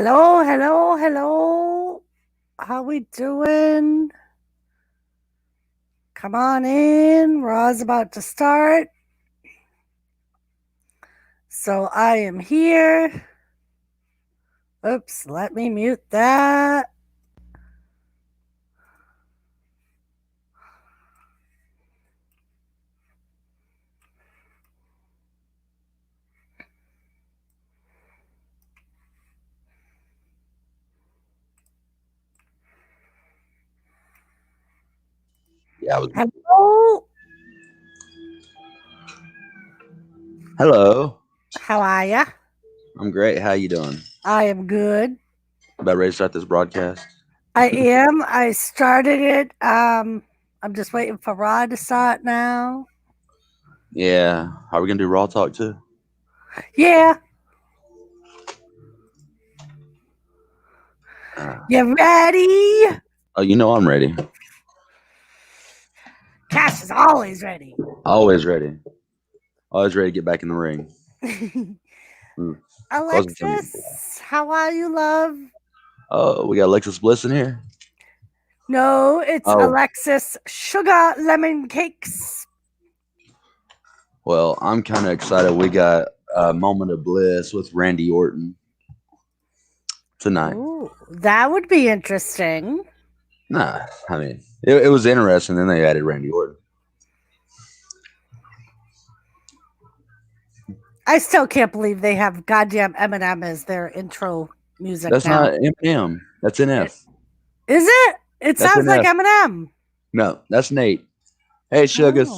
Hello, hello, hello. How we doing? Come on in. Raw's about to start. So I am here. Oops, let me mute that. Yeah. Hello. Hello. How are ya? I'm great. How you doing? I am good. About ready to start this broadcast? I am. I started it. I'm just waiting for Raw to start now. Yeah. Are we gonna do Raw Talk too? Yeah. Uh, You ready? oh, you know I'm ready. Cash is always ready. Always ready. Always ready to get back in the ring. Close it to me. Alexis, how are you, love? Oh, we got Alexis Bliss in here. No, it's Oh, Alexis Sugar Lemon Cakes. well, I'm kind of excited. We got a moment of bliss with Randy Orton tonight. Ooh, that would be interesting. Nah, I mean it was interesting. Then they added Randy Orton. I still can't believe they have goddamn Eminem as their intro music That's now. not Eminem. That's It, NF. is it? It That's sounds like NF. Eminem. No, that's Nate. Hey, Oh, Sugars.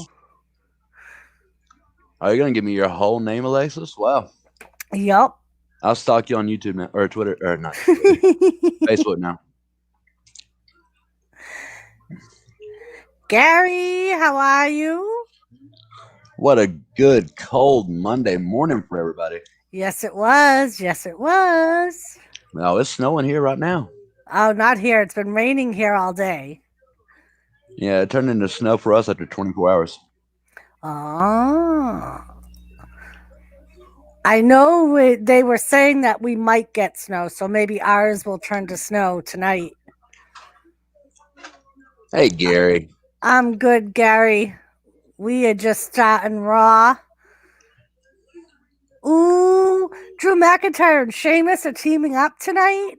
Are you gonna give me your whole name, Alexis? Wow. yup. I'll stalk you on YouTube now, or Twitter, or not Twitter, Facebook now. Gary, how are you? What a good cold Monday morning for everybody. Yes, it was. Yes, it was. Now it's snowing here right now. Oh, not here. It's been raining here all day. Yeah, it turned into snow for us after 24 hours. Oh. I know they were saying that we might get snow, so maybe ours will turn to snow tonight. Hey, Gary. I'm good, Gary. We are just starting Raw. Ooh, Drew McIntyre and Sheamus are teaming up tonight.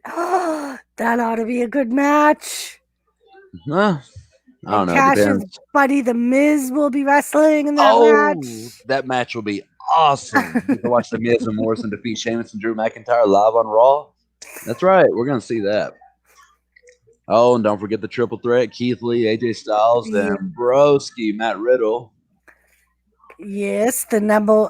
That ought to be a good match. Huh? I And don't know. It Cash's depends. buddy, The Miz, will be wrestling in that Oh, match. that match will be awesome. You can watch the Miz and Morrison defeat Sheamus and Drew McIntyre live on Raw. That's right. We're gonna see that. Oh, and don't forget the triple threat: Keith Lee, AJ Styles, Yeah. and Broski, Matt Riddle. Yes, the number.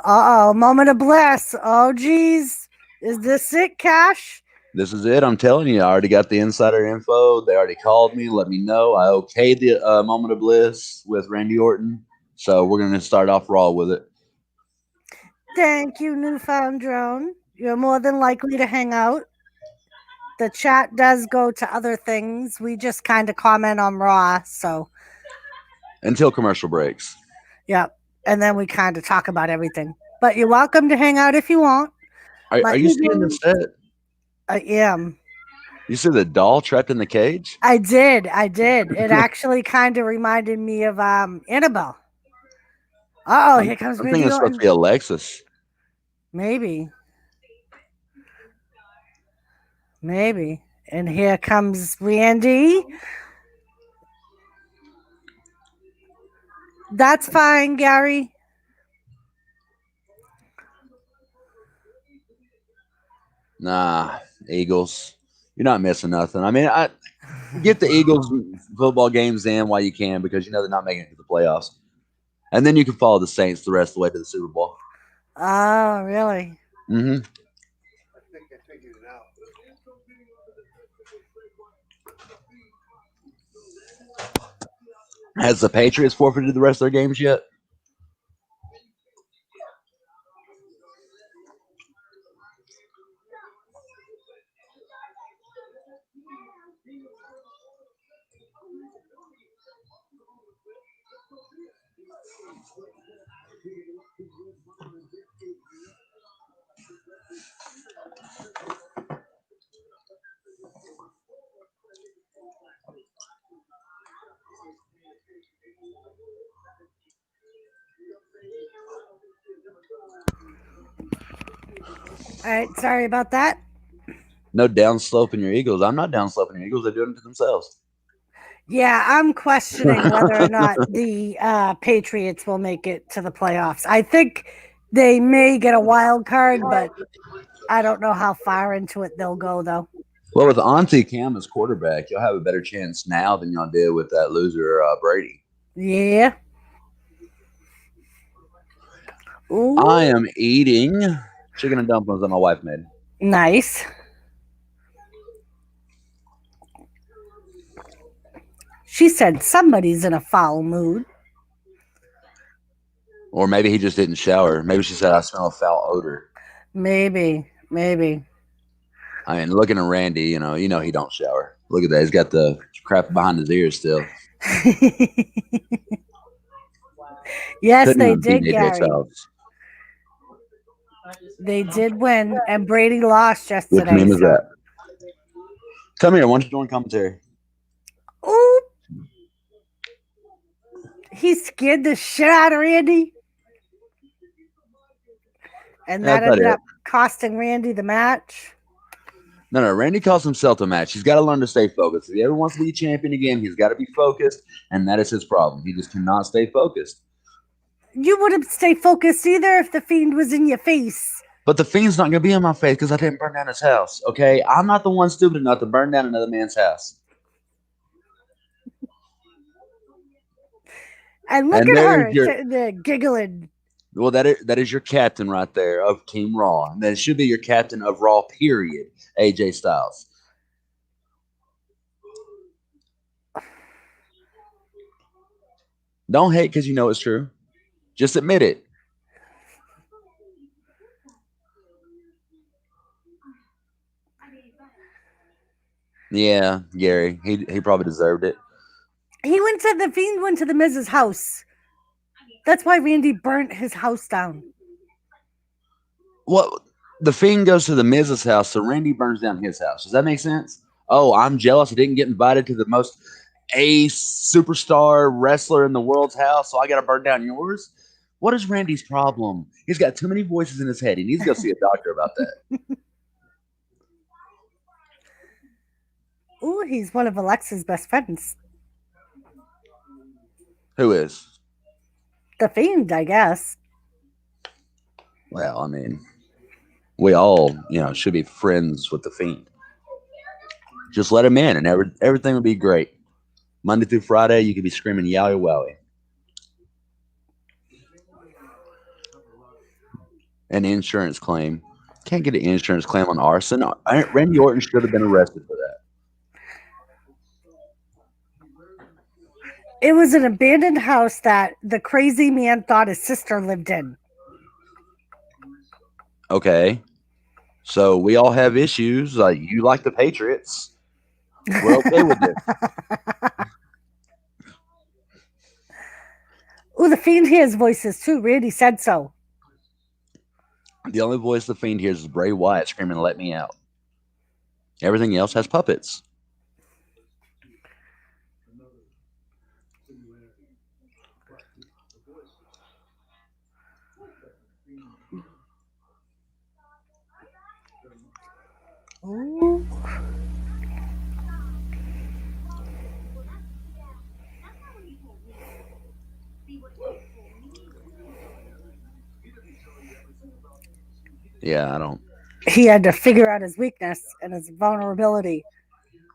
Moment of bliss. Oh, geez. Is this it, Cash? This is it. I'm telling you, I already got the insider info. They already called me, let me know. I okayed the moment of bliss with Randy Orton. So we're going to start off Raw with it. Thank you, Newfound Drone. You're more than likely to hang out. The chat does go to other things. We just kind of comment on Raw. So, Until commercial breaks. yeah. And then we kind of talk about everything. But you're welcome to hang out if you want. Are Let you me seeing the know. set? I am. You see the doll trapped in the cage? I did. I did. It actually kind of reminded me of Annabelle. Oh, here comes I'm Randy thinking it's supposed to Orton. be Alexis. Maybe. Maybe. And here comes Randy. That's fine, Gary. Nah, Eagles. You're not missing nothing. I mean, I get the Eagles football games in while you can because you know they're not making it to the playoffs. And then you can follow the Saints the rest of the way to the Super Bowl. Oh, really? Mm-hmm. Has the Patriots forfeited the rest of their games yet? All right, sorry about that. No downsloping your Eagles. I'm not downsloping your Eagles. They're doing it to themselves. Yeah, I'm questioning whether or not the Patriots will make it to the playoffs. I think they may get a wild card, but I don't know how far into it they'll go, though. Well, with Auntie Cam as quarterback, you'll have a better chance now than y'all did with that loser Brady. Yeah. Ooh, I am eating chicken and dumplings that my wife made. nice. She said somebody's in a foul mood. Or maybe he just didn't shower. Maybe she said, I smell a foul odor. Maybe. I mean, looking at Randy, you know he don't shower. Look at that. He's got the crap behind his ears still. Yes, Couldn't they even beat did, AJ Gary. Styles. They did win, and Brady lost Which yesterday. name is So. that? Come here. Why don't you join commentary? Ooh. He scared the shit out of Randy. And that That's ended about up costing Randy the match. No. Randy calls himself the match. He's got to learn to stay focused. If he ever wants to be champion again, he's got to be focused, and that is his problem. He just cannot stay focused. You wouldn't stay focused either if the Fiend was in your face. But the Fiend's not going to be in my face because I didn't burn down his house, okay? I'm not the one stupid enough to burn down another man's house. And look And at there's her your- giggling. Well, that is your captain right there of Team Raw. And that should be your captain of Raw, period, AJ Styles. Don't hate because you know it's true. Just admit it. Yeah, Gary. He probably deserved it. The Fiend went to the Miz's house. That's why Randy burnt his house down. Well, the Fiend goes to the Miz's house, so Randy burns down his house. Does that make sense? Oh, I'm jealous I didn't get invited to the most ace superstar wrestler in the world's house, so I got to burn down yours? What is Randy's problem? He's got too many voices in his head. He needs to go see a doctor about that. Ooh, he's one of Alexa's best friends. Who is? The Fiend, I guess. Well, I mean, we all, should be friends with the Fiend. Just let him in, and everything would be great. Monday through Friday, you could be screaming yowie wowie. An insurance claim. Can't get an insurance claim on arson. Randy Orton should have been arrested for that. It was an abandoned house that the crazy man thought his sister lived in. Okay. So we all have issues. You like the Patriots. We're okay with it. Ooh, the Fiend hears voices too. Randy said so. The only voice the Fiend hears is Bray Wyatt screaming, "Let me out." Everything else has puppets. Ooh. Yeah, I don't. He had to figure out his weakness and his vulnerability.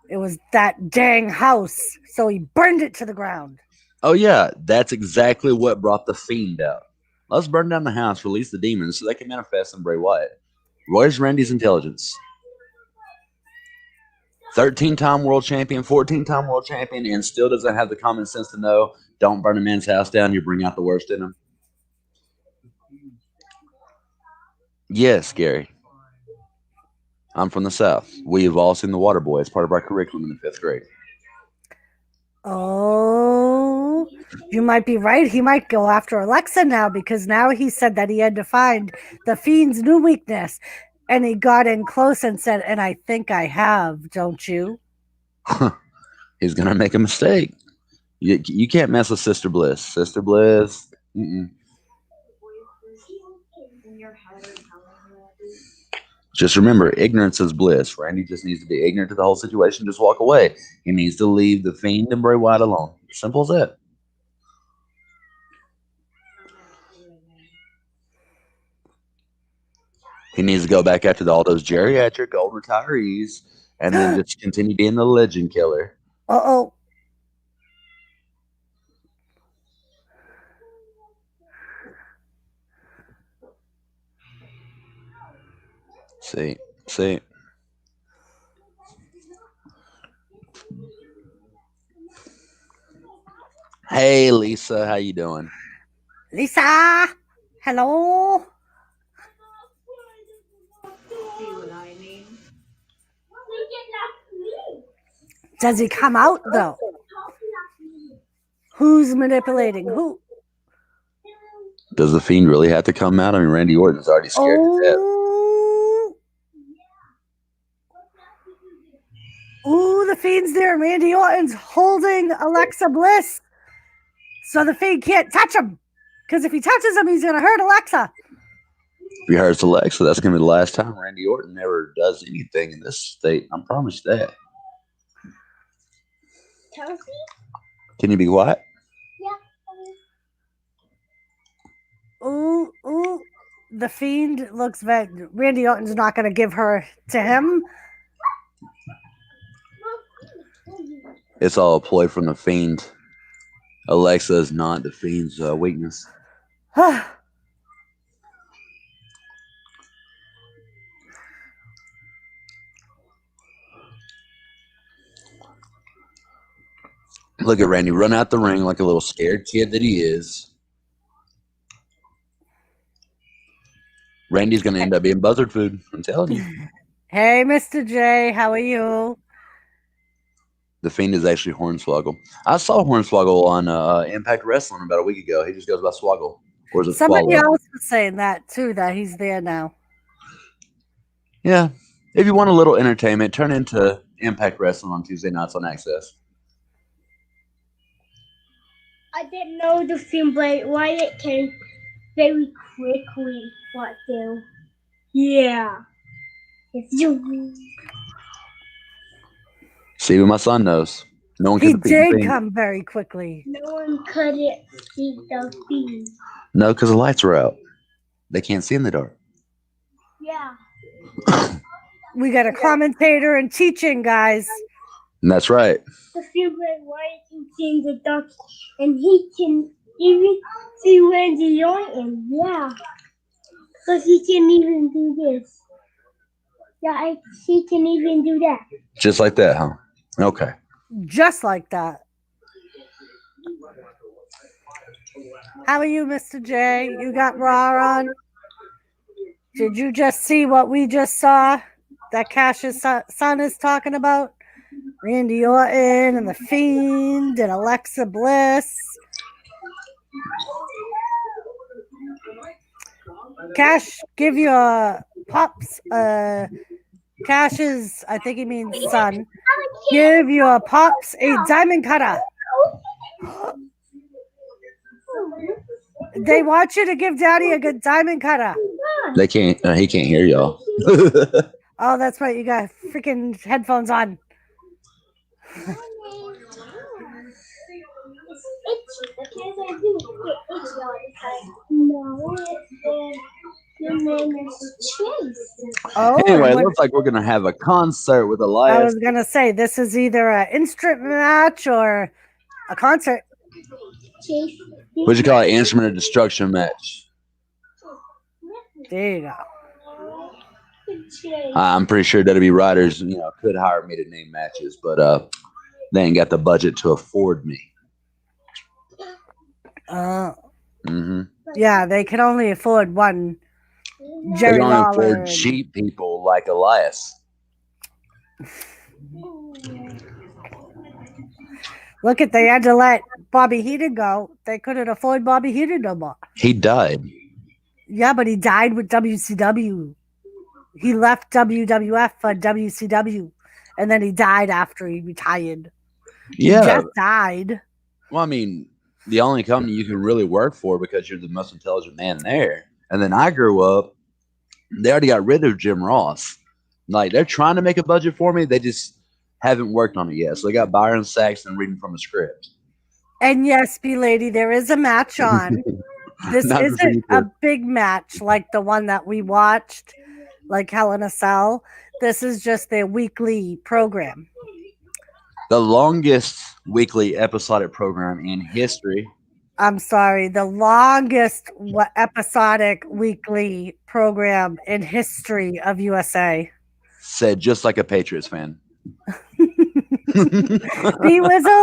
It was that dang house, so he burned it to the ground. Oh, yeah, that's exactly what brought the Fiend out. Let's burn down the house, release the demons so they can manifest in Bray Wyatt. Where's Randy's intelligence? 13-time world champion, 14-time world champion, and still doesn't have the common sense to know don't burn a man's house down, you bring out the worst in him. Yes, Gary. I'm from the South. We have all seen The Waterboy as part of our curriculum in the 5th grade. Oh, you might be right. He might go after Alexa now because now he said that he had to find the Fiend's new weakness. And he got in close and said, and I think I have, don't you? He's going to make a mistake. You can't mess with Sister Bliss. Sister Bliss. Mm-mm. Just remember, ignorance is bliss. Randy just needs to be ignorant to the whole situation. Just walk away. He needs to leave the Fiend and Bray Wyatt alone. Simple as that. He needs to go back after all those geriatric old retirees and then just continue being the legend killer. Uh-oh. See. Hey, Lisa, how you doing? Lisa, hello. Does he come out though? Who's manipulating who? Does the Fiend really have to come out? I mean, Randy Orton's already scared to death. Ooh, the Fiend's there. Randy Orton's holding Alexa Bliss. So the Fiend can't touch him. Because if he touches him, he's going to hurt Alexa. If he hurts Alexa, that's going to be the last time Randy Orton ever does anything in this state. I promise you that. Chelsea? Can you be quiet? Yeah. Ooh. The Fiend looks bad. Randy Orton's not going to give her to him. It's all a ploy from the Fiend. Alexa is not the Fiend's weakness. Look at Randy run out the ring like a little scared kid that he is. Randy's going to end up being buzzard food. I'm telling you. Hey, Mr. J, how are you? The Fiend is actually Hornswoggle. I saw Hornswoggle on Impact Wrestling about a week ago. He just goes by Swoggle. Or is it Somebody Swallow? else was saying that too, that he's there now. Yeah. If you want a little entertainment, turn into Impact Wrestling on Tuesday nights on Access. I didn't know the Fiend Bray Wyatt can very quickly what do. Yeah. It's you. See what my son knows. No one He can defeat the did Fiend. come very quickly. No one couldn't see the Fiend. No, because the lights were out. They can't see in the dark. Yeah. We got a commentator and teaching, guys. And that's right. The Fiend Bray Wyatt can see in the dark, and he can even see Randy Orton. Yeah. Because he can even do this. Yeah, he can even do that. Just like that, huh? Okay. Just like that. How are you, Mr. J? You got Raw on? Did you just see what we just saw that Cash's son is talking about? Randy Orton and the Fiend and Alexa Bliss. Cash, give your pops, Cash's, I think he means son, give your pops a diamond cutter. They want you to give Daddy a good diamond cutter. They can't. He can't hear y'all. Oh, that's right. You got freaking headphones on. Oh, Anyway, it what- looks like we're gonna have a concert with I Elias. was gonna say this is either an instrument match or a concert. What'd you call it? Instrument of Destruction match. There you go. I'm pretty sure WWE writers, could hire me to name matches, but they ain't got the budget to afford me. Yeah, they can only afford one They Jerry can only Lawler. afford and- cheap people like Elias. Look at, they had to let Bobby Heenan go. They couldn't afford Bobby Heenan no more. He died. Yeah, but he died with WCW. He left WWF for WCW, and then he died after he retired. He Yeah. just died. Well, I mean, the only company you can really work for because you're the most intelligent man there. And then I grew up They already got rid of Jim Ross. Like, they're trying to make a budget for me. They just haven't worked on it yet. So they got Byron Saxton reading from a script. And yes, B-Lady, there is a match on. This Not isn't for a big match like the one that we watched, like Hell in a Cell. This is just their weekly program. The longest weekly episodic program in history. I'm sorry, the longest episodic weekly program in history of USA. Said just like a Patriots fan. B-Wizzle,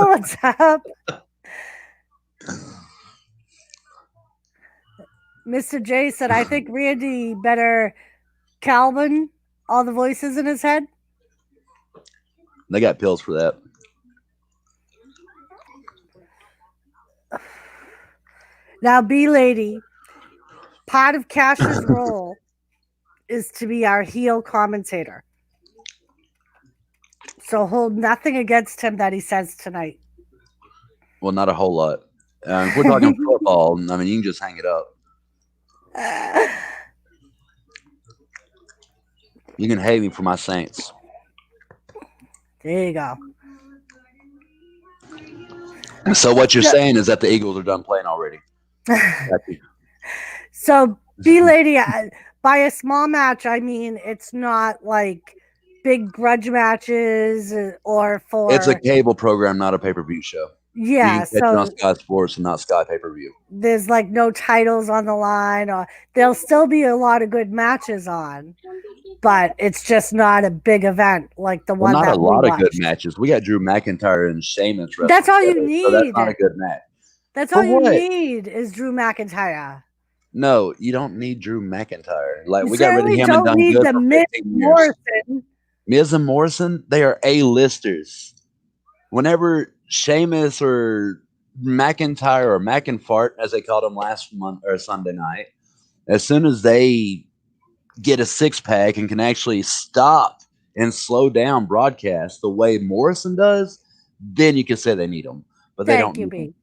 what's up? Mr. J said, I think Randy better Calvin all the voices in his head. They got pills for that. Now, B-Lady, part of Cash's role is to be our heel commentator. So hold nothing against him that he says tonight. Well, not a whole lot. If we're talking football, I mean, you can just hang it up. You can hate me for my Saints. There you go. So what you're saying is that the Eagles are done playing already. So, B-Lady, by a small match, I mean it's not like big grudge matches or for. It's a cable program, not a pay-per-view show. Yeah, you can catch it on Sky Sports and not Sky pay-per-view. There's like no titles on the line, or there'll still be a lot of good matches on, but it's just not a big event like the one. Not that a lot we of good watched. matches. We got Drew McIntyre and Sheamus. That's all you together, need. So that's not a good match. That's For all you what? need is Drew McIntyre. No, you don't need Drew McIntyre. Like, You we got rid of certainly him don't and done need good the for Miz 15 years. Morrison. Miz and Morrison, they are A-listers. Whenever Sheamus or McIntyre or McInfart, as they called him last month or Sunday night, as soon as they get a six-pack and can actually stop and slow down broadcast the way Morrison does, then you can say they need them. But they Thank don't you, need B. them.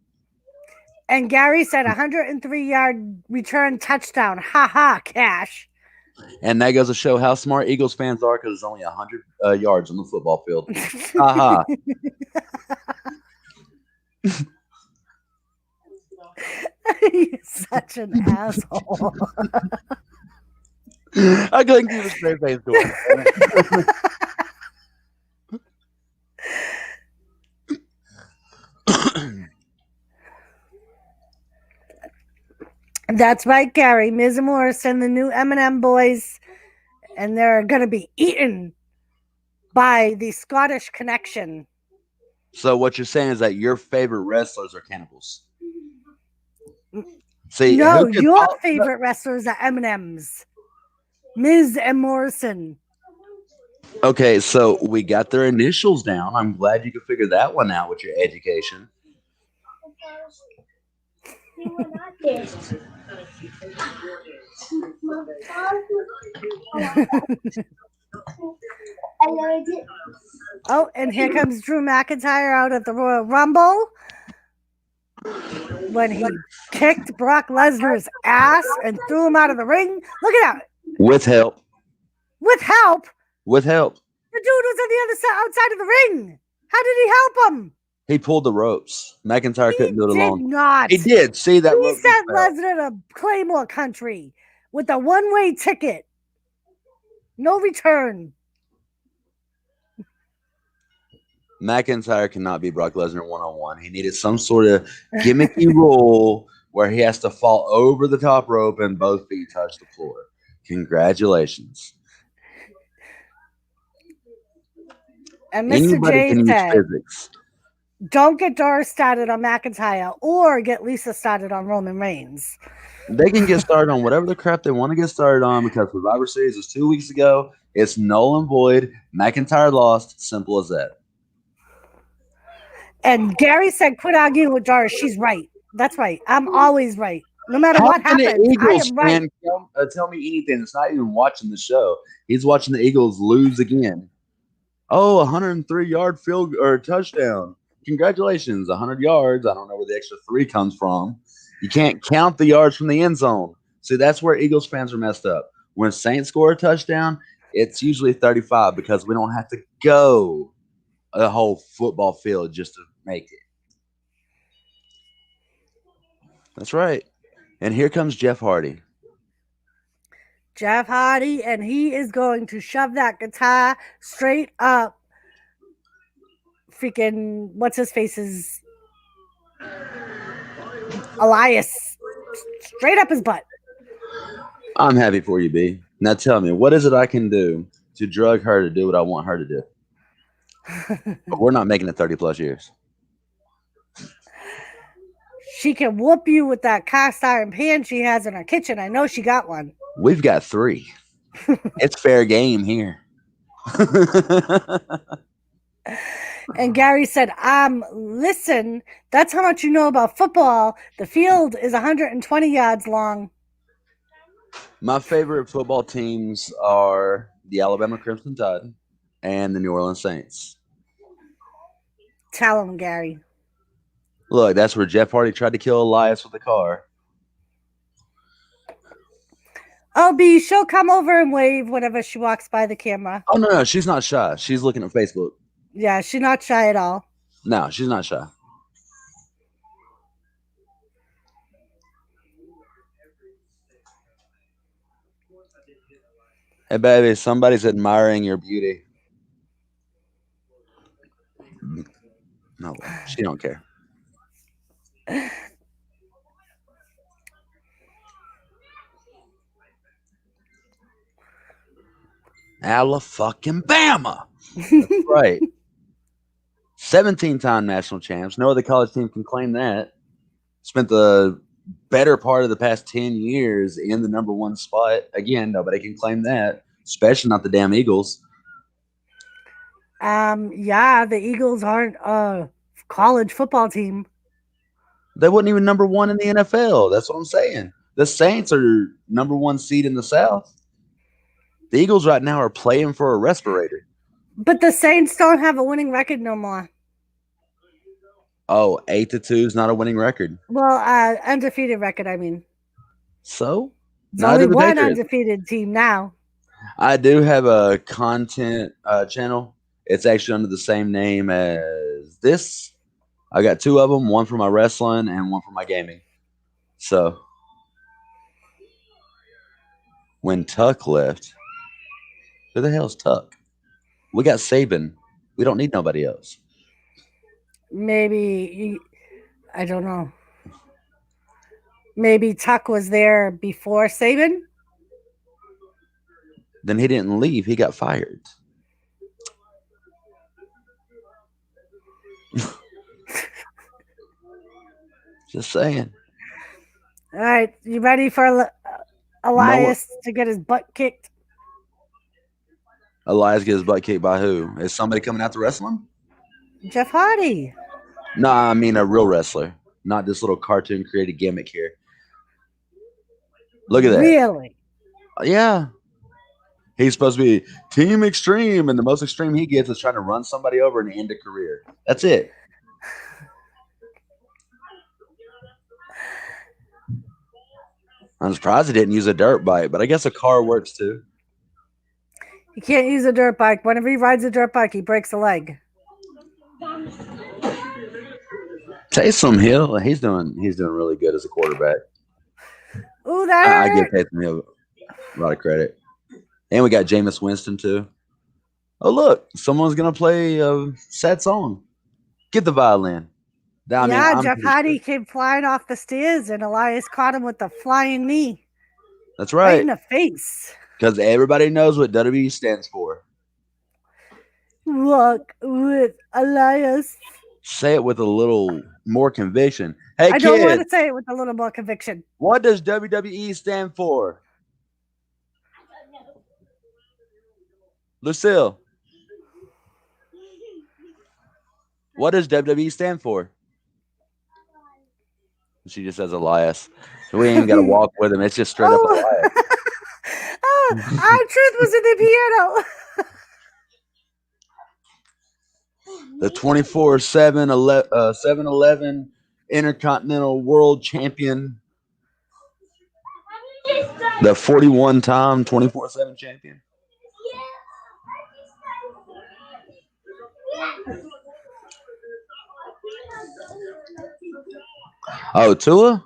And Gary said 103-yard return touchdown. Ha ha, Cash. And that goes to show how smart Eagles fans are because it's only 100 yards on the football field. Ha You're such an asshole. I couldn't keep a straight face going. That's right, Gary. Miz and Morrison, the new M&M boys, and they're going to be eaten by the Scottish Connection. So what you're saying is that your favorite wrestlers are cannibals. See, No, who can your follow- favorite wrestlers are M&Ms. Miz and Morrison. Okay, so we got their initials down. I'm glad you could figure that one out with your education. You were not there. I learned it. Oh, and here comes Drew McIntyre out of the Royal Rumble when he kicked Brock Lesnar's ass and threw him out of the ring. Look at that. With help. With help. With help. The dude was on the other side, outside of the ring. How did he help him? He pulled the ropes. McIntyre couldn't do it He alone. did not. He did. See that He rope sent was out. Lesnar to Claymore country with a one-way ticket. No return. McIntyre cannot be Brock Lesnar one-on-one. He needed some sort of gimmicky rule where he has to fall over the top rope and both feet touch the floor. Congratulations. And Mr. Anybody J can use said, physics. don't get Doris started on McIntyre or get Lisa started on Roman Reigns. They can get started on whatever the crap they want to get started on because Survivor Series was 2 weeks ago. It's null and void. McIntyre lost. Simple as that. And Gary said, quit arguing with Doris. She's right. That's right. I'm always right. No matter How what can happens, an I Eagles am right. fan tell me anything? It's not even watching the show. He's watching the Eagles lose again. Oh, 103-yard field or touchdown. Congratulations, 100 yards. I don't know where the extra 3 comes from. You can't count the yards from the end zone. See, that's where Eagles fans are messed up. when Saints score a touchdown, it's usually 35 because we don't have to go a whole football field just to make it. That's right. And here comes Jeff Hardy. Jeff Hardy, and he is going to shove that guitar straight up. Freaking, what's his face's Elias, straight up his butt. I'm happy for you, B. Now tell me, what is it I can do to drug her to do what I want her to do? But we're not making it 30 plus years. She can whoop you with that cast iron pan she has in her kitchen. I know she got one. We've got 3. It's fair game here. And Gary said, listen, that's how much you know about football. The field is 120 yards long. My favorite football teams are the Alabama Crimson Tide and the New Orleans Saints. Tell him, Gary. Look, that's where Jeff Hardy tried to kill Elias with a car. Oh, B, she'll come over and wave whenever she walks by the camera. Oh, no, she's not shy. She's looking at Facebook. Yeah, she's not shy at all. No, she's not shy. Hey, baby, somebody's admiring your beauty. No, she don't care. Alabama. That's right. 17-time national champs. No other college team can claim that. Spent the better part of the past 10 years in the number 1 spot. Again, nobody can claim that, especially not the damn Eagles. Yeah, the Eagles aren't a college football team. They wasn't even number 1 in the NFL. That's what I'm saying. The Saints are number 1 seed in the South. The Eagles right now are playing for a respirator. But the Saints don't have a winning record no more. Oh, 8-2 is not a winning record. Well, undefeated record, I mean. So? There's only one undefeated team now. I do have a content channel. It's actually under the same name as this. I got 2 of them, one for my wrestling and one for my gaming. So, when Tuck left, who the hell's Tuck? We got Saban. We don't need nobody else. Maybe, I don't know. Maybe Tuck was there before Saban? Then he didn't leave. He got fired. Just saying. All right. You ready for Elias to get his butt kicked? Elias get his butt kicked by who? Is somebody coming out to wrestle him? Jeff Hardy. No, I mean a real wrestler. Not this little cartoon created gimmick here. Look at that. Really? Yeah. He's supposed to be Team Extreme, and the most extreme he gets is trying to run somebody over and end a career. That's it. I'm surprised he didn't use a dirt bike, but I guess a car works too. He can't use a dirt bike. Whenever he rides a dirt bike, he breaks a leg. Taysom Hill, he's doing really good as a quarterback. Ooh, that I give Taysom Hill a lot of credit. And we got Jameis Winston too. Oh look, someone's gonna play a sad song. Get the violin. Jeff Hardy came flying off the stairs, and Elias caught him with the flying knee. That's right. Right in the face. Because everybody knows what WWE stands for. Walk with Elias. Say it with a little more conviction. Hey, I don't want to say it with a little more conviction. What does WWE stand for? Lucille. What does WWE stand for? She just says Elias. So we ain't even got to walk with him. It's just straight up Elias. Oh, our truth was in the piano. The 24/7 7-Eleven Intercontinental World Champion. The 41-time 24/7 champion. Oh, Tua?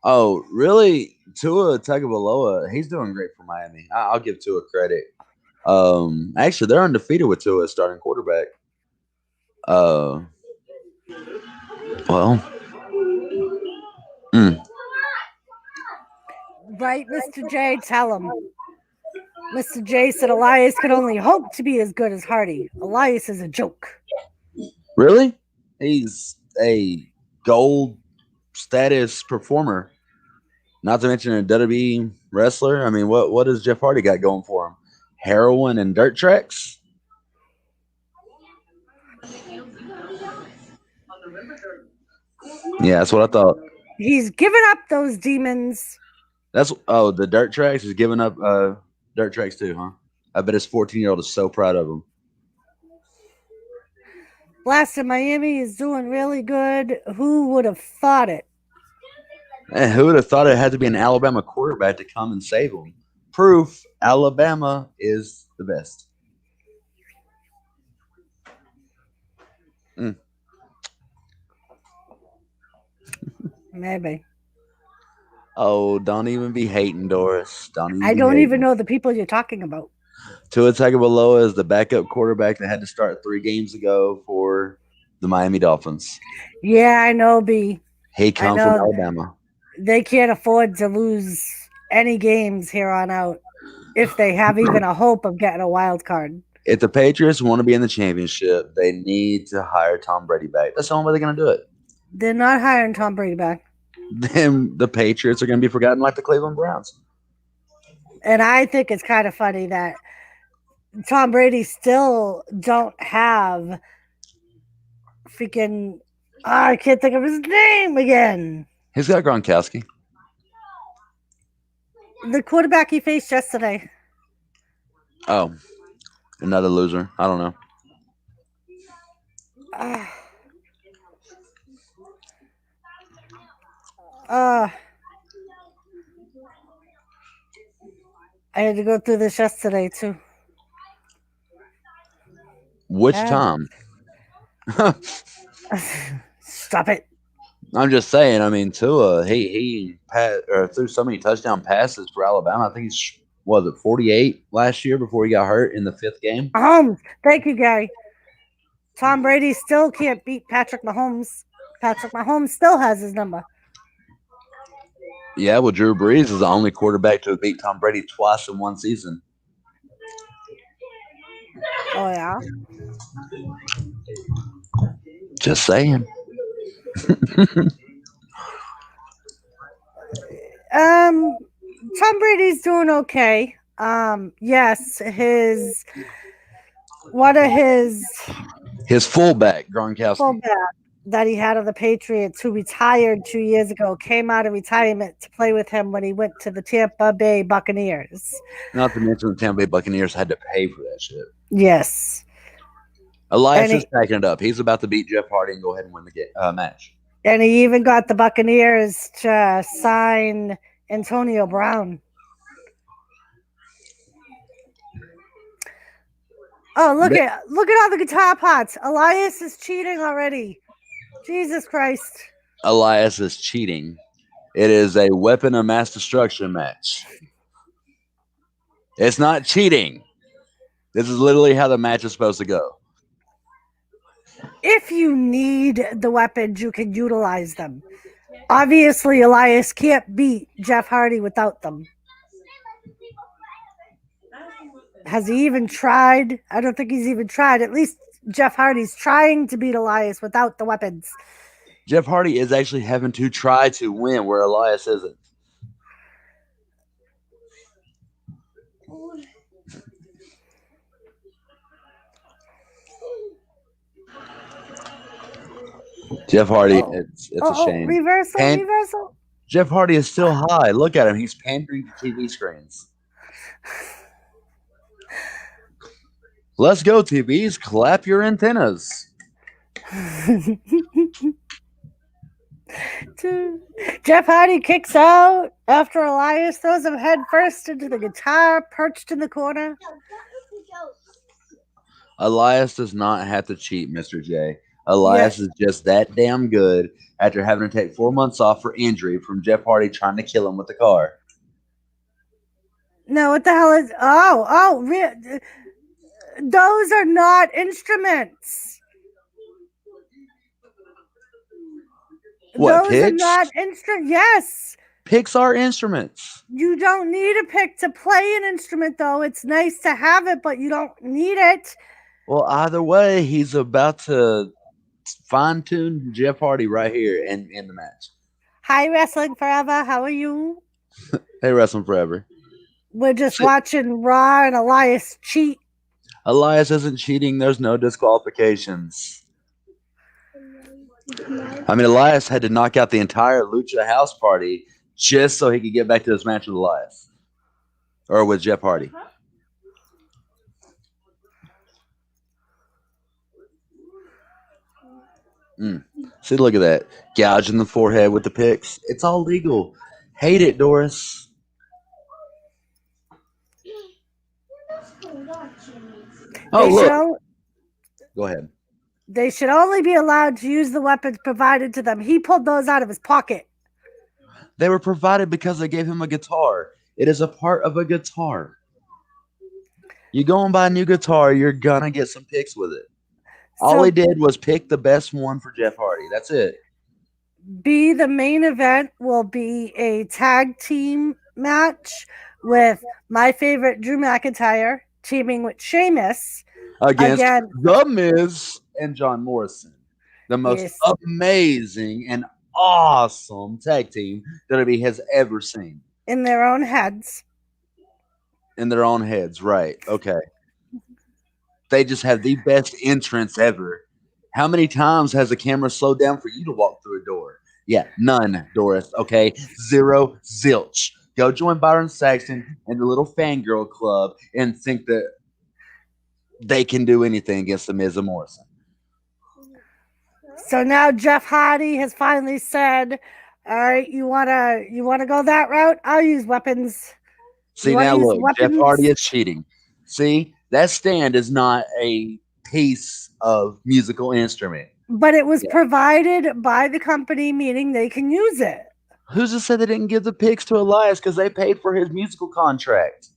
Oh, really? Tua Tagovailoa, he's doing great for Miami. I'll give Tua credit. Actually, they're undefeated with Tua as starting quarterback. Well, Right, Mr. J, tell him. Mr. J said Elias could only hope to be as good as Hardy. Elias is a joke. really? He's a gold status performer. Not to mention a WWE wrestler. I mean, what does Jeff Hardy got going for him? Heroin and dirt tracks? Yeah, that's what I thought. He's given up those demons. The dirt tracks. He's giving up dirt tracks too, huh? I bet his 14-year-old is so proud of him. Blasted Miami is doing really good. Who would have thought it? And who would have thought it had to be an Alabama quarterback to come and save him? Proof Alabama is the best. Maybe. Oh, don't even be hating, Doris. I don't even know the people you're talking about. Tua Tagovailoa is the backup quarterback that had to start 3 games ago for the Miami Dolphins. Yeah, I know, B. He comes from Alabama. They can't afford to lose any games here on out if they have even a hope of getting a wild card. If the Patriots want to be in the championship, they need to hire Tom Brady back. That's the only way they're going to do it. They're not hiring Tom Brady back. Then the Patriots are going to be forgotten like the Cleveland Browns. And I think it's kind of funny that Tom Brady still don't have freaking I can't think of his name again. He's got Gronkowski. The quarterback he faced yesterday. Oh, another loser. I don't know. I had to go through this yesterday too. Which time? Stop it. I'm just saying. I mean, Tua, he threw so many touchdown passes for Alabama. I think he's 48 last year before he got hurt in the 5th game. Thank you, Gary. Tom Brady still can't beat Patrick Mahomes. Patrick Mahomes still has his number. Yeah, well, Drew Brees is the only quarterback to have beat Tom Brady twice in one season. Oh, yeah? Just saying. Tom Brady's doing okay. Yes, his fullback, Gronkowski. That he had of the Patriots, who retired 2 years ago, came out of retirement to play with him when he went to the Tampa Bay Buccaneers. Not to mention the Tampa Bay Buccaneers had to pay for that shit. Yes. Elias is packing it up. He's about to beat Jeff Hardy and go ahead and win the match. And he even got the Buccaneers to sign Antonio Brown. Oh, look at all the guitar parts. Elias is cheating already. Jesus Christ. Elias is cheating. It is a weapon of mass destruction match. It's not cheating. This is literally how the match is supposed to go. If you need the weapons, you can utilize them. Obviously, Elias can't beat Jeff Hardy without them. Has he even tried? I don't think he's even tried. At least Jeff Hardy's trying to beat Elias without the weapons. Jeff Hardy is actually having to try to win where Elias isn't. Jeff Hardy, it's a shame. Reversal. Jeff Hardy is still high. Look at him. He's pandering to TV screens. Let's go, TVs. Clap your antennas. Jeff Hardy kicks out after Elias throws him head first into the guitar perched in the corner. Elias does not have to cheat, Mr. J. Elias is just that damn good after having to take 4 months off for injury from Jeff Hardy trying to kill him with the car. No, what the hell is? Those are not instruments. What, Those picks? are not instruments. Yes. Picks are instruments. You don't need a pick to play an instrument, though. It's nice to have it, but you don't need it. Well, either way, he's about to fine-tune Jeff Hardy right here in the match. Hi, Wrestling Forever. How are you? Hey, Wrestling Forever. We're just watching Raw and Elias cheat. Elias isn't cheating. There's no disqualifications. I mean, Elias had to knock out the entire Lucha House Party just so he could get back to this match with Elias. Or with Jeff Hardy. See, look at that. Gouging the forehead with the picks. It's all legal. Hate it, Doris. Oh, look. Go ahead. They should only be allowed to use the weapons provided to them. He pulled those out of his pocket. They were provided because they gave him a guitar. It is a part of a guitar. You go and buy a new guitar, you're going to get some picks with it. All he did was pick the best one for Jeff Hardy. That's it. The main event will be a tag team match with my favorite Drew McIntyre teaming with Sheamus against The Miz and John Morrison. The most amazing and awesome tag team WWE has ever seen. In their own heads. In their own heads, right. Okay. They just have the best entrance ever. How many times has the camera slowed down for you to walk through a door? Yeah, none, Doris. Okay, 0, zilch. Go join Byron Saxton and the little fangirl club and think that they can do anything against the Miz and Morrison. So now Jeff Hardy has finally said, "All right, you wanna go that route? I'll use weapons." See, now look, Jeff Hardy is cheating. See, that stand is not a piece of musical instrument. But it was provided by the company, meaning they can use it. Who's to say they didn't give the picks to Elias because they paid for his musical contract?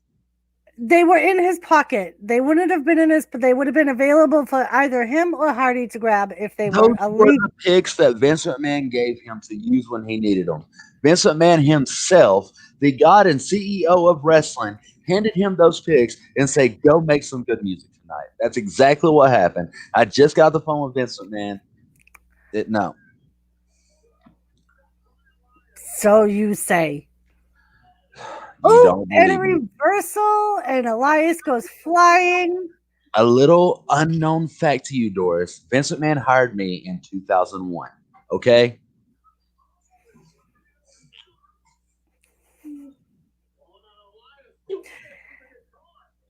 They were in his pocket. They wouldn't have been in his, but they would have been available for either him or Hardy to grab if they were illegal. Those were the picks that Vince McMahon gave him to use when he needed them. Vince McMahon himself, the god and CEO of wrestling, handed him those picks and said, "Go make some good music tonight." That's exactly what happened. I just got the phone with Vince McMahon. No. So you say. And a reversal, and Elias goes flying. A little unknown fact to you, Doris. Vince McMahon hired me in 2001. Okay?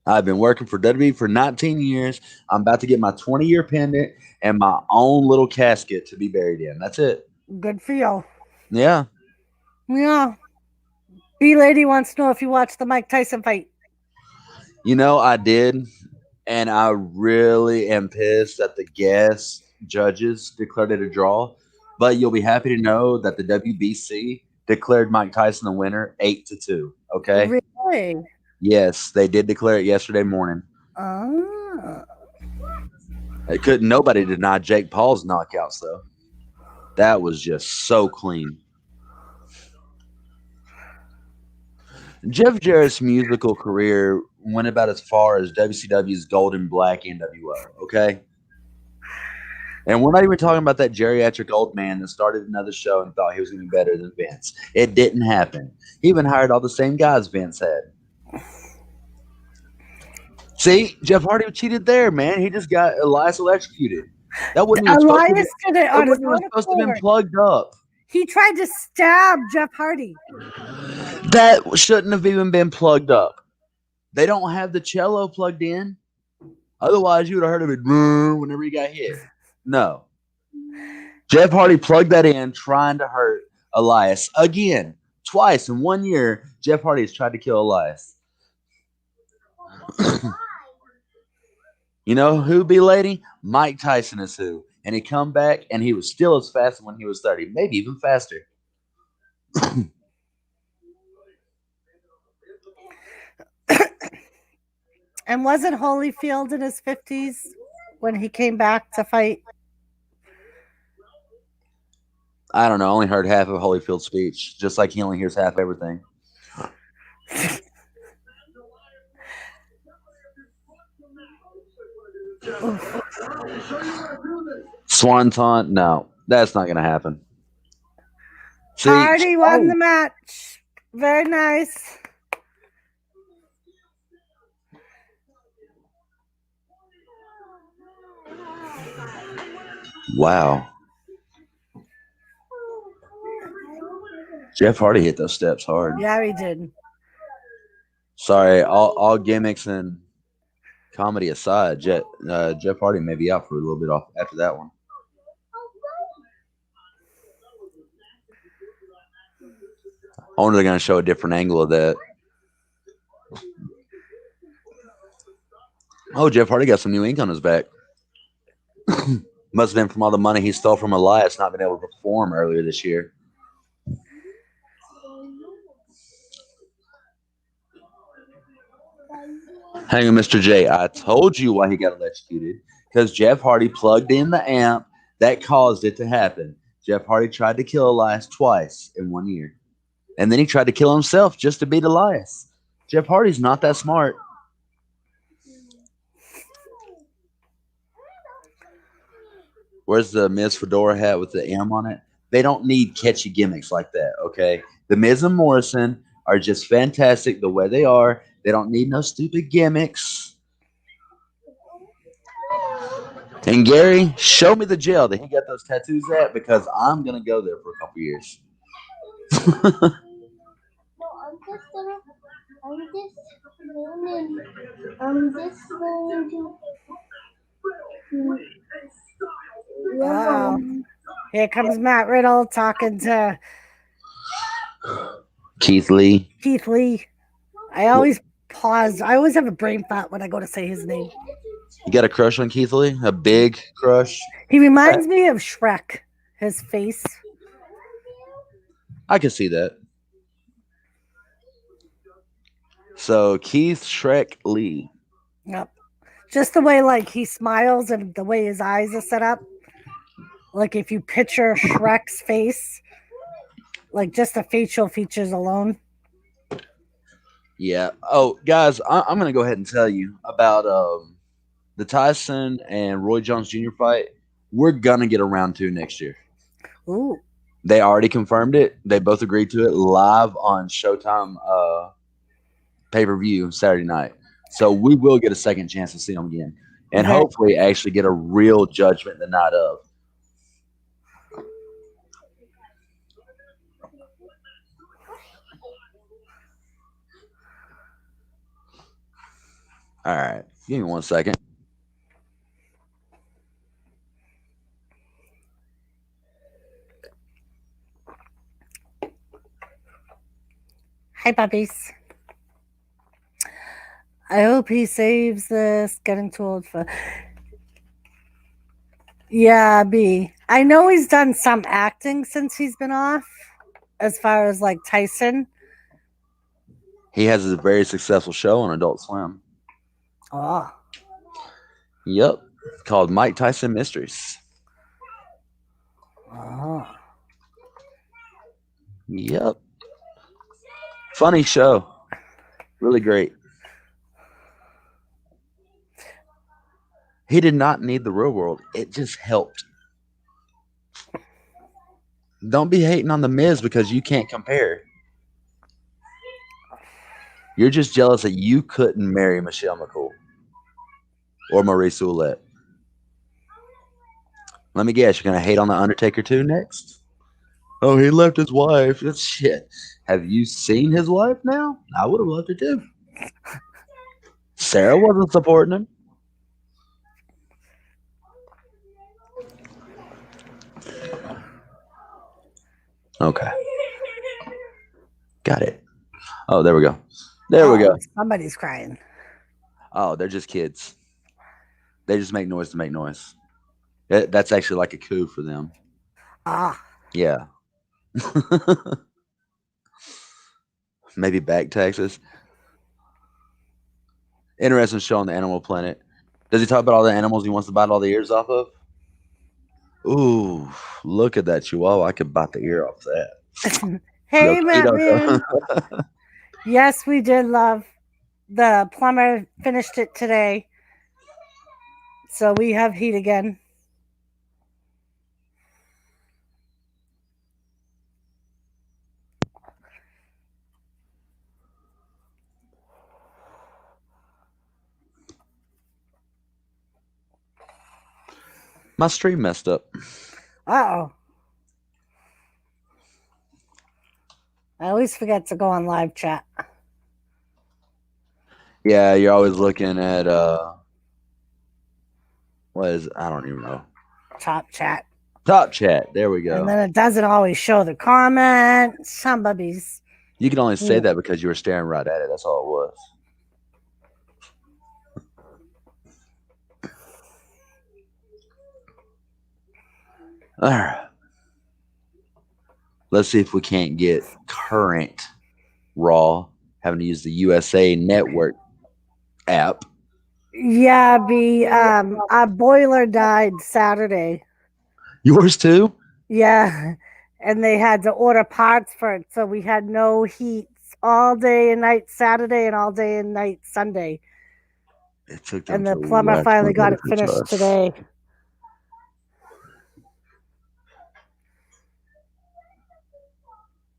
I've been working for WWE for 19 years. I'm about to get my 20-year pendant and my own little casket to be buried in. That's it. Good for you. Yeah. Yeah. B-Lady wants to know if you watched the Mike Tyson fight. You know, I did. And I really am pissed that the guest judges declared it a draw. But you'll be happy to know that the WBC declared Mike Tyson the winner 8-2. Okay? Really? Yes, they did declare it yesterday morning. Nobody deny Jake Paul's knockouts, though. That was just so clean. Jeff Jarrett's musical career went about as far as WCW's Golden Black NWO, okay? And we're not even talking about that geriatric old man that started another show and thought he was going to be better than Vince. It didn't happen. He even hired all the same guys Vince had. See, Jeff Hardy cheated there, man. He just got Elias electrocuted. That wouldn't even supposed to have been plugged up. He tried to stab Jeff Hardy. That shouldn't have even been plugged up. They don't have the cello plugged in. Otherwise, you would have heard of it whenever he got hit. No. Jeff Hardy plugged that in, trying to hurt Elias again. Twice in 1 year, Jeff Hardy has tried to kill Elias. You know who, B lady? Mike Tyson is who. And he come back, and he was still as fast when he was 30, maybe even faster. And wasn't Holyfield in his 50s when he came back to fight? I don't know. I only heard half of Holyfield's speech, just like he only hears half everything. Swanton, no, that's not going to happen. See, Hardy won the match. Very nice. Wow. Jeff Hardy hit those steps hard. Yeah, he did. Sorry, all gimmicks and comedy aside, Jeff Hardy may be out for a little bit off after that one. I wonder if they're going to show a different angle of that. Oh, Jeff Hardy got some new ink on his back. Must have been from all the money he stole from Elias not being able to perform earlier this year. Hang on, Mr. J. I told you why he got electrocuted. Because Jeff Hardy plugged in the amp that caused it to happen. Jeff Hardy tried to kill Elias twice in 1 year. And then he tried to kill himself just to beat Elias. Jeff Hardy's not that smart. Where's the Miz fedora hat with the M on it? They don't need catchy gimmicks like that, okay? The Miz and Morrison are just fantastic the way they are. They don't need no stupid gimmicks. And Gary, show me the jail that he got those tattoos at, because I'm going to go there for a couple years. I'm just going to. Wow. Here comes Matt Riddle talking to Keith Lee. Keith Lee. I always pause. I always have a brain fart when I go to say his name. You got a crush on Keith Lee? A big crush? He reminds me of Shrek. His face. I can see that. So Keith Shrek Lee. Yep. Just the way like he smiles and the way his eyes are set up. Like if you picture Shrek's face, like just the facial features alone. Yeah. Oh, guys, I'm going to go ahead and tell you about the Tyson and Roy Jones Jr. fight. We're going to get a round 2 next year. Ooh. They already confirmed it. They both agreed to it live on Showtime pay-per-view Saturday night. So we will get a second chance to see them again. And Okay. hopefully actually get a real judgment the night of. All right. Give me 1 second. Hi, puppies. I hope he saves this. Getting too old for. Yeah, B. I know he's done some acting since he's been off, as far as like Tyson. He has a very successful show on Adult Swim. Oh. Yep. Called Mike Tyson Mysteries. Oh. Yep. Funny show. Really great. He did not need the real world. It just helped. Don't be hating on the Miz because you can't compare. You're just jealous that you couldn't marry Michelle McCool or Maurice Ouellette. Let me guess, you're going to hate on The Undertaker too next? Oh, he left his wife. That's shit. Have you seen his wife now? I would have loved her too. Sarah wasn't supporting him. Okay. Got it. Oh, there we go. There we go. Somebody's crying. Oh, they're just kids. They just make noise to make noise. That's actually like a coup for them. Ah. Yeah. Maybe back taxes. Interesting show on the Animal Planet. Does he talk about all the animals he wants to bite all the ears off of? Ooh, look at that chihuahua. I could bite the ear off that. Hey, Yo, Matt Keto. Moon. Yes, we did love. The plumber finished it today. So we have heat again. My stream messed up. Uh-oh. I always forget to go on live chat. Yeah, you're always looking at what is it? I don't even know. Top chat. Top chat. There we go. And then it doesn't always show the comment. Somebody's. You can only say that because you were staring right at it. That's all it was. All right. Let's see if we can't get current Raw having to use the USA Network app. Yeah, our boiler died Saturday. Yours too? Yeah. And they had to order parts for it. So we had no heat all day and night Saturday and all day and night Sunday. It took them And the to plumber wax finally my got it benefits finished us. today.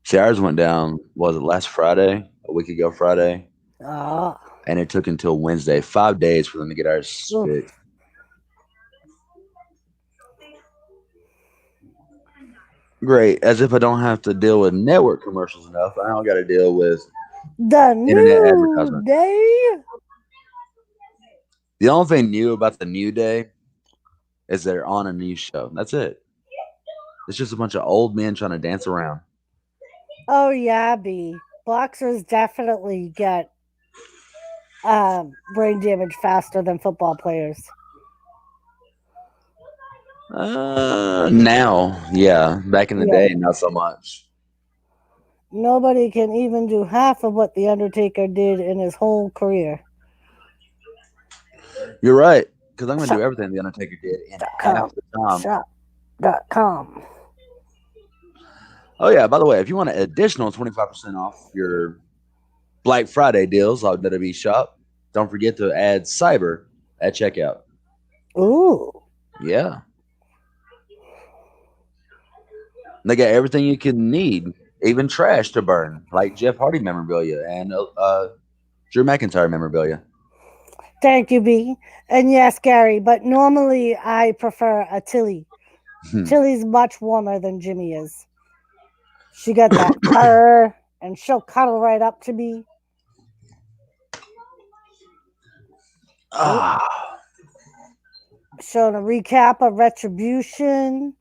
See, ours went down, was it last Friday? A week ago Friday? Oh. And it took until Wednesday, 5 days for them to get ours Oof. fixed. Great. As if I don't have to deal with network commercials enough, I don't got to deal with The internet new advertisement. day. The only thing new about the New Day is they're on a new show. That's it. It's just a bunch of old men trying to dance around. Oh yeah, B. Boxers definitely get brain damage faster than football players. Now, yeah. Back in the Yeah. day, not so much. Nobody can even do half of what The Undertaker did in his whole career. You're right. Because I'm going to do everything The Undertaker did in half the time. Shop.com. Oh, yeah. By the way, if you want an additional 25% off your Black Friday deals on WWE Shop, don't forget to add Cyber at checkout. Ooh. Yeah. They got everything you can need, even trash to burn, like Jeff Hardy memorabilia and Drew McIntyre memorabilia. Thank you, B. And yes, Gary, but normally I prefer a Tilly. Tilly's much warmer than Jimmy is. She got that purr, and she'll cuddle right up to me. Showing a recap of Retribution.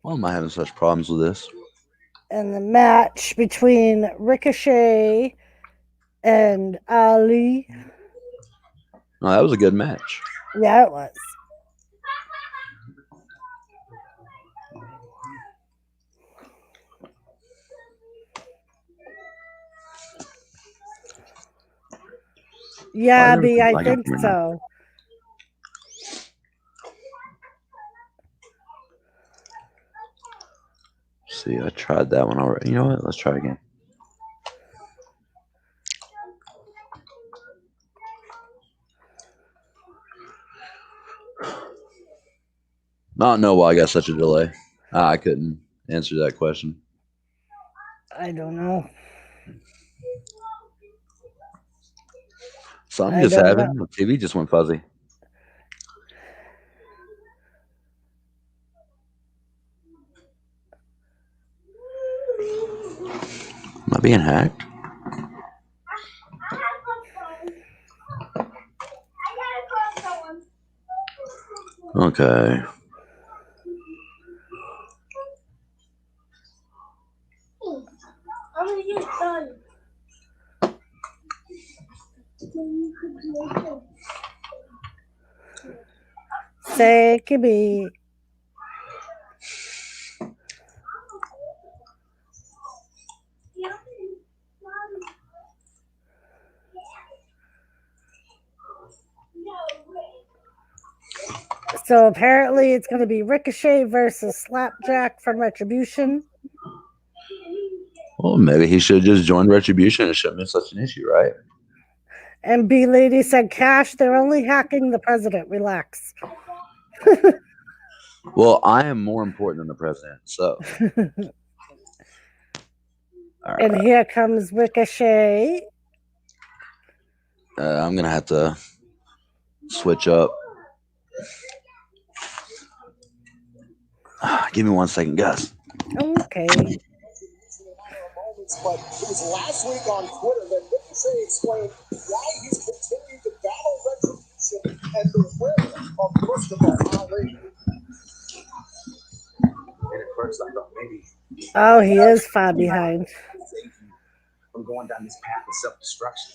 Why am I having such problems with this? And the match between Ricochet and Ali. Oh, that was a good match. Yeah, it was. Yeah, B, I think so. See, I tried that one already. You know what? Let's try again. I don't know why I got such a delay. I couldn't answer that question. I don't know. Something just happened. The TV just went fuzzy. Am I being hacked? Okay. I'm gonna get done. Say, Kibby. So apparently it's going to be Ricochet versus Slapjack from Retribution. Well, maybe he should just join Retribution. It shouldn't be such an issue, right? And B Lady said, Cash, they're only hacking the president. Relax. Well, I am more important than the president, so. All right. And here comes Ricochet. I'm going to have to switch up. Give me 1 second, guys. Okay. But it was last week on Twitter that Ricochet explained why he's continuing to battle Retribution and the will of Mustafa Ali. And at first I thought maybe Oh, he is far behind. I'm going down this path of self-destruction.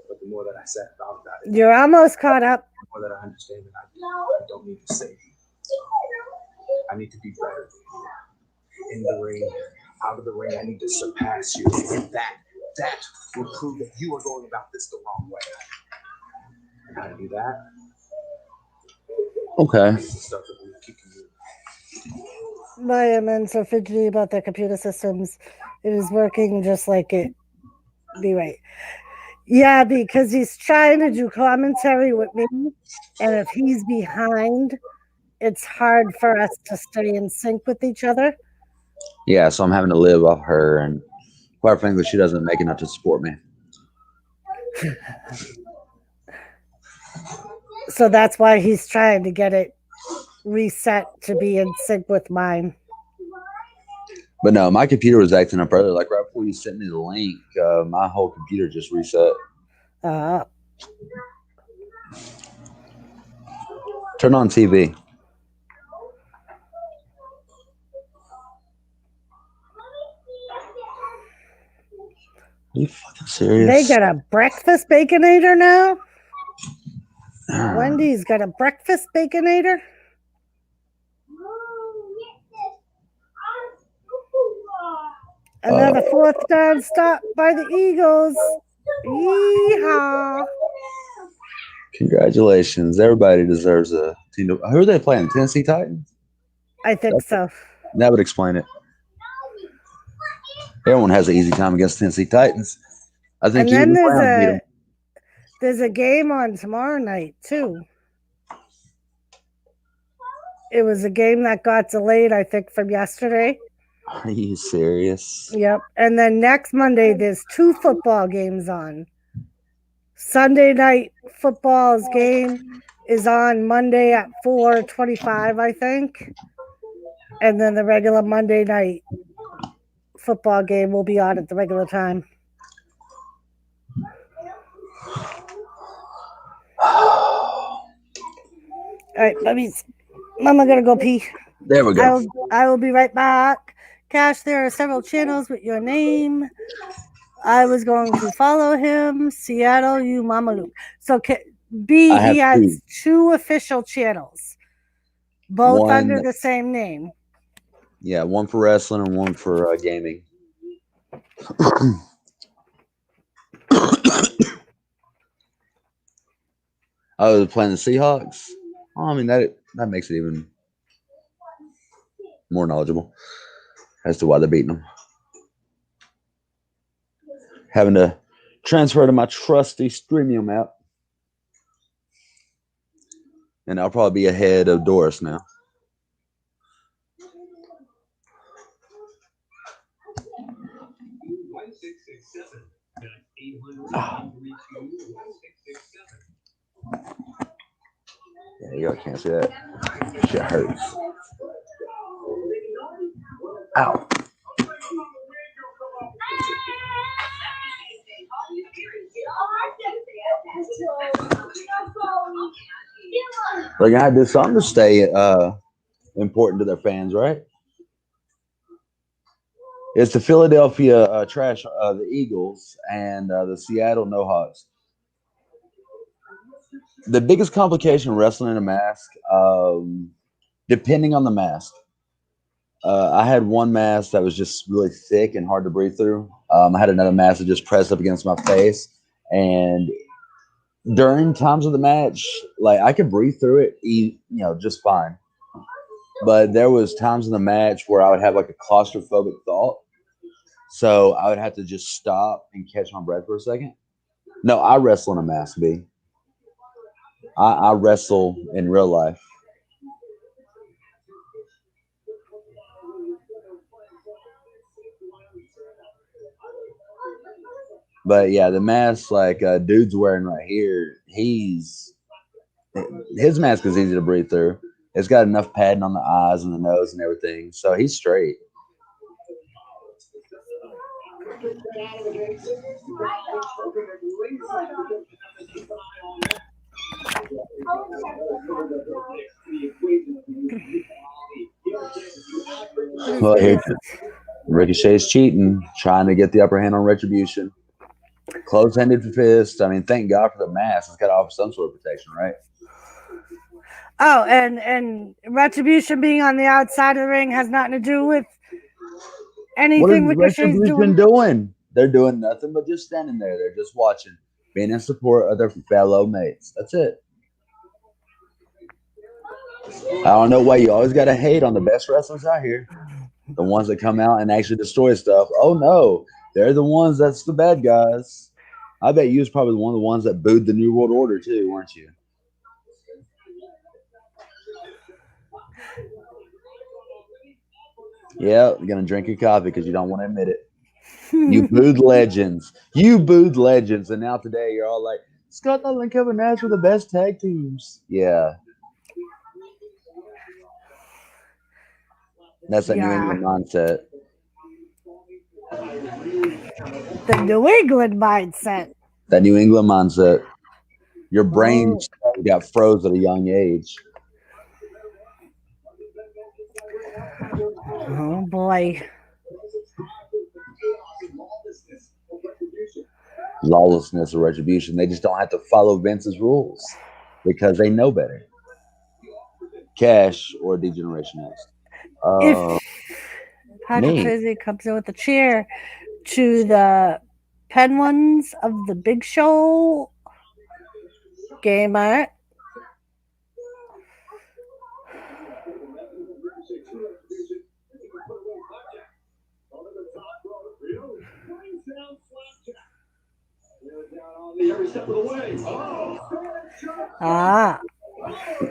But the more that I sat about it, You're almost caught up. the more that I understand that I don't need to save you. I need to be better in the ring, out of the ring. I need to surpass you, and that will prove that you are going about this the wrong way. And how to do that? Okay. The stuff that we're kicking you. My men so fidgety about their computer systems. It is working just like it. Be right. Yeah, because he's trying to do commentary with me, and if he's behind, it's hard for us to stay in sync with each other. Yeah, so I'm having to live off her, and quite frankly, she doesn't make enough to support me. So that's why he's trying to get it reset to be in sync with mine. But no, my computer was acting up earlier. Like right before you sent me the link, my whole computer just reset. Turn on TV. Are you fucking serious? They got a breakfast baconator now? Wendy's got a breakfast baconator? Another fourth down stop by the Eagles. Yeehaw. Congratulations. Everybody deserves a team. Who are they playing? Tennessee Titans? I think so. That would explain it. Everyone has an easy time against Tennessee Titans. I think And then even Brown beat them. there's a game on tomorrow night, too. It was a game that got delayed, I think, from yesterday. Are you serious? Yep. And then next Monday, there's 2 football games on. Sunday night football's game is on Monday at 4:25, I think. And then the regular Monday night football game will be on at the regular time. All right, Mama gonna go pee. There we go. I will be right back. Cash, there are several channels with your name. I was going to follow him. Seattle, you Mama Luke. So B, he has 2 official channels, both under the same name. Yeah, one for wrestling and one for gaming. Oh, they're playing the Seahawks? Oh, I mean, that makes it even more knowledgeable as to why they're beating them. Having to transfer to my trusty Streamium app. And I'll probably be ahead of Doris now. Yeah, y'all can't see that. Shit hurts. Ow. They're gonna do something to stay important to their fans, right? It's the Philadelphia Trash, the Eagles, and the Seattle No-Hawks. The biggest complication wrestling in a mask, depending on the mask. I had one mask that was just really thick and hard to breathe through. I had another mask that just pressed up against my face, and during times of the match, like I could breathe through it, just fine. But there was times in the match where I would have like a claustrophobic thought, so I would have to just stop and catch my breath for a second. No, I wrestle in a mask, B. I wrestle in real life. But yeah, the mask like dude's wearing right here, his mask is easy to breathe through. It's got enough padding on the eyes and the nose and everything, so he's straight. Well, here, Ricochet's cheating, trying to get the upper hand on Retribution. Close-handed fist. I mean, thank God for the mask. It's got to offer some sort of protection, right? Oh, and Retribution being on the outside of the ring has nothing to do with anything What is Ricochet's Retribution doing. doing? They're doing nothing but just standing there. They're just watching, being in support of their fellow mates. That's it. I don't know why you always got to hate on the best wrestlers out here. The ones that come out and actually destroy stuff. Oh, no. They're the ones that's the bad guys. I bet you was probably one of the ones that booed the New World Order too, weren't you? Yeah, you're going to drink your coffee because you don't want to admit it. You booed legends. You booed legends. And now today you're all like, Scott Hall and Kevin Nash were the best tag teams. Yeah. That's that New England mindset. The New England mindset. That New England mindset. Your brain got froze at a young age. Oh, boy. Lawlessness or Retribution. They just don't have to follow Vince's rules because they know better. Cash or D-Generation X. If Patrick Swayze comes in with a chair to the pen ones of the Big Show game, right?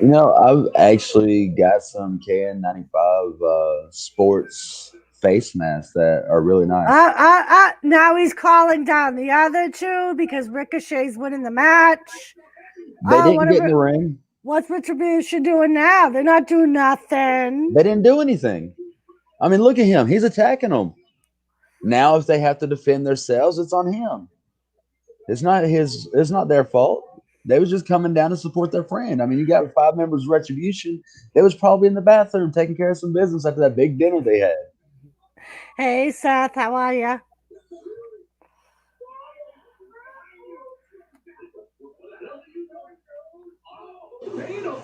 You know, I've actually got some KN95 sports face masks that are really nice. Now he's calling down the other two because Ricochet's winning the match. They didn't get in the ring. What's Retribution doing now? They're not doing nothing. They didn't do anything. I mean, look at him. He's attacking them. Now, if they have to defend themselves, it's on him. It's not their fault. They was just coming down to support their friend. I mean, you got 5 members of Retribution. They was probably in the bathroom taking care of some business after that big dinner they had. Hey, Seth, how are you?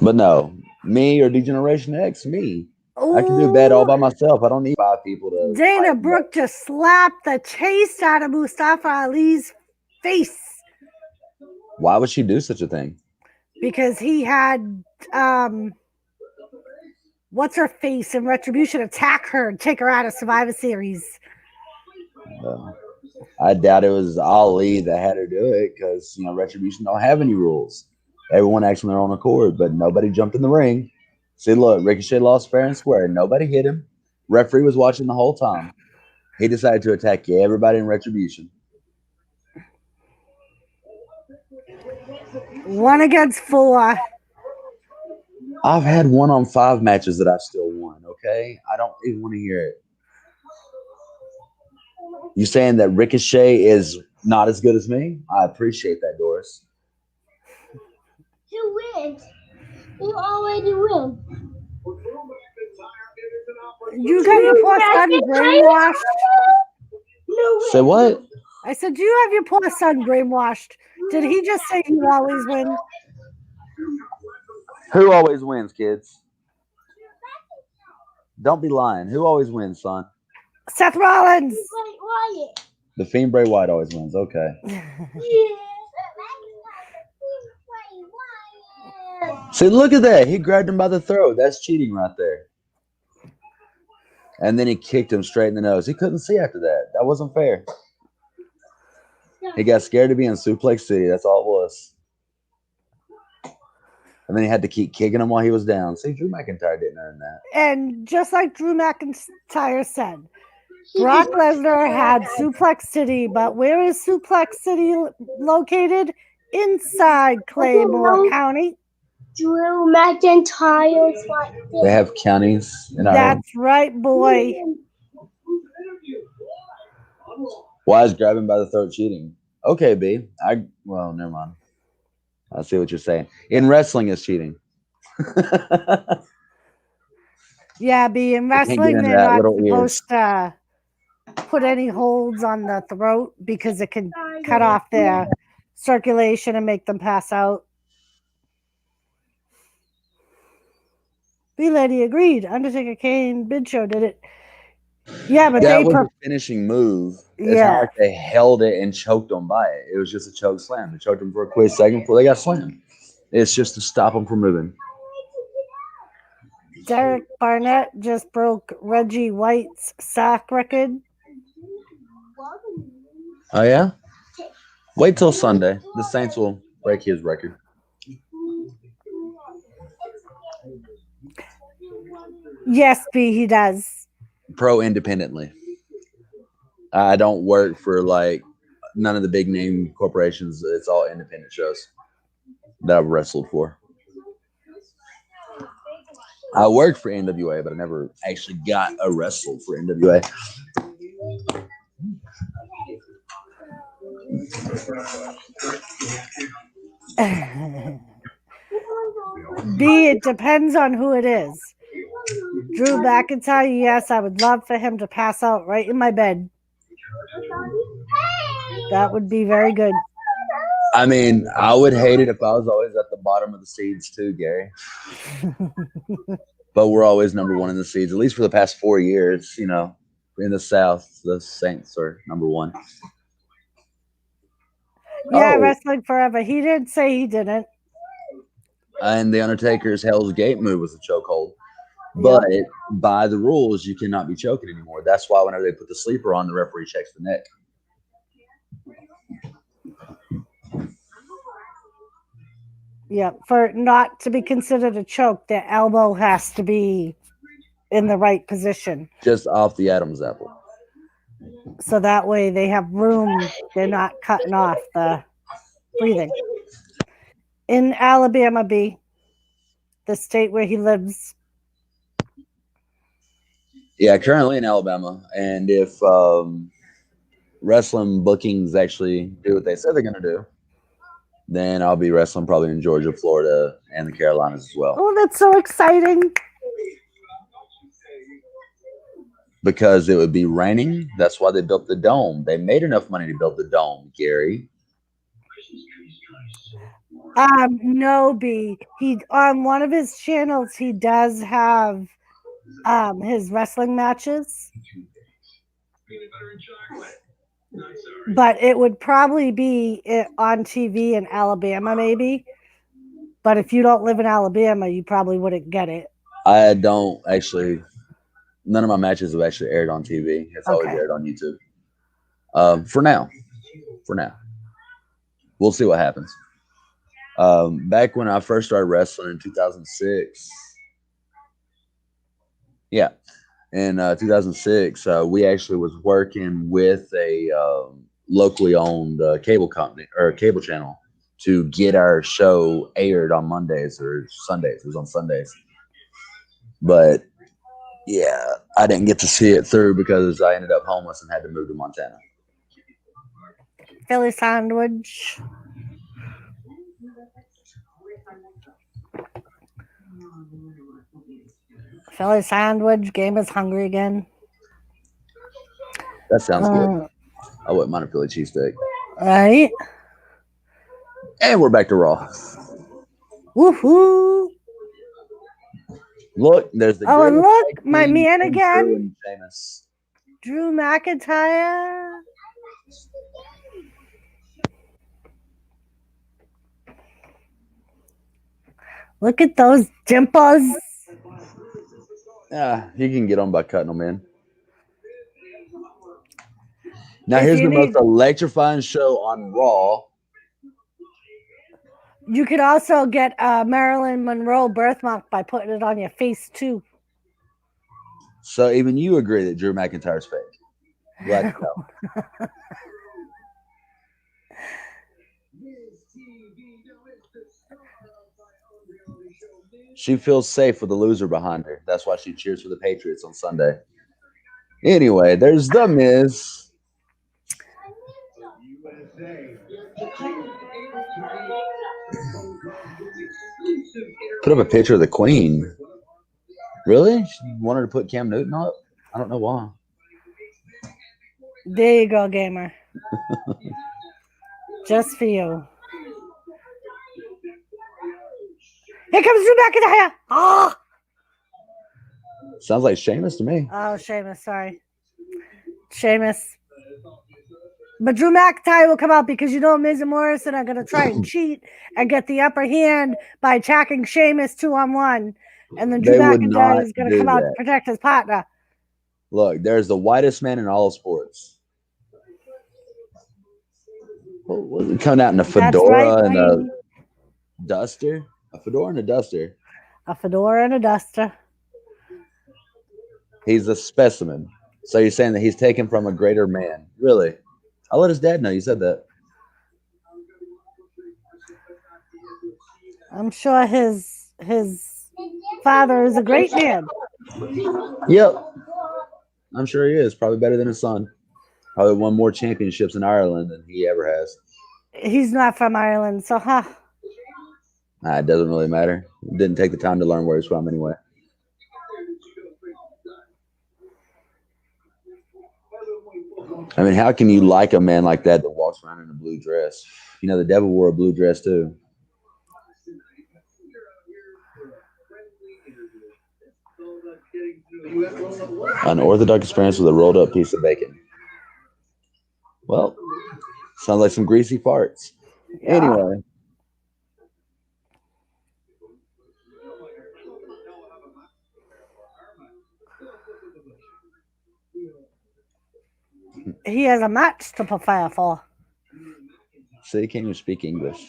But no, me or D-Generation X, me. Ooh. I can do bad all by myself. I don't need 5 people to. Dana Brooke just slapped the taste out of Mustafa Ali's face. Why would she do such a thing? Because he had what's her face in Retribution attack her and take her out of Survivor Series. I doubt it was Ali that had her do it because Retribution don't have any rules. Everyone acts on their own accord, but nobody jumped in the ring. See, look, Ricochet lost fair and square. Nobody hit him. Referee was watching the whole time. He decided to attack everybody in Retribution. 1 against 4. I've had 1-on-5 matches that I still won, okay? I don't even want to hear it. You saying that Ricochet is not as good as me? I appreciate that, Doris. Who wins? You already win. You got your poor son brainwashed. No Say way. what? I said, you have your poor son brainwashed. Did he just say you always win? Who always wins, kids? Don't be lying. Who always wins, son? Seth Rollins. Wait, Wyatt. The Fiend Bray Wyatt always wins. Okay. Yeah. See, look at that. He grabbed him by the throat. That's cheating right there. And then he kicked him straight in the nose. He couldn't see after that. That wasn't fair. He got scared to be in Suplex City. That's all it was. And then he had to keep kicking him while he was down. See, Drew McIntyre didn't earn that. And just like Drew McIntyre said, Brock Lesnar had Suplex City, but where is Suplex City located? Inside Claymore County. Drew McIntyre's right They there. have counties in Ireland. That's right, boy. Why is grabbing by the throat cheating? Okay, B. Well, never mind. I see what you're saying. In wrestling, it's cheating. Yeah, be in can't get wrestling, into they're that not little supposed to put any holds on the throat because it can cut off their circulation and make them pass out. B-Lady agreed. Undertaker, Kane, Big Show did it. Yeah, but That they was a finishing move. It's Yeah. not like they held it and choked them by it. It was just a choke slam. They choked them for a quick second before they got slammed. It's just to stop them from moving. Derek Barnett just broke Reggie White's sack record. Oh, yeah? Wait till Sunday. The Saints will break his record. Yes, B, he does. Pro independently. I don't work for like none of the big name corporations. It's all independent shows that I've wrestled for. I worked for NWA, but I never actually got a wrestle for NWA. B, it depends on who it is. Drew McIntyre, yes, I would love for him to pass out right in my bed. That would be very good. I mean, I would hate it if I was always at the bottom of the seeds too, Gary. But we're always number one in the seeds, at least for the past 4 years. You know, in the South, the Saints are number one. Yeah, Oh. wrestling forever. He didn't say he didn't. And the Undertaker's Hell's Gate move was a chokehold. But by the rules, you cannot be choking anymore. That's why whenever they put the sleeper on, the referee checks the neck. Yeah, for not to be considered a choke, the elbow has to be in the right position. Just off the Adam's apple. So that way they have room. They're not cutting off the breathing. In Alabama, B, the state where he lives. Yeah, currently in Alabama. And if wrestling bookings actually do what they said they're going to do, then I'll be wrestling probably in Georgia, Florida, and the Carolinas as well. Oh, that's so exciting. Because it would be raining. That's why they built the dome. They made enough money to build the dome, Gary. No, B. He on one of his channels he does have his wrestling matches. But it would probably be on TV in Alabama, maybe. But if you don't live in Alabama, you probably wouldn't get it. I don't actually. None of my matches have actually aired on TV. It's always aired on YouTube. For now. We'll see what happens. Back when I first started wrestling in 2006. Yeah. In 2006, we actually was working with a locally owned cable company or cable channel to get our show aired on Mondays or Sundays. It was on Sundays. But yeah, I didn't get to see it through because I ended up homeless and had to move to Montana. Philly sandwich. Philly sandwich. Game is hungry again. That sounds good. I wouldn't mind a Philly cheesesteak. Right? And we're back to Raw. Woohoo! Look, there's the Oh, and greatest look, tag my team man in again. Drew and Sheamus. Drew McIntyre. Look at those dimples. Yeah, you can get on by cutting them in. Now, If here's you the most need- electrifying show on Raw. You could also get Marilyn Monroe birthmark by putting it on your face too. So even you agree that Drew McIntyre's fake. Glad to know. She feels safe with the loser behind her. That's why she cheers for the Patriots on Sunday. Anyway, there's The Miz. Put up a picture of the Queen. Really? She wanted to put Cam Newton up? I don't know why. There you go, gamer. Just for you. Here comes Drew McIntyre. Oh, Sounds like Sheamus to me. Sheamus, sorry. Sheamus. But Drew McIntyre will come out because you know Miz and Morrison are going to try and cheat and get the upper hand by attacking Sheamus 2-on-1. And then Drew They would McIntyre not is going to do come out that. to protect his partner. Look, there's the whitest man in all of sports. Coming out in a That's fedora right, and a Queen. duster. A fedora and a duster. A fedora and a duster. He's a specimen. So you're saying that he's taken from a greater man. Really? I'll let his dad know you said that. I'm sure his father is a great man. Yep. I'm sure he is. Probably better than his son. Probably won more championships in Ireland than he ever has. He's not from Ireland, so It doesn't really matter. Didn't take the time to learn where he's from anyway. I mean, how can you like a man like that walks around in a blue dress? You know, the devil wore a blue dress too. An Orthodox experience with a rolled up piece of bacon. Well, sounds like some greasy farts. yeah. Anyway. He has a match to prepare for. So he can't even speak English.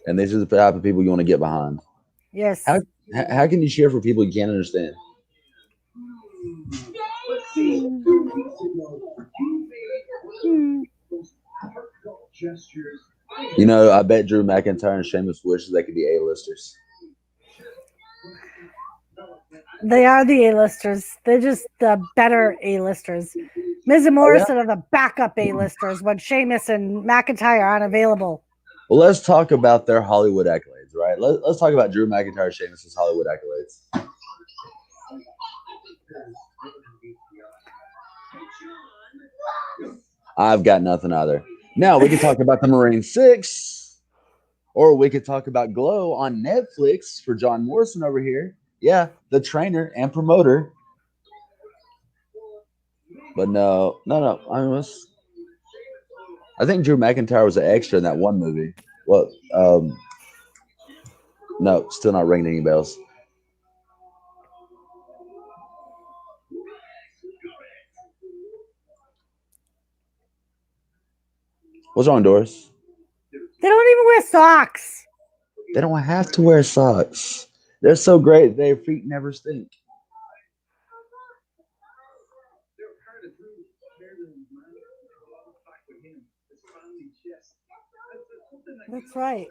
And these are the type of people you want to get behind. Yes. How can you cheer for people you can't understand? You know, I bet Drew McIntyre and Sheamus wishes they could be A-listers. They are the A-listers. They're just the better A-listers. Miz and Morrison are the backup A-listers when Sheamus and McIntyre aren't available. Well, let's talk about their Hollywood accolades, right? Let's talk about Drew McIntyre and Sheamus' Hollywood accolades. I've got nothing either. Now, we can talk about the Marine 6, or we could talk about Glow on Netflix for John Morrison over here. Yeah, the trainer and promoter. But no. I think Drew McIntyre was an extra in that one movie. Well, no, still not ringing any bells. What's wrong, Doris? They don't even wear socks. They don't have to wear socks. They're so great, their feet never stink. That's right.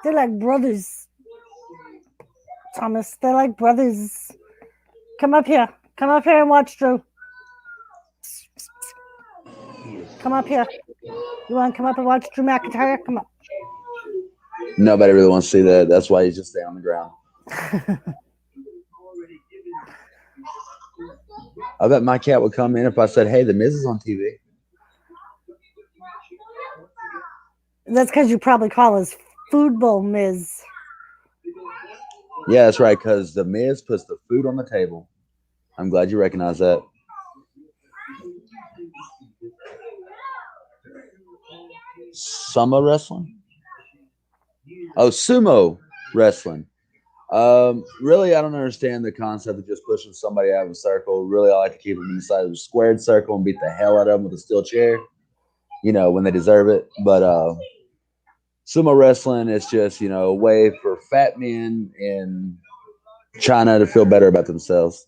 They're like brothers. Thomas, they're like brothers. Come up here. Come up here and watch Drew. Come up here. You want to come up and watch Drew McIntyre? Come up. Nobody really wants to see that. That's why you just stay on the ground. I bet my cat would come in if I said, "Hey, the Miz is on TV." That's because you probably call his food bowl Miz. Yeah, that's right. Because the Miz puts the food on the table. I'm glad you recognize that. Sumo wrestling? Oh, sumo wrestling. Really, I don't understand the concept of just pushing somebody out of a circle. Really, I like to keep them inside of a squared circle and beat the hell out of them with a steel chair. When they deserve it. But sumo wrestling is just, a way for fat men in China to feel better about themselves.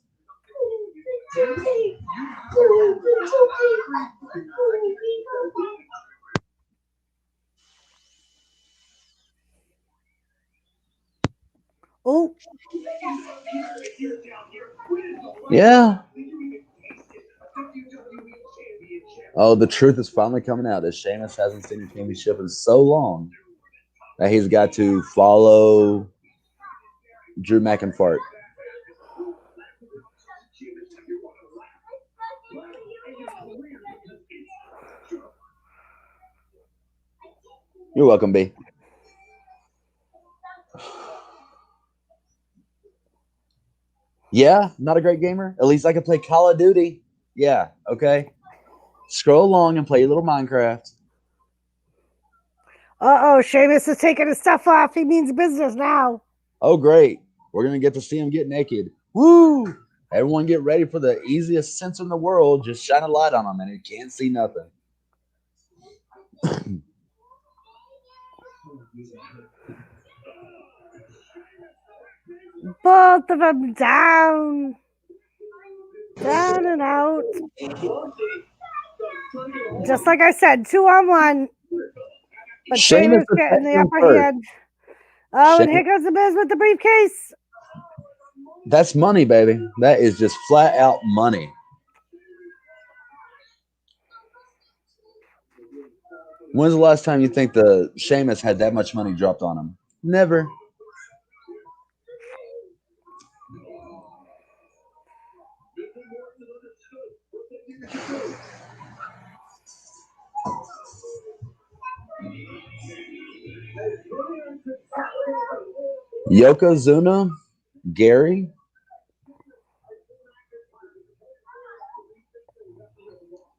Oh, Yeah. Oh, the truth is finally coming out that Sheamus hasn't seen a championship in so long that he's got to follow Drew McIntyre. You're welcome, B. Yeah, not a great gamer. At least I can play Call of Duty. Yeah, okay. Scroll along and play your little Minecraft. Sheamus is taking his stuff off. He means business now. Oh, great. We're going to get to see him get naked. Woo! Everyone get ready for the easiest sensor in the world. Just shine a light on him and he can't see nothing. Both of them down. Down and out. Just like I said, 2-on-1. But Sheamus getting the upper hand. Oh, and here goes the Miz with the briefcase. That's money, baby. That is just flat out money. When's the last time you think the Sheamus had that much money dropped on him? Never. Yokozuna, Gary.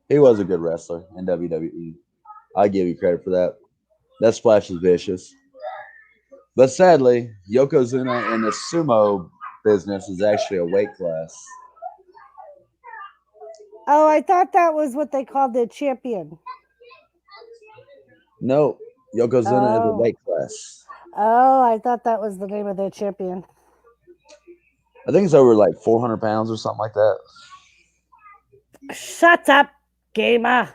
He was a good wrestler in WWE. I give you credit for that. That splash is vicious. But sadly, Yokozuna in the sumo business is actually a weight class. Oh, I thought that was what they called the champion. No, Yokozuna is a weight class. Oh, I thought that was the name of their champion. I think it's over like 400 pounds or something like that. Shut up, gamer.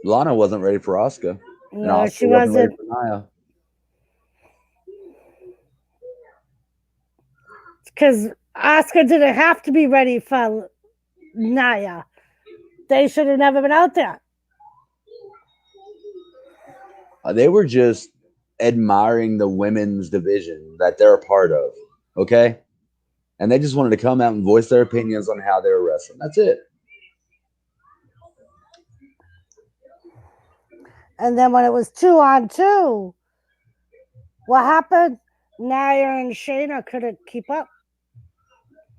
Lana wasn't ready for Asuka. No, she wasn't. Ready for Nia. Because Asuka didn't have to be ready for Nia. They should have never been out there. They were just admiring the women's division that they're a part of, okay? And they just wanted to come out and voice their opinions on how they were wrestling. That's it. And then when it was 2-on-2, what happened? Nia and Shayna couldn't keep up.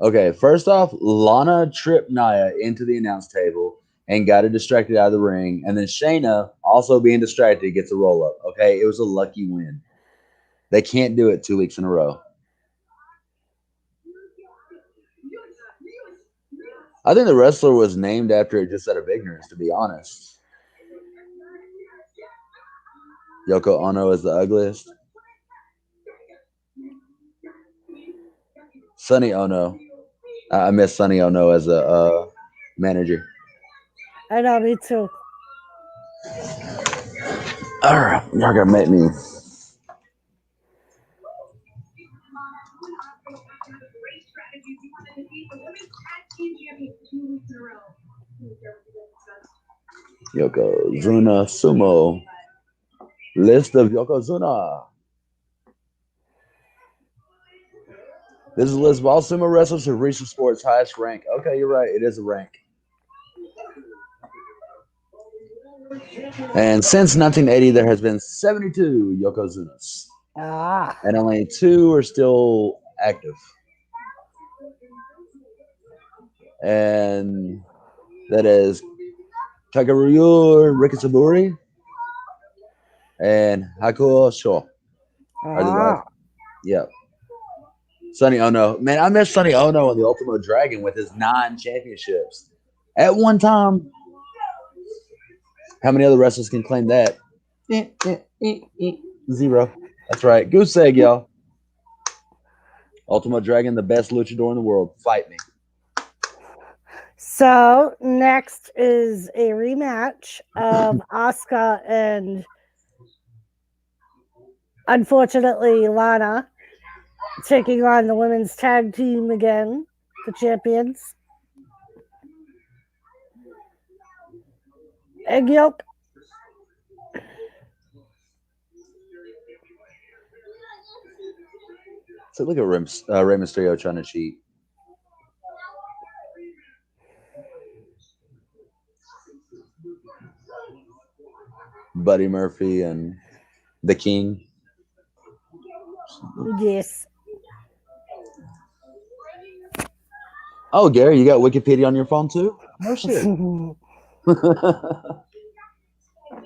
Okay, first off, Lana tripped Nia into the announce table and got her distracted out of the ring. And then Shayna, also being distracted, gets a roll-up. Okay, it was a lucky win. They can't do it 2 weeks in a row. I think the wrestler was named after it just out of ignorance, to be honest. Yoko Ono is the ugliest. Sonny Ono. I miss Sonny Ono as a manager. I know, me too. All right, y'all gotta make me. Yokozuna Sumo. List of Yokozuna. This is a list of all sumo wrestlers who reached the sport's highest rank. Okay, you're right. It is a rank. And since 1980, there has been 72 Yokozunas. Ah. And only 2 are still active. And that is Kageruyo Rikisaburi and Hakuo Sho. Are the last? Yep. Sonny Ono. Man, I miss Sonny Ono in the Ultimo Dragon with his 9 championships. At one time, how many other wrestlers can claim that? 0. That's right. Goose egg, y'all. Ultimo Dragon, the best luchador in the world. Fight me. So next is a rematch of Asuka and, unfortunately, Lana taking on the women's tag team again, the champions. Egg yolk. So look at Rey Mysterio trying to cheat. Buddy Murphy and the King. Yes. Oh, Gary, you got Wikipedia on your phone too? No shit.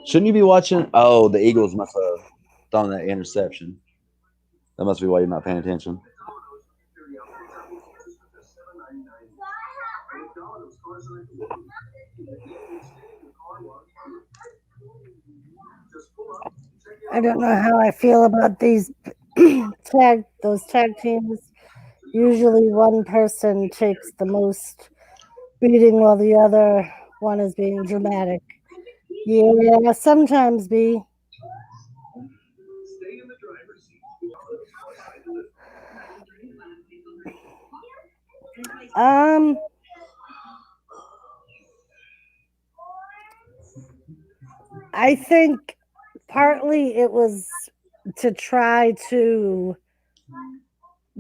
Shouldn't you be watching? Oh, the Eagles must have thrown that interception. That must be why you're not paying attention. I don't know how I feel about these tag teams. Usually one person takes the most beating while the other one is being dramatic. Yeah, sometimes be. I think partly it was to try to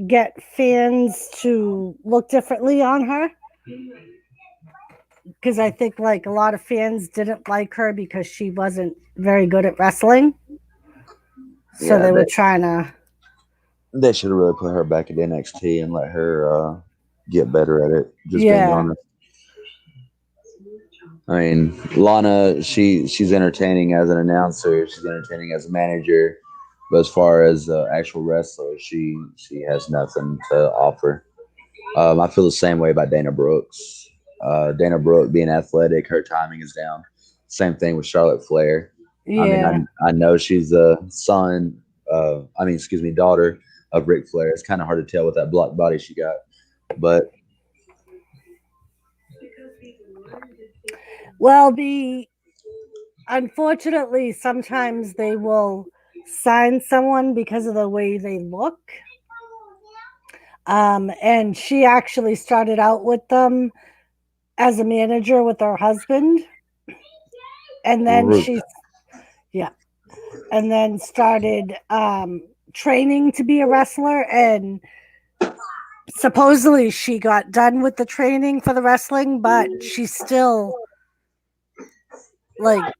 get fans to look differently on her, because I think like a lot of fans didn't like her because she wasn't very good at wrestling, so they were trying to. They should have really put her back at NXT and let her get better at it. Just being honest. I mean, Lana, she's entertaining as an announcer. She's entertaining as a manager. But as far as actual wrestler, she has nothing to offer. I feel the same way about Dana Brooks. Dana Brooke being athletic, her timing is down. Same thing with Charlotte Flair. Yeah. I mean, I know she's a daughter of Ric Flair. It's kind of hard to tell with that block body she got. But well, unfortunately, sometimes they will sign someone because of the way they look. And she actually started out with them as a manager with her husband. And then and then started training to be a wrestler, and supposedly she got done with the training for the wrestling, but she's still like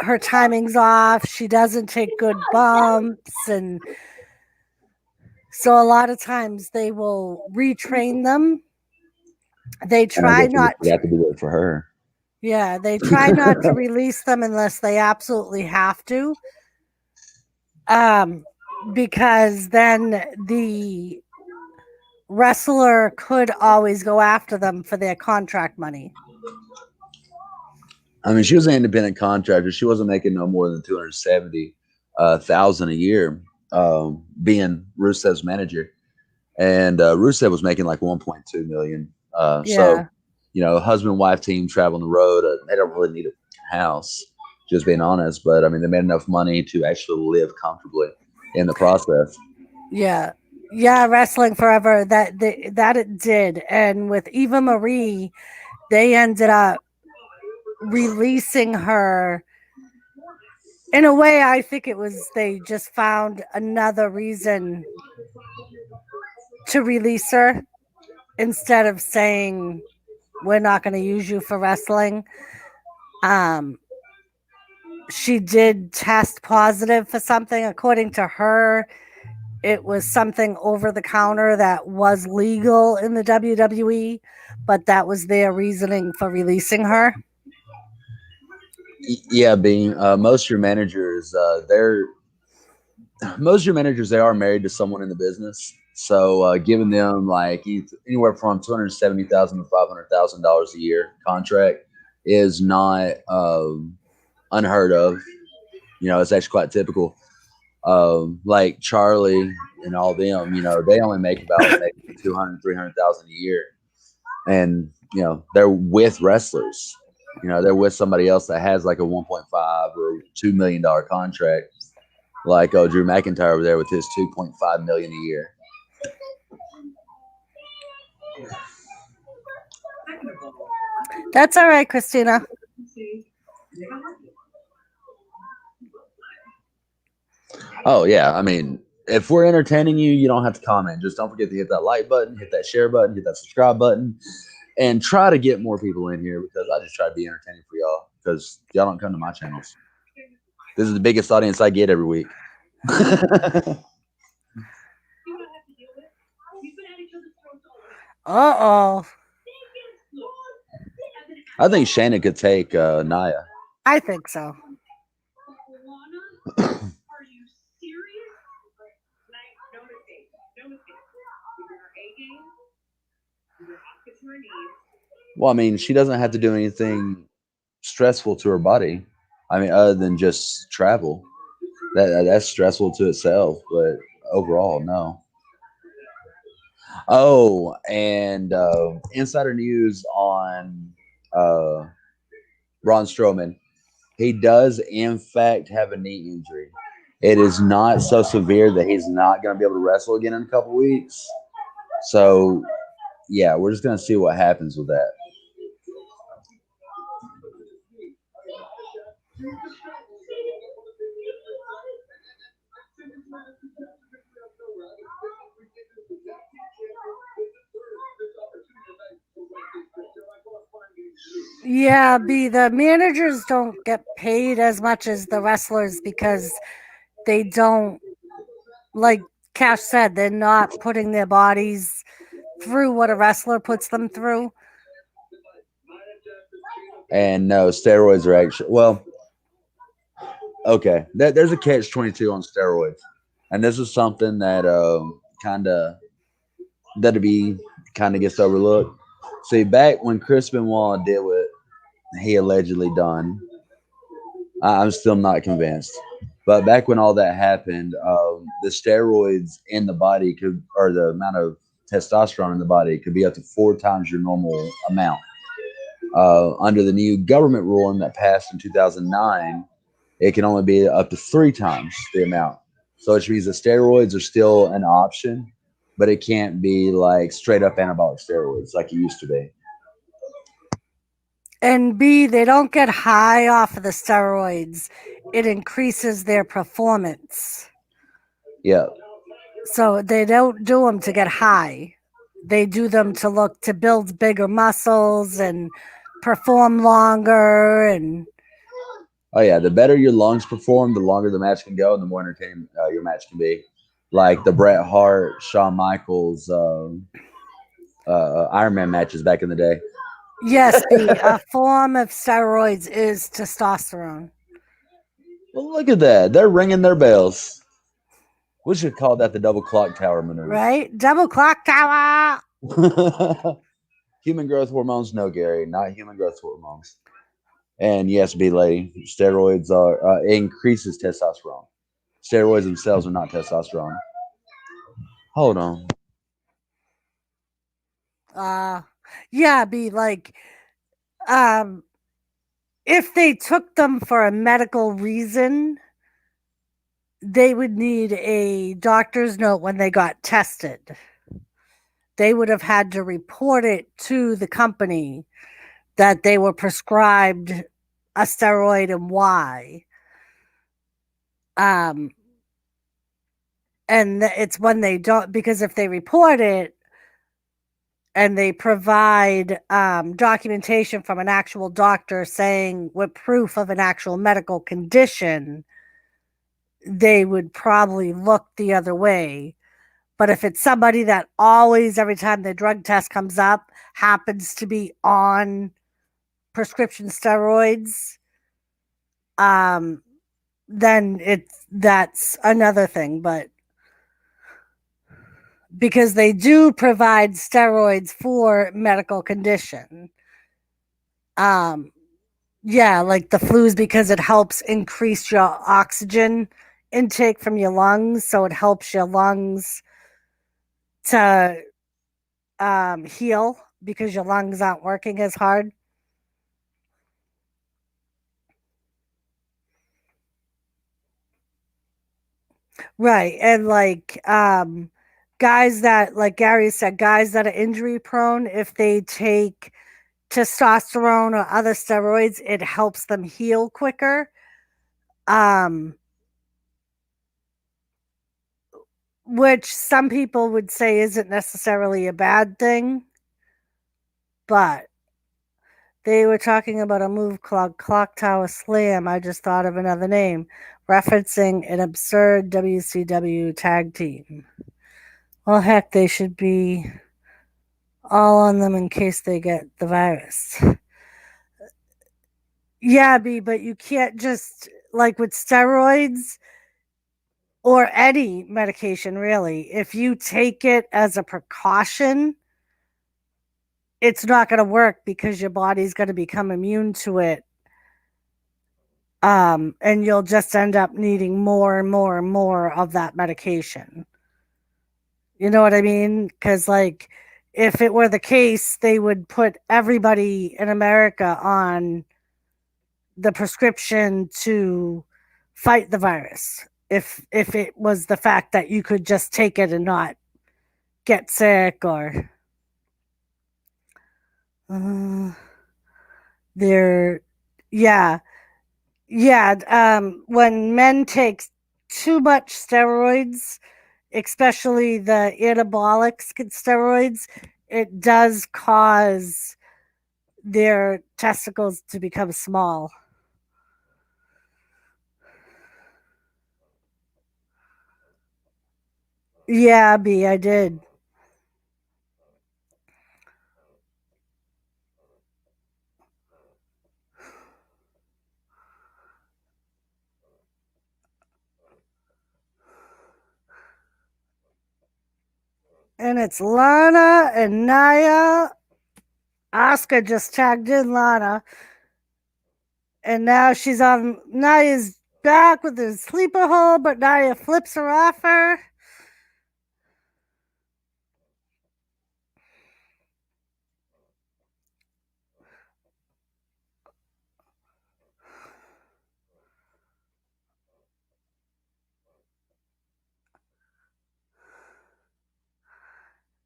her timing's off. She doesn't take good bumps, and so a lot of times they will retrain them. They try not to. Have to do it for her. Yeah, they try not to release them unless they absolutely have to. Because then the wrestler could always go after them for their contract money. I mean, she was an independent contractor. She wasn't making no more than $270,000 a year, being Rusev's manager, and Rusev was making like $1.2 million. So, you know, husband-wife team traveling the road. They don't really need a house, just being honest. But I mean, they made enough money to actually live comfortably in the process. Yeah. Yeah, Wrestling Forever. That it did, and with Eva Marie, they ended up releasing her. In a way, I think it was they just found another reason to release her instead of saying we're not going to use you for wrestling. She did test positive for something. According to her, it was something over the counter that was legal in the WWE, but that was their reasoning for releasing her. Yeah, being most of your managers, they are married to someone in the business. So giving them like anywhere from $270,000 to $500,000 a year contract is not unheard of. It's actually quite typical. Like Charlie and all them, they only make about maybe 200, 300,000 a year, and they're with wrestlers. They're with somebody else that has like a 1.5 or $2 million contract, like Drew McIntyre over there with his 2.5 million a year. That's all right, Christina. Oh yeah, I mean, if we're entertaining you, you don't have to comment. Just don't forget to hit that like button, hit that share button, hit that subscribe button, and try to get more people in here because I just try to be entertaining for y'all because y'all don't come to my channels. This is the biggest audience I get every week. Uh-oh. I think Shannon could take Naya. I think so. Well, I mean, she doesn't have to do anything stressful to her body. I mean, other than just travel. That's stressful to itself, but overall, no. Oh, and insider news on Braun Strowman. He does, in fact, have a knee injury. It is not so severe that he's not going to be able to wrestle again in a couple weeks. So, yeah, we're just going to see what happens with that. Yeah, the managers don't get paid as much as the wrestlers because they don't, like Cash said, they're not putting their bodies through what a wrestler puts them through. And no, steroids are actually, well, okay. There's a catch-22 on steroids. And this is something that that'd kind of gets overlooked. See, back when Chris Benoit did what he allegedly done, I'm still not convinced. But back when all that happened, the steroids in the body or the amount of testosterone in the body could be up to 4 times your normal amount. Under the new government ruling that passed in 2009, it can only be up to 3 times the amount. So which means the steroids are still an option, but it can't be like straight up anabolic steroids like it used to be. And B, they don't get high off of the steroids. It increases their performance. Yeah. So they don't do them to get high. They do them to build bigger muscles and perform longer. And oh yeah, the better your lungs perform, the longer the match can go, and the more entertaining your match can be. Like the Bret Hart, Shawn Michaels, Iron Man matches back in the day. yes, a form of steroids is testosterone. Well, look at that. They're ringing their bells. We should call that the double clock tower maneuver. Right? Double clock tower. Human growth hormones? No, Gary, not human growth hormones. And yes, B lady, steroids are increases testosterone. Steroids themselves are not testosterone. Hold on. Yeah, be like, if they took them for a medical reason, they would need a doctor's note when they got tested. They would have had to report it to the company that they were prescribed a steroid and why. And it's when they don't, because if they report it and they provide documentation from an actual doctor saying with proof of an actual medical condition, they would probably look the other way. But if it's somebody that always, every time their drug test comes up, happens to be on prescription steroids, then that's another thing. But because they do provide steroids for medical condition, yeah, like the flus, because it helps increase your oxygen intake from your lungs, so it helps your lungs to heal because your lungs aren't working as hard. Right. And like guys that, like Gary said, guys that are injury prone, if they take testosterone or other steroids, it helps them heal quicker. Which some people would say isn't necessarily a bad thing, but they were talking about a move called Clock Tower Slam. I just thought of another name, referencing an absurd WCW tag team. Well, heck, they should be all on them in case they get the virus. Yeah, B, but you can't just, like with steroids or any medication, really, if you take it as a precaution, it's not going to work because your body's going to become immune to it. And you'll just end up needing more and more and more of that medication. You know what I mean? Because, like, if it were the case, they would put everybody in America on the prescription to fight the virus. If it was the fact that you could just take it and not get sick, or there, yeah. When men take too much steroids, especially the anabolic steroids, it does cause their testicles to become small. Yeah, B, I did. And it's Lana and Naya. Oscar just tagged in Lana. And now she's on. Naya's back with his sleeper hold, but Naya flips her off her.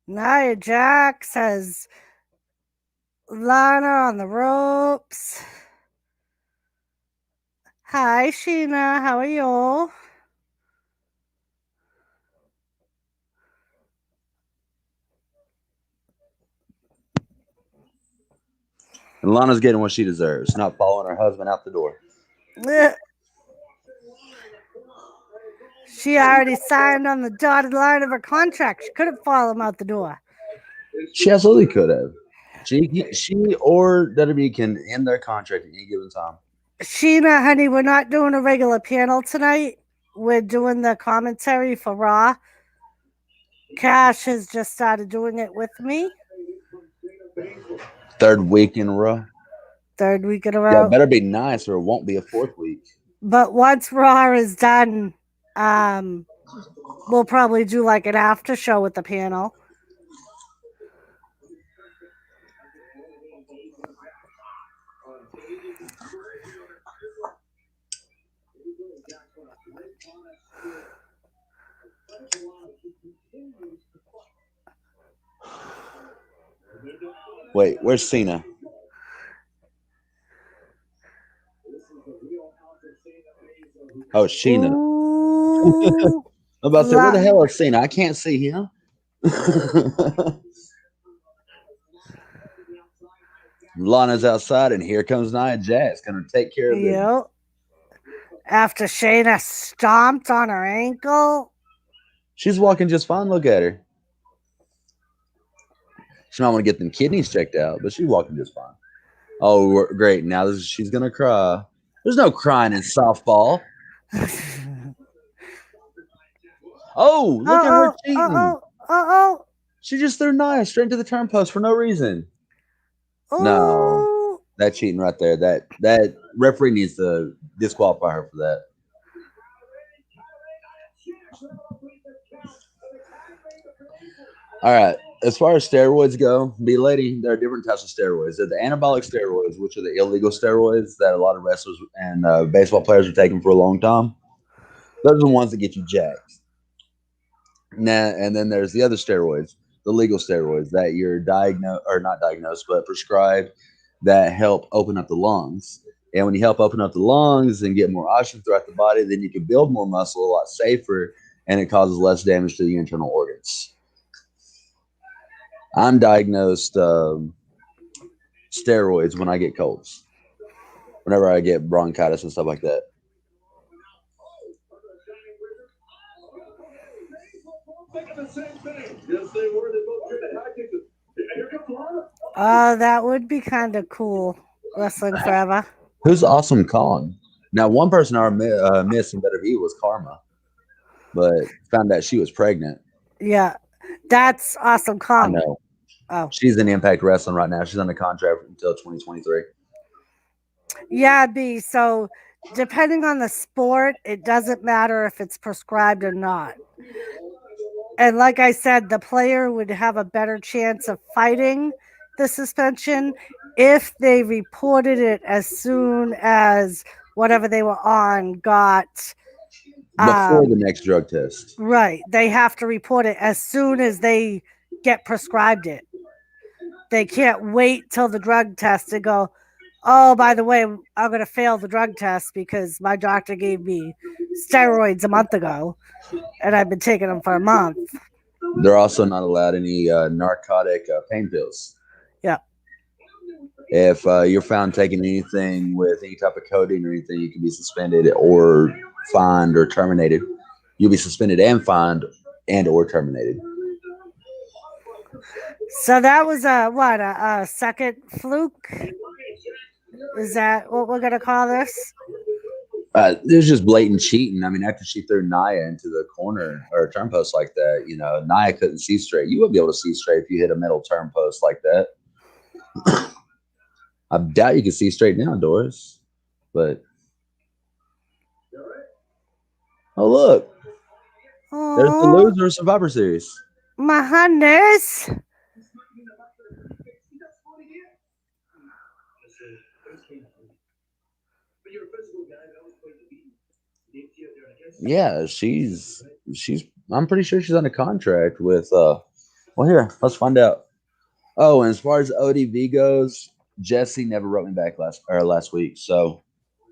Nia Jax has Lana on the ropes. Hi, Sheena. How are you? And Lana's getting what she deserves, not following her husband out the door. She already signed on the dotted line of her contract. She couldn't follow him out the door. She absolutely could have. She or WWE can end their contract at any given time. Sheena, honey, we're not doing a regular panel tonight. We're doing the commentary for Raw. Cash has just started doing it with me. Third week in a row. Third week in a Yeah, row. it better be nice or it won't be a fourth week. But once Raw is done, we'll probably do like an after show with the panel. Wait, where's Cena? Oh, Sheena. Ooh, I'm about to say, where the hell is Cena? I can't see him. Lana's outside, and here comes Nia Jax. Going to take care of it. yep. After Shayna stomped on her ankle. She's walking just fine. Look at her. She might want to get them kidneys checked out, but she's walking just fine. Oh, great. Now she's going to cry. There's no crying in softball. Oh, look at her cheating. Uh-oh. She just threw Nia straight into the turn post for no reason. No, that cheating right there. That referee needs to disqualify her for that. All right. As far as steroids go, B-Lady, there are different types of steroids. There are the anabolic steroids, which are the illegal steroids that a lot of wrestlers and baseball players are taking for a long time. Those are the ones that get you jacked. Now, and then there's the other steroids, the legal steroids that you're not diagnosed, but prescribed that help open up the lungs. And when you help open up the lungs and get more oxygen throughout the body, then you can build more muscle a lot safer, and it causes less damage to the internal organs. I'm diagnosed steroids when I get colds, whenever I get bronchitis and stuff like that. That would be kind of cool. Wrestling forever. Who's Awesome Kong? Now, one person I missed in Better View was Karma, but found out she was pregnant. Yeah, that's Awesome Kong. I know. Oh, she's in Impact Wrestling right now. She's on a contract until 2023. Yeah, B. So, depending on the sport, it doesn't matter if it's prescribed or not. And like I said, the player would have a better chance of fighting the suspension if they reported it as soon as whatever they were on got before the next drug test. Right. They have to report it as soon as they get prescribed it. They can't wait till the drug test to go, oh, by the way, I'm going to fail the drug test because my doctor gave me steroids a month ago and I've been taking them for a month. They're also not allowed any narcotic pain pills. Yeah. If you're found taking anything with any type of codeine or anything, you can be suspended or fined or terminated. You'll be suspended and fined and or terminated. So that was a second fluke? Is that what we're going to call this? It was just blatant cheating. I mean, after she threw Nia into the corner or a turn post like that, Nia couldn't see straight. You wouldn't be able to see straight if you hit a metal turn post like that. I doubt you can see straight now, Doris. But oh, look. There's the loser of Survivor Series. My goodness. Yeah, she's I'm pretty sure she's on a contract with well, here, let's find out. Oh, and as far as ODB goes, Jesse never wrote me back last week, so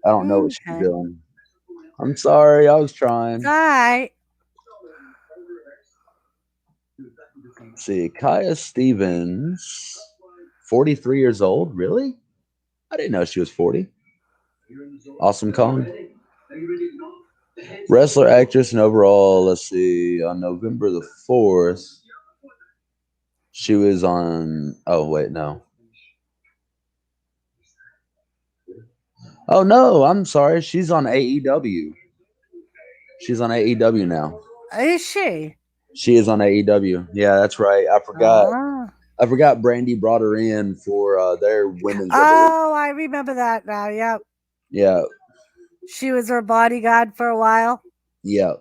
I don't know what she's doing. I'm sorry, I was trying. All right. Let's see, Kaya Stevens, 43 years old. Really? I didn't know she was 40. Awesome Kong. Wrestler, actress, and overall, let's see, on November the 4th, she was on, oh, wait, no. Oh, no, I'm sorry. She's on AEW. She's on AEW now. Is she? She is on AEW. Yeah, that's right. I forgot Brandy brought her in for their women's. Oh, I remember that now. Yep. Yeah. She was her bodyguard for a while. Yeah.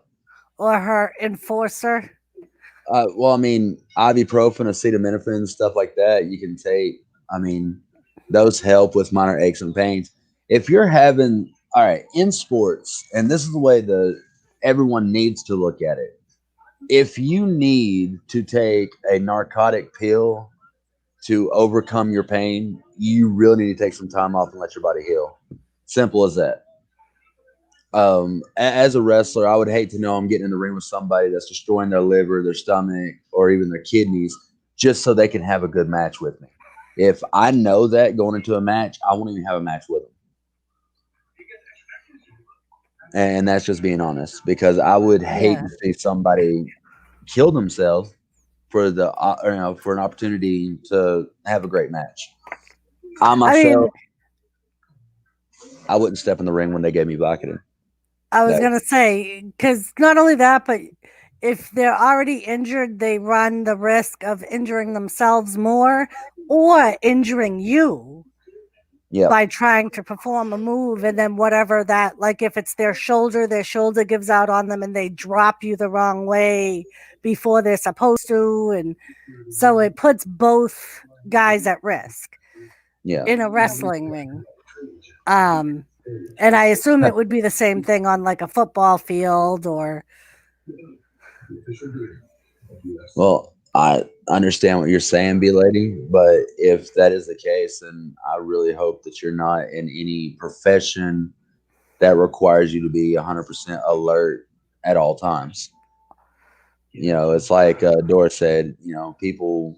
Or her enforcer. Well, I mean, ibuprofen, acetaminophen, stuff like that you can take. I mean, those help with minor aches and pains. If you're having, all right, in sports, and this is the way the everyone needs to look at it. If you need to take a narcotic pill to overcome your pain, you really need to take some time off and let your body heal. Simple as that. As a wrestler, I would hate to know I'm getting in the ring with somebody that's destroying their liver, their stomach, or even their kidneys just so they can have a good match with me. If I know that going into a match, I won't even have a match with them. And that's just being honest, because I would hate Yeah. to see somebody kill themselves for the for an opportunity to have a great match. I myself, I wouldn't step in the ring when they gave me Vicodin. I was No. going to say, because not only that, but if they're already injured, they run the risk of injuring themselves more or injuring you Yeah, by trying to perform a move. And then whatever that, like if it's their shoulder gives out on them and they drop you the wrong way before they're supposed to. And so it puts both guys at risk yeah. in a wrestling ring. And I assume it would be the same thing on like a football field or. Well, I understand what you're saying, B Lady, but if that is the case, then I really hope that you're not in any profession that requires you to be 100% alert at all times. You know, it's like Dora said, you know, people.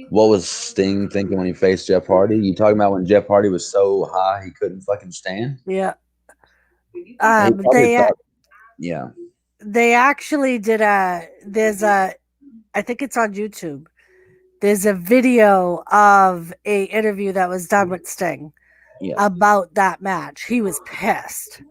What was Sting thinking when he faced Jeff Hardy? You talking about when Jeff Hardy was so high he couldn't fucking stand? Yeah. He probably thought, yeah. They actually did I think it's on YouTube. There's a video of a interview that was done with Sting about that match. He was pissed.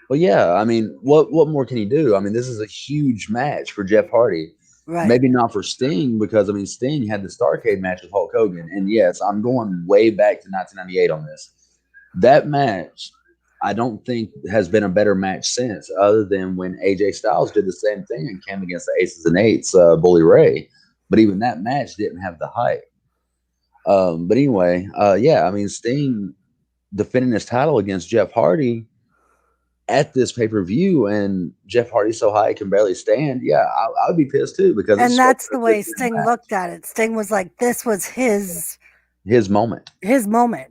Well, yeah. I mean, what more can he do? I mean, this is a huge match for Jeff Hardy. Right. Maybe not for Sting, because I mean, Sting had the Starrcade match with Hulk Hogan, and yes, I'm going way back to 1998 on this. That match, I don't think has been a better match since, other than when AJ Styles did the same thing and came against the Aces and Eights, Bully Ray. But even that match didn't have the hype. But anyway, yeah, I mean, Sting defending his title against Jeff Hardy at this pay-per-view, and Jeff Hardy's so high he can barely stand. Yeah, I would be pissed too, because and that's the way Sting looked at it. Sting was like, this was his moment. His moment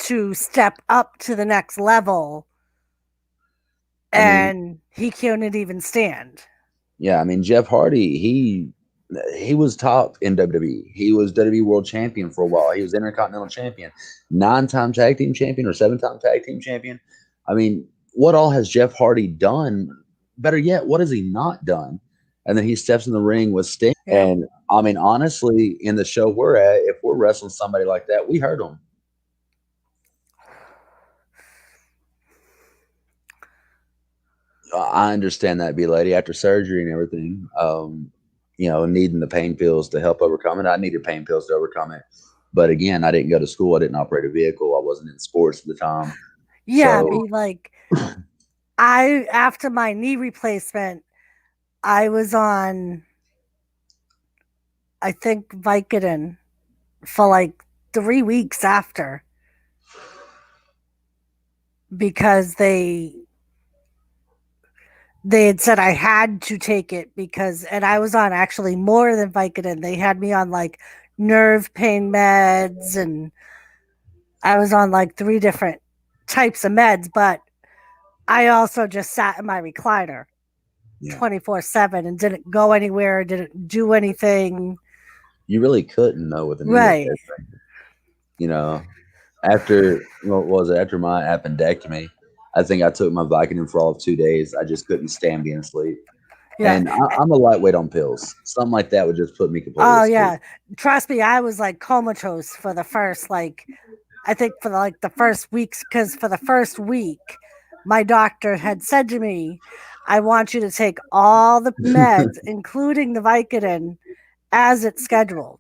to step up to the next level, and he couldn't even stand. Yeah, I mean, Jeff Hardy, he was top in WWE. He was WWE World Champion for a while. He was Intercontinental Champion, 9-time Tag Team Champion, or 7-time Tag Team Champion. I mean, what all has Jeff Hardy done? Better yet, what has he not done? And then he steps in the ring with Sting. Yeah. And I mean, honestly, in the show we're at, if we're wrestling somebody like that, we hurt him. I understand that, B Lady, after surgery and everything, you know, needing the pain pills to help overcome it. I needed pain pills to overcome it. But again, I didn't go to school. I didn't operate a vehicle. I wasn't in sports at the time. Yeah, so. I mean, like, after my knee replacement, I was on, I think, Vicodin for like 3 weeks after, because they had said I had to take it and I was on actually more than Vicodin. They had me on like nerve pain meds, and I was on like 3 different types of meds, but I also just sat in my recliner 24/7 and didn't go anywhere, didn't do anything. You really couldn't, though, with a knee. Right. You know, after my appendectomy, I think I took my Vicodin for all of 2 days. I just couldn't stand being asleep. Yeah. And I'm a lightweight on pills. Something like that would just put me completely asleep. Yeah. Trust me, I was like comatose for the first, I think for the first weeks, because for the first week, my doctor had said to me, I want you to take all the meds, including the Vicodin, as it's scheduled.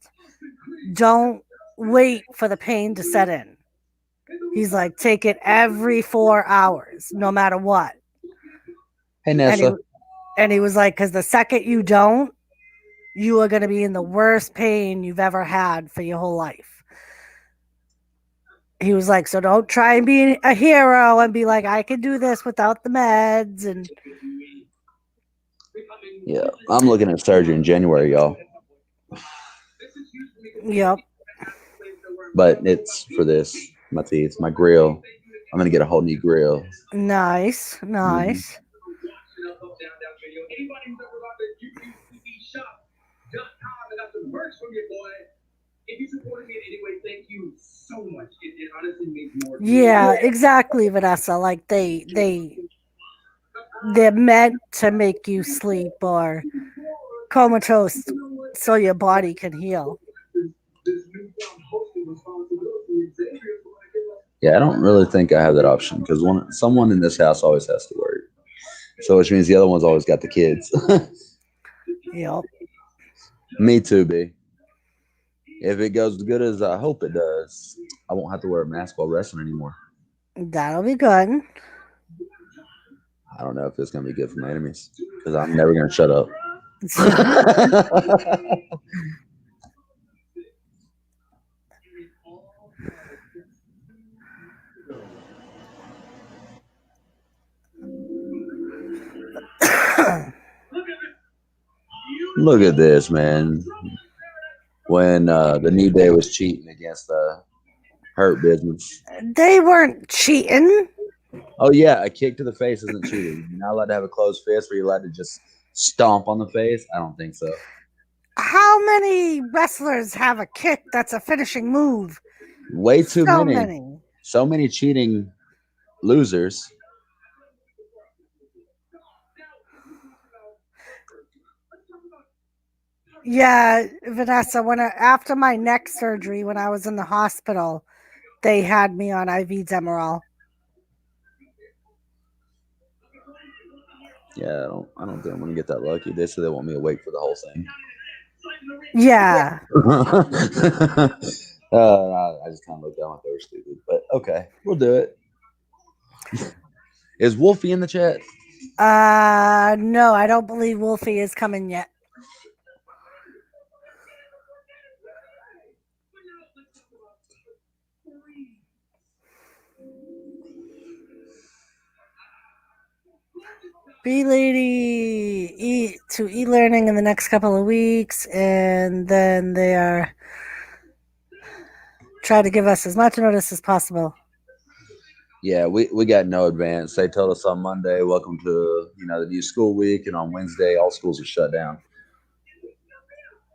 Don't wait for the pain to set in. He's like, take it every 4 hours, no matter what. Hey, Nessa. And he was like, because the second you don't, you are going to be in the worst pain you've ever had for your whole life. he was like, so don't try and be a hero and be like, I can do this without the meds. And Yeah, I'm looking at surgery in January, y'all. yep. But it's for this, my teeth, my grill. I'm gonna get a whole new grill. Nice. Nice. Yeah, exactly, Vanessa. Like they're meant to make you sleep or comatose so your body can heal. Yeah, I don't really think I have that option because someone in this house always has to work. So which means the other one's always got the kids. Yep. Me too, B. If it goes as good as I hope it does, I won't have to wear a mask while wrestling anymore. That'll be good. I don't know if it's gonna be good for my enemies because I'm never gonna shut up. Look at this, man. When the New Day was cheating against the Hurt Business. They weren't cheating. Oh yeah, a kick to the face isn't cheating. You're not allowed to have a closed fist where you're allowed to just stomp on the face. I don't think so. How many wrestlers have a kick that's a finishing move? Way too So many. many. So many cheating losers. Yeah, Vanessa, after my neck surgery, when I was in the hospital, they had me on IV Demerol. Yeah, I don't think I'm gonna get that lucky. They said they want me awake for the whole thing. Yeah. I just kind of looked down like they were stupid, but okay, we'll do it. Is Wolfie in the chat? No, I don't believe Wolfie is coming yet. B-Lady e-learning in the next couple of weeks, and then they are trying to give us as much notice as possible. Yeah, we got no advance. They told us on Monday, welcome to the new school week, and on Wednesday, all schools are shut down.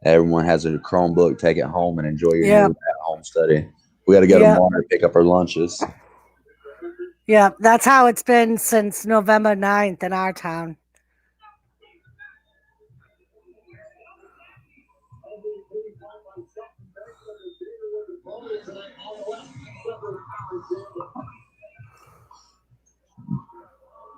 Everyone has a Chromebook. Take it home and enjoy your new at-home study. We got to go tomorrow to pick up our lunches. Yeah, that's how it's been since November 9th in our town.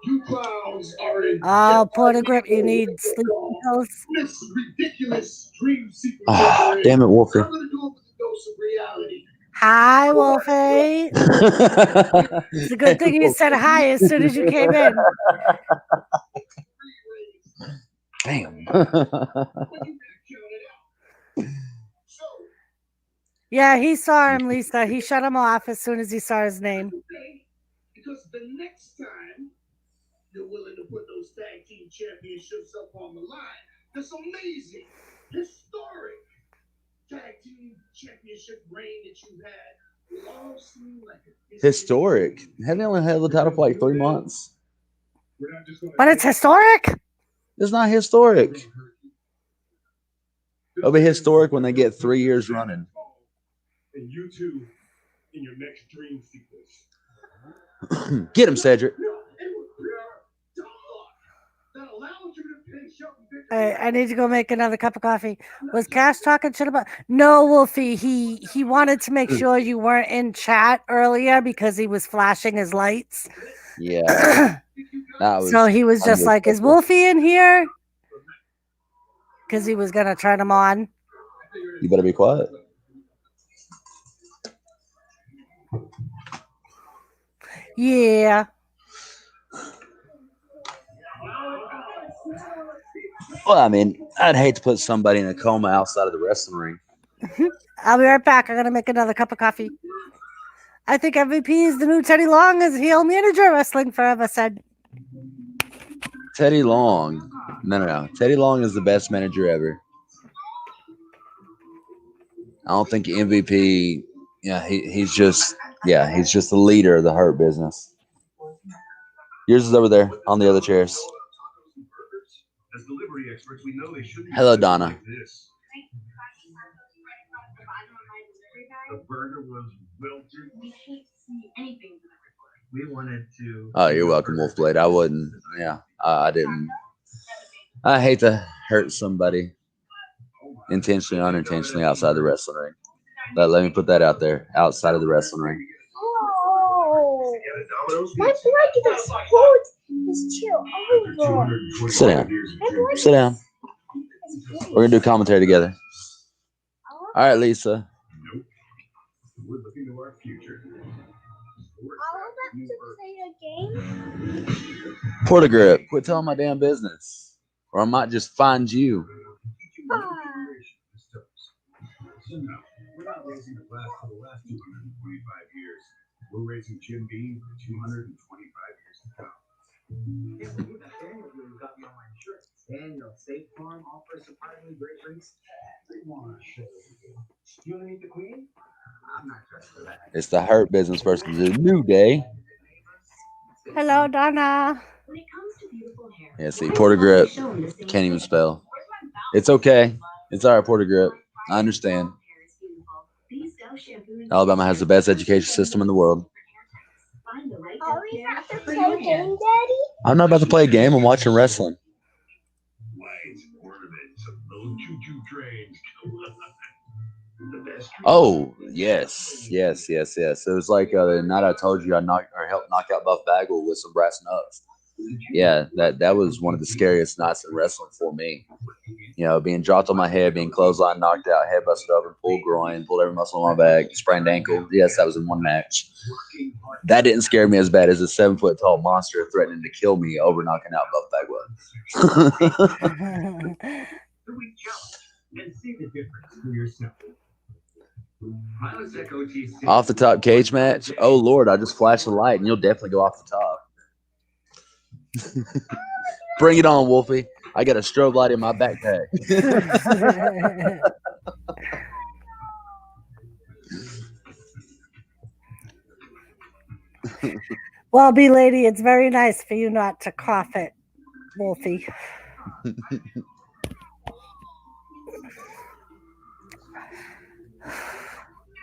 You clowns are in. Oh, Porter Grip, you need sleep pills. This ridiculous dream sequence. Oh, damn it, Wolfie. I'm gonna do it with a dose of reality. Hi, Wolfie. It's a good thing you said hi as soon as you came in. Damn. Yeah, he saw him, Lisa. He shut him off as soon as he saw his name. Because the next time you're willing to put those tag team championships up on the line, this amazing, historic tag team championship reign that you had will all seem like a Historic. Haven't they only held the title for like 3 months? But it's historic? It's not historic. It'll be historic when they get 3 years running. And you two in your next dream sequence. Get him, Cedric. I need to go make another cup of coffee. Was Cash talking shit about? No, Wolfie. He wanted to make sure you weren't in chat earlier because he was flashing his lights. Yeah. So he was just like, "Is Wolfie in here?" Because he was gonna turn him on. You better be quiet. Yeah. Well, I mean, I'd hate to put somebody in a coma outside of the wrestling ring. I'll be right back. I'm gonna make another cup of coffee. I think MVP is the new Teddy Long, as heel manager of Wrestling Forever said. Teddy Long. No. Teddy Long is the best manager ever. I don't think MVP. Yeah, he's just the leader of the Hurt Business. Yours is over there on the other chairs. Hello, Donna. The burger was wilted. We wanted to. Oh, you're welcome, Wolfblade. I wouldn't. Yeah, I didn't. I hate to hurt somebody intentionally, unintentionally outside the wrestling ring. Let me put that out there. Outside of the wrestling ring. Oh, my blanket is cold. This chill over. Sit down. Sit down. We're gonna do commentary together. All right, Lisa. We're looking to our future. I'll have to play a game. Portagrip, quit telling my damn business, or I might just find you. We're not raising the class for the last 225 years. We're raising Jim Beam for 225 years to come. Daniel got me on my insurance. Daniel, State Farm offers surprisingly great rates. You want to meet the Queen? I'm not dressed for that. It's the Hurt Business versus the New Day. Hello, Donna. Yeah, see, Portagrip can't even spell. It's okay. It's all right, Portagrip. I understand. Alabama has the best education system in the world. Are we about to play a game, Daddy? I'm not about to play a game. I'm watching wrestling. Lights, ornaments, those choo-choo trains. The best. Oh, yes. It was like the night I told you I helped knock out Buff Bagwell with some brass knucks. Yeah, that was one of the scariest nights in wrestling for me. You know, being dropped on my head, being clothesline, knocked out, head busted open, pulled groin, pulled every muscle on my back, sprained ankle. Yes, that was in one match. That didn't scare me as bad as a 7-foot-tall monster threatening to kill me over knocking out Buff Bagwell. And see the difference for yourself. Off the top cage match. Oh Lord, I just flashed the light and you'll definitely go off the top. Bring it on, Wolfie. I got a strobe light in my backpack. Well, B-Lady, it's very nice for you not to cough it, Wolfie.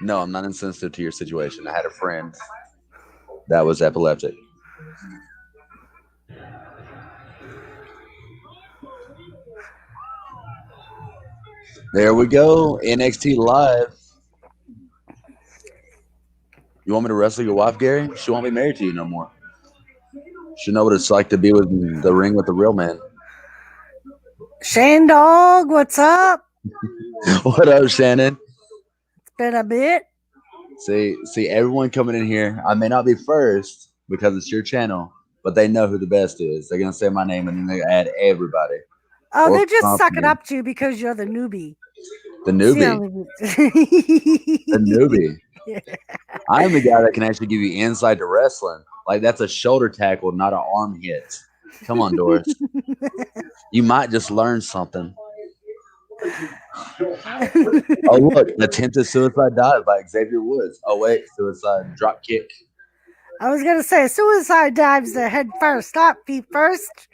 No, I'm not insensitive to your situation. I had a friend that was epileptic. There we go. NXT Live. You want me to wrestle your wife, Gary? She won't be married to you no more. She know what it's like to be with the ring with the real man. Shane Dog, what's up? What up, Shannon? It's been a bit. See, everyone coming in here. I may not be first because it's your channel, but they know who the best is. They're gonna say my name and then they add everybody. Oh, Or they're just sucking compliment. up to you because you're the newbie. The newbie. The newbie. Yeah. I'm the guy that can actually give you insight to wrestling. Like that's a shoulder tackle, not an arm hit. Come on, Doris. You might just learn something. Oh look, attempted suicide dive by Xavier Woods. Oh wait, suicide drop kick. I was gonna say suicide dives the head first, not feet first.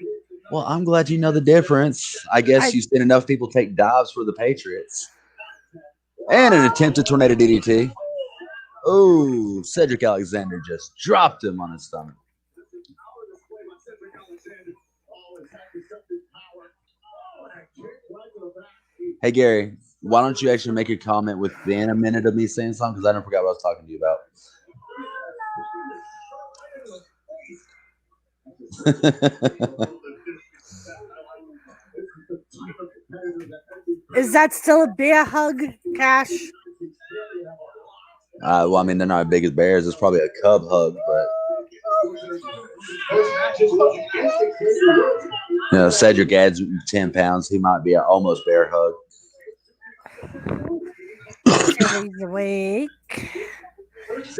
Well, I'm glad you know the difference. I guess you've seen enough people take dives for the Patriots. And an attempted tornado DDT. Oh, Cedric Alexander just dropped him on his stomach. Hey, Gary, why don't you actually make a comment within a minute of me saying something? Because I don't forget what I was talking to you about. Is that still a bear hug, Cash? Well, I mean, they're not as big as bears. It's probably a cub hug, but you know, Cedric adds 10 pounds. He might be an almost bear hug. He's awake.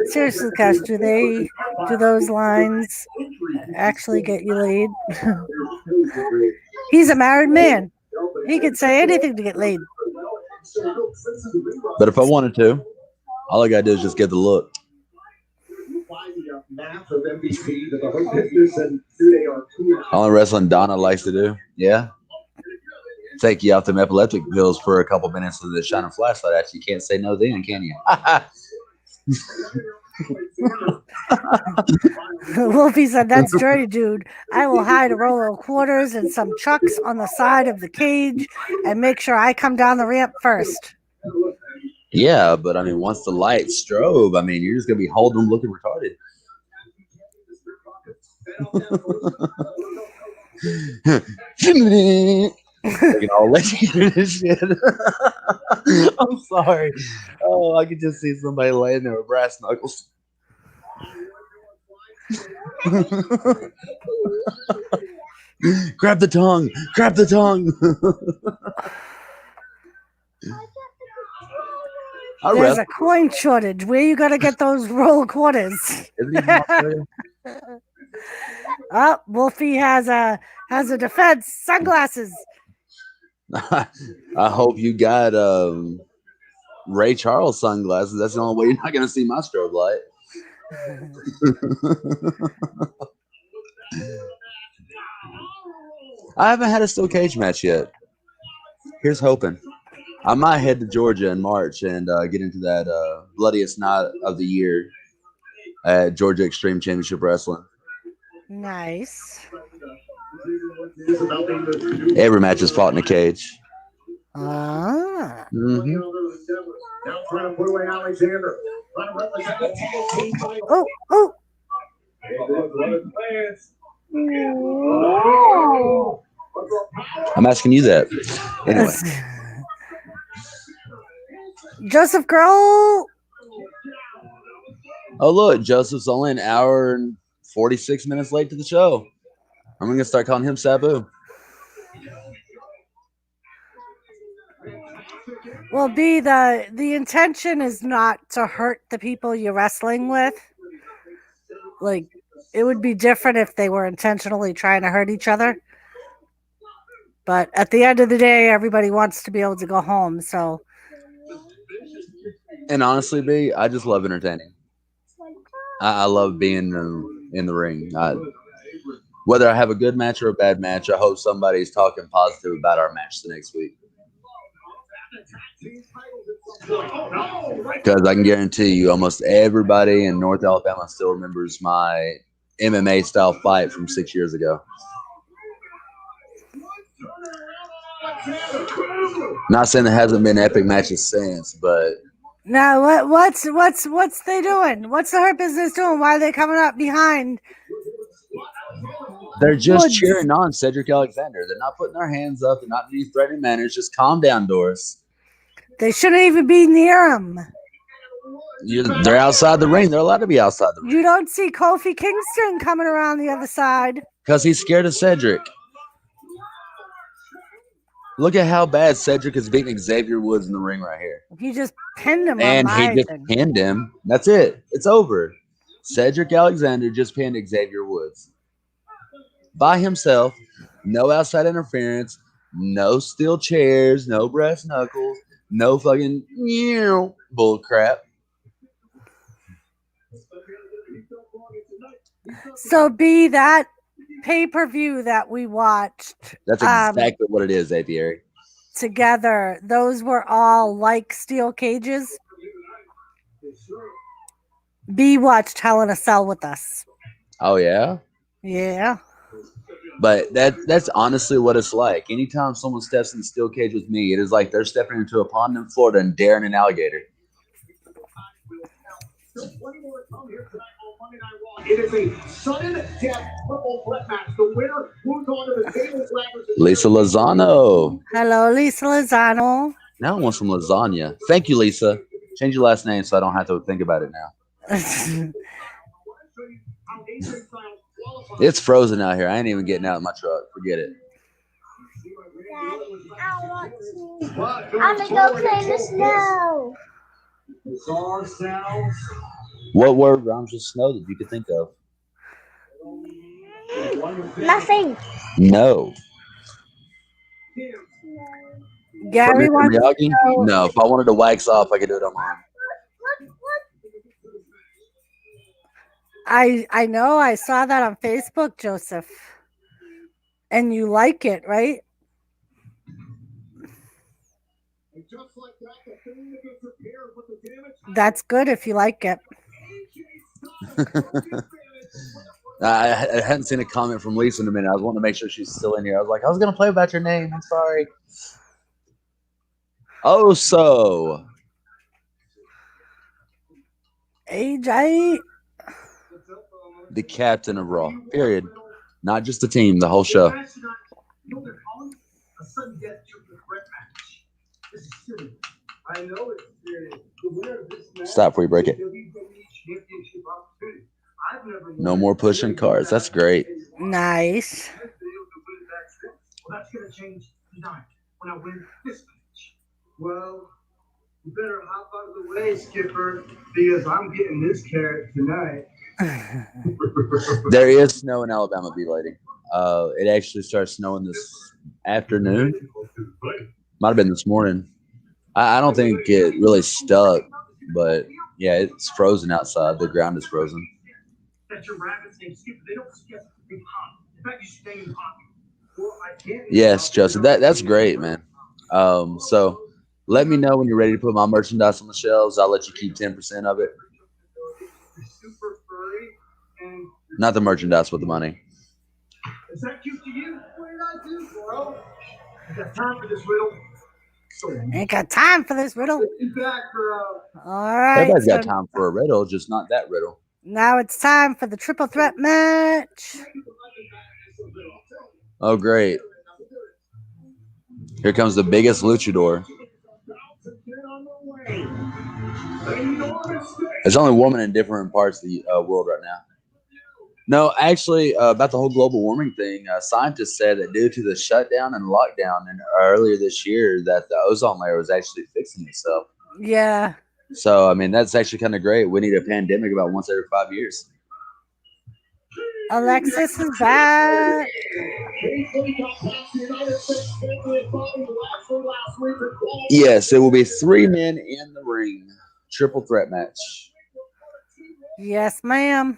Seriously, Cash, do those lines actually get you laid? He's a married man. He could say anything to get laid. But if I wanted to, all I gotta do is just get the look. All the wrestling Donna likes to do, yeah. Take you off them epileptic pills for a couple minutes with the shining flashlight at you. You can't say no then, can you? Wolfie said, "That's dirty, dude. I will hide a roll of quarters and some chucks on the side of the cage and make sure I come down the ramp first." Yeah, but I mean, once the light strobe, I mean, you're just gonna be holding them looking retarded. Fucking all legendary and shit. I'm sorry. Oh, I could just see somebody laying there with brass knuckles. Grab the tongue. Grab the tongue. There's a coin shortage. Where you gonna get those roll quarters? Oh, Wolfie has a defense. Sunglasses. I hope you got Ray Charles sunglasses. That's the only way you're not gonna see my strobe light. I haven't had a steel cage match yet. Here's hoping. I might head to Georgia in March and get into that bloodiest night of the year at Georgia Extreme Championship Wrestling. Nice. Every match is fought in a cage. Ah. Mm-hmm. Oh. I'm asking you that. Anyway. Joseph Grohl. Oh, look, Joseph's only an hour and 46 minutes late to the show. I'm going to start calling him Sabu. Well, B, the intention is not to hurt the people you're wrestling with. Like, it would be different if they were intentionally trying to hurt each other. But at the end of the day, everybody wants to be able to go home, so. And honestly, B, I just love entertaining. I love being in the ring. Whether I have a good match or a bad match, I hope somebody's talking positive about our match the next week. Because I can guarantee you almost everybody in North Alabama still remembers my MMA style fight from 6 years ago. Not saying there hasn't been epic matches since, but now what's they doing? What's the Hurt Business doing? Why are they coming up behind? They're just cheering on Cedric Alexander. They're not putting their hands up. They're not in any threatening manners. Just calm down, Doris. They shouldn't even be near him. They're outside the ring. They're allowed to be outside the ring. You don't see Kofi Kingston coming around the other side. Because he's scared of Cedric. Look at how bad Cedric is beating Xavier Woods in the ring right here. He just pinned him. And he just pinned him. That's it. It's over. Cedric Alexander just pinned Xavier Woods. By himself. No outside interference. No steel chairs. No brass knuckles. No fucking bull crap. So be that pay-per-view that we watched. That's exactly what it is, Apiary. Together, those were all like steel cages. B watched Hell in a Cell with us. Oh yeah? Yeah. But that's honestly what it's like. Anytime someone steps in the steel cage with me, it is like they're stepping into a pond in Florida and daring an alligator. It is a sudden death triple threat match. The winner moves on to the tables. Lisa Lozano. Hello, Lisa Lozano. Now I want some lasagna. Thank you, Lisa. Change your last name so I don't have to think about it now. It's frozen out here. I ain't even getting out of my truck. Forget it. I'm gonna go play in the snow. Bizarre sounds What word rhymes with snow that you could think of? Nothing. No. Gary wants to Miyagi? know. No. If I wanted to wax off, I could do it on mine. I know. I saw that on Facebook, Joseph. And you like it, right? That's good if you like it. I hadn't seen a comment from Lisa in a minute. I was wanting to make sure she's still in here. I was like, I was going to play about your name. I'm sorry. Oh, so. AJ. The captain of Raw. Period. Not just the team, the whole show. Stop before you break it. No more pushing cards. That's great. Nice. That's gonna change tonight when I win this match. Well, you better hop out of the way, Skipper, because I'm getting this carrot tonight. There is snow in Alabama, B-Lady. It actually started snowing this afternoon. Might have been this morning. I don't think it really stuck, but yeah, it's frozen outside. The ground is frozen. That's your rabbits named Skipper. They don't skip. They hop. In fact, you stay in pocket. Well, I can't. Yes, Justin. That's great, man. So let me know when you're ready to put my merchandise on the shelves. I'll let you keep 10% of it. Super furry and Not the merchandise, but the money. is that cute to you? What did I do, bro? You got time for this riddle? So Ain't got time for this riddle. be back for All right. Everybody's got so time for a riddle, just not that riddle. now it's time for the triple threat match. Oh, great. Here comes the biggest luchador. There's only women in different parts of the world right now. No, actually, about the whole global warming thing, scientists said that due to the shutdown and lockdown earlier this year, that the ozone layer was actually fixing itself. Yeah. So, I mean, that's actually kind of great. We need a pandemic about once every 5 years. Alexis is back. Yes, it will be 3 men in the ring. Triple threat match. Yes, ma'am.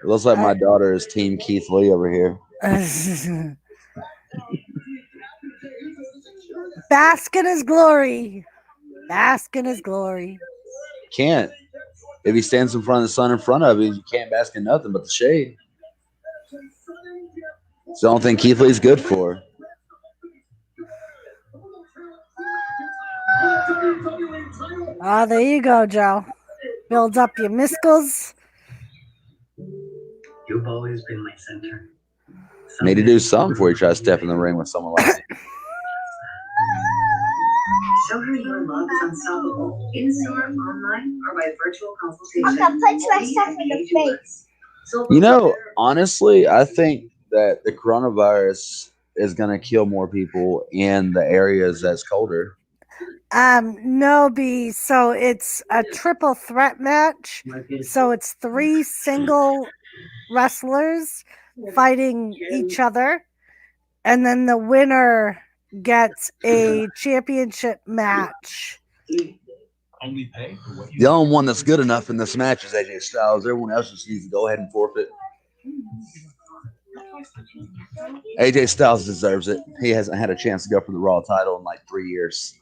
It looks like my daughter is Team Keith Lee over here. Bask in his glory. Bask in his glory. Can't. If he stands in front of the sun in front of him, you can't bask in nothing but the shade. It's the only thing Keith Lee's good for. Oh, there you go, Joe. Build up your miskles. You've always been my center. Need to do something before you try to step in the ring with someone like me. Show her your love is unstoppable. In store, online, or by virtual consultation. I'm gonna punch myself in the face. You know, honestly, I think that the coronavirus is going to kill more people in the areas that's colder. No, B. So it's a triple threat match. So it's 3 single wrestlers fighting each other, and then the winner gets a championship match. only pay for what you The only one that's good enough in this match is AJ Styles. Everyone else just needs to go ahead and forfeit. AJ Styles deserves it. He hasn't had a chance to go for the Raw title in like 3 years.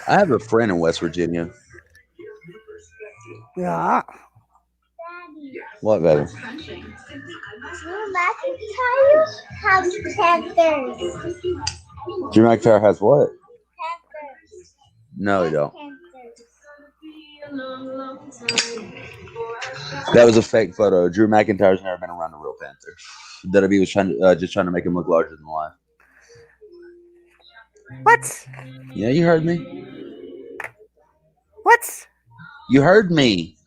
I have a friend in West Virginia. Yeah. What, baby? Drew McIntyre has Panthers. Drew McIntyre has what? Panthers. No, he don't. Panthers. That was a fake photo. Drew McIntyre's never been around a real Panther. WWE was just trying to make him look larger than life. What? Yeah, you heard me. What? You heard me.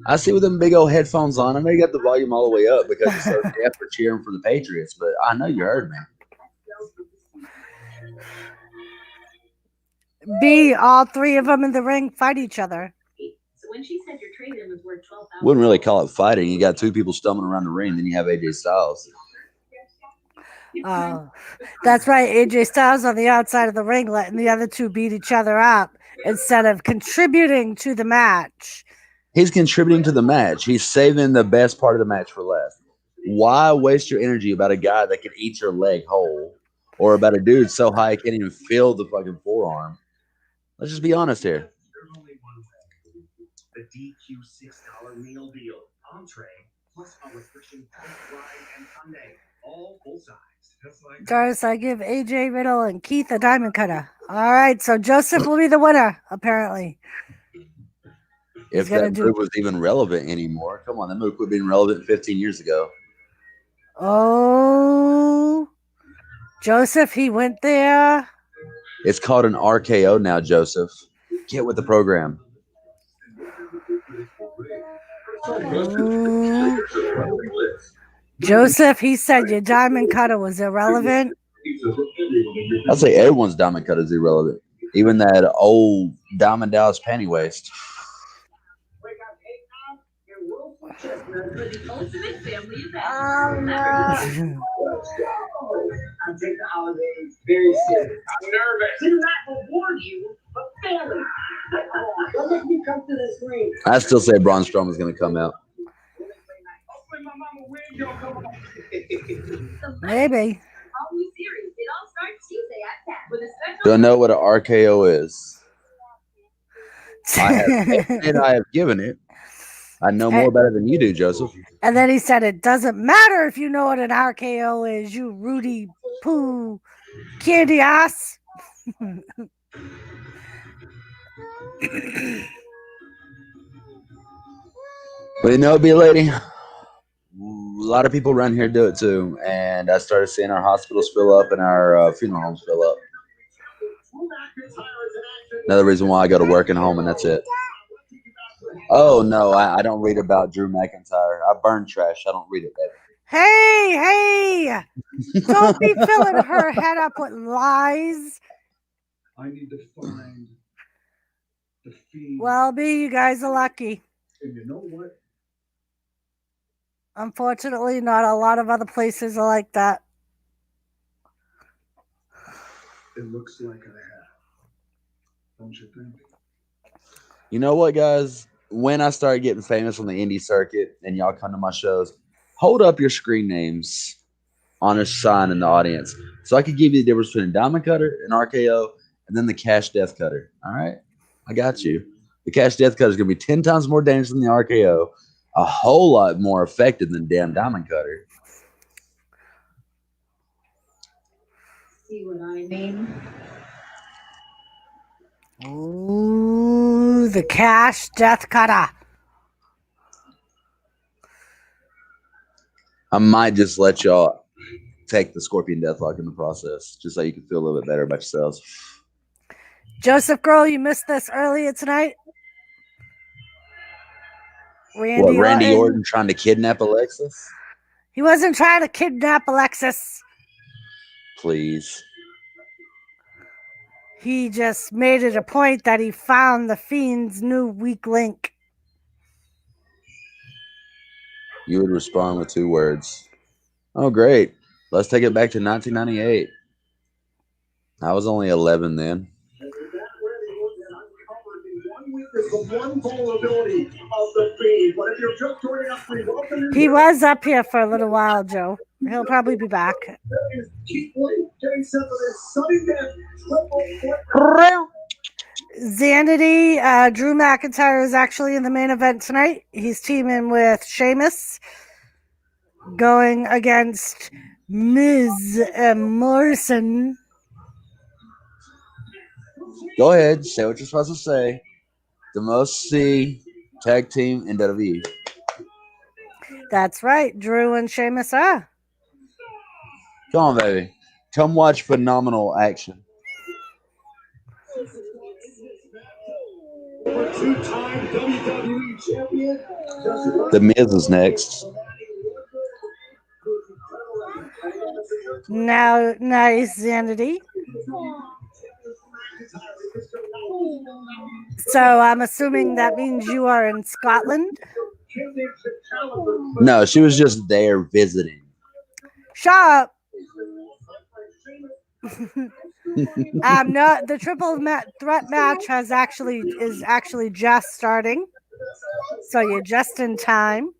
I see with them big old headphones on. I may got the volume all the way up because it's so deaf for cheering for the Patriots, but I know you heard me. B, all three of them in the ring fight each other. So when she said your trade-in was worth $12,000. Wouldn't really call it fighting. You got two people stumbling around the ring, then you have AJ Styles. That's right. AJ Styles on the outside of the ring, letting the other two beat each other up instead of contributing to the match. He's contributing to the match. He's saving the best part of the match for last. Why waste your energy about a guy that can eat your leg whole, or about a dude so high he can't even feel the fucking forearm? Let's just be honest here. There's only one way. The DQ $6 meal deal. Entree plus a refreshing Coke, Rye, and Sunday. All full size. Just like Doris, I give AJ Riddle and Keith a diamond cutter. All right, so Joseph will be the winner, apparently. If gonna that do- move was even relevant anymore. Come on, that move quit being relevant 15 years ago. Oh, Joseph, he went there. It's called an RKO now, Joseph. Get with the program. Ooh. Joseph, he said your diamond cutter was irrelevant. I'd say everyone's diamond cut is irrelevant. Even that old Diamond Dallas panty waist. For the ultimate family event. I take the holidays very serious. I'm nervous. Did not reward you, but family. Don't make me come to this ring. I still say Braun Strowman's going to come out. Hopefully my mama wins, y'all come on. Maybe. All new series. It all starts Tuesday at 10 with a special. Don't know what an RKO is. I have given it. I know more about it than you do, Joseph. And then he said, it doesn't matter if you know what an RKO is, you Rudy Poo candy ass. But you know, B lady, a lot of people around here do it too. And I started seeing our hospitals fill up and our funeral homes fill up. Another reason why I go to work and home, and that's it. Oh, no, I don't read about Drew McIntyre. I burn trash. I don't read it, baby. Hey, don't be filling her head up with lies. I need to find the feed. Well, B, you guys are lucky. And you know what? Unfortunately, not a lot of other places are like that. It looks like I have. Don't you think? You know what, guys? When I start getting famous on the indie circuit and y'all come to my shows, hold up your screen names on a sign in the audience so I could give you the difference between a diamond cutter, an RKO, and then the cash death cutter. All right? I got you. The cash death cutter is going to be 10 times more dangerous than the RKO, a whole lot more effective than damn diamond cutter. See what I mean? Ooh, the cash death cutter. I might just let y'all take the Scorpion Deathlock in the process, just so you can feel a little bit better about yourselves. Joseph Grohl, you missed this earlier tonight. Randy Orton trying to kidnap Alexis? He wasn't trying to kidnap Alexis. Please. He just made it a point that he found the Fiend's new weak link. You would respond with 2 words. Oh, great. Let's take it back to 1998. I was only 11 then. He was up here for a little while, Joe. He'll probably be back. Xanity, Drew McIntyre is actually in the main event tonight. He's teaming with Sheamus, going against Miz Morrison. Go ahead. Say what you're supposed to say. The most C tag team in WWE. That's right. Drew and Sheamus are. Come on, baby. Come watch phenomenal action. Two-time WWE champion. The Miz is next. Now, nice Xanity. So I'm assuming that means you are in Scotland. No, she was just there visiting. Shut up. No, the triple threat match is actually just starting. So you're just in time.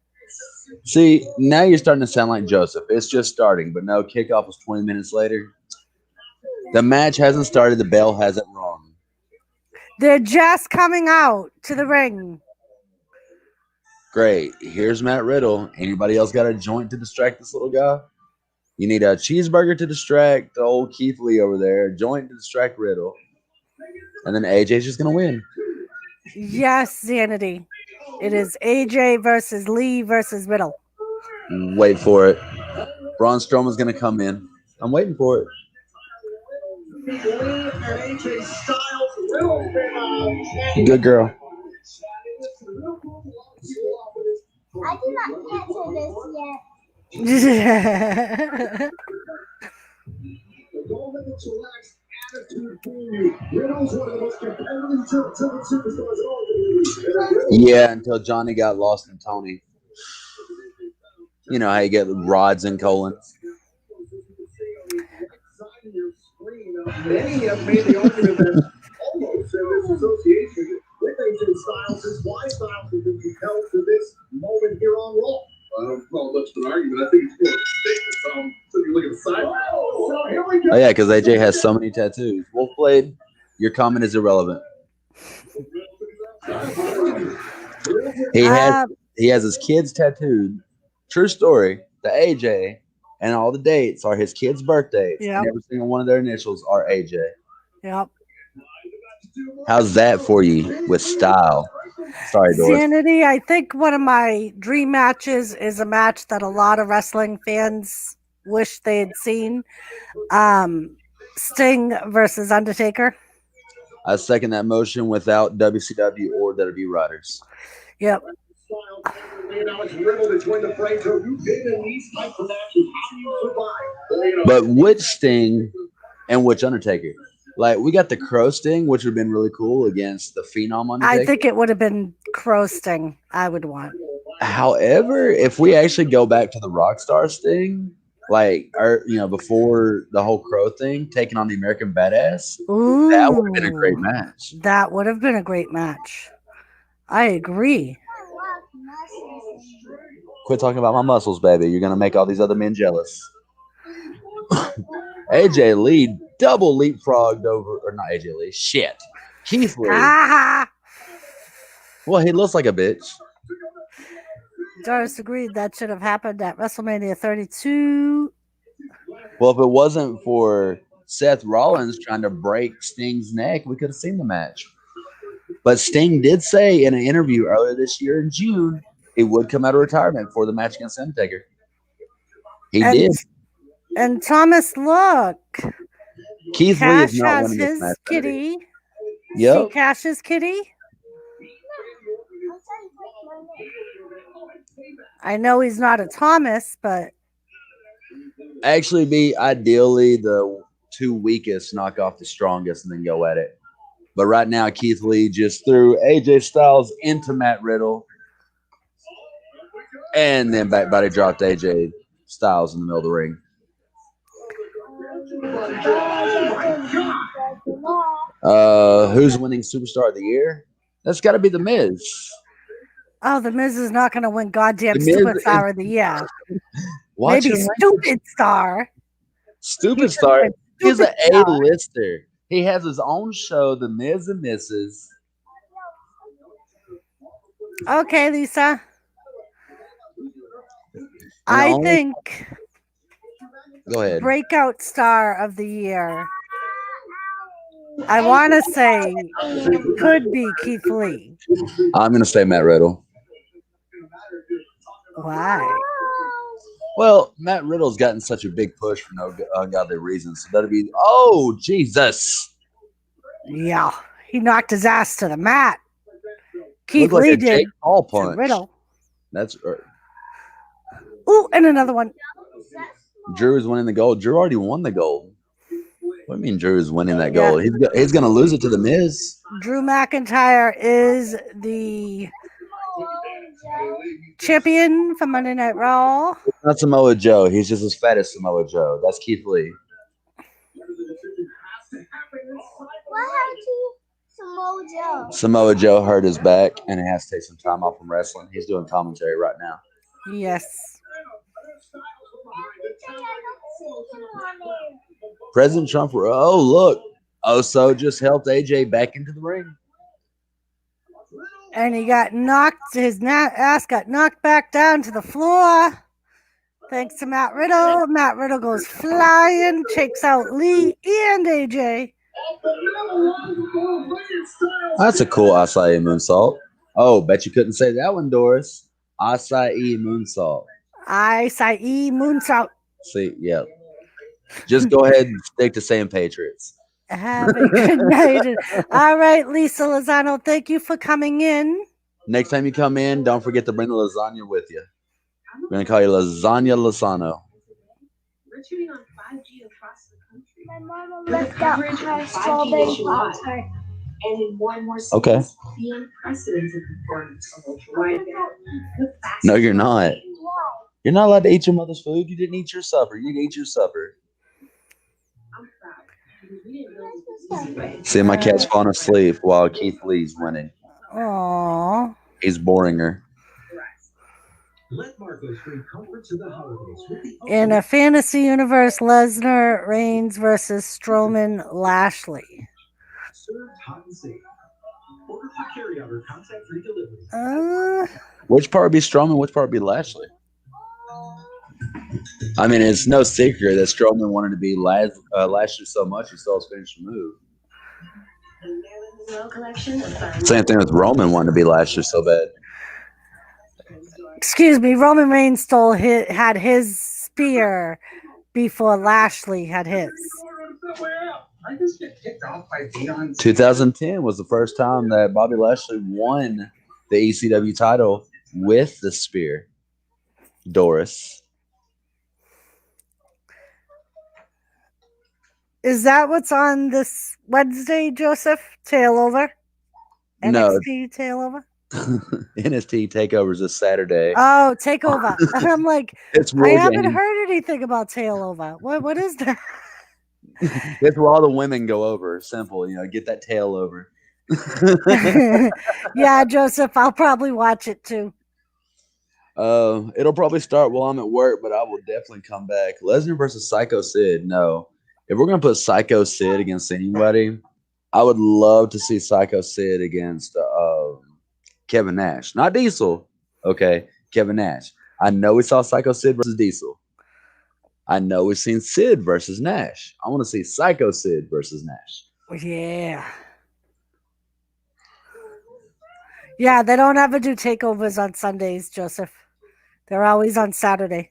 See, now you're starting to sound like Joseph. It's just starting, but no, kickoff was 20 minutes later. The match hasn't started. The bell hasn't rung. They're just coming out to the ring. Great. Here's Matt Riddle. Anybody else got a joint to distract this little guy? You need a cheeseburger to distract the old Keith Lee over there, a joint to distract Riddle, and then AJ's just going to win. Yes, Xanity. It is AJ versus Lee versus Riddle. Wait for it. Braun Strowman's going to come in. I'm waiting for it. Good girl. I did not get to this yet. Yeah, until Johnny got lost in Tony. You know how you get rods and colons. Many have made the argument that almost in this association with AJ Styles is why Styles has been compelled to this moment here on Raw. I don't know much of an argument. I think it's more of a statement. So you look at the side. So here we go. Oh, yeah, because AJ has so many tattoos. Wolfblade, your comment is irrelevant. He has his kids tattooed. True story. The AJ and all the dates are his kids' birthdays. Yep. And every single one of their initials are AJ. Yep. How's that for you with style? Sorry, Doris. Sanity, I think one of my dream matches is a match that a lot of wrestling fans wish they had seen. Sting versus Undertaker. I second that motion without WCW or WWE writers. Yep. But which Sting and which Undertaker? Like, we got the Crow Sting, which would have been really cool against the Phenom Undertaker. I think it would have been Crow Sting I would want. However, if we actually go back to the Rockstar Sting, like, before the whole Crow thing, taking on the American Badass, Ooh, that would have been a great match. That would have been a great match. I agree. Quit talking about my muscles, baby. You're going to make all these other men jealous. AJ Lee double leapfrogged over, or not AJ Lee, shit. Keith Lee. Well, he looks like a bitch. Doris agreed that should have happened at WrestleMania 32. Well, if it wasn't for Seth Rollins trying to break Sting's neck, we could have seen the match. But Sting did say in an interview earlier this year in June, he would come out of retirement for the match against Undertaker. He did. And Thomas, look. Keith Lee Cash is not has winning this his match. kitty. Yep. See Cash's kitty? I know he's not a Thomas, but Actually, be ideally the two weakest knock off the strongest and then go at it. But right now, Keith Lee just threw AJ Styles into Matt Riddle and then back body dropped AJ Styles in the middle of the ring. Who's winning Superstar of the Year? That's got to be The Miz. oh, the Miz is not going to win goddamn The Miz Superstar of the Year. Watch Maybe him. Stupid Star. Stupid Star. He's an Stupid Star. A-lister. He has his own show, The Miz and Mrs. Okay, Lisa. I think Go ahead. breakout star of the year, I want to say, could be Keith Lee. I'm going to say Matt Riddle. Why? Well, Matt Riddle's gotten such a big push for no ungodly reason. So that'd be, oh, Jesus. Yeah, he knocked his ass to the mat. Keith Looked like Lee a did Jake Paul to punch. Riddle. That's Ooh, and another one. Drew is winning the gold. Drew already won the gold. What do you mean Drew's winning that gold? He's going to lose it to The Miz. Drew McIntyre is the champion for Monday Night Raw. It's not Samoa Joe. He's just as fat as Samoa Joe. That's Keith Lee. What happened to Samoa Joe? Samoa Joe hurt his back and he has to take some time off from wrestling. He's doing commentary right now. Yes. President Trump. Oh, look. Oso just helped AJ back into the ring. And he got knocked, his ass got knocked back down to the floor. Thanks to Matt Riddle. Matt Riddle goes flying, takes out Lee and AJ. That's a cool acai moonsault. Oh, bet you couldn't say that one, Doris. Acai moonsault. Acai moonsault. See, yeah. Just go ahead and stick to saying Patriots. Have a good night. All right, Lisa Lozano, thank you for coming in. Next time you come in, don't forget to bring the lasagna with you. We're going to call you Lasagna Lozano. We're tuning on 5G across the country. My mama With left out coverage my of 5G strawberry nationwide. Pop-Tart. And in more and more cities, Okay. the unprecedented performance of ultra-wideband. The fastest No, you're not. growing- You're not allowed to eat your mother's food. You didn't eat your supper. You ate your supper. I'm proud. Because we didn't know this was easy way. See, my cat's falling asleep while Keith Lee's winning. Aww. He's boring her. Let Marcos bring comfort to the holidays with the In a fantasy universe, Lesnar Reigns versus Strowman Lashley. served hot and safe. Order for carryout or contact-free delivery. Which part would be Strowman? Which part would be Lashley? I mean, it's no secret that Strowman wanted to be Lashley so much he stole his finishing move. The Maryland Monroe collection of fun. Same thing with Roman wanting to be Lashley so bad. Excuse me, Roman Reigns had his spear before Lashley had his. I just get kicked off by Dion. 2010 was the first time that Bobby Lashley won the ECW title with the spear. Doris. Is that what's on this Wednesday, Joseph? Tailover? No. NXT Tailover? NXT Takeovers this Saturday. Oh, Takeover. I'm like, It's I War haven't Games. heard anything about Tailover. What is that? It's where all the women go over. Simple, get that tail over. Yeah, Joseph, I'll probably watch it too. It'll probably start while I'm at work, but I will definitely come back. Lesnar versus Psycho Sid. No. If we're going to put Psycho Sid against anybody, I would love to see Psycho Sid against Kevin Nash. Not Diesel. Okay, Kevin Nash. I know we saw Psycho Sid versus Diesel. I know we've seen Sid versus Nash. I want to see Psycho Sid versus Nash. Yeah. Yeah, they don't ever do takeovers on Sundays, Joseph. They're always on Saturday.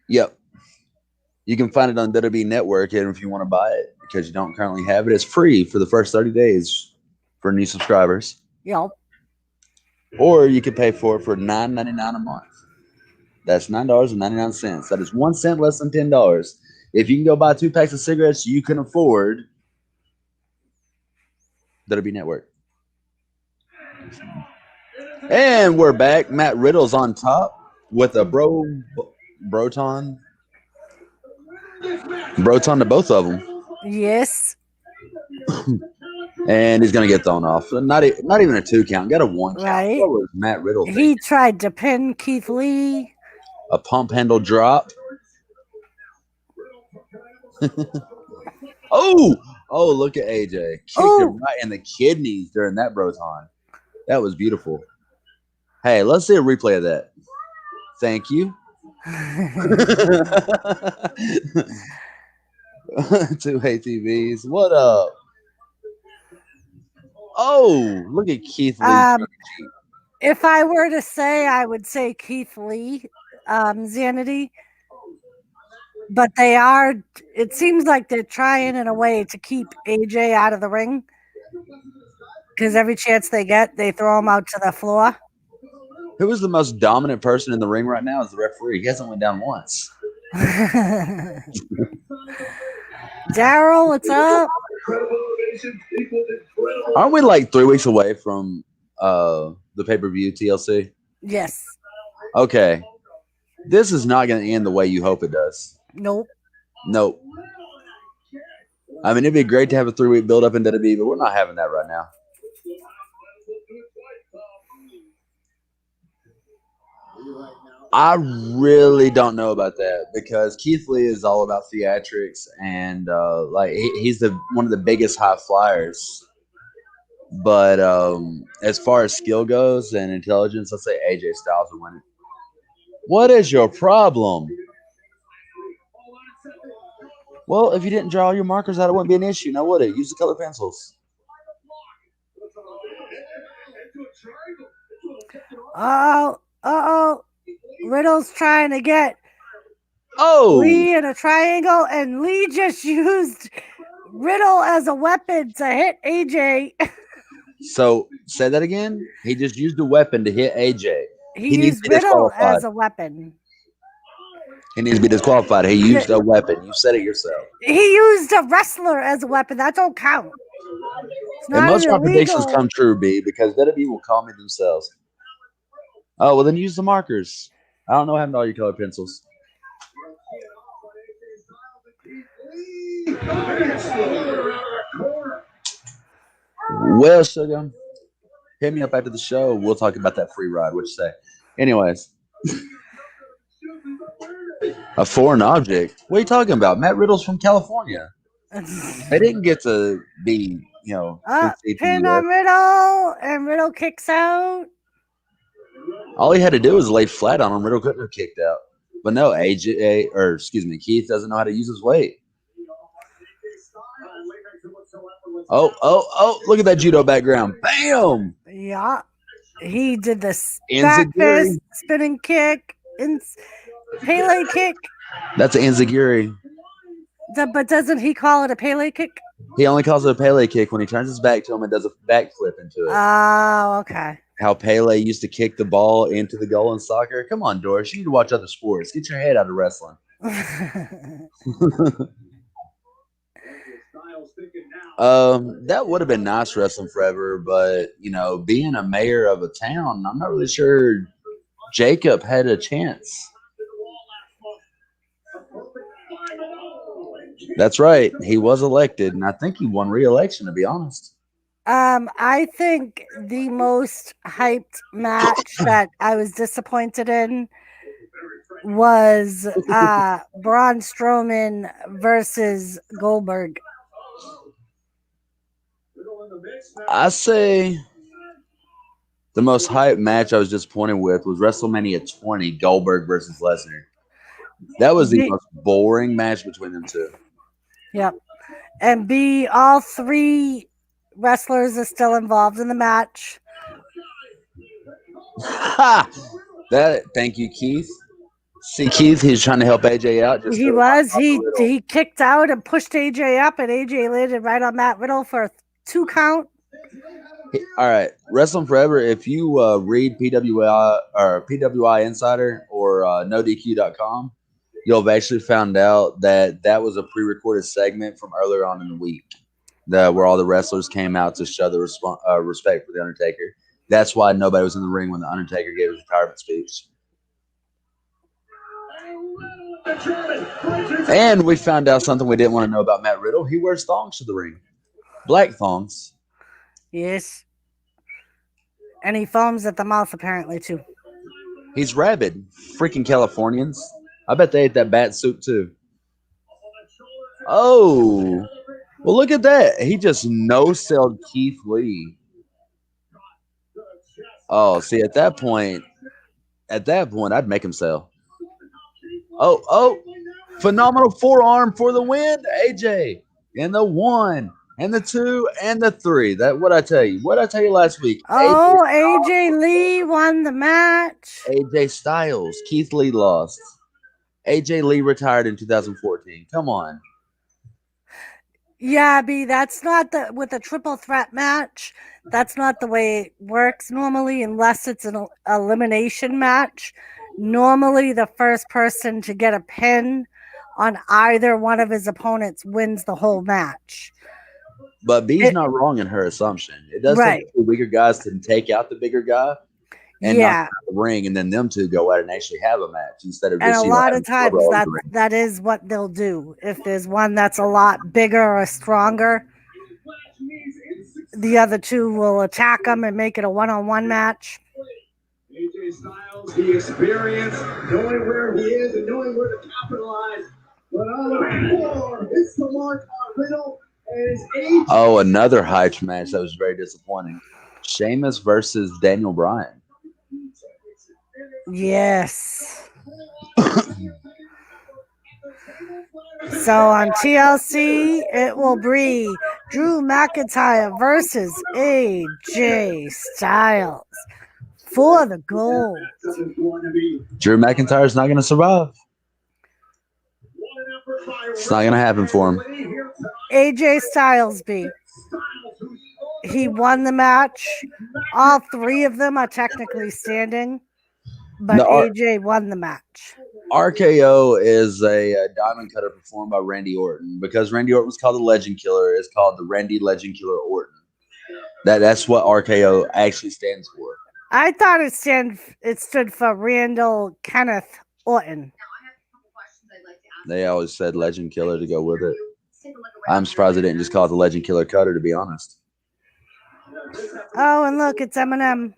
Yep. You can find it on WWE Network, and if you want to buy it because you don't currently have it, it's free for the first 30 days for new subscribers. Yep. Or you can pay for it for $9.99 a month. That's $9.99. That is 1 cent less than $10. If you can go buy 2 packs of cigarettes, you can afford WWE Network. And we're back. Matt Riddle's on top with a Broton to both of them. Yes. And he's going to get thrown off. Not even a 2 count. Got a 1 count. Right. What was Matt Riddle He thinking? tried to pin Keith Lee. A pump handle drop. Oh, look at AJ. Kicked him right in the kidneys during that Broton. That was beautiful. Hey, let's see a replay of that. Thank you. 2 ATVs. What up? Oh, look at Keith Lee. If I were to say, I would say Keith Lee, Xanity. But it seems like they're trying in a way to keep AJ out of the ring. Because every chance they get, they throw him out to the floor. Who is the most dominant person in the ring right now is the referee. He hasn't went down once. Daryl, what's up? Aren't we like 3 weeks away from the pay-per-view TLC? Yes. Okay. This is not going to end the way you hope it does. Nope. Nope. I mean, it'd be great to have a 3-week build-up in WWE, but we're not having that right now. I really don't know about that because Keith Lee is all about theatrics and he's one of the biggest high flyers. But as far as skill goes and intelligence, let's say AJ Styles will win it. What is your problem? Well, if you didn't draw your markers out, it wouldn't be an issue. Now, would it? Use the color pencils. Uh-oh. Riddle's trying to get Lee in a triangle, and Lee just used Riddle as a weapon to hit AJ. So, say that again. He just used a weapon to hit AJ. He used Riddle as a weapon. He needs to be disqualified. He used a weapon. You said it yourself. He used a wrestler as a weapon. That don't count. And most of my predictions come true, B, because WWE will call me themselves. Oh, well, then use the markers. I don't know what happened to all your colored pencils. Well, Sugar, hit me up after the show. We'll talk about that free ride. What you say? Anyways. A foreign object? What are you talking about? Matt Riddle's from California. They didn't get to be, pin on Riddle, and Riddle kicks out. All he had to do was lay flat on him. Riddle couldn't have kicked out. But no, Keith doesn't know how to use his weight. Oh, look at that judo background. Bam! Yeah. He did this back fist, spinning kick, Pele kick. That's an enziguri. But doesn't he call it a Pele kick? He only calls it a Pele kick when he turns his back to him and does a backflip into it. Oh, okay. How Pele used to kick the ball into the goal in soccer. Come on, Doris. You need to watch other sports. Get your head out of wrestling. That would have been nice wrestling forever, but being a mayor of a town, I'm not really sure Jacob had a chance. That's right. He was elected, and I think he won re-election, to be honest. I think the most hyped match that I was disappointed in was Braun Strowman versus Goldberg. I say the most hyped match I was disappointed with was WrestleMania 20, Goldberg versus Lesnar. That was the most boring match between them two. Yep. And all three wrestlers are still involved in the match. Thank you, Keith. See, Keith, he's trying to help AJ out. He kicked out and pushed AJ up, and AJ landed right on Matt Riddle for a 2 count. All right, Wrestling Forever. If you read PWI or PWI Insider or NoDQ.com, you'll have actually found out that was a pre-recorded segment from earlier on in the week, where all the wrestlers came out to show the respect for the Undertaker. That's why nobody was in the ring when the Undertaker gave his retirement speech. And we found out something we didn't want to know about Matt Riddle. He wears thongs to the ring. Black thongs. Yes. And he foams at the mouth, apparently, too. He's rabid. Freaking Californians. I bet they ate that bat soup, too. Oh. Well, look at that. He just no-selled Keith Lee. Oh, see, at that point, I'd make him sell. Oh. Phenomenal forearm for the win, AJ. And the 1. And the 2 and the 3. What I tell you last week. Oh, AJ Lee won the match. AJ Styles. Keith Lee lost. AJ Lee retired in 2014. Come on. Yeah, B, that's not with a triple threat match. That's not the way it works normally, unless it's an elimination match. Normally, the first person to get a pin on either one of his opponents wins the whole match. But B's not wrong in her assumption. It does Right. take the weaker guys to take out the bigger guy and knock Yeah. him out the ring, and then them two go at it and actually have a match instead of And just a lot of having times trouble in the ring. that is what they'll do. If there's one that's a lot bigger or stronger, the other two will attack them and make it a one-on-one match. AJ Styles, the experience, knowing where he is and knowing where to capitalize. But on the floor, it's the Mark Riddle and his AJ. Oh, another Hype match that was very disappointing. Sheamus versus Daniel Bryan. Yes. So on TLC, it will be Drew McIntyre versus AJ Styles for the gold. Drew McIntyre's not going to survive. It's not going to happen for him. AJ Styles B. He won the match. All three of them are technically standing, but No, AJ won the match. RKO is a diamond cutter performed by Randy Orton. Because Randy Orton was called the Legend Killer, it's called the Randy Legend Killer Orton. That's what RKO actually stands for. I thought it stood for Randall Kenneth Orton. They always said Legend Killer to go with it. I'm surprised they didn't just call it the Legend Killer Cutter, to be honest. Oh, and look, it's Eminem.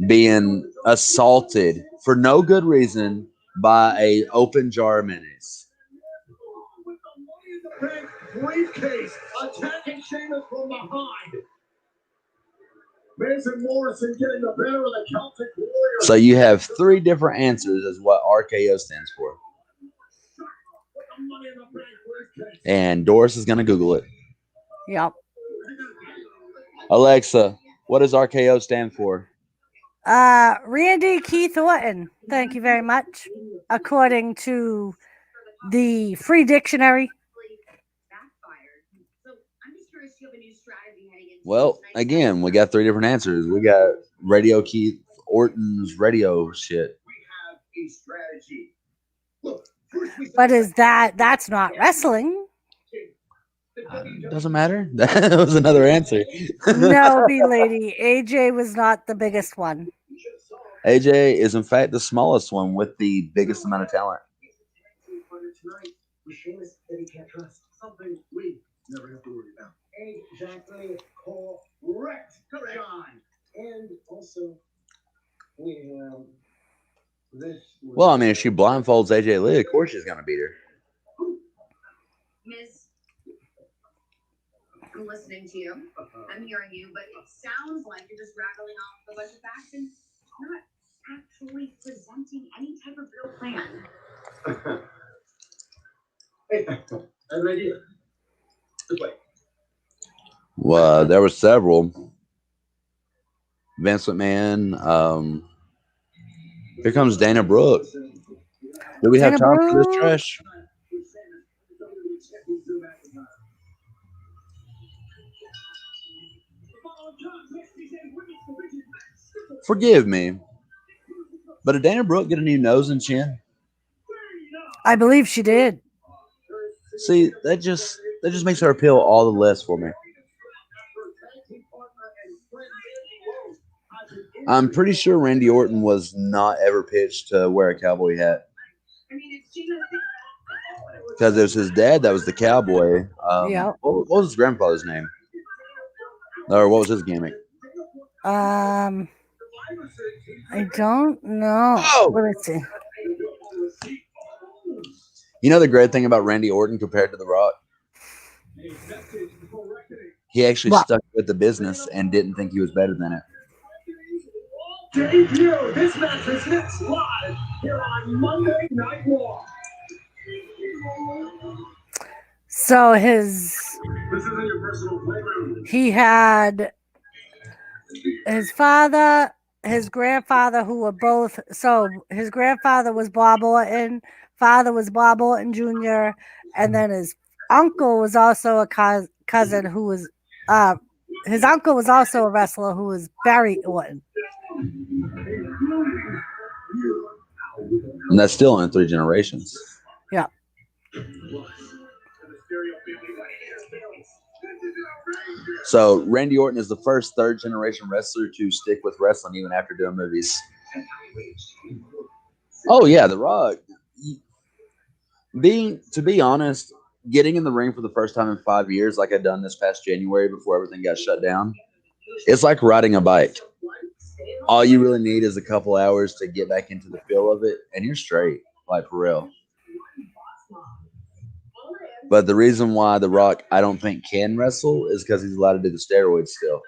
Being assaulted for no good reason by a open jar of mayonnaise. Briefcase attacking Sheamus from behind. Mason Morrison getting the better of the Celtic Warrior. So you have three different answers as what RKO stands for. And Doris is going to Google it. Yep. Alexa, what does RKO stand for? Randy Keith Orton. Thank you very much. According to the free dictionary. Well, again, we got three different answers. We got Radio Keith Orton's radio shit. We have a strategy. Look, first we But that's not wrestling. Doesn't matter. That was another answer. No, B lady. AJ was not the biggest one. AJ is, in fact, the smallest one with the biggest amount of talent. tonight with Sheamus that he can't trust. Something we never have to worry about. Exactly correct, John. And also, we have this. Well, I mean, if she blindfolds AJ Lee, of course she's going to beat her. Miss, I'm listening to you. I'm hearing you, but it sounds like you're just rattling off a bunch of facts and not actually presenting any type of real plan. Hey, I have an idea. This way. Well, there were several. Vince McMahon. Here comes Dana Brooke. Do we have Dana time for this Brooke? trash? Forgive me, but did Dana Brooke get a new nose and chin? I believe she did. See, that just makes her appeal all the less for me. I'm pretty sure Randy Orton was not ever pitched to wear a cowboy hat because it was his dad that was the cowboy. Yeah. What was his grandfather's name? Or what was his gimmick? I don't know. Oh! Let me see. You know the great thing about Randy Orton compared to The Rock? He actually What? stuck with the business and didn't think he was better than it. Debut. This match is next live here on Monday Night Raw. So This isn't your personal playground. he had his father, his grandfather, who were both. So his grandfather was Bob Orton, father was Bob Orton Jr., and then his uncle was also a cousin who was. His uncle was also a wrestler who was Barry Orton. And that's still in 3 generations. Yeah. So Randy Orton is the first third generation wrestler to stick with wrestling even after doing movies. Oh yeah, The Rock. To be honest, getting in the ring for the first time in 5 years, like I done this past January before everything got shut down, it's like riding a bike. All you really need is a couple hours to get back into the feel of it, and you're straight, like for real. But the reason why The Rock, I don't think, can wrestle is because he's allowed to do the steroids still.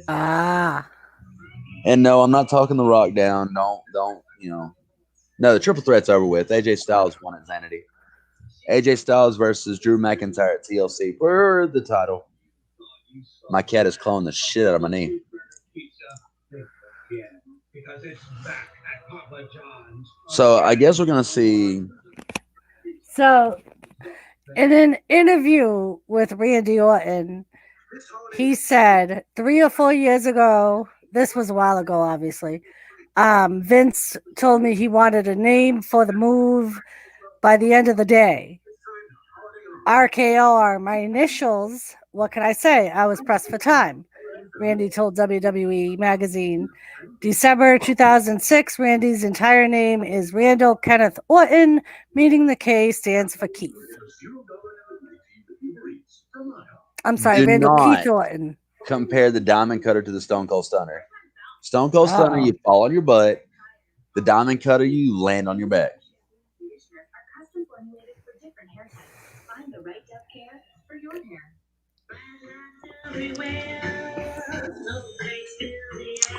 Ah. And no, I'm not talking The Rock down. Don't, No, the triple threat's over with. AJ Styles won at Sanity. AJ Styles versus Drew McIntyre at TLC for the title. My cat is clawing the shit out of my knee. So I guess we're going to see. So, in an interview with Randy Orton, he said 3 or 4 years ago, this was a while ago, obviously, Vince told me he wanted a name for the move by the end of the day. RKO are my initials. What can I say? I was pressed for time. Randy told WWE Magazine. December 2006, Randy's entire name is Randall Kenneth Orton, meaning the K stands for Keith. I'm sorry, Do Randall not Keith Orton. compare the Diamond Cutter to the Stone Cold Stunner. Stone Cold Stunner, you fall on your butt. The Diamond Cutter, you land on your back.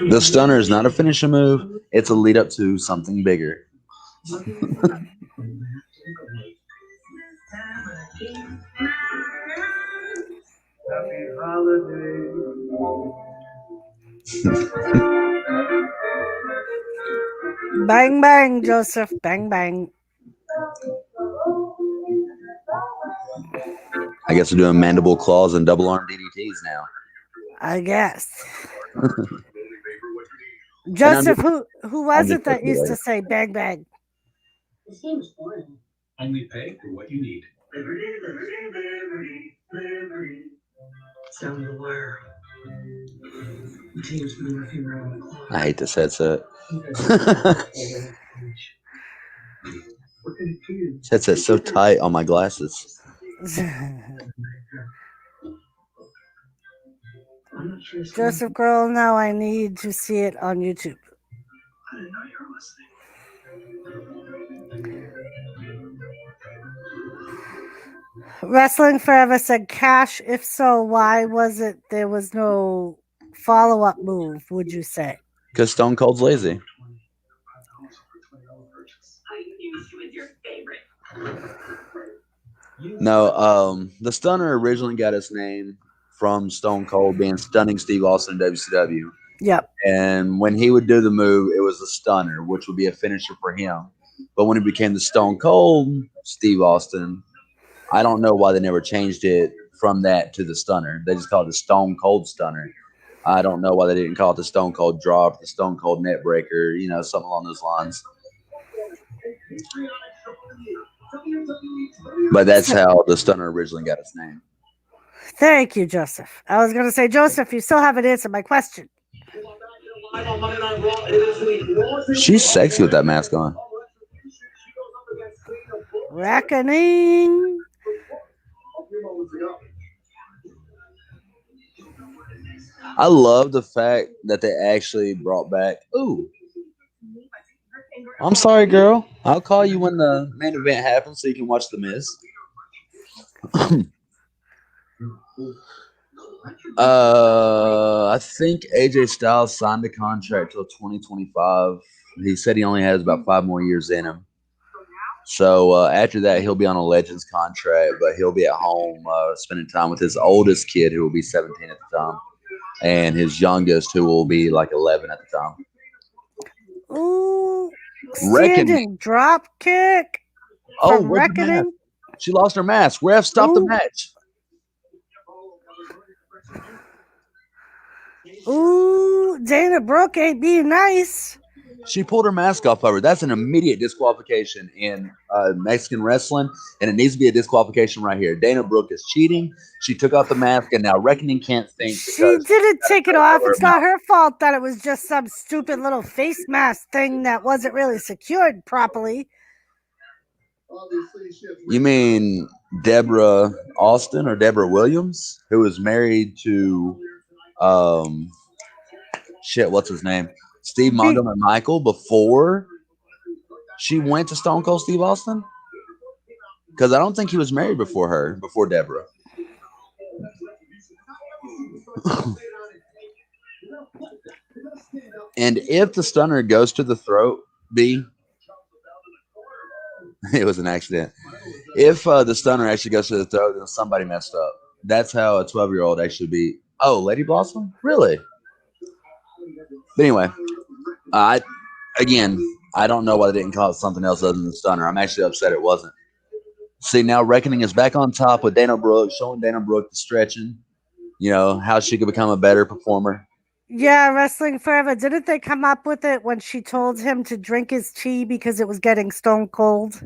The Stunner is not a finishing move. It's a lead up to something bigger. Happy holiday. Bang, bang, Joseph. Bang, bang. I guess we're doing mandible claws and double arm DDTs now. I guess. Joseph, who was it that used to say bang, bang? This game is fun. Only pay for what you need. It's down to the wire. The team's been working around the clock. I hate this headset. This headset's so tight on my glasses. I'm not sure. Joseph Girl, now I need to see it on YouTube. I didn't know you were listening. Wrestling Forever said cash. If so, why was it there was no follow-up move, would you say? Because Stone Cold's lazy. No, the Stunner originally got its name from Stone Cold being Stunning Steve Austin in WCW. Yep. And when he would do the move, it was the Stunner, which would be a finisher for him. But when it became the Stone Cold Steve Austin, I don't know why they never changed it from that to the Stunner. They just called it the Stone Cold Stunner. I don't know why they didn't call it the Stone Cold Drop, the Stone Cold Net Breaker, something along those lines. But that's how the Stunner originally got its name. Thank you, Joseph. I was going to say, Joseph, you still haven't answered my question. She's sexy with that mask on. Reckoning. I love the fact that they actually brought back. Ooh. I'm sorry, girl. I'll call you when the main event happens so you can watch The Miz. I think AJ Styles signed a contract till 2025. He said he only has about 5 more years in him. So after that, he'll be on a Legends contract, but he'll be at home spending time with his oldest kid, who will be 17 at the time, and his youngest, who will be like 11 at the time. Ooh, Reckoning. standing drop kick. Oh, From where'd the mask? Reckoning. She lost her mask. Ref, stop the Ooh. match. Ooh, Dana Brooke ain't being nice. She pulled her mask off of her. That's an immediate disqualification in Mexican wrestling, and it needs to be a disqualification right here. Dana Brooke is cheating. She took off the mask, and now Reckoning can't think. She didn't take it off. It's not her fault that it was just some stupid little face mask thing that wasn't really secured properly. You mean Deborah Austin or Deborah Williams, who was married to, what's his name? Steve Mondum and Michael before she went to Stone Cold Steve Austin? Because I don't think he was married before her, before Deborah. And if the stunner goes to the throat, B, it was an accident. If the stunner actually goes to the throat, then somebody messed up. That's how a 12-year-old actually be. Oh, Lady Blossom? Really? But anyway, I don't know why they didn't call it something else other than the stunner. I'm actually upset it wasn't. See, now Reckoning is back on top with Dana Brooke, showing Dana Brooke the stretching, how she could become a better performer. Yeah, Wrestling Forever. Didn't they come up with it when she told him to drink his tea because it was getting stone cold?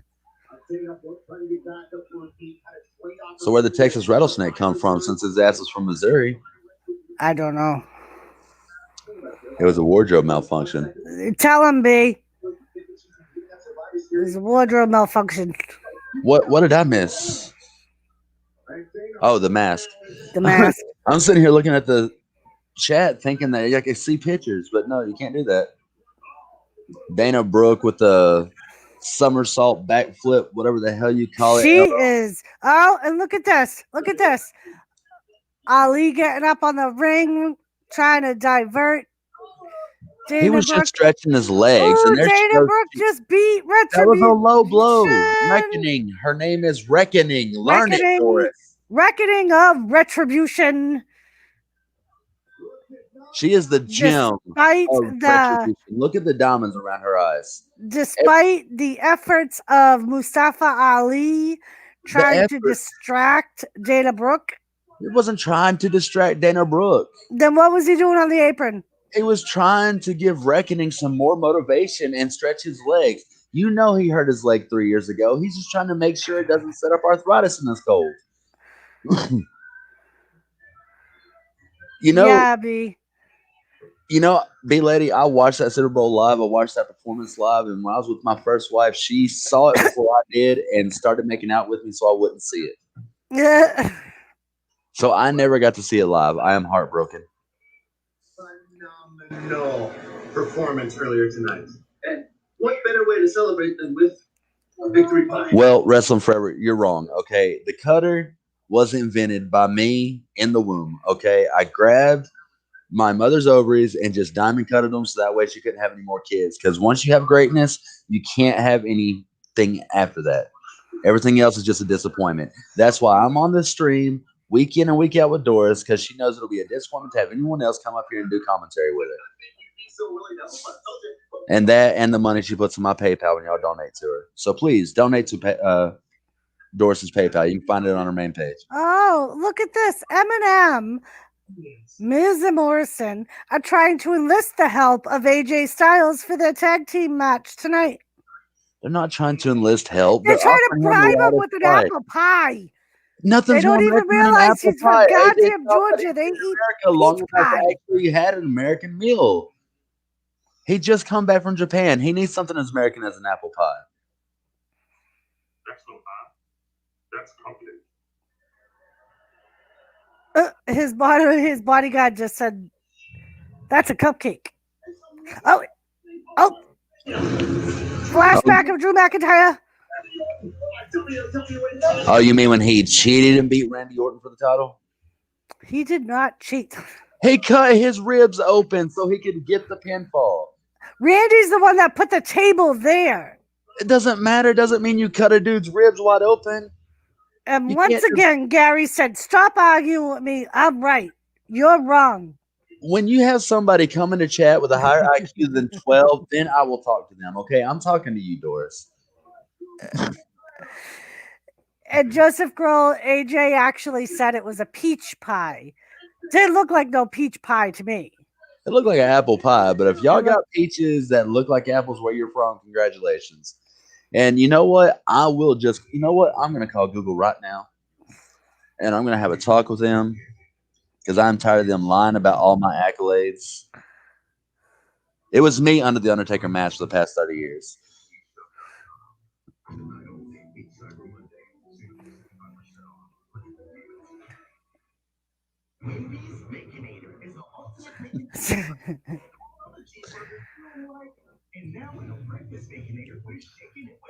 So where the Texas rattlesnake come from, since his ass was from Missouri? I don't know. It was a wardrobe malfunction. Tell him, B. It was a wardrobe malfunction. What did I miss? Oh, the mask. The mask. I'm sitting here looking at the chat thinking that I can see pictures, but no, you can't do that. Dana Brooke with the somersault backflip, whatever the hell you call it. She is. Oh, and look at this. Look at this. Ali getting up on the ring, trying to divert. Dana he was Brooke. just stretching his legs. Ooh, And there she Dana goes. Brooke just beat Retribution. That was a low blow. Reckoning. Her name is Reckoning. Learn it for it. Reckoning of Retribution. She is the gem Despite of the Retribution. Look at the diamonds around her eyes. despite the efforts of Mustafa Ali trying to distract Dana Brooke, He wasn't trying to distract Dana Brooke. then what was he doing on the apron? He was trying to give Reckoning some more motivation and stretch his legs. You know he hurt his leg 3 years ago. He's just trying to make sure it doesn't set up arthritis in his cold. Yeah, B. B-Lady, I watched that Super Bowl live. I watched that performance live. And when I was with my first wife, she saw it before I did and started making out with me so I wouldn't see it. Yeah. So I never got to see it live. I am heartbroken. Phenomenal performance earlier tonight. And what better way to celebrate than with a victory pie? Well, Wrestling Forever, you're wrong, okay? The cutter was invented by me in the womb, okay? I grabbed my mother's ovaries and just diamond cutted them so that way she couldn't have any more kids. Because once you have greatness, you can't have anything after that. Everything else is just a disappointment. That's why I'm on this stream week in and week out with Doris, because she knows it'll be a disappointment to have anyone else come up here and do commentary with her. And that and the money she puts in my PayPal when y'all donate to her. So please donate to Doris's PayPal. You can find it on her main page. Oh, look at this. Eminem, Miz and Morrison are trying to enlist the help of AJ Styles for their tag team match tonight. They're not trying to enlist help. They're trying to offering him bribe a lot him of with an fight. apple pie. Nothing's They don't more even American than an realize apple he's from pie. goddamn AJ Styles Georgia. They eat America long peach enough pie. to actually had an American meal. He just come back from Japan. He needs something as American as an apple pie. That's no pie. That's cupcake. His bodyguard just said, "That's a cupcake." Oh, flashback of Drew McIntyre. Oh, you mean when he cheated and beat Randy Orton for the title? He did not cheat. He cut his ribs open so he could get the pinfall. Randy's the one that put the table there. It doesn't matter. It doesn't mean you cut a dude's ribs wide open. And You once can't just- again, Gary said, "Stop arguing with me. I'm right. You're wrong." When you have somebody come into chat with a higher IQ than 12, then I will talk to them. Okay, I'm talking to you, Doris. And Joseph Grohl, AJ actually said it was a peach pie. Didn't look like no peach pie to me. It looked like an apple pie, but if y'all got peaches that look like apples where you're from, congratulations. And you know what? I'm going to call Google right now, and I'm going to have a talk with them because I'm tired of them lying about all my accolades. It was me under the Undertaker match for the past 30 years.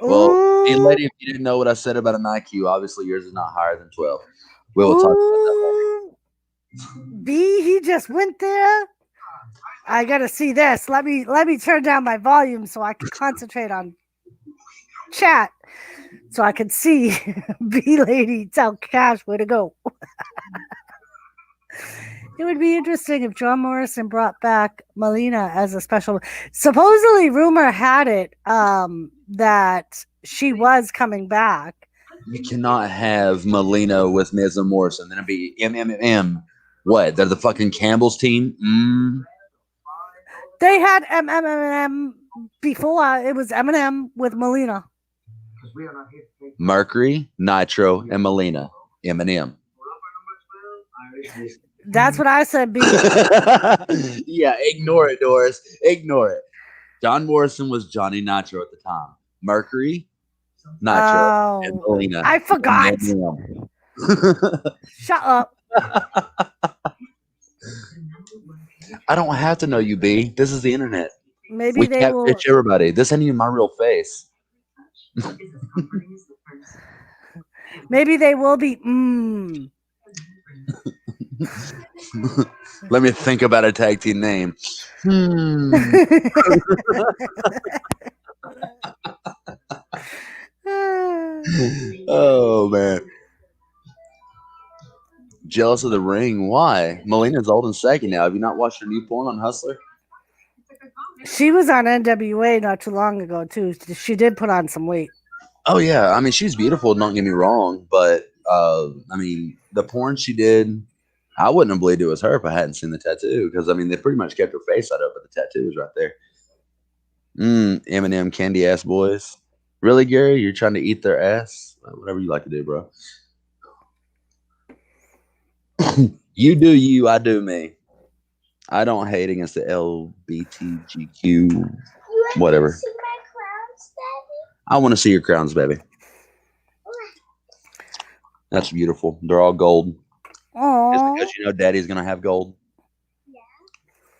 Well, hey, lady, if you didn't know what I said about an IQ, obviously yours is not higher than 12. We will talk about that later. B, he just went there. I gotta see this. Let me turn down my volume so I can concentrate on chat, so I can see B lady tell Cash where to go. It would be interesting if John Morrison brought back Melina as a special. Supposedly, rumor had it that she was coming back. You cannot have Melina with Miz and Morrison. Then it'd be MMM. What? They're the fucking Campbell's team? They had MMM before. It was Eminem with Melina. Mercury, Nitro, and Melina. Eminem. That's what I said, B. Yeah, ignore it, Doris. Ignore it. John Morrison was Johnny Nitro at the time. Mercury, Nitro, and Melina. I forgot. Shut up. I don't have to know you, B. This is the internet. Maybe we they can't will. pitch everybody. This ain't even my real face. Maybe they will be. Let me think about a tag team name. Oh man. Jealous of the ring. Why? Melina's old and saggy now. Have you not watched her new porn on Hustler? She was on NWA not too long ago too. She did put on some weight. Oh yeah, I mean she's beautiful. Don't get me wrong, but I mean the porn she did, I wouldn't have believed it was her if I hadn't seen the tattoo. Because I mean they pretty much kept her face out of it, but the tattoo was right there. Eminem, candy ass boys. Really, Gary? You're trying to eat their ass? Whatever you like to do, bro. You do you, I do me. I don't hate against the LBTGQ, whatever. See my crowns, Daddy? I want to see your crowns, baby. That's beautiful. They're all gold. Aww. Just because you know Daddy's going to have gold? Yeah.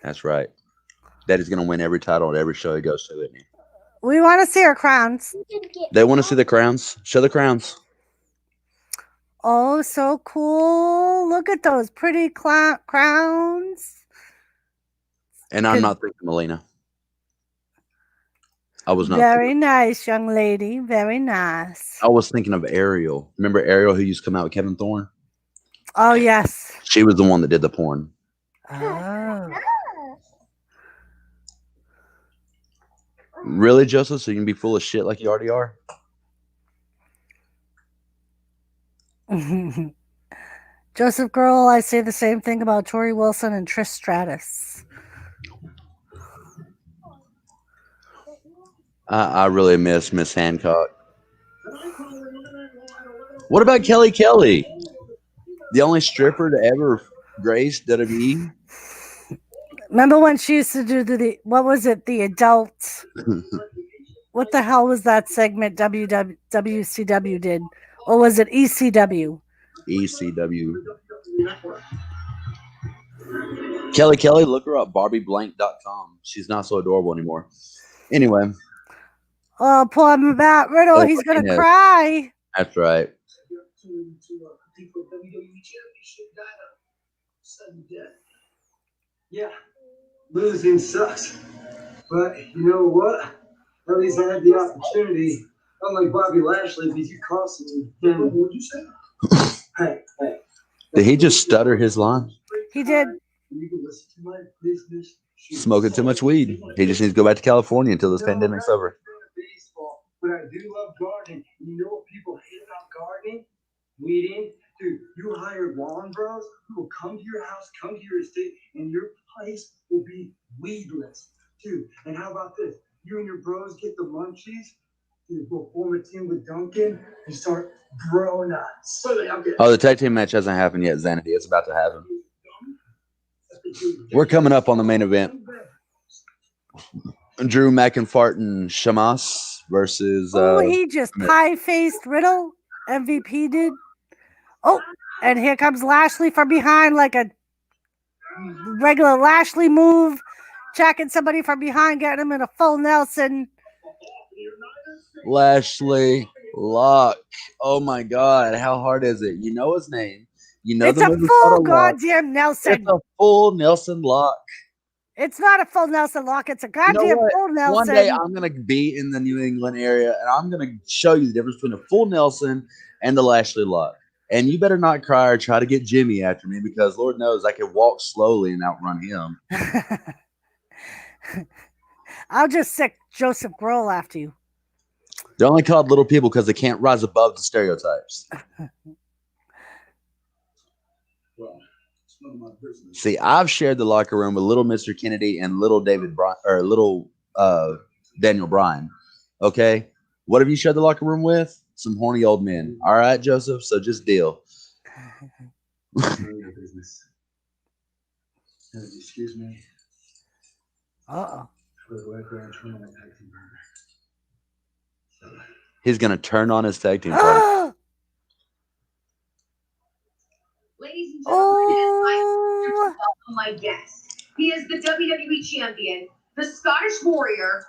That's right. Daddy's going to win every title at every show he goes to, isn't he? We want to see her crowns. They want to see the crowns. Show the crowns. Oh, so cool. Look at those pretty crowns. And I'm not thinking Melina. I was not. Very nice, young lady. Very nice. I was thinking of Ariel. Remember Ariel who used to come out with Kevin Thorne? Oh, yes. She was the one that did the porn. Oh. Really, Joseph? So you can be full of shit like you already are? Joseph Girl, I say the same thing about Tori Wilson and Trish Stratus. I really miss Miss Hancock. What about Kelly Kelly? The only stripper to ever grace WWE? Remember when she used to do what was it, the adult? What the hell was that segment WCW did? Or was it ECW? ECW. Kelly Kelly, look her up, BarbieBlank.com. She's not so adorable anymore. Anyway. Oh, poor Matt Riddle. He's going to cry. That's right. Yeah, losing sucks. But you know what? At least I had the opportunity. Unlike Bobby Lashley, because you cost me. What would you say? Hey. Did he just stutter his line? He did. You can listen to my business. Smoking too much weed. He just needs to go back to California until this pandemic's over. But I do love gardening. You know what people hate about gardening? Weeding. Dude, Dude, you hire lawn bros who will come to your house, come to your estate, and your place will be weedless. Dude, and how about this? You and your bros get the munchies. Dude, we'll form a team with Duncan and start bro nuts. Oh, the tag team match hasn't happened yet, Xanity. It's about to happen. We're coming up on the main event. Drew McIntyre and Shamas versus he just pie-faced Riddle. MVP did. Oh, and here comes Lashley from behind like a regular Lashley move. Checking somebody from behind, getting him in a full Nelson. Lashley lock. Oh my God, how hard is it? You know his name. You know It's the a move is full called a lock. goddamn Nelson. It's a full Nelson lock. It's not a full Nelson lock. It's a You know goddamn what? full Nelson. One day I'm gonna be in the New England area and I'm gonna show you the difference between a full Nelson and the Lashley lock. And you better not cry or try to get Jimmy after me because Lord knows I can walk slowly and outrun him. I'll just sick Joseph Grohl after you. They're only called little people because they can't rise above the stereotypes. See, I've shared the locker room with little Mr. Kennedy and little David Bryan or little Daniel Bryan. Okay, what have you shared the locker room with? Some horny old men. All right, Joseph. So just deal. Business. Excuse me. Uh-oh. He's gonna turn on his tag team partner. Ladies and gentlemen, it is my pleasure to welcome my guest. He is the WWE Champion, the Scottish Warrior,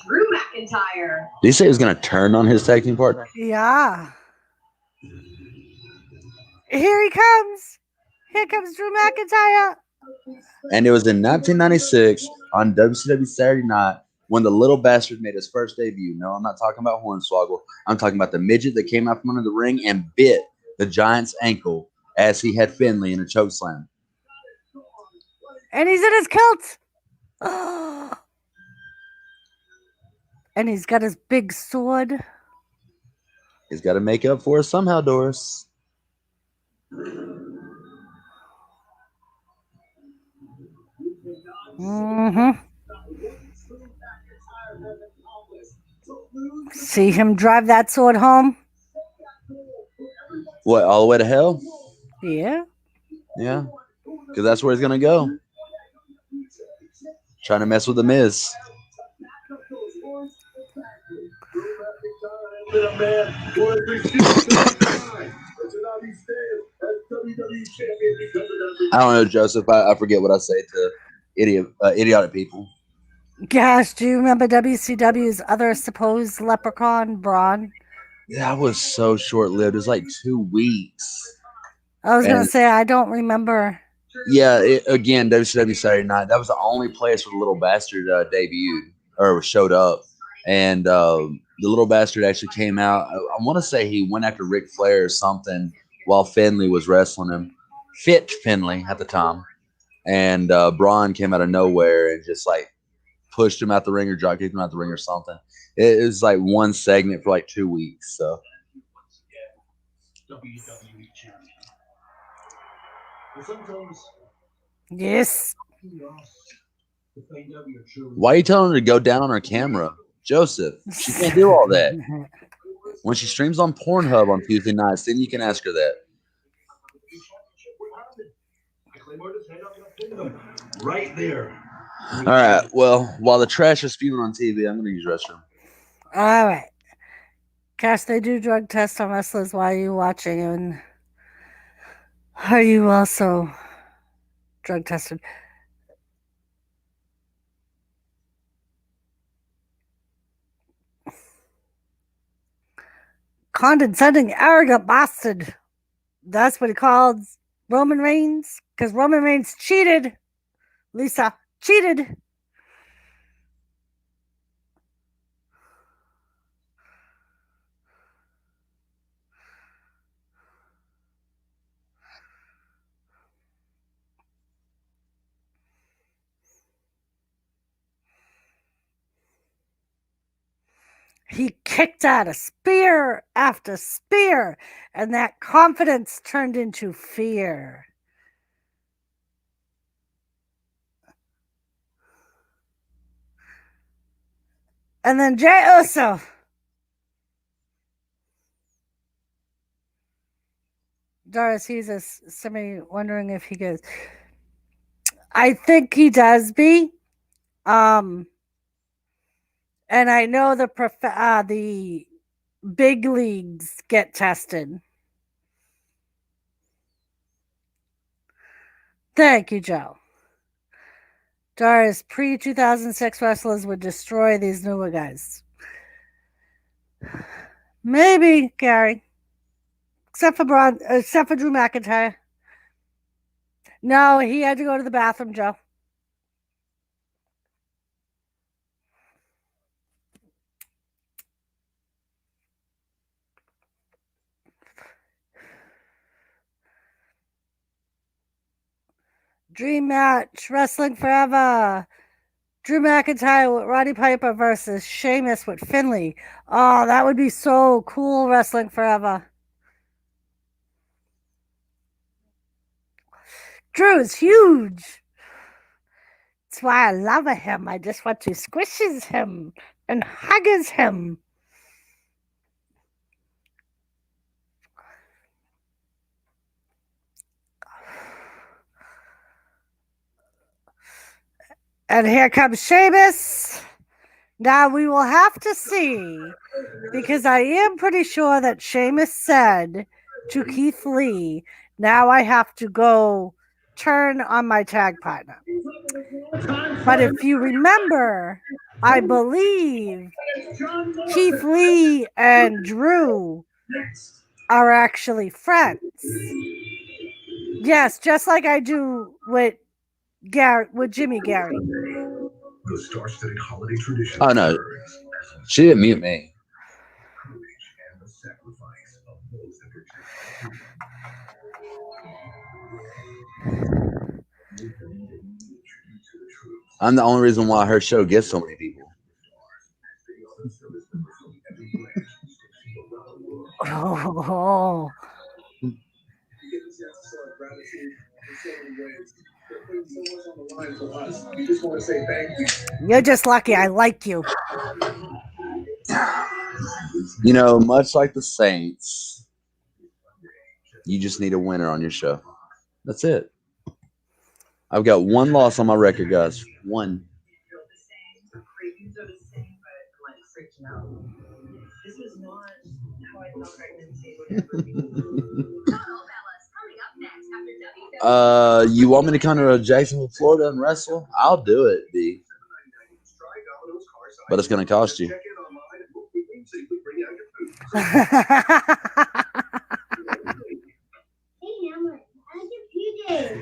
Drew McIntyre. Did he say he was gonna turn on his tag team partner? Yeah. Here he comes. Here comes Drew McIntyre. And it was in 1996 on WCW Saturday Night when the little bastard made his first debut. No, I'm not talking about Hornswoggle. I'm talking about the midget that came out from under the ring and bit the Giant's ankle as he had Finley in a chokeslam. And he's in his kilt. And he's got his big sword. He's got to make up for it somehow, Doris. Mm-hmm. See him drive that sword home? What, all the way to hell? Yeah. Yeah, because that's where he's going to go. Trying to mess with the Miz. I don't know, Joseph. I forget what I say to idiotic people. Gosh, do you remember WCW's other supposed leprechaun, Braun? That was so short-lived. It was like 2 weeks. I was going to say, I don't remember. Yeah, again, WCW Saturday Night. That was the only place where the little bastard debuted or showed up. And the little bastard actually came out. I want to say he went after Ric Flair or something while Finley was wrestling him. Fit Finley at the time. And Braun came out of nowhere and just like pushed him out the ring or drop kicked him out the ring or something. It was like one segment for like 2 weeks. So WWE champion. And sometimes Yes. if they know you're true. why are you telling her to go down on her camera? Joseph, she can't do all that. When she streams on Pornhub on Tuesday nights, then you can ask her that. Right there. All right. Well, while the trash is spewing on TV, I'm going to use restroom. All right. Cash, they do drug tests on wrestlers while you're watching. And are you also drug tested? Condescending, arrogant bastard. That's what he called Roman Reigns. Because Roman Reigns cheated. Lisa cheated. He kicked out a spear after spear, and that confidence turned into fear. And then Jey Uso. Doris, he's a somebody wondering if he goes. I think he does be. And I know the big leagues get tested. Thank you, Joe. Doris, pre-2006 wrestlers would destroy these newer guys. Maybe, Gary. Except for Drew McIntyre. No, he had to go to the bathroom, Joe. Dream match, Wrestling Forever. Drew McIntyre with Roddy Piper versus Sheamus with Finlay. Oh, that would be so cool, Wrestling Forever. Drew is huge. That's why I love him. I just want to squishes him and hugges him. And here comes Sheamus. Now we will have to see, because I am pretty sure that Sheamus said to Keith Lee, now I have to go turn on my tag partner. But if you remember, I believe Keith Lee and Drew are actually friends. Yes, just like I do with Jimmy Gary. The star-studded holiday tradition. Oh no, she didn't mute me. And the sacrifice of those that I'm the only reason why her show gets so many people. Oh. You're just lucky I like you. You know, much like the Saints, you just need a winner on your show. That's it. I've got one loss on my record, guys. One. You want me to come to Jacksonville, Florida and wrestle? I'll do it, D. But it's going to cost you.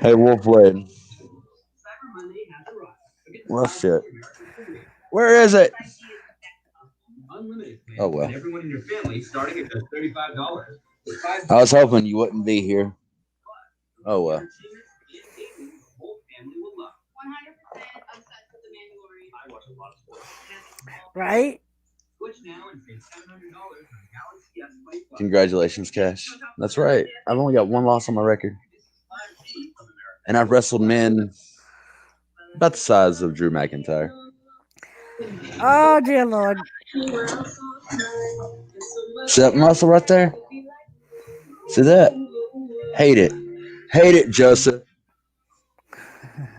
Hey, Wolfblade. Well, shit. Where is it? Oh, well. Everyone in your family starting at just $35. I was hoping you wouldn't be here. Oh, well. 100% obsessed with the Mandalorian. I watch a lot of sports. Right? Switch now and save $700 on Galaxy S25. Congratulations, Cash. That's right. I've only got one loss on my record. And I've wrestled men about the size of Drew McIntyre. Oh, dear Lord. See that muscle right there? See that? Hate it. Hate it, Joseph.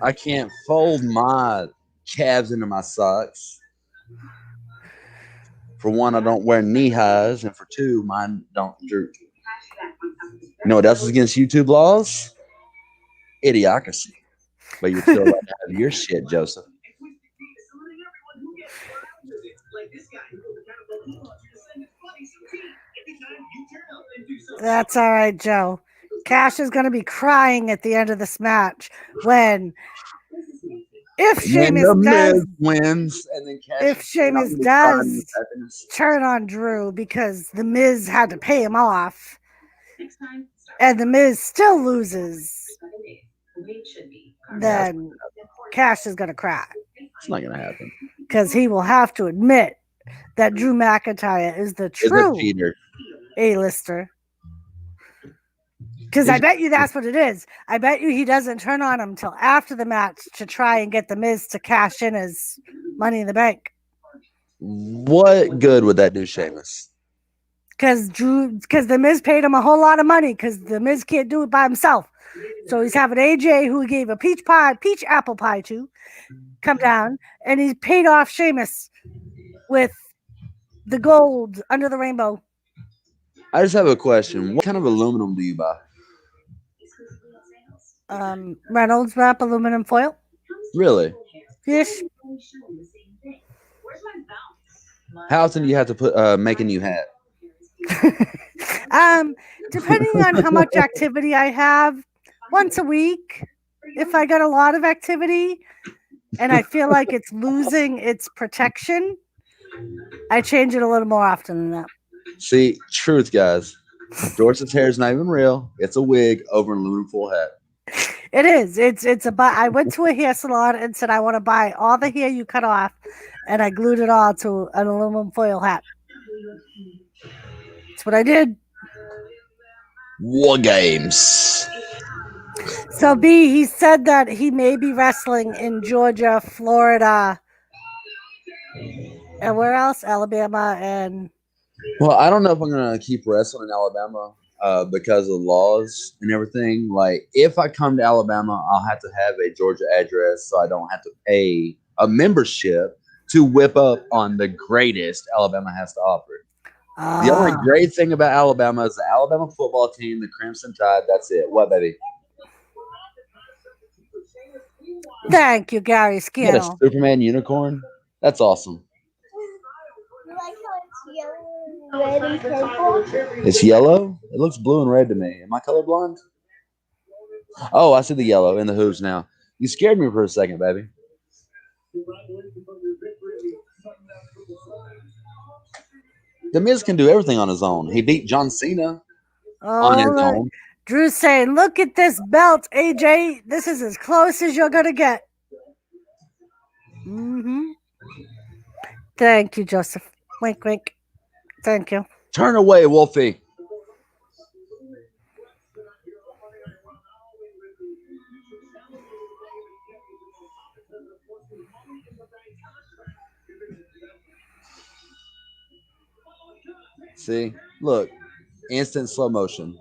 I can't fold my calves into my socks. For one, I don't wear knee highs, and for two, mine don't droop. You know what else is against YouTube laws? Idiocracy. But you're still allowed to have your shit, Joseph. That's all right, Joe. Cash is going to be crying at the end of this match when, if Sheamus does, wins, and then Cash if Sheamus does turn on Drew because the Miz had to pay him off, and the Miz still loses, then Cash is going to cry. It's not going to happen. Because he will have to admit that Drew McIntyre is the Is a true cheater. A-lister. Because I bet you that's what it is. I bet you he doesn't turn on him till after the match to try and get the Miz to cash in his Money in the Bank. What good would that do, Sheamus? Because the Miz paid him a whole lot of money because the Miz can't do it by himself. So he's having AJ, who he gave a peach apple pie to, come down, and he's paid off Sheamus with the gold under the rainbow. I just have a question. What kind of aluminum do you buy? Reynolds wrap aluminum foil. Really? Yes. How often do you have to put make a new hat? Depending on how much activity I have, once a week. If I got a lot of activity and I feel like it's losing its protection, I change it a little more often than that. See, truth, guys. Dorsey's hair is not even real. It's a wig over an aluminum foil hat. It is. It's a. I went to a hair salon and said I want to buy all the hair you cut off, and I glued it all to an aluminum foil hat. That's what I did. War games. So B, he said that he may be wrestling in Georgia, Florida, and where else? Alabama and. Well, I don't know if I'm gonna keep wrestling in Alabama because of laws and everything. Like, if I come to Alabama, I'll have to have a Georgia address, so I don't have to pay a membership to whip up on the greatest Alabama has to offer. The only great thing about Alabama is the Alabama football team, the Crimson Tide. That's it. What, baby? Thank you, Gary You got a Scannell. Superman unicorn? That's awesome. You like how it's yellow, red, and purple? It's yellow? It looks blue and red to me. Am I colorblind? Oh, I see the yellow in the hooves now. You scared me for a second, baby. The Miz can do everything on his own. He beat John Cena on his look. own. Drew's saying, look at this belt, AJ. This is as close as you're going to get. Mm-hmm. Thank you, Joseph. Wink, wink. Thank you. Turn away, Wolfie. See? Look. Instant slow motion.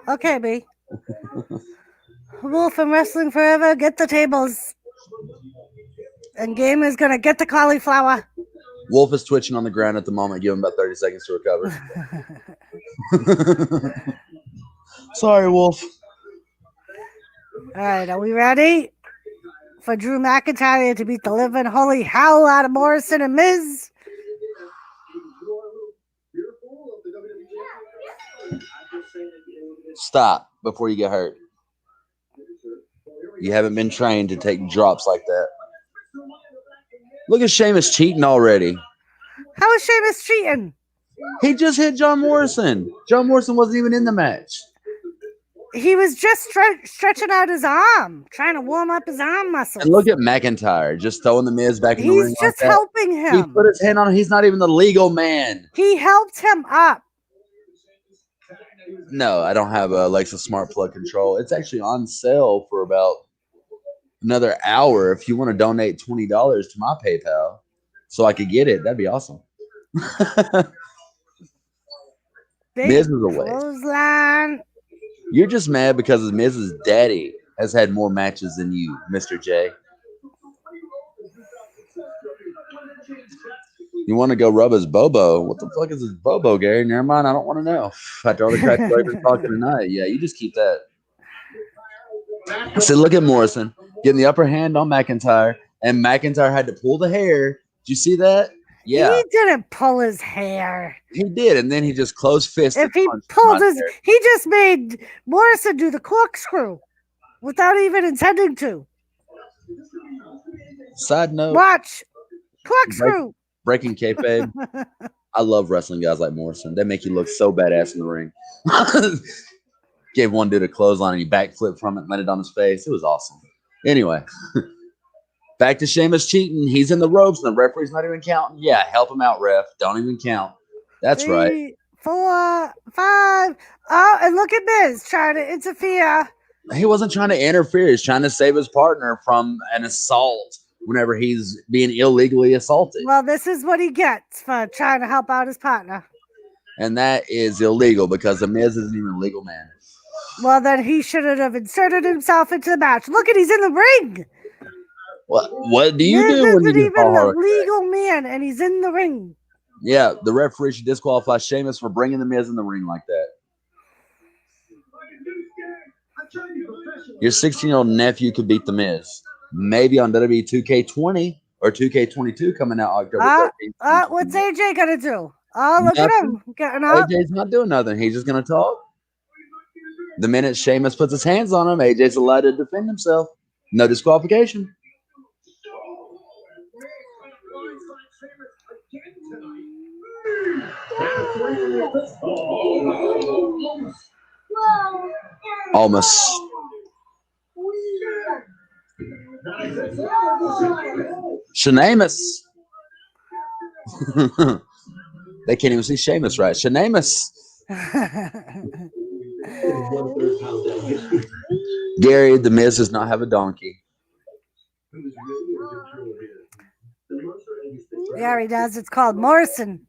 Okay, B. Wolf and Wrestling Forever, get the tables. And Game is going to get the cauliflower. Wolf is twitching on the ground at the moment. Give him about 30 seconds to recover. Sorry, Wolf. All right, are we ready for Drew McIntyre to beat the living holy hell out of Morrison and Miz? Stop before you get hurt. You haven't been trained to take drops like that. Look at Sheamus cheating already. How is Sheamus cheating? He just hit John Morrison. John Morrison wasn't even in the match. He was just stretching out his arm, trying to warm up his arm muscles. And look at McIntyre just throwing the Miz back in the ring. He's just like that. helping He him. put his hand on him. He's not even the legal man. He helped him up. No, I don't have a Alexa Smart Plug control. It's actually on sale for about another hour. If you want to donate $20 to my PayPal so I could get it, that'd be awesome. Big Miz is a waste. clothesline. You're just mad because Miz's daddy has had more matches than you, Mr. J. You want to go rub his bobo? What the fuck is his bobo, Gary? Never mind. I don't want to know. After all the crap you've been talking tonight. Yeah, you just keep that. So look at Morrison getting the upper hand on McIntyre, and McIntyre had to pull the hair. Did you see that? Yeah. He didn't pull his hair. He did, and then he just closed fisted. If he pulled his, he just made Morrison do the corkscrew without even intending to. Side note. Watch. Corkscrew. breaking kayfabe. I love wrestling guys like Morrison. They make you look so badass in the ring. Gave one dude a clothesline and he backflipped from it, landed on his face. It was awesome. Anyway, back to Sheamus cheating. He's in the ropes and the referee's not even counting. Yeah, help him out, ref. Don't even count. That's right. 3, 4, 5. Oh, and look at Miz trying to interfere. He wasn't trying to interfere. He's trying to save his partner from an assault whenever he's being illegally assaulted. Well, this is what he gets for trying to help out his partner. And that is illegal because the Miz isn't even a legal man. Well, then he shouldn't have inserted himself into the match. Look at he's in the ring. What do you Miz do when you isn't get even Paul a Hart? legal man, and he's in the ring. Yeah, the referee should disqualify Sheamus for bringing the Miz in the ring like that. Your 16-year-old nephew could beat the Miz. Maybe on WWE 2K20 or 2K22 coming out October 13th. What's AJ gonna do? Oh, look at him getting up. AJ's not doing nothing. He's just gonna talk. The minute Sheamus puts his hands on him, AJ's allowed to defend himself. No disqualification. Almost. Sheamus. They can't even see Sheamus right. Sheamus. Gary, the Miz does not have a donkey. Yeah, he does. It's called Morrison.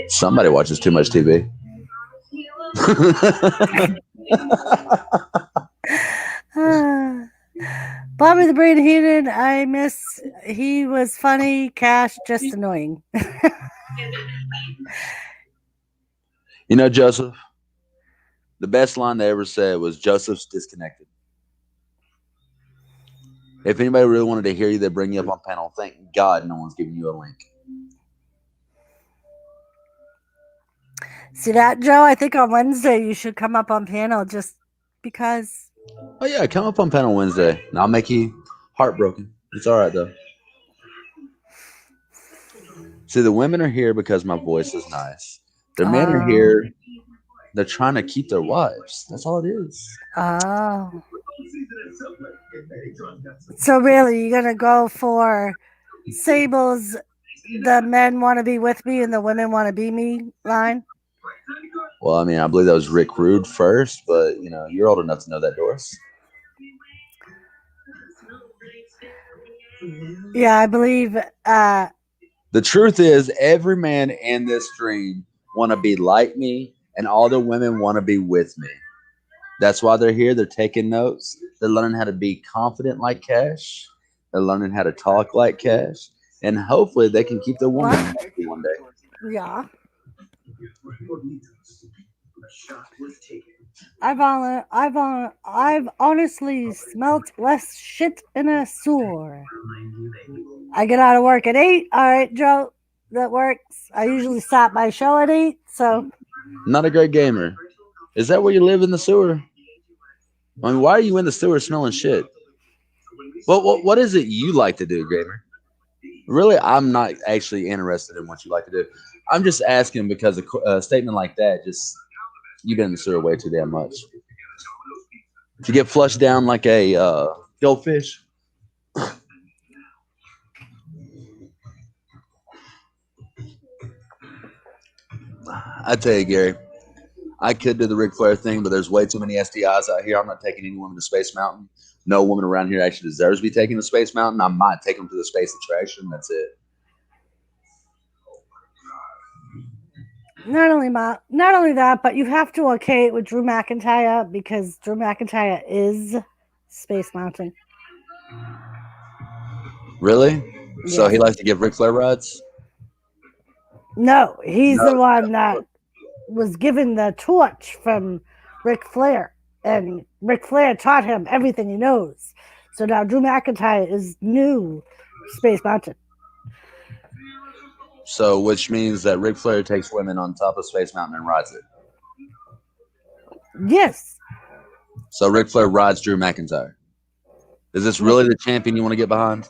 Somebody watches too much TV. Bobby the Brain Heenan, I miss. He was funny. Cash, just annoying. You know, Joseph, the best line they ever said was Joseph's disconnected. If anybody really wanted to hear you, they'd bring you up on panel. Thank God no one's giving you a link. See that, Joe? I think on Wednesday you should come up on panel just because. Oh, yeah, come up on panel Wednesday. And I'll make you heartbroken. It's all right, though. See, the women are here because my voice is nice. The men are here. They're trying to keep their wives. That's all it is. Oh. So really, you're going to go for Sable's the men want to be with me and the women want to be me line? Well, I mean, I believe that was Rick Rude first, but, you know, you're old enough to know that, Doris. Yeah, I believe. The truth is, every man in this stream want to be like me, and all the women want to be with me. That's why they're here. They're taking notes. They're learning how to be confident like Cash. They're learning how to talk like Cash. And hopefully they can keep their woman happy one day. Yeah. I've honestly smelt less shit in a sewer. I get out of work at 8. All right, Joe, that works. I usually stop my show at 8, so. Not a great gamer. Is that where you live, in the sewer? I mean, why are you in the sewer smelling shit? What is it you like to do, gamer? Really, I'm not actually interested in what you like to do. I'm just asking because a statement like that, just, you've been in the sewer way too damn much. To get flushed down like a goldfish. I tell you, Gary, I could do the Ric Flair thing, but there's way too many STIs out here. I'm not taking any woman to Space Mountain. No woman around here actually deserves to be taken to Space Mountain. I might take them to the space attraction. That's it. Not only that, but you have to okay it with Drew McIntyre because Drew McIntyre is Space Mountain. Really? Yeah. So he likes to give Ric Flair rides? No, he's the one that was given the torch from Ric Flair. And Ric Flair taught him everything he knows. So now Drew McIntyre is new Space Mountain. So, which means that Ric Flair takes women on top of Space Mountain and rides it. Yes. So Ric Flair rides Drew McIntyre. Is this really the champion you want to get behind?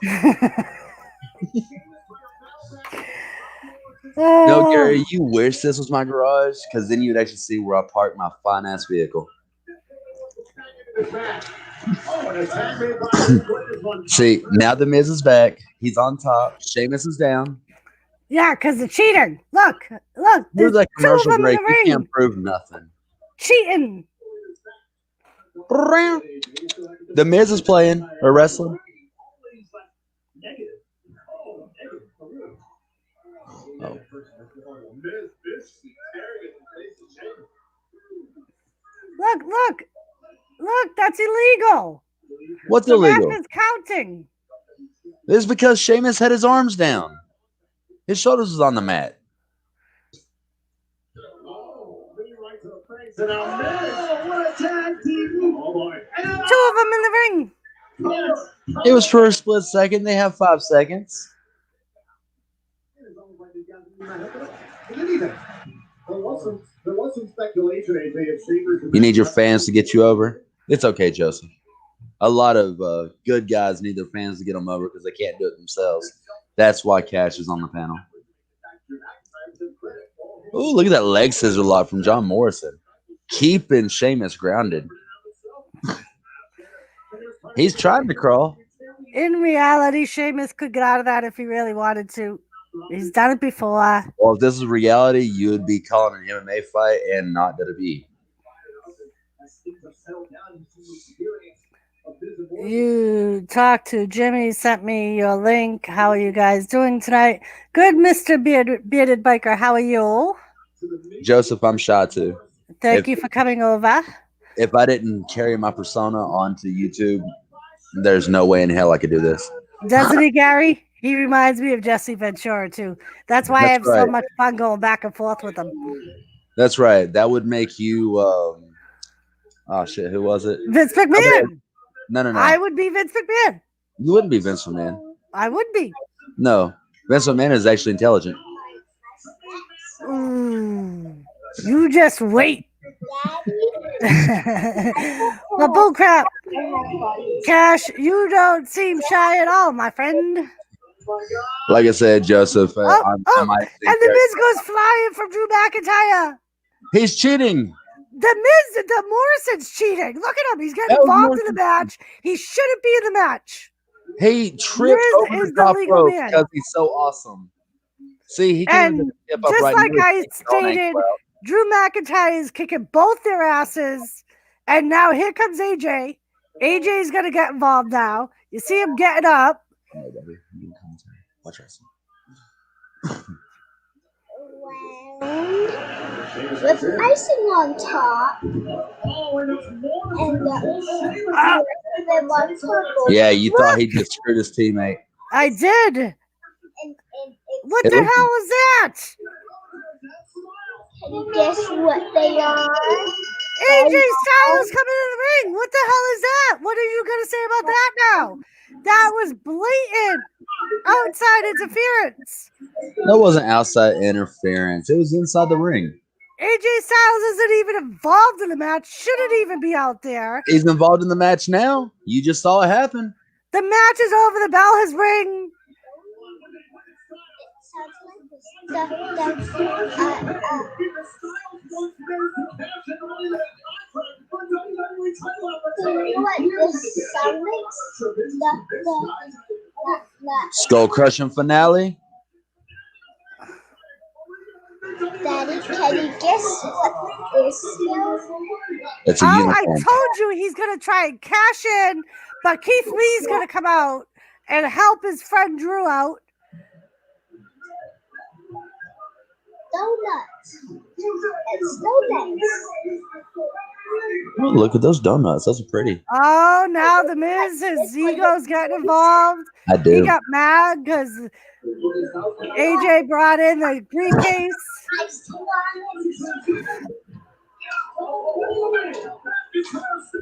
No, Gary, you wish this was my garage because then you'd actually see where I park my fine ass vehicle. See, now the Miz is back. He's on top. Sheamus is down. Yeah, because of cheating. Look. Where's There's that two of commercial them in break? the You ring. can't prove nothing. Cheating. The Miz is playing or wrestling. Oh. Look, that's illegal. What's The ref illegal? is counting. This is because Sheamus had his arms down. His shoulders was on the mat. Two of them in the ring. It was for a split second. They have 5 seconds. There was some speculation, AJ, if Shaver could You need your fans to get you over. It's okay, Joseph. A lot of good guys need their fans to get them over because they can't do it themselves. That's why Cash is on the panel. Oh, look at that leg scissor lock from John Morrison. Keeping Sheamus grounded. He's trying to crawl. In reality, Sheamus could get out of that if he really wanted to. He's done it before. Well, if this is reality, you would be calling an MMA fight and not WWE. You talked to Jimmy, sent me your link. How are you guys doing tonight? Good, Mr. Bearded Biker. How are you? Joseph, I'm shy too. Thank you for coming over. If I didn't carry my persona onto YouTube, there's no way in hell I could do this. Doesn't he, Gary? He reminds me of Jesse Ventura, too. That's why I have so right. much fun going back and forth with him. That's right. That would make you. Oh shit! Who was it? Vince McMahon. No. I would be Vince McMahon. You wouldn't be Vince McMahon. I would be. No, Vince McMahon is actually intelligent. You just wait. The bullcrap. Cash, you don't seem shy at all, my friend. Like I said, Joseph, I might think And the Miz goes flying from Drew McIntyre. he's cheating. The Morrison's cheating. Look at him. He's getting That was involved in the match. He shouldn't be in the match. He tripped Miz over is the the top legal rope man. because he's so awesome. See, he can't even skip up Just right like now. I He's going stated, ankle out. Drew McIntyre is kicking both their asses. And now here comes AJ. AJ is going to get involved now. You see him getting up. Come on, buddy. You can commentary. Watch wrestling. With icing on top, and the one purple. Yeah, you thought he just screwed his teammate. I did. And What the hell was that? can you guess what they are? AJ Styles coming in the ring. What the hell is that? What are you going to say about that now? That was blatant outside interference. That wasn't outside interference. It was inside the ring. AJ Styles isn't even involved in the match. Shouldn't even be out there. He's involved in the match now. You just saw it happen. The match is over. The bell has ring. Skull crushing finale. Daddy, can you guess what this is? It's a I uniform. told you he's going to try and cash in, but Keith Lee's going to come out and help his friend Drew out. Donuts. It's donuts. Oh, look at those donuts. Those are pretty. Oh, now the Miz, his ego's getting involved. I He do. got mad because AJ brought in the briefcase.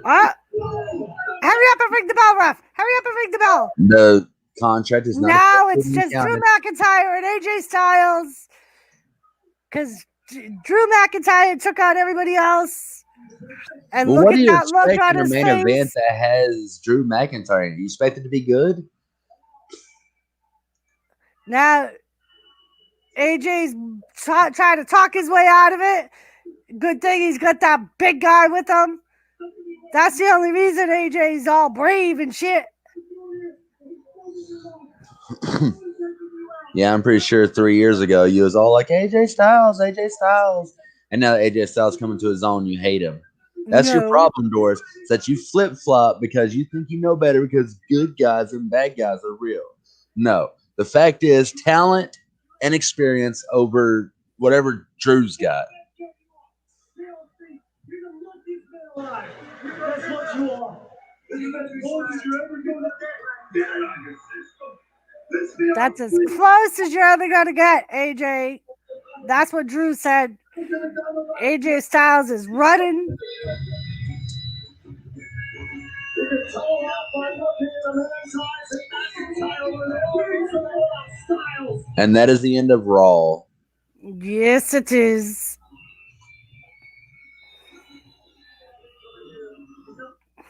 Hurry up and ring the bell, ref. Hurry up and ring the bell. The contract is not. Now it's just Drew counted. McIntyre and AJ Styles because Drew McIntyre took out everybody else. And Well, look what at do you that look expect on in a his main face. event that has Drew McIntyre? Do you expect it to be good? Now, AJ's trying to talk his way out of it. Good thing he's got that big guy with him. That's the only reason AJ's all brave and shit. Yeah, I'm pretty sure 3 years ago you was all like AJ Styles, and now that AJ Styles coming to his own, you hate him. That's your No. problem, Doris. Is that you flip flop because you think you know better because good guys and bad guys are real. No, the fact is talent and experience over whatever Drew's got. That's what you are. That's as close as you're ever going to get, AJ. That's what Drew said. AJ Styles is running. And that is the end of Raw. Yes, it is.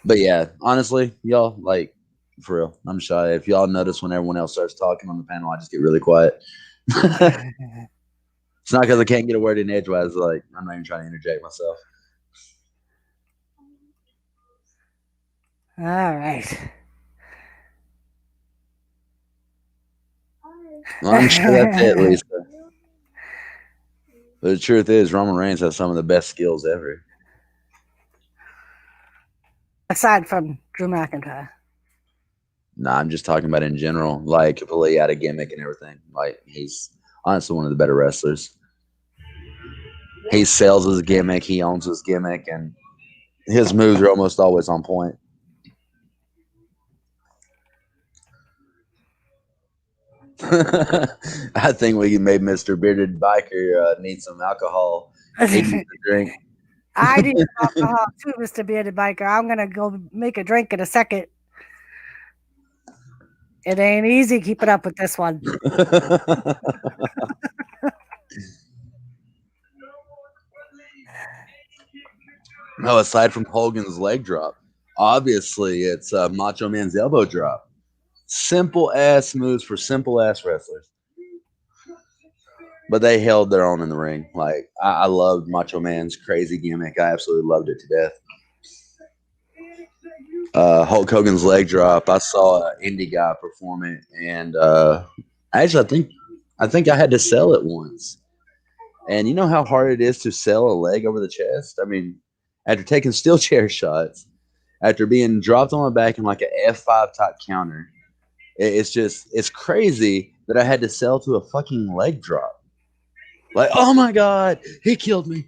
But yeah, honestly, y'all, like, for real, I'm shy. If y'all notice when everyone else starts talking on the panel, I just get really quiet. It's not because I can't get a word in edgewise. Like, I'm not even trying to interject myself. All right. Well, I'm sure that's it, Lisa. But the truth is, Roman Reigns has some of the best skills ever. Aside from Drew McIntyre. Nah, I'm just talking about in general, like completely out of gimmick and everything. Like, he's honestly one of the better wrestlers. He sells his gimmick, he owns his gimmick, and his moves are almost always on point. I think we made Mr. Bearded Biker need some alcohol. He needs a drink. I need some alcohol too, Mr. Bearded Biker. I'm going to go make a drink in a second. It ain't easy keeping up with this one. No, aside from Hogan's leg drop, obviously it's Macho Man's elbow drop. Simple ass moves for simple ass wrestlers. But they held their own in the ring. Like, I loved Macho Man's crazy gimmick. I absolutely loved it to death. Hulk Hogan's leg drop. I saw an indie guy perform it, and actually, I think I had to sell it once. And you know how hard it is to sell a leg over the chest? I mean, after taking steel chair shots, after being dropped on my back in like an F5 type counter, it's crazy that I had to sell to a fucking leg drop. Like, oh my God, he killed me.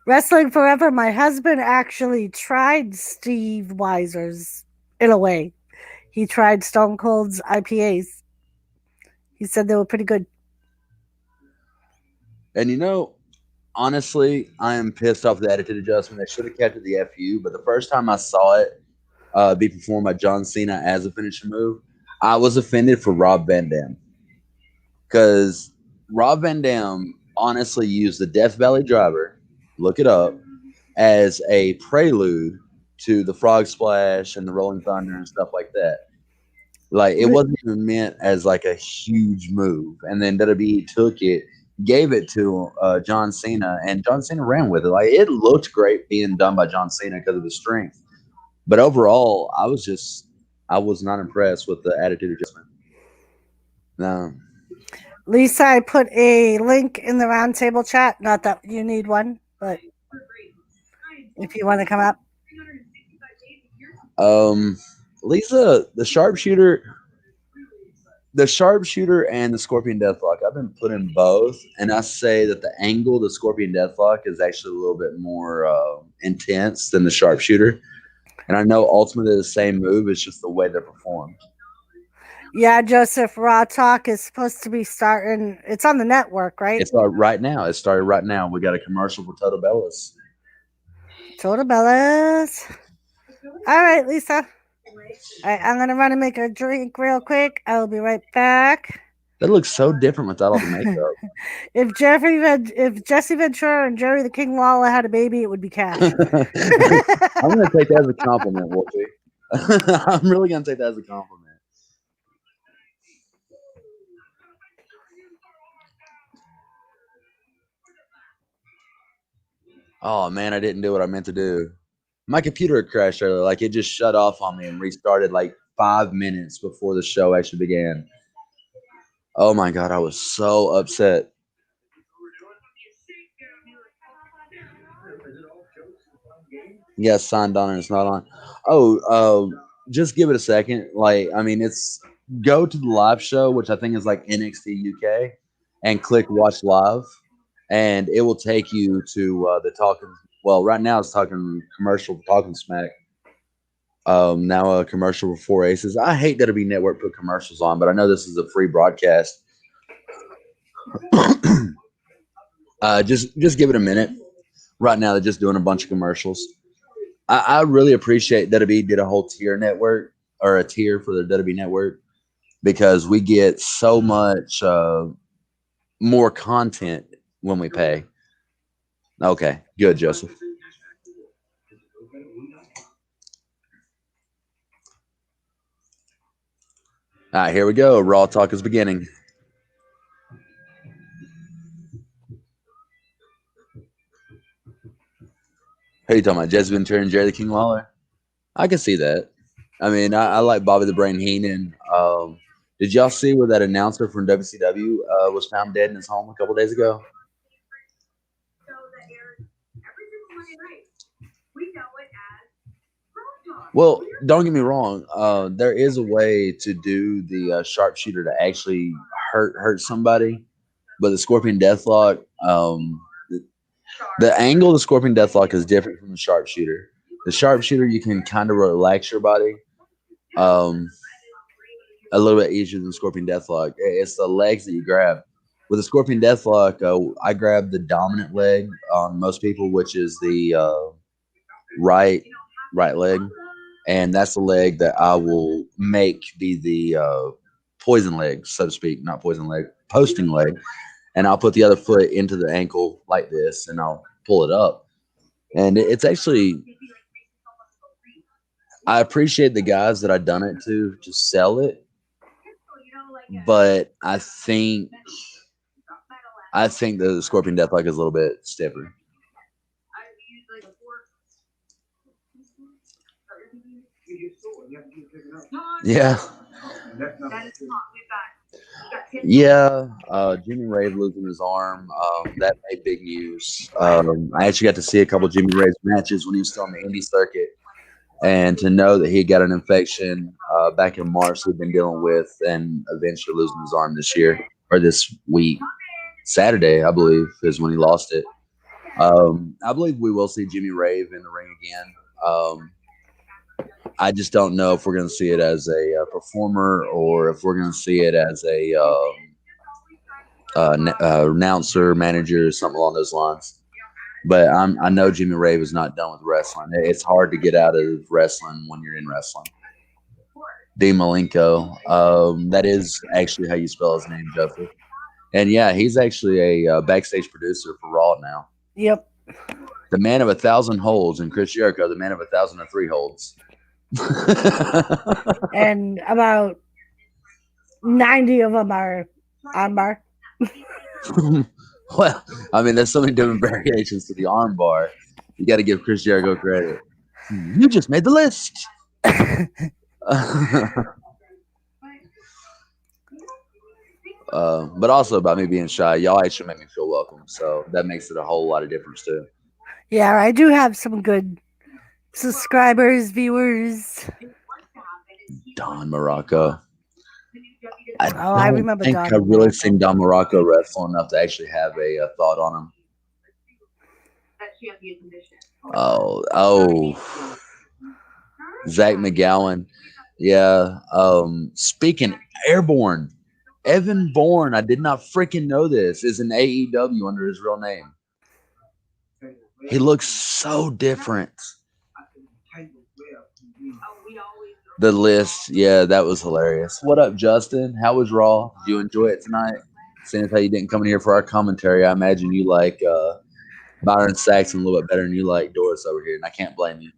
Wrestling Forever, my husband actually tried Steve Weiser's in a way. He tried Stone Cold's IPAs. He said they were pretty good. And you know, honestly, I am pissed off the attitude adjustment. They should have kept it the FU, but the first time I saw it be performed by John Cena as a finishing move, I was offended for Rob Van Dam. Because Rob Van Dam honestly used the Death Valley Driver, look it up, as a prelude to the Frog Splash and the Rolling Thunder and stuff like that. Like, it wasn't even meant as like a huge move. And then WWE took it, gave it to John Cena, and John Cena ran with it. Like, it looked great being done by John Cena because of his strength. But overall, I was not impressed with the attitude adjustment. No. Lisa, I put a link in the roundtable chat. Not that you need one, but if you want to come up. Lisa, the sharpshooter and the Scorpion Deathlock, I've been putting both, and I say that the angle of the Scorpion Deathlock is actually a little bit more intense than the sharpshooter. And I know ultimately the same move, it's just the way they're performed. Yeah, Joseph, Raw Talk is supposed to be starting. It's on the network, right? It's right now. It started right now. We got a commercial for Total Bellas. Total Bellas. All right, Lisa. All right, I'm going to run and make a drink real quick. I'll be right back. That looks so different without all the makeup. If Jesse Ventura and Jerry the King Lawler had a baby, it would be Cash. I'm gonna take that as a compliment, Wolfie. I'm really gonna take that as a compliment. Oh man, I didn't do what I meant to do. My computer crashed earlier. Like it just shut off on me and restarted like 5 minutes before the show actually began. Oh my god, I was so upset. Yes, signed on and it's not on. Oh, just give it a second. Like, I mean, it's go to the live show, which I think is like NXT UK, and click watch live, and it will take you to the talking. Well, right now it's talking commercial, talking smack. Now a commercial for Four Aces. I hate that WWE Network put commercials on, but I know this is a free broadcast. Just give it a minute. Right now they're just doing a bunch of commercials. I really appreciate WWE did a whole tier network or a tier for the WWE Network because we get so much more content when we pay. Okay, good, Joseph. All right, here we go. Raw Talk is beginning. Who are you talking about? Jesse Ventura and Jerry the King Lawler? I can see that. I mean, I like Bobby the Brain Heenan. Did y'all see where that announcer from WCW was found dead in his home a couple days ago? Well, don't get me wrong. There is a way to do the sharpshooter to actually hurt somebody, but the Scorpion Deathlock, the angle of the Scorpion Deathlock is different from the sharpshooter. The sharpshooter, you can kind of relax your body a little bit easier than Scorpion Deathlock. It's the legs that you grab. With the Scorpion Deathlock, I grab the dominant leg on most people, which is the right leg. And that's the leg that I will make be the poison leg, so to speak. Not poison leg, posting leg. And I'll put the other foot into the ankle like this, and I'll pull it up. And it's actually, I appreciate the guys that I've done it to sell it. But I think the Scorpion Deathlock is a little bit stiffer. Yeah. Yeah, Jimmy Rave losing his arm, that made big news. I actually got to see a couple of Jimmy Rave's matches when he was still on the indie circuit. And to know that he got an infection back in March we've been dealing with and eventually losing his arm this year or this week. Saturday, I believe, is when he lost it. I believe we will see Jimmy Rave in the ring again. I just don't know if we're going to see it as a performer or if we're going to see it as a announcer, manager, something along those lines. But I know Jimmy Rave is not done with wrestling. It's hard to get out of wrestling when you're in wrestling. Dean Malenko, that is actually how you spell his name, Joseph. And yeah, he's actually a backstage producer for Raw now. Yep. The man of 1,000 holds, and Chris Jericho, the man of 1,003 holds. And about 90 of them are armbar. Well, I mean, there's so many different variations to the armbar. You got to give Chris Jericho credit. You just made the list. But also about me being shy, y'all actually make me feel welcome, so that makes it a whole lot of difference too. Yeah, I do have some good subscribers, viewers. Don Morocco. I remember think Don I've really Morocco. seen Don Morocco wrestle enough to actually have a thought on him. Oh, Zach McGowan. Yeah. Speaking Airborne, Evan Bourne, I did not freaking know this, is an AEW under his real name. He looks so different. The list, yeah, that was hilarious. What up, Justin? How was Raw? Did you enjoy it tonight? Seeing as how you didn't come in here for our commentary, I imagine you like Byron Saxon a little bit better than you like Doris over here, and I can't blame you.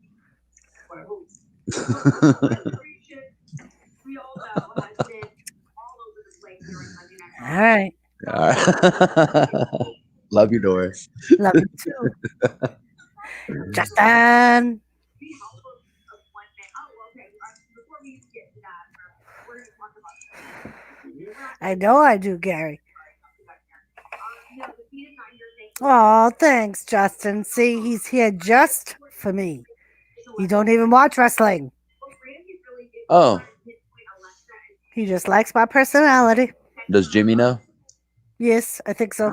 We all know has been all over the place during Monday Night All right. All right. Love you, Doris. Love you too. Justin. I know I do, Gary. Oh, thanks, Justin. See, he's here just for me. You don't even watch wrestling. Oh, He just likes my personality. does Jimmy know? Yes, I think so.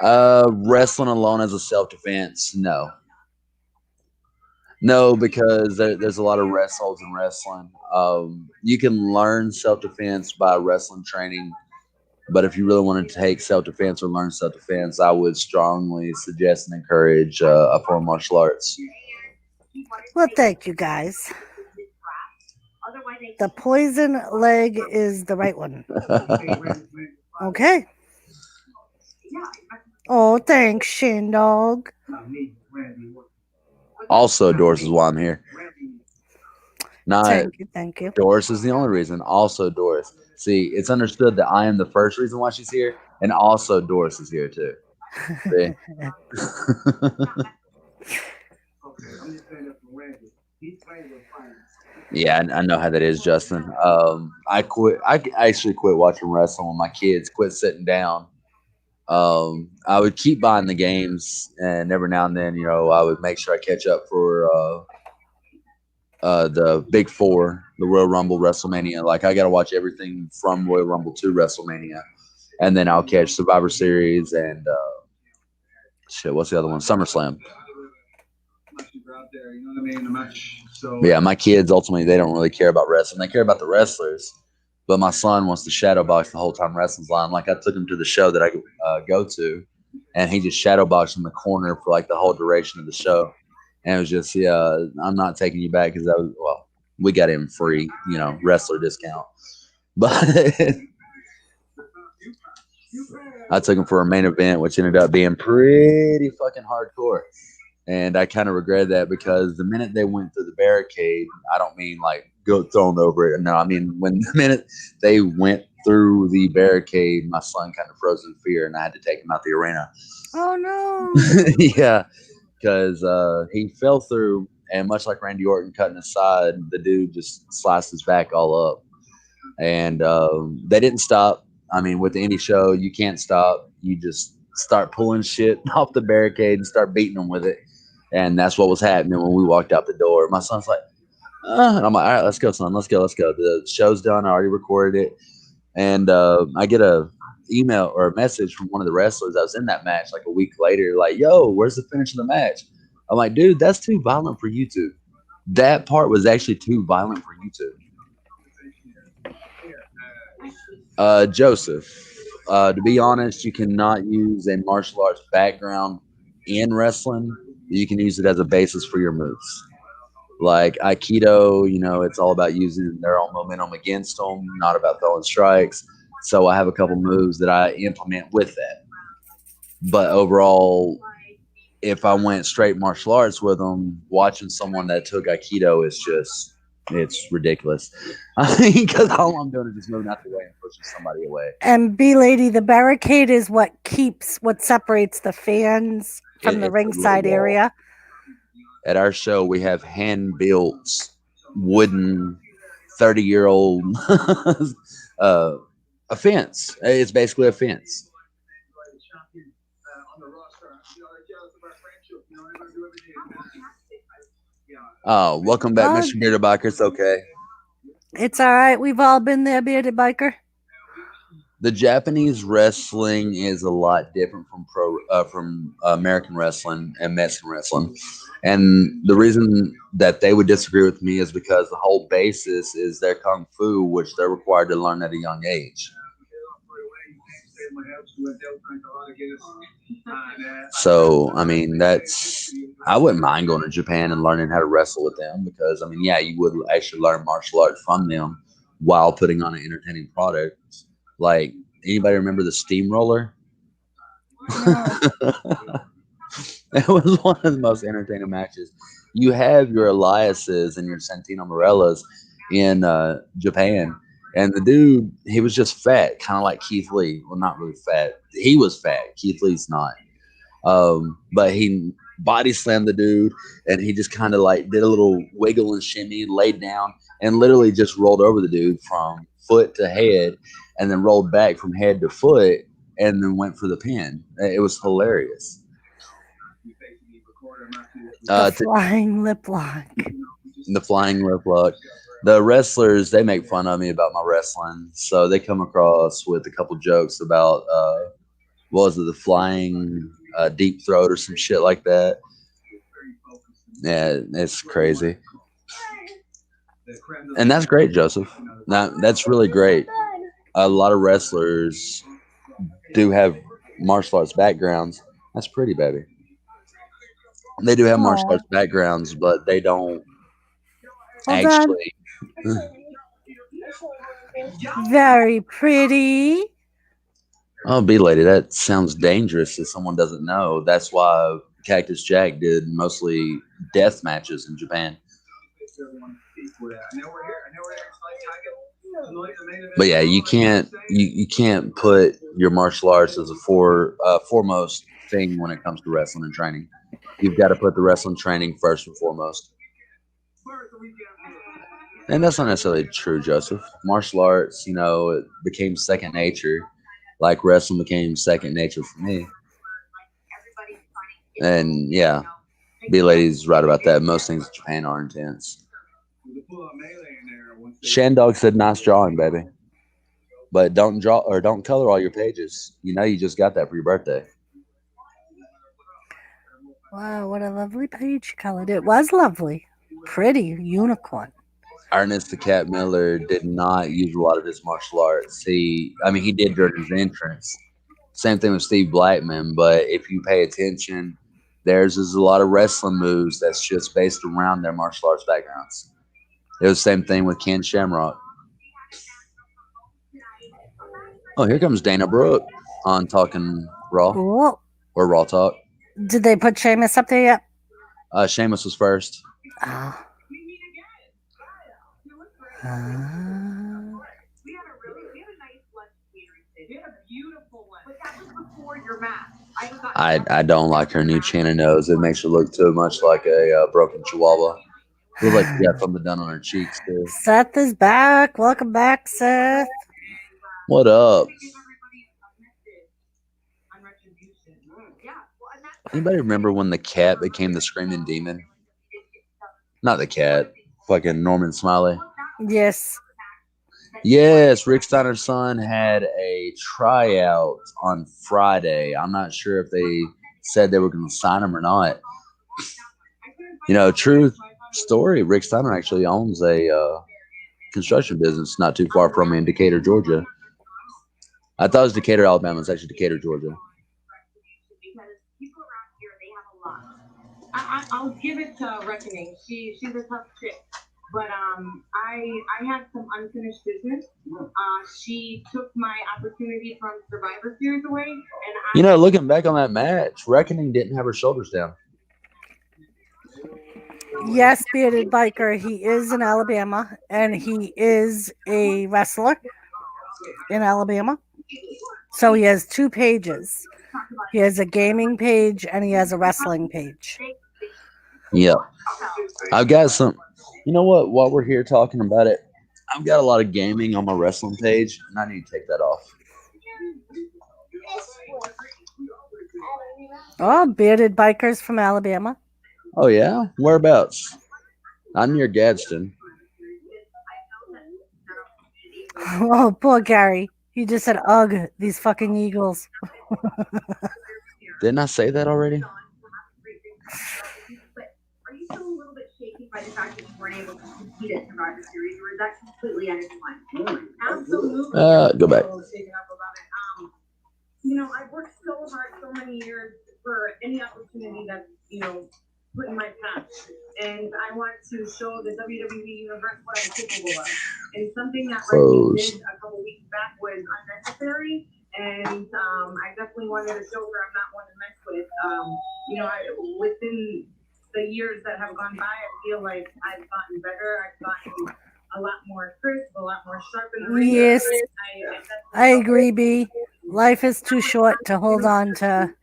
Wrestling alone as a self-defense, no. No, because there's a lot of wrestles in wrestling. You can learn self-defense by wrestling training, but if you really want to take self-defense or learn self-defense, I would strongly suggest and encourage a form of martial arts. Well, thank you, guys. The poison leg is the right one. Okay. Oh, thanks, Shin Dog. Also, Doris is why I'm here. Not Thank you. Doris is the only reason. Also, Doris. See, it's understood that I am the first reason why she's here, and also Doris is here too. See? Yeah, I know how that is, Justin. I quit. I actually quit watching wrestling when my kids quit sitting down. I would keep buying the games, and every now and then, I would make sure I catch up for the Big Four, the Royal Rumble, WrestleMania. Like, I got to watch everything from Royal Rumble to WrestleMania, and then I'll catch Survivor Series and what's the other one? SummerSlam. Yeah, my kids ultimately they don't really care about wrestling. They care about the wrestlers. But my son wants to shadow box the whole time wrestling's on. Like, I took him to the show that I go to, and he just shadow boxed in the corner for like the whole duration of the show. And it was just, I'm not taking you back because we got him free, wrestler discount. But I took him for a main event, which ended up being pretty fucking hardcore. And I kind of regret that because the minute they went through the barricade, I don't mean like go thrown over it. No, I mean the minute they went through the barricade, my son kind of froze in fear, and I had to take him out the arena. Oh no! Yeah, because he fell through, and much like Randy Orton cutting his side, the dude just sliced his back all up. And they didn't stop. I mean, with the indie show, you can't stop. You just start pulling shit off the barricade and start beating them with it. And that's what was happening when we walked out the door. My son's like, and I'm like, all right, let's go, son. Let's go. The show's done. I already recorded it. And I get a email or a message from one of the wrestlers that was in that match like a week later, like, yo, where's the finish of the match? I'm like, dude, that's too violent for YouTube. That part was actually too violent for YouTube. Joseph, to be honest, you cannot use a martial arts background in wrestling. You can use it as a basis for your moves. Like Aikido, it's all about using their own momentum against them, not about throwing strikes. So I have a couple moves that I implement with that. But overall, if I went straight martial arts with them, watching someone that took Aikido it's ridiculous. I mean, because all I'm doing is just moving out the way and pushing somebody away. And B-Lady, the barricade is what separates the fans from the ringside area. At our show, we have hand-built wooden 30-year-old a fence. It's basically a fence. Oh, welcome back, Mr. Bearded Biker. It's okay. It's all right. We've all been there, Bearded Biker. The Japanese wrestling is a lot different from American wrestling and Mexican wrestling. And the reason that they would disagree with me is because the whole basis is their kung fu, which they're required to learn at a young age. So, I mean, that's I wouldn't mind going to Japan and learning how to wrestle with them because, I mean, yeah, you would actually learn martial arts from them while putting on an entertaining product. Like, anybody remember the steamroller? It was one of the most entertaining matches. You have your Eliases and your Santino Morellas in Japan, and the dude, he was just fat, kind of like Keith Lee. Well, not really fat. He was fat. Keith Lee's not. But he body slammed the dude, and he just kind of like did a little wiggle and shimmy, laid down, and literally just rolled over the dude from foot to head, and then rolled back from head to foot, and then went for the pin. It was hilarious. The flying lip lock. The flying lip lock. The wrestlers, they make fun of me about my wrestling, so they come across with a couple jokes about what was it, the flying deep throat or some shit like that. Yeah, it's crazy. And that's great, Joseph. That's really great. A lot of wrestlers do have martial arts backgrounds. That's pretty, baby. They do have martial arts backgrounds, but they don't actually. Very pretty. Oh, B-Lady, that sounds dangerous if someone doesn't know. That's why Cactus Jack did mostly death matches in Japan. But yeah, you can't put your martial arts as a foremost thing when it comes to wrestling and training. You've got to put the wrestling training first and foremost. And that's not necessarily true, Joseph. Martial arts, it became second nature, like wrestling became second nature for me. And yeah, B-Lady's right about that. Most things in Japan are intense. Shandog said, "Nice drawing, baby." But don't draw or don't color all your pages. You just got that for your birthday. Wow, what a lovely page you colored. It was lovely. Pretty unicorn. Ernest the Cat Miller did not use a lot of his martial arts. He did during his entrance. Same thing with Steve Blackman, but if you pay attention, theirs is a lot of wrestling moves that's just based around their martial arts backgrounds. It was the same thing with Ken Shamrock. Oh, here comes Dana Brooke on Talking Raw. Cool. Or Raw Talk. Did they put Sheamus up there yet? Sheamus was first. Oh. We have a nice lunch catering today. We have a beautiful one. But that was before your match. I don't like her new chin and nose. It makes her look too much like a broken chihuahua. Looks like she got something done on her cheeks too. Seth is back. Welcome back, Seth. What up? Anybody remember when the cat became the Screaming Demon? Not the cat. Fucking Norman Smiley. Yes. Yes, Rick Steiner's son had a tryout on Friday. I'm not sure if they said they were going to sign him or not. True story. Rick Steiner actually owns a construction business not too far from me in Decatur, Georgia. I thought it was Decatur, Alabama. It's actually Decatur, Georgia. I'll give it to Reckoning. She's a tough chick. But I had some unfinished business. She took my opportunity from Survivor Series away, and looking back on that match, Reckoning didn't have her shoulders down. Yes, Bearded Biker. He is in Alabama, and he is a wrestler in Alabama. So he has two pages. He has a gaming page and he has a wrestling page. Yeah, I've got some. You know what? While we're here talking about it, I've got a lot of gaming on my wrestling page, and I need to take that off. Oh, Bearded Bikers from Alabama. Oh, yeah? Whereabouts? I'm near Gadsden. Oh, poor Gary. He just said, ugh, these fucking Eagles. Didn't I say that already? By the fact that you weren't able to compete at Survivor Series, or is that completely out of your mind? Absolutely. Go back. I've worked so hard so many years for any opportunity that's, put in my past. And I want to show the WWE universe what I'm capable of. And something that Randy did a couple weeks back was unnecessary. And I definitely wanted to show her I'm not one to mess with. Within the years that have gone by, I feel like I've gotten better. I've gotten a lot more crisp, a lot more sharp in the ring. Yes, I agree, B. Life is too short to hold on to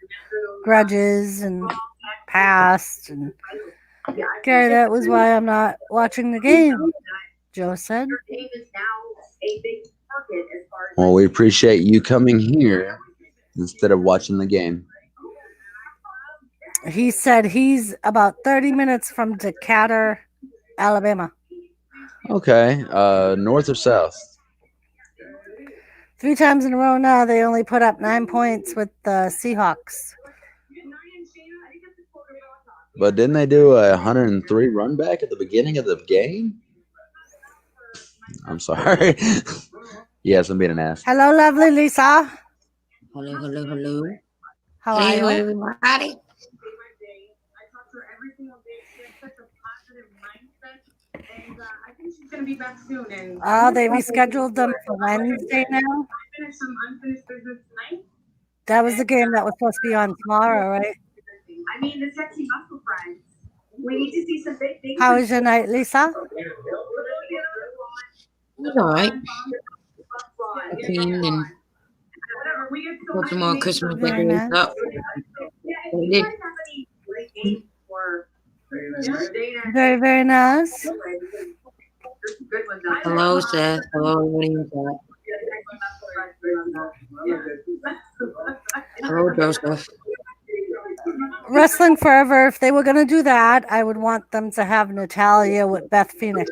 grudges and past. And Gary, that was why I'm not watching the game, Joe said. Well, we appreciate you coming here instead of watching the game. He said he's about 30 minutes from Decatur, Alabama. Okay. North or south? 3 times in a row now, they only put up 9 points with the Seahawks. But didn't they do a 103 run back at the beginning of the game? I'm sorry. Yes, I'm being an ass. Hello, lovely Lisa. Hello. How are you? Everybody. Oh, they rescheduled them for Wednesday now? That was the game that was supposed to be on tomorrow, right? I mean, the sexy muscle friends. We need to see some big things. How was your night, Lisa? It's all right. I cleaned and put some more Christmas decorations up. I did. Very, very nice. Hello, Seth. Hello, everybody in chat. Hello, Joseph. Wrestling Forever, if they were going to do that, I would want them to have Natalia with Beth Phoenix.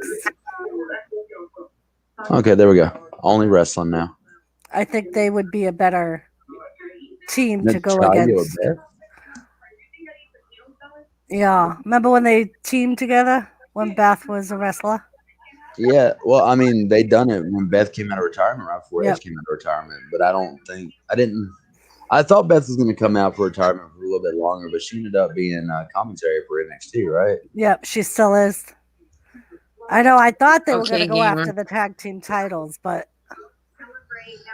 Okay, there we go. Only wrestling now. I think they would be a better team to go Natalia against. Beth? Yeah. Remember when they teamed together when Beth was a wrestler? Yeah, well, I mean, they done it when Beth came out of retirement, right before Yep. Edge came out of retirement. But I thought Beth was going to come out for retirement for a little bit longer, but she ended up being commentary for NXT, right? Yep, she still is. I know. I thought they were going Okay, to go gamer. after the tag team titles, but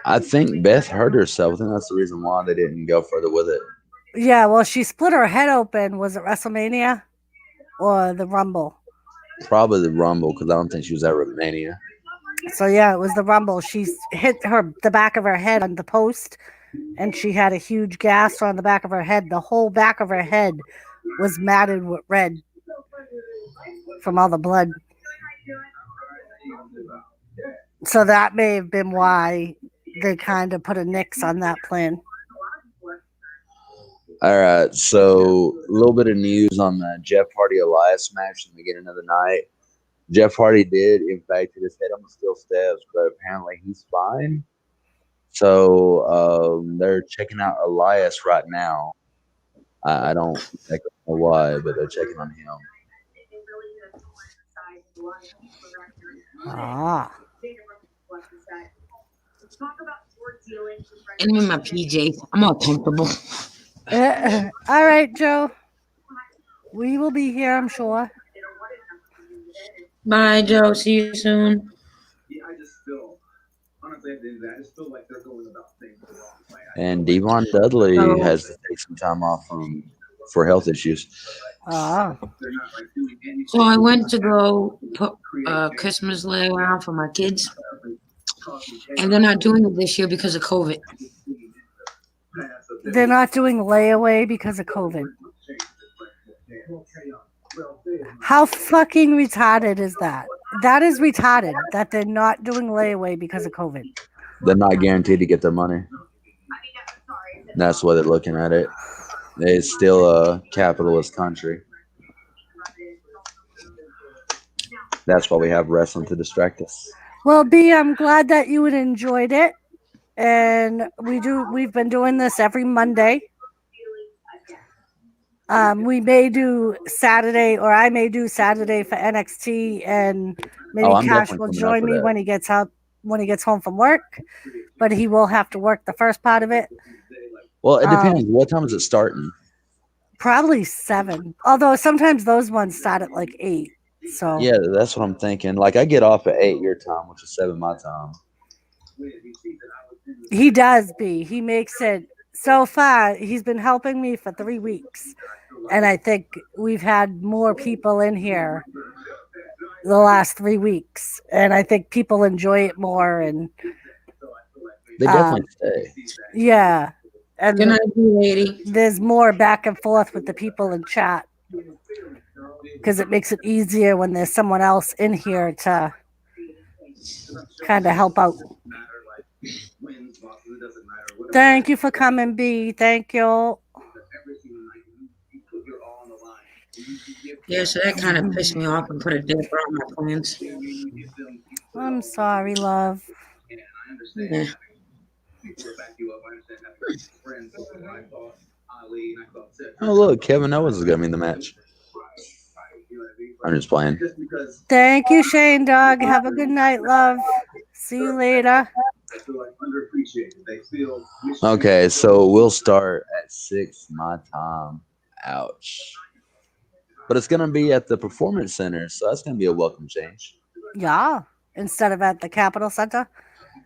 I think Beth hurt herself. I think that's the reason why they didn't go further with it. yeah, well, she split her head open. Was it WrestleMania or the Rumble? Probably the Rumble, because I don't think she was ever at Mania. So yeah, it was the Rumble. She hit the back of her head on the post, and she had a huge gash on the back of her head. The whole back of her head was matted with red from all the blood. So that may have been why they kind of put a nix on that plan. All right, so a little bit of news on the Jeff Hardy Elias match in the beginning of the night. Jeff Hardy did, in fact, hit his head on the steel steps, but apparently he's fine. So they're checking out Elias right now. I don't know why, but they're checking on him. Ah. I'm in my PJs. I'm all comfortable. All right, Joe. We will be here, I'm sure. Bye, Joe. See you soon. Yeah, I just feel, honestly, at the end of that, I just feel like they're going about things the wrong way. And Devon Dudley Oh. has to take some time off for health issues. Ah. They're not like doing anything. So I went to go put Christmas laydown for my kids, and they're not doing it this year because of COVID. They're not doing layaway because of COVID. How fucking retarded is that? That is retarded that they're not doing layaway because of COVID. They're not guaranteed to get their money. That's why they're looking at it. It's still a capitalist country. That's why we have wrestling to distract us. Well, B, I'm glad that you had enjoyed it. And we've been doing this every Monday. We may do Saturday, or I may do Saturday for NXT, and maybe I'm Cash definitely will coming out join for me that. when he gets home from work. But he will have to work the first part of it. Well, it depends. What time is it starting? Probably 7. Although sometimes those ones start at like 8. So Yeah, that's what I'm thinking. Like I get off at 8 your time, which is 7 my time. he does be. He makes it so far. He's been helping me for 3 weeks. And I think we've had more people in here the last 3 weeks. And I think people enjoy it more. And They definitely stay. yeah. And Good night, lady. there's more back and forth with the people in chat. Because it makes it easier when there's someone else in here to kind of help out. Thank you for coming, B. Thank you. Yeah, so that kind of pissed me off and put a damper on my plans. I'm sorry, love. Yeah. Oh look, Kevin Owens is gonna be in the match. I'm just playing. Thank you, Shane Dog. Have a good night, love. See you later. Okay, so we'll start at 6 my time. Ouch. But it's gonna be at the Performance Center, so that's gonna be a welcome change. Yeah. Instead of at the Capitol Center.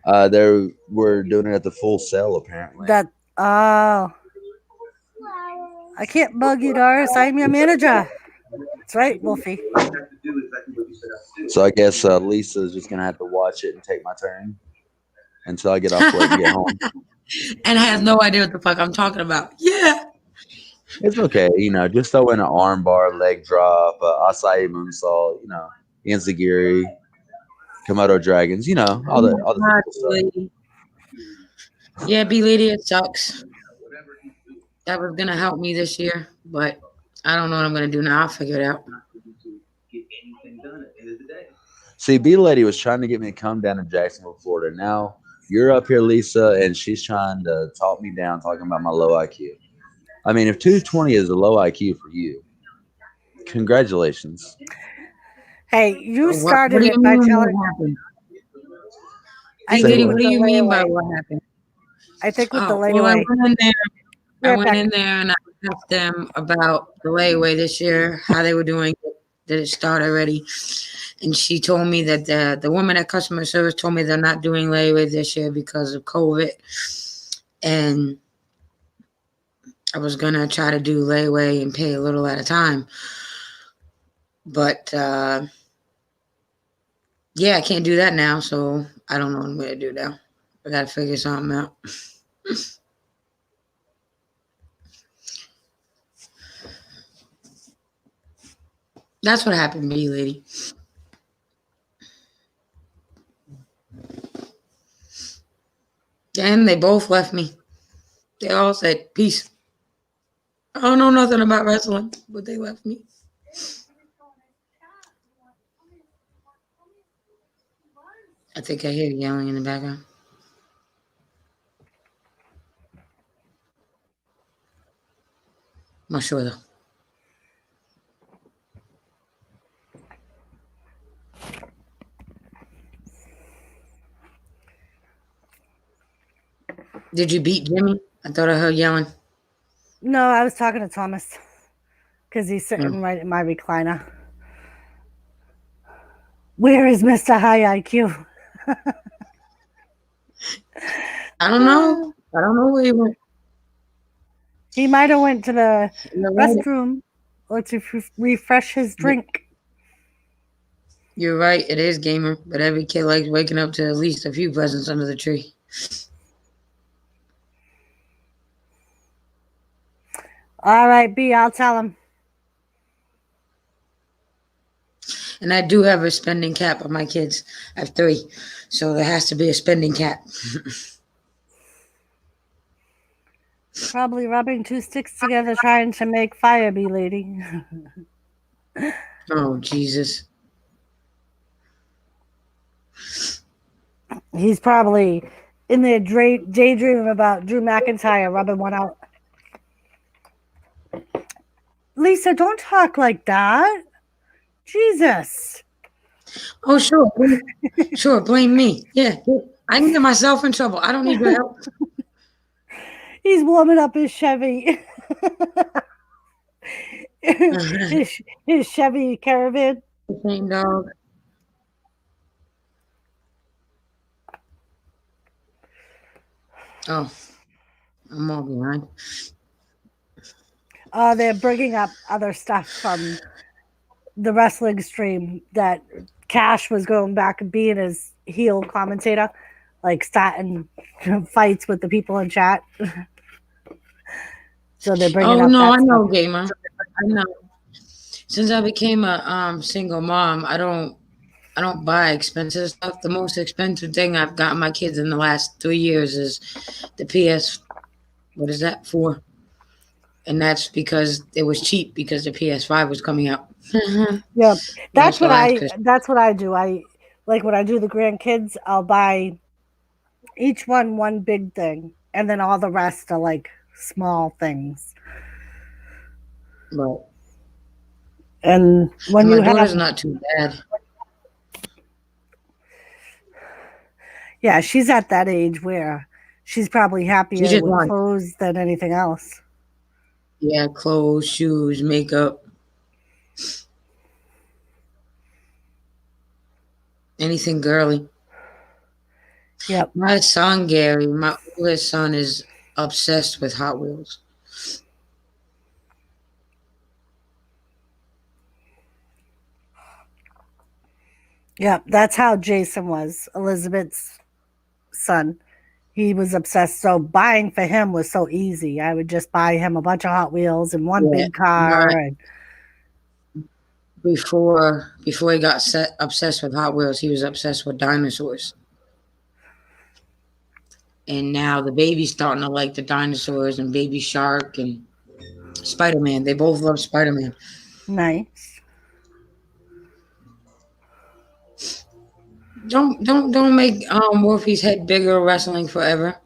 We're doing it at the Full Sail apparently. That I can't bug you, Doris. I'm your manager. That's right, Wolfie. So I guess Lisa's just gonna have to watch it and take my turn until I get off work and get home. And has no idea what the fuck I'm talking about. Yeah. It's okay, just throw in an arm bar, leg drop, acai moonsault, enziguri, Komodo dragons, all the simple stuff. Yeah, B Lady, it sucks. That was gonna help me this year, but I don't know what I'm gonna do now. I'll figure it out. See, B Lady was trying to get me to come down to Jacksonville, Florida. Now you're up here, Lisa, and she's trying to talk me down, talking about my low IQ. I mean, if 220 is a low IQ for you, congratulations. Hey, you What started do it you by mean telling. what happened? I B Say Lady, think what? what with do the you mean by layaway. what happened? I think with the Oh, well, I layaway. went in there. I Right went back. in there and I asked them about the layaway this year, how they were doing it. Did it start already? And she told me that the woman at customer service told me they're not doing layaway this year because of COVID. And I was going to try to do layaway and pay a little at a time. But, yeah, I can't do that now. So I don't know what I'm going to do now. I got to figure something out. That's what happened to me, lady. And they both left me. They all said, peace. I don't know nothing about wrestling, but they left me. I think I hear yelling in the background. I'm not sure, though. Did you beat Jimmy? I thought I heard yelling. No, I was talking to Thomas because he's sitting right in my recliner. Where is Mr. High IQ? I don't know. I don't know where he went. He might have went to the You're right. restroom or to refresh his drink. You're right. It is gamer, but every kid likes waking up to at least a few presents under the tree. All right, B, I'll tell him. And I do have a spending cap on my kids. I have 3. So there has to be a spending cap. Probably rubbing 2 sticks together trying to make fire, B lady. Oh, Jesus. He's probably in there daydreaming about Drew McIntyre rubbing one out. Lisa, don't talk like that. Jesus. Oh, sure. Sure, blame me. Yeah, I can get myself in trouble. I don't need your help. He's warming up his Chevy. his Chevy Caravan. The same dog. Oh, I'm all behind. They're bringing up other stuff from the wrestling stream that Cash was going back and being his heel commentator, like starting fights with the people in chat. So they're bringing Oh up no, that I know, stuff. gamer. I know. Since I became a single mom, I don't buy expensive stuff. The most expensive thing I've gotten my kids in the last 3 years is the PS. What is that for? And that's because it was cheap because the PS5 was coming out. Yeah, that's what last I. Christmas. That's what I do. I like when I do the grandkids. I'll buy each one big thing, and then all the rest are like small things. Right. And when My you daughter's have, not too bad. yeah, she's at that age where she's probably happier just with wants- clothes than anything else. Yeah, clothes, shoes, makeup. Anything girly. Yep. My son, Gary, my oldest son is obsessed with Hot Wheels. Yep, that's how Jason was, Elizabeth's son. He was obsessed. So buying for him was so easy. I would just buy him a bunch of Hot Wheels and one Yeah, big car. right. And Before he got obsessed with Hot Wheels, he was obsessed with dinosaurs. And now the baby's starting to like the dinosaurs and Baby Shark and Spider-Man. They both love Spider-Man. nice. Don't make Wolfie's head bigger wrestling forever.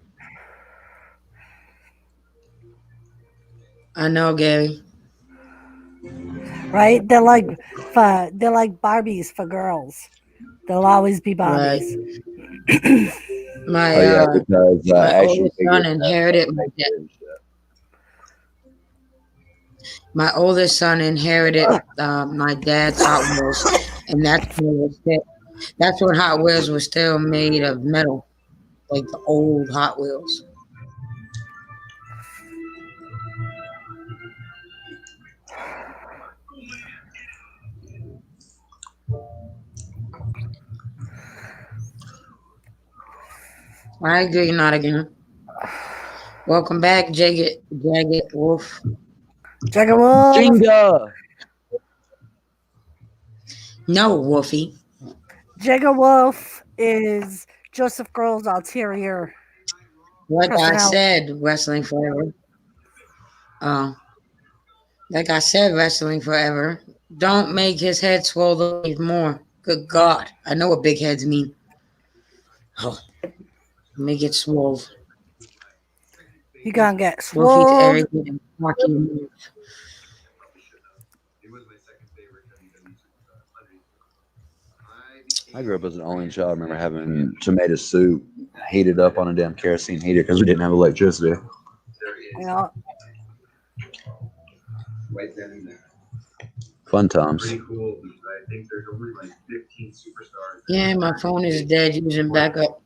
I know, Gary. Right? They're like Barbies for girls. They'll always be Barbies. Right. My Oh yeah, because my action oldest figures son have inherited my like dad. My oldest son inherited my dad's Hot Wheels, and that's when Hot Wheels was still made of metal, like the old Hot Wheels. I agree, not again. Welcome back, Jagged Wolf. Jagged Wolf. Jenga. No, Wolfie. Jagged Wolf is Joseph Grohl's ulterior. Like I personality. said, wrestling forever. Like I said, wrestling forever. Don't make his head swell even more. Good God. I know what big heads mean. Oh, make it swole. You gonna get Wolfie's swole. arrogant and cocky. I grew up as an only child. I remember having tomato soup heated up on a damn kerosene heater because we didn't have electricity. You know, Right then and there. Fun times. Pretty cool because I think there's only like 15 superstars. Yeah, my phone is dead. Using backup.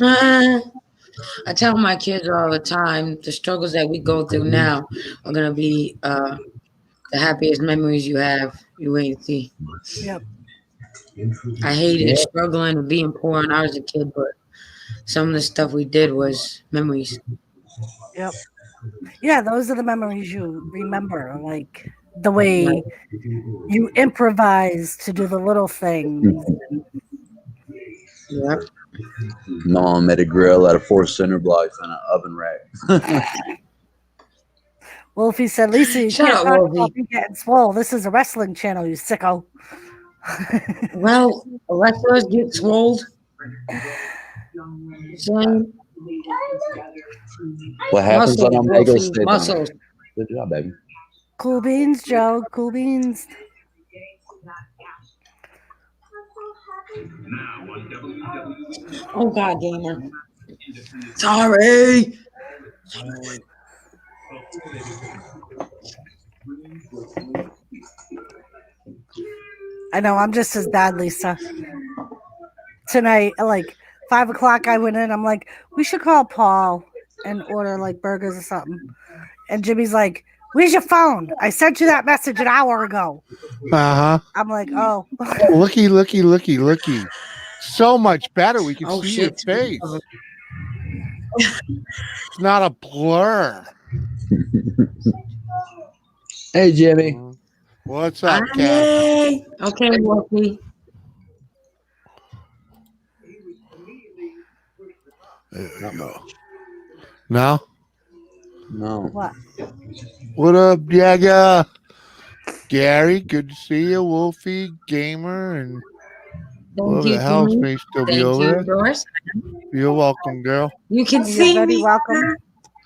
I tell my kids all the time, the struggles that we go through now are going to be the happiest memories you have. You wait and see. yep. I hated struggling and being poor when I was a kid, but some of the stuff we did was memories. Yep. Yeah, those are the memories you remember, like the way you improvise to do the little things. Yep. Mom made a grill out of 4 cinder blocks and an oven rack. Wolfie said, Lisa, you Shut can't up, talk Wolfie. about me getting swole. This is a wrestling channel, you sicko. Well, wrestlers get swole. Saying What happens on muscles, Omega Wolfie, stays on. muscles. Good job, baby. Cool beans, Joe. Cool beans. Now on WWE. Oh God, gamer. Sorry. I know, I'm just as bad, Lisa. Tonight, at like 5 o'clock, I went in. I'm like, we should call Paul and order like burgers or something. And Jimmy's like, where's your phone? I sent you that message an hour ago. Uh huh. I'm like, oh. Looky. So much better. We can Oh, see shit. your face. It's not a blur. Hey, Jimmy. What's up, Cat? Hey. Okay, Wolfie. There you go. No? No. What? What up, Yaga? Gary, good to see you. Wolfie, Gamer, and Thank whoever you, the hell Jimmy. may still be Thank over you, there. Doris. You're welcome, girl. You can You're see very me. welcome.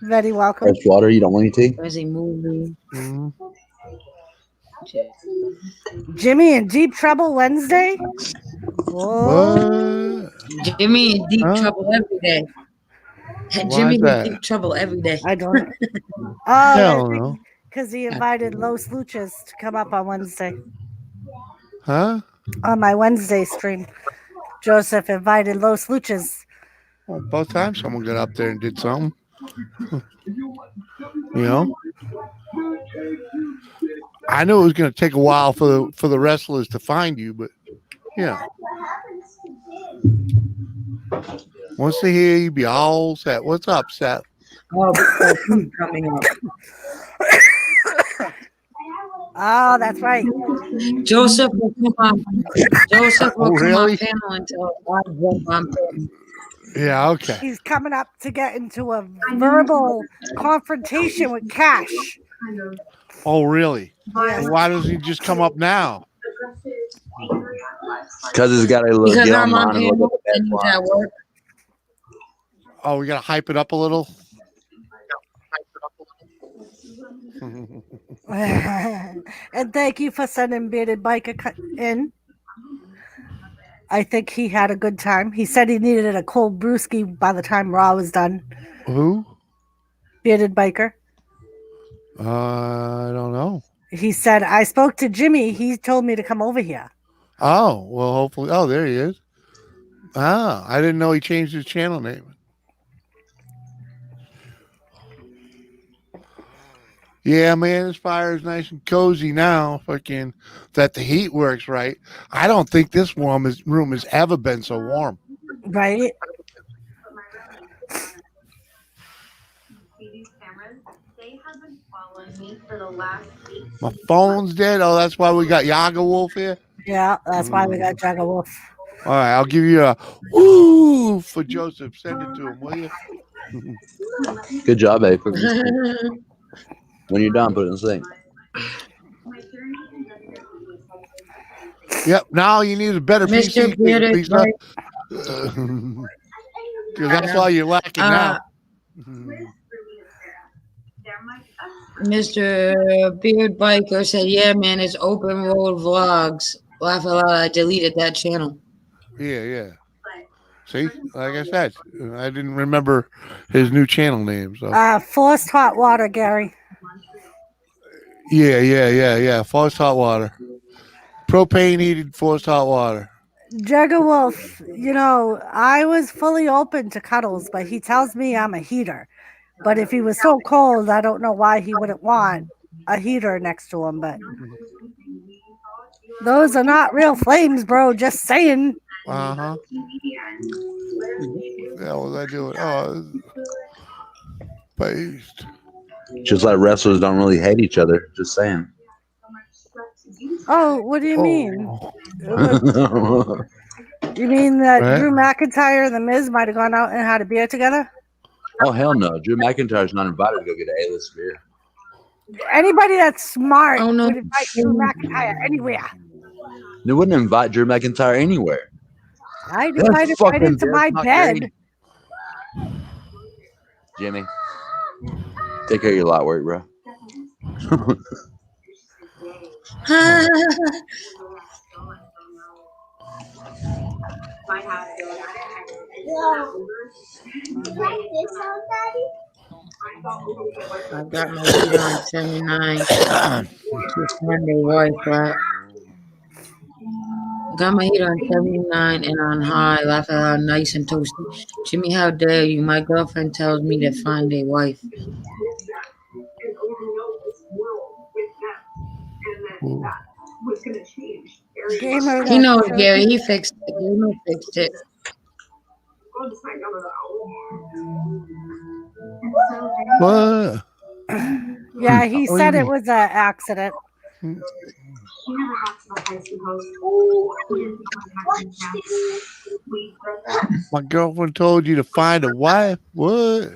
Very welcome. Fresh water. You don't want any tea? There's a movie. Mhm. Jimmy in deep trouble Wednesday? Whoa. What? Jimmy in deep Huh? trouble every day. Why Jimmy is in that? deep trouble every day. I don't know. Oh, Hell no. because he invited Los Luchas to come up on Wednesday. Huh? On my Wednesday stream. Joseph invited Los Luchas. Well, both times someone got up there and did something. You know? I knew it was going to take a while for the wrestlers to find you, but yeah. Once they hear you, be all set. What's up, Seth? Oh, he's coming up. Oh, that's right. Joseph will come on. Joseph will Oh, come really? on panel until I jump on panel. Yeah, okay. He's coming up to get into a verbal confrontation with Cash. Oh, really? Yes. Well, why doesn't he just come up now? Because he's got a little Because get I'm on online and look panel at and the he's best at work. Oh, we got to hype it up a little? And thank you for sending Bearded Biker in. I think he had a good time. He said he needed a cold brewski by the time Raw was done. Who? Bearded Biker. I don't know. He said, I spoke to Jimmy. He told me to come over here. Oh, well, hopefully. Oh, there he is. Ah, I didn't know he changed his channel name. Yeah, man, this fire is nice and cozy now. Fucking that the heat works right. I don't think this room has ever been so warm. Right? These cameras, they have been following me for the last week. My phone's dead. Oh, that's why we got Yaga Wolf here. Yeah, that's why we got Jagger Wolf. All right, I'll give you a woo for Joseph. Send it to him, will you? Good job, Abe. When you're done, put it in the sink. Yep. Now you need a better Mr. PC, Bearded Lisa. Biker. Because that's all you're lacking now. Mr. Beard Biker said, yeah, man, it's Open Road Vlogs. Laugh a lot. I deleted that channel. Yeah. See, like I said, I didn't remember his new channel name. So Forced hot water, Gary. yeah. Forced hot water, propane heated forced hot water. Jagger Wolf, you know, I was fully open to cuddles, but he tells me I'm a heater. But if he was so cold, I don't know why he wouldn't want a heater next to him. But those are not real flames, bro. Just saying. Yeah, what was I doing? Oh, paste. Just like wrestlers don't really hate each other. Just saying. Oh, what do you mean? Oh. You mean that Right. Drew McIntyre and The Miz might have gone out and had a beer together? Oh, hell no. Drew McIntyre's not invited to go get an A-list beer. Anybody that's smart Oh, no. would invite Drew McIntyre anywhere. They wouldn't invite Drew McIntyre anywhere. I'd That's invite him right fucking into my not bed. great. Jimmy, take care of your lot work, bro. I got my heater on 79. Monday wife, right? Got my heater on 79 and on high, laugh out nice and toasty. Jimmy, how dare you? My girlfriend tells me to find a wife. Gamer, He knows, that's Gary. He fixed it. Gamer fixed it. What? yeah, he What do said you it mean? was an accident. My girlfriend told you to find a wife. What?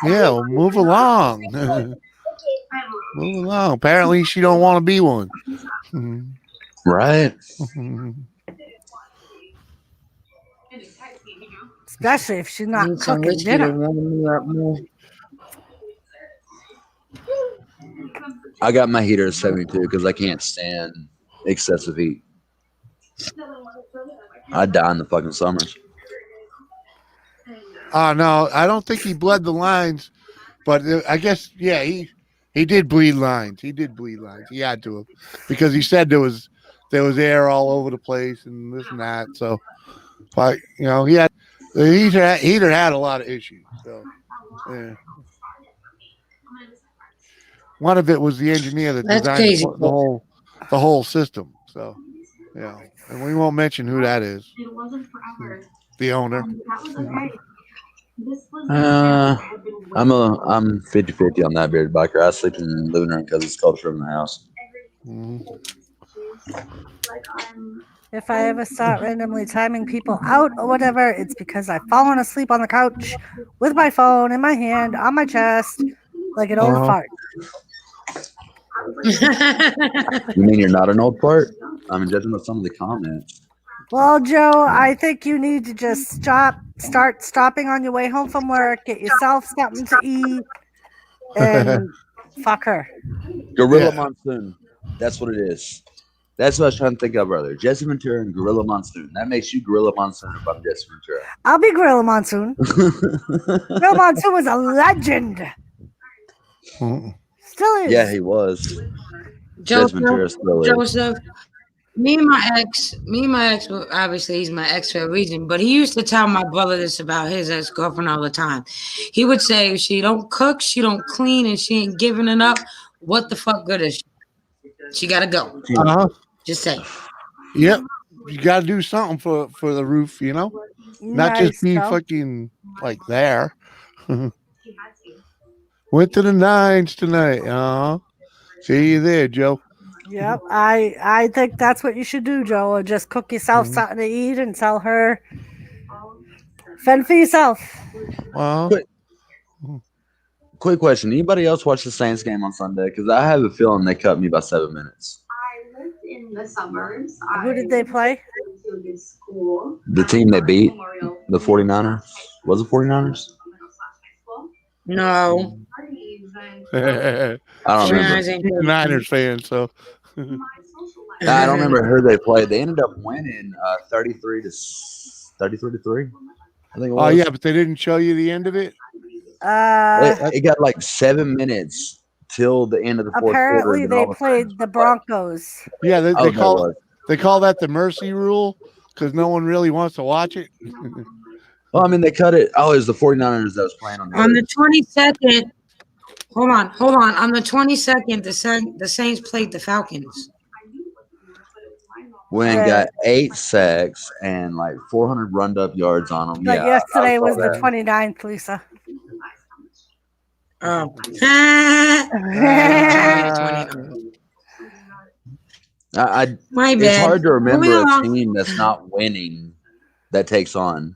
Yeah, well, move along. Move along. Apparently, she don't want to be one. Right. Especially if she's not Need some cooking whiskey to dinner. warm me up more. I got my heater at 72 because I can't stand excessive heat. I die in the fucking summers. Oh no, I don't think he bled the lines, but I guess yeah, he did bleed lines. He did bleed lines. He had to have because he said there was air all over the place and this and that. So, but you know, he had the heater had a lot of issues. So, yeah. One of it was the engineer that That's designed crazy. the whole system. So, yeah, and we won't mention who that is. The owner. I'm 50-50 on that, bearded biker. I sleep in the living room because it's closer from the house. If I ever start randomly timing people out or whatever, it's because I've fallen asleep on the couch with my phone in my hand on my chest like an old fart. You mean you're not an old fart? I'm judging by some of the comments. Well, Joe, I think you need to just start stopping on your way home from work, get yourself something to eat, and fuck her. Gorilla Monsoon. That's what it is. That's what I was trying to think of earlier. Jesse Ventura and Gorilla Monsoon. That makes you Gorilla Monsoon if I'm Jesse Ventura. I'll be Gorilla Monsoon. Gorilla Monsoon was a legend. Still is. Yeah, he was. Jesse Ventura still is. Joseph, me and my ex, well, obviously he's my ex for a reason, but he used to tell my brother this about his ex-girlfriend all the time. He would say, if she don't cook, she don't clean, and she ain't giving it up, what the fuck good is she? She gotta go. Just say. Yep. You gotta do something for the roof, you know? Not just be fucking like there. Went to the nines tonight. See you there, Joe. Yep, I think that's what you should do, Joe. Or just cook yourself something to eat and tell her, fend for yourself. Quick question. Anybody else watch the Saints game on Sunday? Because I have a feeling they cut me by 7 minutes. I lived in the suburbs. Who did they play? To a good school. The team they beat, the 49ers. Was it 49ers? No. I don't remember. Niners fan, so. I don't remember who they played. They ended up winning 33-3. I think it was. Oh yeah, but they didn't show you the end of it. It got like 7 minutes till the end of the fourth quarter. Apparently, they played the Broncos. Yeah, they call that the mercy rule because no one really wants to watch it. Well, I mean, they cut it. Oh, it was the 49ers that was playing on the 22nd. Hold on. On the 22nd, the Saints played the Falcons. When got 8 sacks and like 400 run up yards on them. But yeah, yesterday was the 29th, Lisa. Oh. My bad. It's hard to remember a team that's not winning that takes on.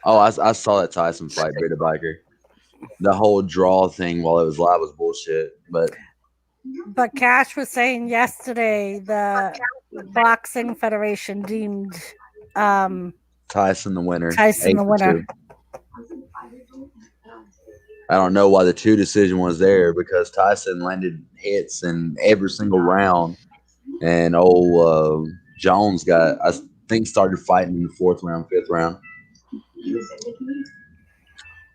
Oh, I saw that Tyson fight, Bearded Biker. The whole draw thing while it was live was bullshit. But Cash was saying yesterday the Boxing Federation deemed Tyson the winner. Tyson the winner. 8-2. I don't know why the 2 decision was there because Tyson landed hits in every single round, and Jones I think started fighting in the 4th round, 5th round.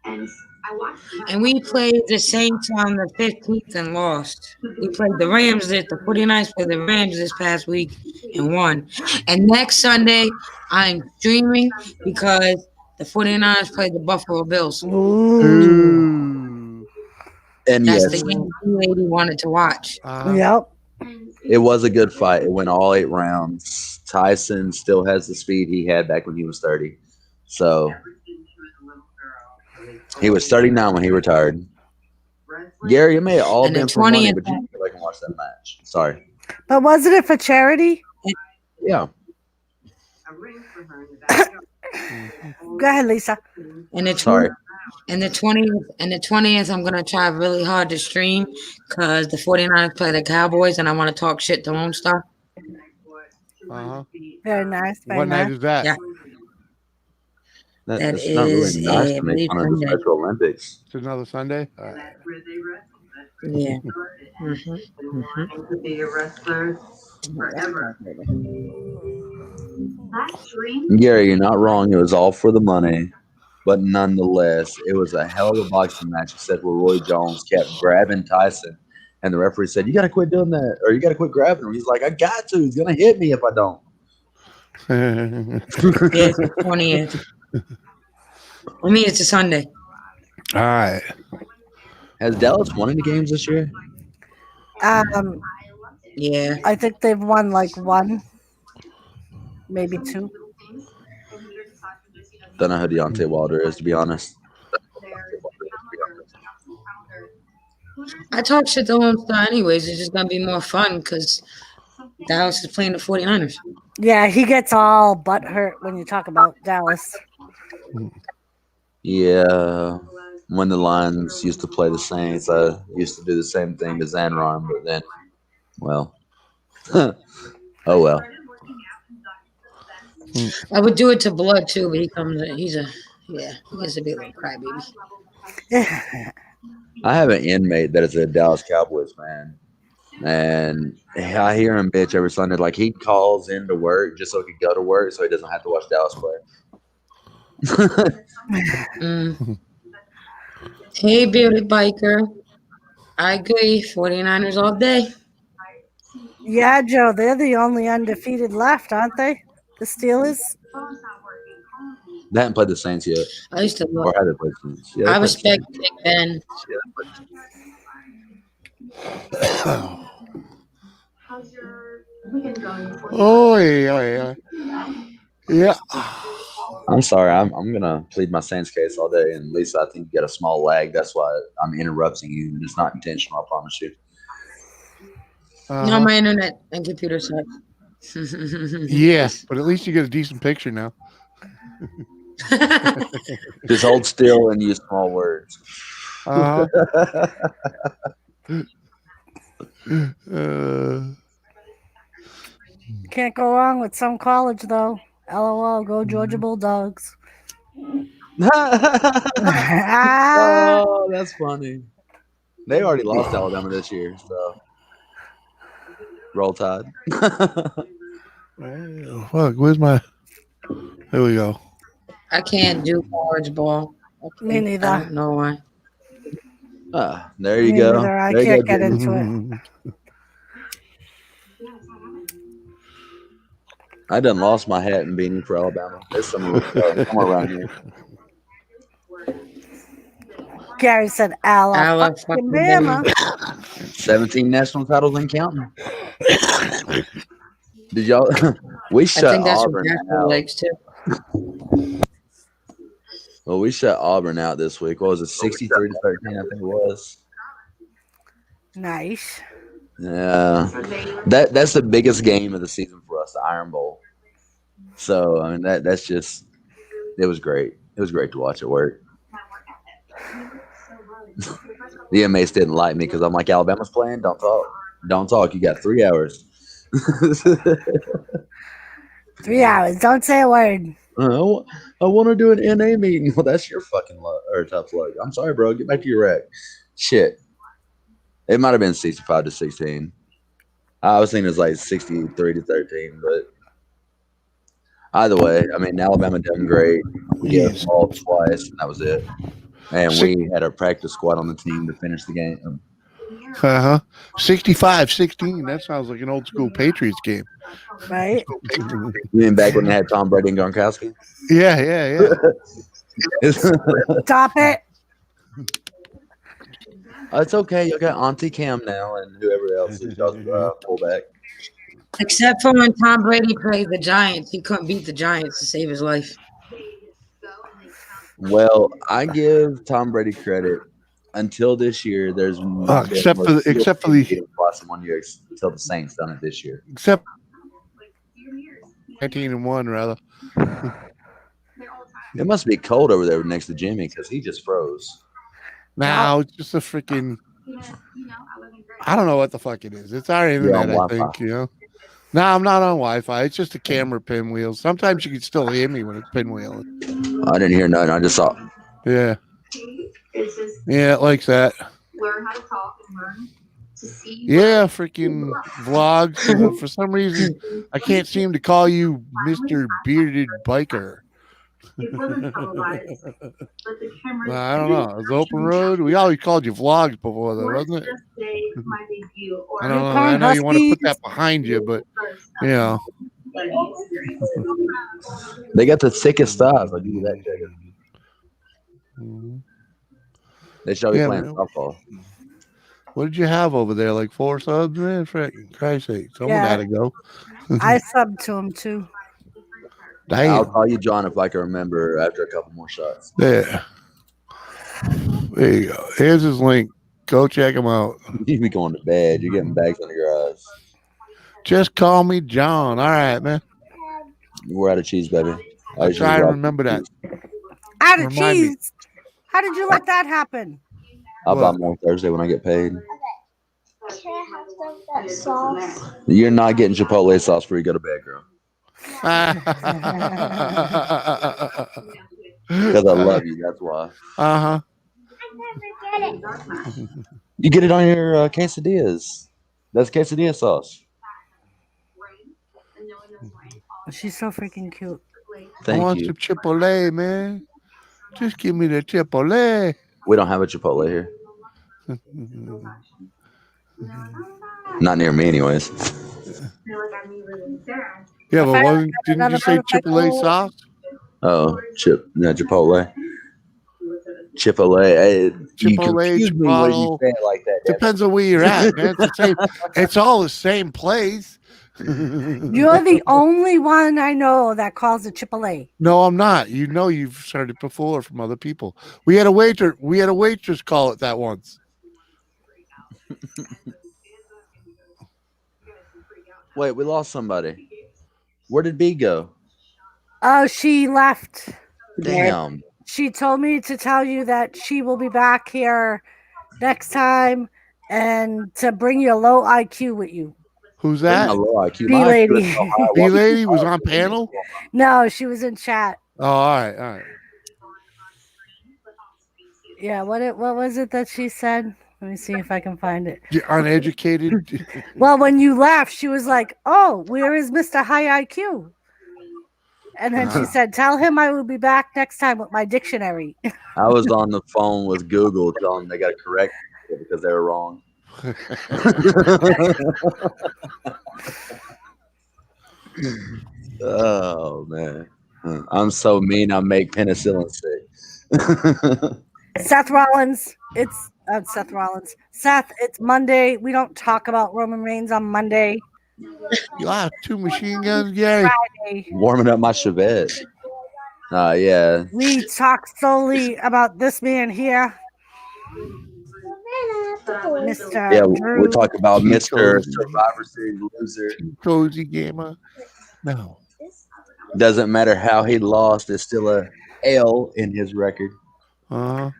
And I watched. And we played the Saints on the 15th and lost. We played the Rams. The 49ers played the Rams this past week and won. And next Sunday, I'm streaming because the 49ers played the Buffalo Bills. Ooh. And That's yes, the game the lady wanted to watch. Yep. it was a good fight. It went all 8 rounds. Tyson still has the speed he had back when he was 30. So he was 39 when he retired. Gary, it may have all And the been for money, 20th but you can go back and watch that match. Sorry. But wasn't it for charity? Yeah. Go ahead, Lisa. And the Sorry. And the 20th, I'm gonna try really hard to stream because the 49ers play the Cowboys, and I want to talk shit to Lone Star. Uh-huh. Very nice. Very What nice. night is that? Yeah. That, That that's not really is, nice I to make believe, fun of the Sunday. Special Olympics. It's another Sunday? All right. Yeah. To be a wrestler forever. That dream. Gary, you're not wrong. It was all for the money. But nonetheless, it was a hell of a boxing match, except where Roy Jones kept grabbing Tyson. And the referee said, "You got to quit doing that, or you got to quit grabbing him." He's like, "I got to. He's going to hit me if I don't." Yeah, it's the 20th. I mean, it's a Sunday. All right. Has Dallas won any games this year? Yeah. I think they've won like 1, maybe 2. Don't know who Deontay Wilder is, to be honest. I talk shit to Lone Star anyways. It's just gonna be more fun because Dallas is playing the 49ers. Yeah, he gets all butthurt when you talk about Dallas. Yeah. When the Lions used to play the Saints, I used to do the same thing to Zanron, but then, well, oh well. I would do it to Blood too, but he gets to be a little crybaby. I have an inmate that is a Dallas Cowboys fan, and I hear him bitch every Sunday. Like, he calls in to work just so he can go to work so he doesn't have to watch Dallas play. Hey, Bearded Biker. I agree. 49ers all day. Yeah, Joe, they're the only undefeated left, aren't they? The Steelers? They haven't played the Saints yet. I used to Or love. have they played the Saints? Yeah, they I played the respect Saints. Big Ben. How's your weekend going? Oh, yeah. Yeah. I'm sorry. I'm gonna plead my Saints case all day. And Lisa, I think you got a small lag. That's why I'm interrupting you. And it's not intentional. I promise you. No, my internet and computer suck. Yeah, but at least you get a decent picture now. Just hold still and use small words. Uh-huh. Can't go wrong with some college, though. LOL, go Georgia Bulldogs. Oh, that's funny. They already lost Alabama this year, so roll Tide. Fuck, where's my... There we go. I can't do college ball. Me neither. I don't know why. There you Me go. neither. I There you can't go, get Jimmy. into it. I done lost my hat and beanie for Alabama. There's somewhere around here. Gary said, Alabama. 17 national titles and counting. Did y'all? We I shut think that's from Auburn National out. Legs too. Well, we shut Auburn out this week. What was it? 63-13, I think it was. Nice. Yeah, that's the biggest game of the season for us, the Iron Bowl. So I mean that's just it was great. It was great to watch it work. The inmates didn't like me because I'm like, Alabama's playing. Don't talk. You got 3 hours. 3 hours. Don't say a word. I want to do an NA meeting. Well, that's your fucking luck or tough luck. I'm sorry, bro. Get back to your rack. Shit. It might have been 65-16. I was thinking it was like 63-13, but either way, I mean, Alabama done great. We got ball twice, and that was it. And we had our practice squad on the team to finish the game. 65-16. That sounds like an old school Patriots game. Right? You mean back when they had Tom Brady and Gronkowski? Yeah. Stop it. It's okay. You got Auntie Cam now and whoever else is fullback. Except for when Tom Brady played the Giants, he couldn't beat the Giants to save his life. Well, I give Tom Brady credit. Until this year, there's except for the plus in 1 year until the Saints done it this year. Except 19-1 rather. It must be cold over there next to Jimmy because he just froze. Now it's just a freaking. I don't know what the fuck it is. It's our internet, I think. No, I'm not on Wi-Fi. It's just a camera pinwheel. Sometimes you can still hear me when it's pinwheeling. I didn't hear nothing. I just saw. Yeah. Yeah, it likes that. Learn how to talk and learn to see. Yeah, freaking vlogs. For some reason, I can't seem to call you Mr. Bearded Biker. It wasn't televised, but the cameras. I don't know. It was Open Road. We always called you vlogs before, though, wasn't it? Just say my debut, or I don't know. I know you want to put that behind you, but yeah. They got the thickest thighs. I'll give you that, Jacob. They should be playing softball. What did you have over there? Like 4 subs, man? For Christ's sake, someone had to go. I subbed to him too. Damn. I'll call you John if I can remember after a couple more shots. There you go. Here's his link. Go check him out. You be going to bed. You're getting bags under your eyes. Just call me John. All right, man. We're out of cheese, baby. I try to remember that. Out of cheese. How did you let that happen? I'll buy more Thursday when I get paid. Can I have some of that sauce? You're not getting Chipotle sauce before you go to bed, girl. Because I love you. That's why. Uh-huh. I never get it. You get it on your quesadillas. That's quesadilla sauce. She's so freaking cute. Thank I want you. some Chipotle, man. Just give me the Chipotle. We don't have a Chipotle here. Not near me, anyways. Yeah, but didn't you say Chipotle sauce? Oh, Chipotle. Chipotle. Chipotle, You Chipotle. say it like that. Depends on where you're at, man. It's the same. It's all the same place. You're the only one I know that calls it Chipotle. No, I'm not. You know, you've heard it before from other people. We had a waitress call it that once. Wait, we lost somebody. Where did B go? Oh, she left. Damn. She told me to tell you that she will be back here next time and to bring your low IQ with you. Who's that? B lady. B lady was on panel? No, she was in chat. Oh, all right. Yeah, what was it that she said? Let me see if I can find it. You're uneducated. Well, when you left, she was like, "Oh, where is Mr. High IQ?" And then she said, "Tell him I will be back next time with my dictionary." I was on the phone with Google telling them they got to correct it because they were wrong. Oh man, I'm so mean. I make penicillin sick. Seth Rollins. It's Seth Rollins. Seth, it's Monday. We don't talk about Roman Reigns on Monday. You have 2 machine guns, Gary. Friday. Warming up my Chevette. Yeah. We talk solely about this man here. Mr. Yeah, Drew. we talk about Mr. Survivor Series loser. Cozy gamer. No. Doesn't matter how he lost, there's still a L in his record. Uh-huh.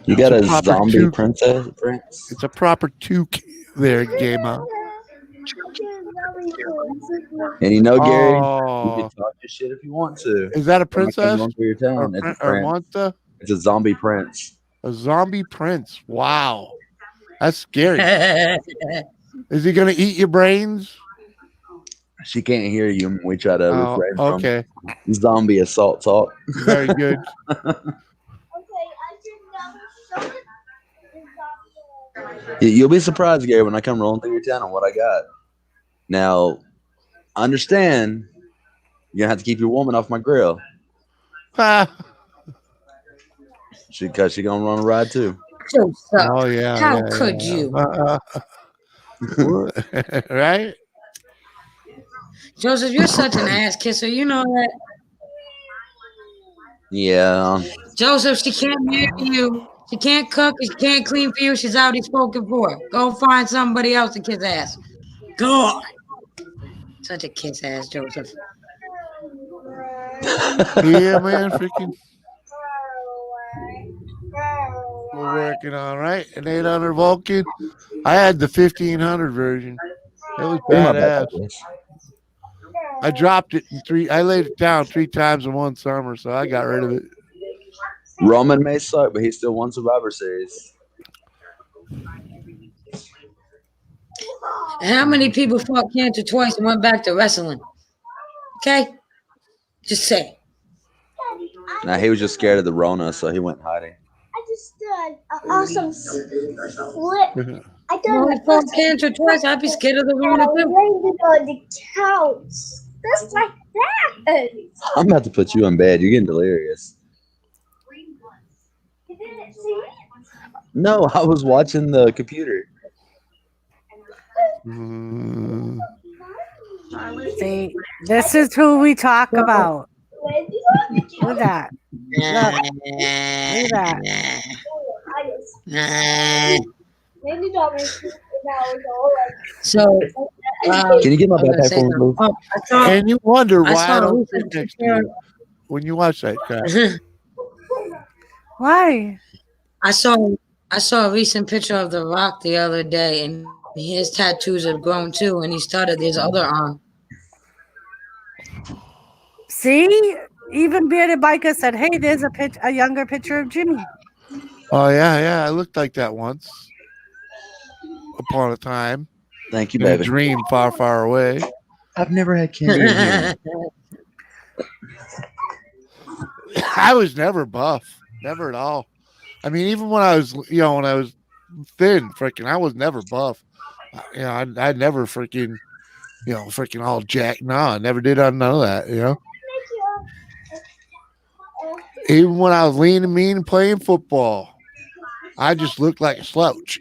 You got It's a a proper zombie prince? It's a proper 2 there, gamer. And you know, Gary, you Oh. can talk your shit if you want to. Is that a I'm not gonna princess? go through your town. It's a Or prince. monster? It's a zombie prince. A zombie prince. Wow. That's scary. Is he going to eat your brains? She can't hear you. We try to refrain from okay. zombie assault talk. Very good. You'll be surprised, Gary, when I come rolling through your town on what I got. Now, understand, you're gonna have to keep your woman off my grill. Because she gonna run a ride too. Joseph, Oh yeah. how yeah, could yeah. you? Right? Joseph, you're such an ass kisser. You know that. Yeah. Joseph, she can't marry you. She can't cook. She can't clean for you. She's already spoken for. Go find somebody else to kiss ass. Go on. Such a kiss ass, Joseph. Yeah, man, freaking. We're working on right. An 800 Vulcan. I had the 1500 version. It was badass. I dropped it in 3. I laid it down 3 times in one summer, so I got rid of it. Roman may suck, but he still won Survivor Series. And how many people fought cancer twice and went back to wrestling? Okay? Just say. Nah, he was just scared of the Rona, so he went hiding. I just did an awesome flip. I Well, I done fought cancer twice. I'd be scared of the Rona too. landed on the couch. Just like that. I'm about to put you in bed. You're getting delirious. You didn't see it? No, I was watching the computer. Mm. See, this is who we talk about. Look at that. Look at that. So, Can you get my backpack for me, please? And you wonder I why I saw a don't recent sit next to you when you watch that crap. Why? I saw a recent picture of The Rock the other day, and his tattoos have grown too, and he started his other arm. See, even Bearded Biker said, "Hey, there's a younger picture of Jimmy." Oh yeah, I looked like that once upon a time. Thank you, In a baby. dream far, far away. I've never had candy in here. I was never buff, never at all. I mean, even when I was, when I was thin, freaking, I was never buff. I never freaking, freaking all jacked. No, I never did none of that. Even when I was lean and mean and playing football, I just looked like a slouch.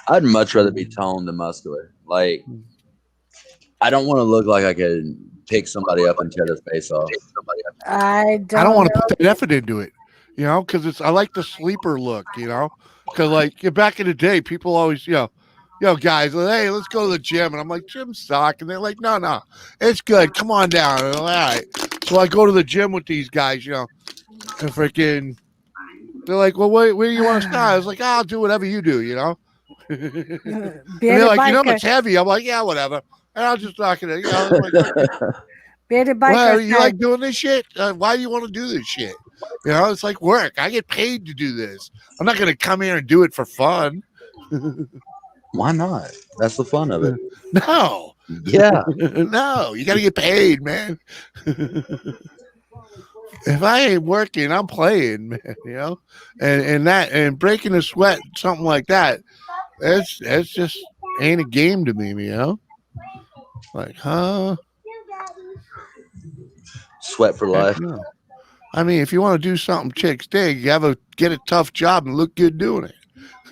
I'd much rather be toned than muscular. Like, I don't want to look like I could pick somebody up and tear their face off. I don't want to put that effort into it, because I like the sleeper look, because like back in the day, people always, guys, hey, let's go to the gym, and I'm like, gym suck, and they're like, no, it's good, come on down, and I'm like, all right. So I go to the gym with these guys, and freaking, they're like, well, where do you want to start? I was like, I'll do whatever you do, and they're like, it's heavy. I'm like, yeah, whatever. And I'll just knock it. Bearded Well, Biker you like doing this shit? Why do you want to do this shit? It's like work. I get paid to do this. I'm not going to come here and do it for fun. Why not? That's the fun of it. No. Yeah. No, you got to get paid, man. If I ain't working, I'm playing, man, and breaking a sweat, something like that, it's just ain't a game to me, Like, huh? Sweat for life. No. I mean, if you want to do something chicks dig, you get a tough job and look good doing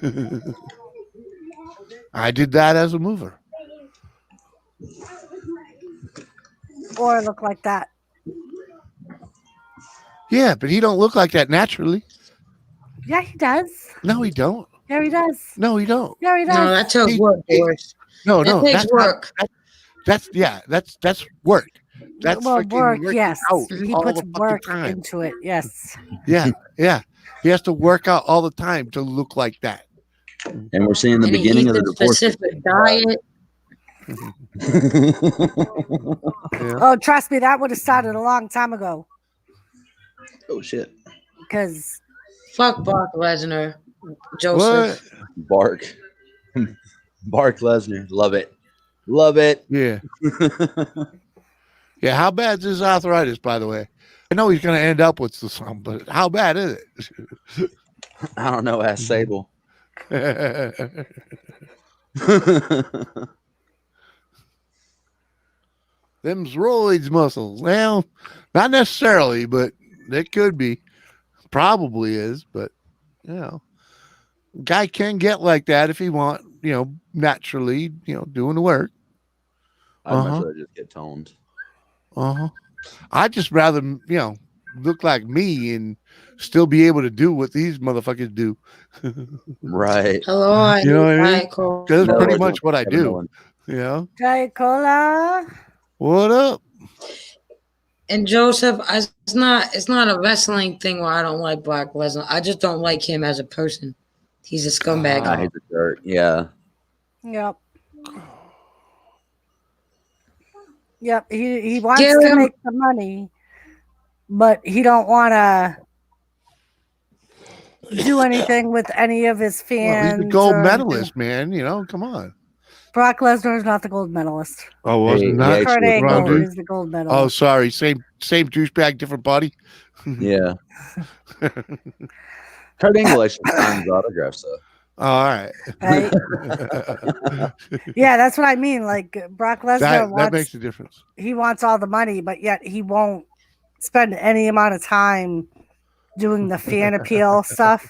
it. I did that as a mover. or look like that. Yeah, but he don't look like that naturally. Yeah, he does. No, he don't. Yeah, he does. No, he don't. Yeah, he does. No, that took work, Boris. No, that takes that's work. That's work. That's well, freaking work. working Yes, out he all puts the fucking work time. into it. Yes. Yeah. He has to work out all the time to look like that. And we're seeing the And he beginning of eats the a divorce. specific diet. Oh, trust me, that would have started a long time ago. Oh shit. Because fuck Brock Lesnar, Joseph. Bark. Bark Lesnar. Love it. Love it. Yeah. Yeah. How bad is his arthritis, by the way? I know he's going to end up with some, but how bad is it? I don't know. Ask Sable. Them's roids muscles. Well, not necessarily, but it could be. Probably is, but guy can get like that if he want, naturally, doing the work. I'd much rather just get toned. I'd just rather, look like me and still be able to do what these motherfuckers do. Right. Hello, You know what I mean? Diet Coke. That's No, pretty it's much what I Kevin do. Owens. Diet Cola. What up? And Joseph, it's not a wrestling thing where I don't like Brock Lesnar. I just don't like him as a person. He's a scumbag. He's a jerk. Yeah. Yep. Yep. He wants Get to him. make the money, but he don't want to do anything with any of his Well, fans. he's a gold or medalist, man. Come on. Brock Lesnar is not the gold medalist. Oh, wasn't Hey, that? yeah, Kurt actually, Angle Ron, is the gold Oh, medalist. sorry. Same douchebag, different body. Yeah. Kurt Angle actually signs autographs, though. All right. Right? Yeah, that's what I mean. Like Brock Lesnar That makes a difference. he wants all the money, but yet he won't spend any amount of time doing the fan appeal stuff.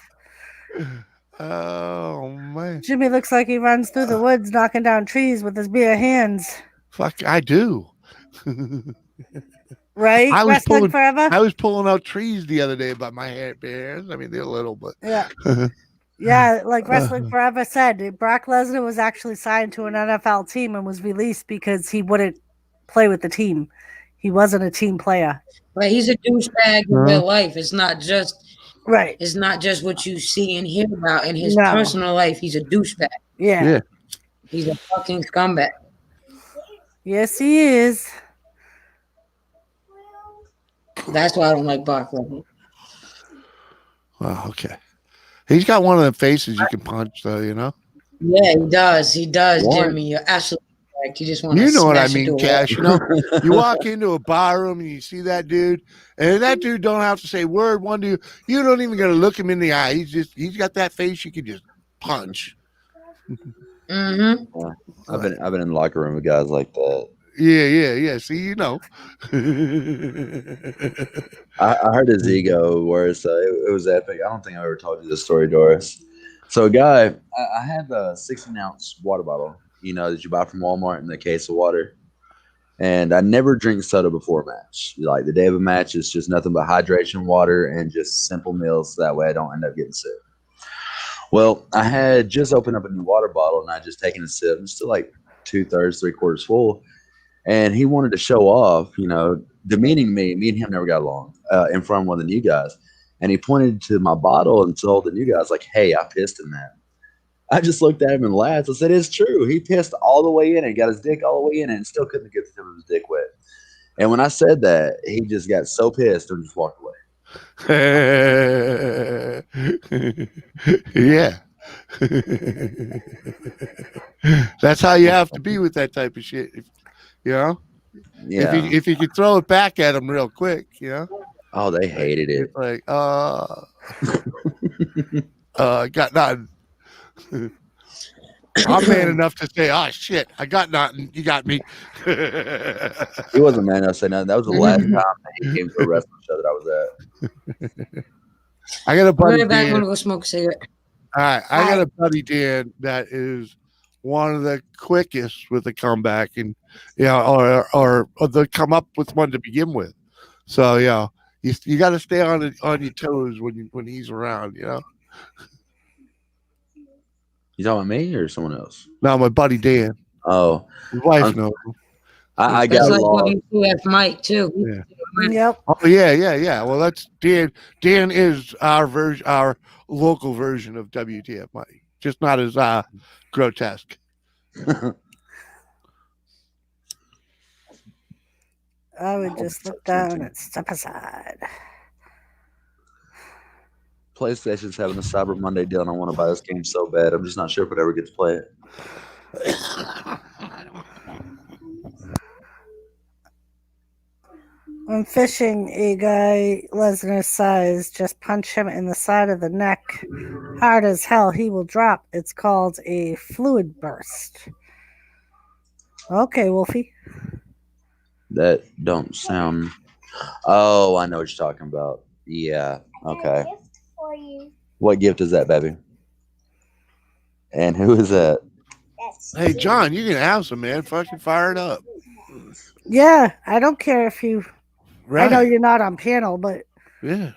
Oh man. Jimmy looks like he runs through the woods knocking down trees with his bare hands. Fuck, I do. Right? I was Wrestling pulling- forever? I was pulling out trees the other day by my hairs. I mean, they're little, but Yeah. Yeah, like Wrestling Forever said, Brock Lesnar was actually signed to an NFL team and was released because he wouldn't play with the team. He wasn't a team player. But he's a douchebag in real life. It's not just Right. It's not just what you see and hear about in his No. personal life. He's a douchebag. Yeah. He's a fucking scumbag. Yes, he is. That's why I don't like Brock Lesnar. oh, okay. He's got one of them faces you can punch, though. Yeah, he does. He does, Warren. Jimmy. You're absolutely correct. You just want to You know what I smash mean, into a Cash. wall. You walk into a bar room and you see that dude, and that dude don't have to say word. One dude, you don't even gotta look him in the eye. He's got that face you can just punch. Mm-hmm. I've been in the locker room with guys like that. Yeah. See, I heard his ego worse. It was epic. I don't think I ever told you this story, Doris. So, a guy, I have a 16-ounce water bottle, that you buy from Walmart in the case of water. And I never drink soda before a match. Like the day of a match, it's just nothing but hydration, water, and just simple meals. So that way I don't end up getting sick. Well, I had just opened up a new water bottle and I just taken a sip. I'm still like 2/3, 3/4 full. And he wanted to show off, demeaning me. Me and him never got along in front of one of the new guys. And he pointed to my bottle and told the new guys, like, hey, I pissed in that. I just looked at him and laughed. I said, it's true. He pissed all the way in and got his dick all the way in and still couldn't get the tip of his dick wet. And when I said that, he just got so pissed and just walked away. Yeah. That's how you have to be with that type of shit. Yeah. If you could throw it back at them real quick, Oh, they hated it. It's like, got nothing. I'm man enough to say, oh shit, I got nothing. You got me. He wasn't man enough to say nothing. That was the last time that he came to a wrestling show that I was at. I got a buddy. Right back. I'm Dan. gonna go smoke a cigarette. All right, I got a buddy Dan that is one of the quickest with the comeback, and or they come up with one to begin with. So you got to stay on your toes when he's around. You talking about me or someone else? No, my buddy Dan. Oh, his wife knows him. I That's got like lost. WTF Mike too. Yeah. Yep. Oh yeah. Well, that's Dan. Dan is our local version of WTF Mike, just not as grotesque. I would just look down and step aside. PlayStation's having a Cyber Monday deal, and I want to buy this game so bad. I'm just not sure if it ever gets to play it. When fishing, a guy Lesnar says, just punch him in the side of the neck. Hard as hell, he will drop. It's called a fluid burst. Okay, Wolfie. That don't sound. Oh, I know what you're talking about. Yeah. Okay. Gift for you. What gift is that, baby? And who is that? That's Hey, John, you can have some, man. Fucking fire it up. Yeah, I don't care if you. Right. I know you're not on panel, but Yeah.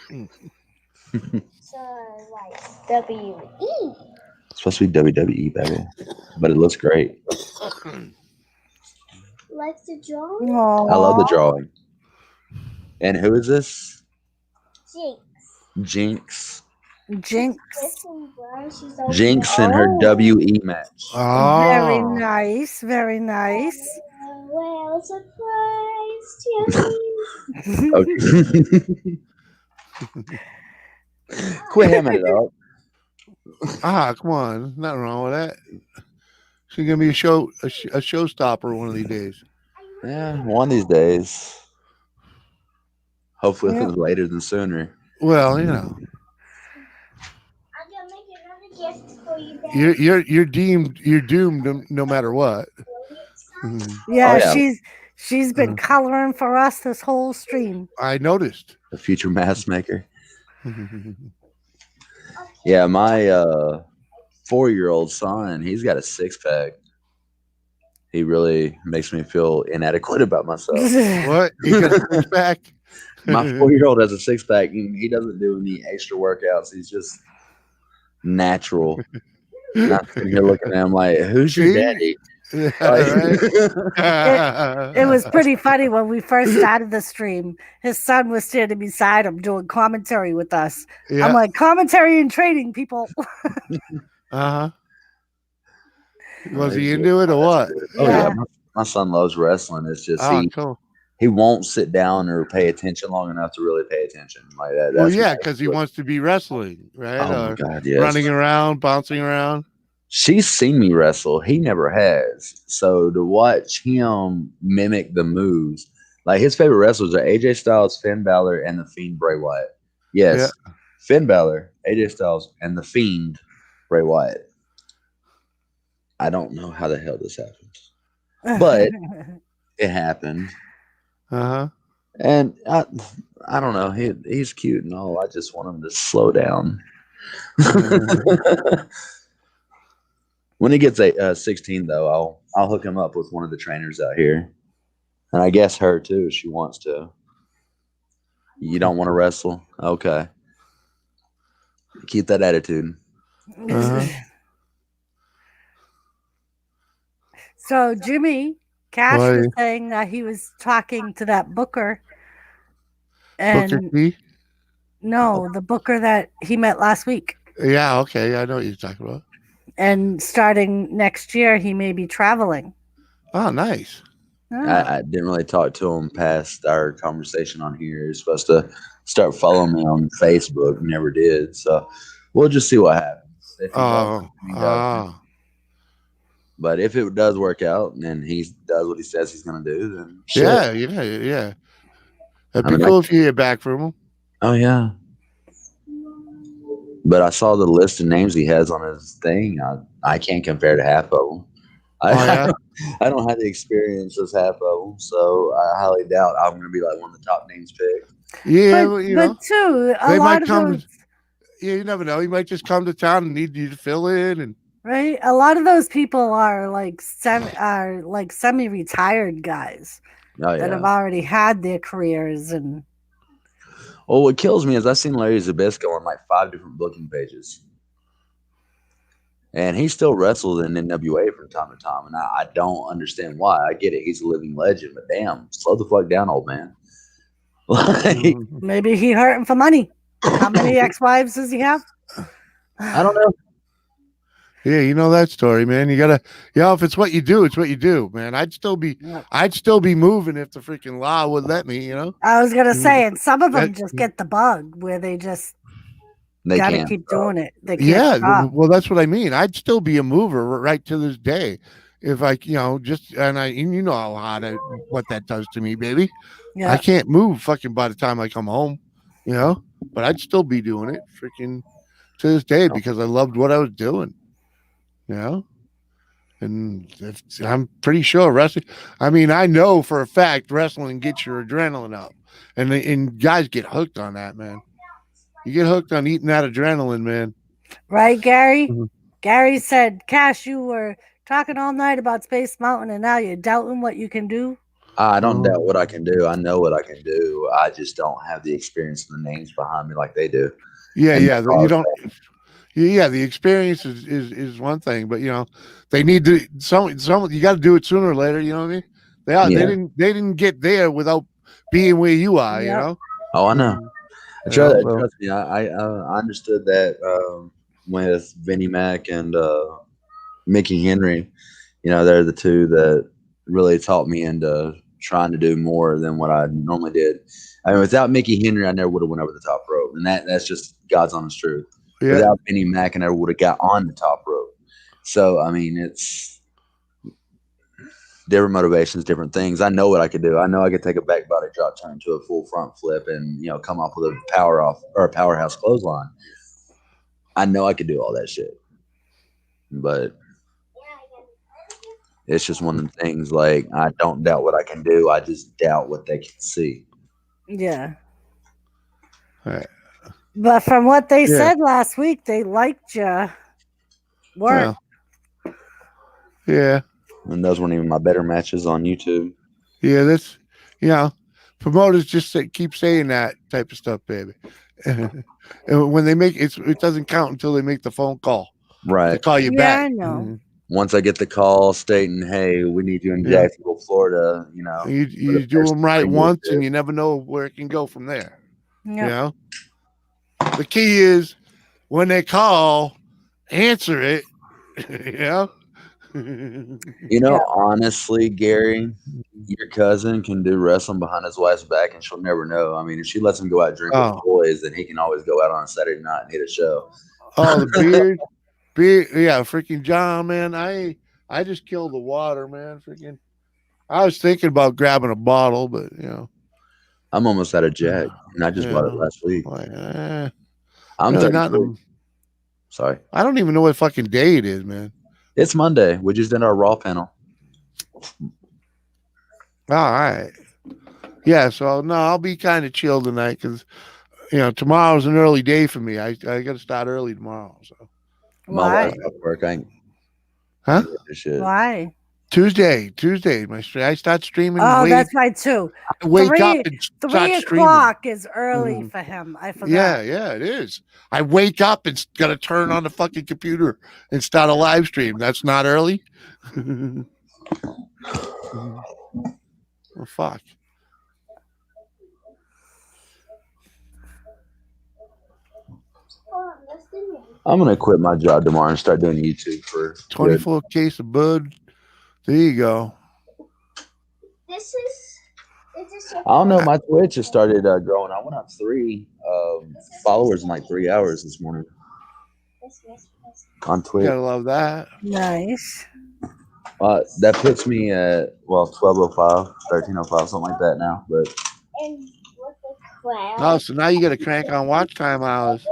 so like W-E. It's supposed to be WWE, baby, but it looks great. Like the drawing? I love the drawing. And who is this? Jinx. Jinx. Jinx. Listen, bro, she's over Jinx there. in her WE match. Very Oh. nice. Very nice. Well, surprise, Jimmy. Okay. Quit hamming it up. Come on. Nothing wrong with that. She's gonna be a showstopper one of these days. Yeah, one of these days. Hopefully, Yeah. it's later than sooner. Well, you know, I'm gonna make another gift for you, Dad. you're doomed no matter what. Mhm. Yeah, Oh, yeah. she's been coloring for us this whole stream. I noticed. The future mask maker. Yeah, my 4-year-old son, he's got a 6-pack. He really makes me feel inadequate about myself. What? You got a six-pack? My 4-year-old has a 6-pack. He doesn't do any extra workouts. He's just natural. And I'm sitting here looking at him like, who's your daddy? It was pretty funny when we first started the stream. His son was standing beside him doing commentary with us. Yeah. I'm like, commentary and training, people. Uh-huh. Was he into it or what? Oh, yeah. Yeah. My son loves wrestling. It's just Oh, cool. he won't sit down or pay attention long enough to really pay attention like that. Well, That's yeah, what- because he wants to be wrestling, right? Oh, my Or God, yes. running around, bouncing around. She's seen me wrestle. He never has. So to watch him mimic the moves, like his favorite wrestlers are AJ Styles, Finn Balor, and The Fiend Bray Wyatt. Yes, Finn Balor, AJ Styles, and The Fiend Bray Wyatt. I don't know how the hell this happens, but it happened. Uh-huh. And I don't know. He's cute and all. I just want him to slow down. When he gets 16, though, I'll hook him up with one of the trainers out here, and I guess her too. If she wants to. You don't want to wrestle? Okay. Keep that attitude. Uh-huh. So Jimmy Cash Why? was saying that he was talking to that Booker, and Booker T? no, the Booker that he met last week. Yeah, okay. I know what you're talking about. And starting next year, he may be traveling. Oh, nice. I didn't really talk to him past our conversation on here. He's supposed to start following me on Facebook. Never did. So we'll just see what happens. If he does, he does. But if it does work out and he does what he says he's going to do, then shit. Yeah. That'd be I mean, cool if you hear back from him. Oh, yeah. But I saw the list of names he has on his thing. I can't compare to half of them. I don't have the experience as half of them, so I highly doubt I'm going to be like one of the top names picked. Yeah, but, well, you know, but too, a they lot might of come. those, Yeah, you never know. He might just come to town and need you to fill in. And right? A lot of those people are like semi-retired guys Oh, that yeah. have already had their careers and. Well, what kills me is I've seen Larry Zbyszko on like 5 different booking pages. And he still wrestles in NWA from time to time. And I don't understand why. I get it. He's a living legend. But damn, slow the fuck down, old man. Like, Maybe he hurting for money. How many ex-wives does he have? I don't know. yeah, you know that story, man. You gotta, if it's what you do, it's what you do, man. I'd still be moving if the freaking law would let me, you know. I was gonna say, and some of them That- just get the bug where they just They gotta can't keep stop. doing it. They can't Yeah, stop. well, that's what I mean. I'd still be a mover right to this day. if I, just and you know how hard what that does to me, baby. Yeah. I can't move fucking by the time I come home, but I'd still be doing it freaking to this day because I loved what I was doing, and I'm pretty sure wrestling. I mean, I know for a fact wrestling gets your adrenaline up, and guys get hooked on that, man. You get hooked on eating that adrenaline, man. Right, Gary? Mhm. Gary said, Cash, you were talking all night about Space Mountain and now you're doubting what you can do. I don't doubt what I can do. I know what I can do. I just don't have the experience and the names behind me like they do. Yeah, And yeah. that's all You I'm don't. saying. Yeah, the experience is one thing, but they need to. Some you got to do it sooner or later. You know what I mean? Yeah. They didn't get there without being where you are. Yep. Oh, I know. so- Trust me, I understood that with Vinnie Mac and Mickey Henry. They're the two that really taught me into trying to do more than what I normally did. I mean, without Mickey Henry, I never would have went over the top rope, and that's just God's honest truth. Yeah. Without Vinnie Mac, I never would have got on the top rope. So, I mean, it's different motivations, different things. I know what I could do. I know I could take a back body drop, turn to a full front flip, and come up with a powerhouse clothesline. I know I could do all that shit, but it's just one of the things. Like, I don't doubt what I can do. I just doubt what they can see. Yeah. Right. But from what they Yeah. said last week, they liked you. Work. Well, yeah. And those weren't even my better matches on YouTube. Yeah, that's promoters just keep saying that type of stuff, baby. And when they make it doesn't count until they make the phone call. They Right. call you Yeah, back. I know. Mhm. Once I get the call stating, "Hey, we need you in Yeah. Jacksonville, Florida," You do them right once, and you never know where it can go from there. Yeah. The key is when they call, answer it. Honestly, Gary, your cousin can do wrestling behind his wife's back, and she'll never know. I mean, if she lets him go out and drink with Oh. the boys, then he can always go out on a Saturday night and hit a show. Oh, the beard, yeah, freaking John, man. I just killed the water, man. Freaking, I was thinking about grabbing a bottle, but I'm almost out of Jack, and I just bought it last week. like, I'm really 33. Sorry. I don't even know what fucking day it is, man. It's Monday. We just did our Raw panel. All right. Yeah, so no, I'll be kind of chill tonight because tomorrow's an early day for me. I got to start early tomorrow. So My Why? wife's at work. I ain't Huh? doing this shit. Why? Tuesday, I start streaming. Oh, that's right too. I wake Three- up and start 3 streaming. o'clock is early Mhm. for him. I forgot. Yeah, it is. I wake up and got to turn on the fucking computer and start a live stream. That's not early. Oh, fuck. I'm gonna quit my job tomorrow and start doing YouTube for good. 24 case of bud. There you go. This is. I don't know. My Twitch has started growing. I went up 3 followers in like 3 hours this morning on You Twitch. gotta love that. Nice. That puts me at 12:05, 13:05, something like that now. But And what the crap? Oh, so now you got to crank on watch time hours.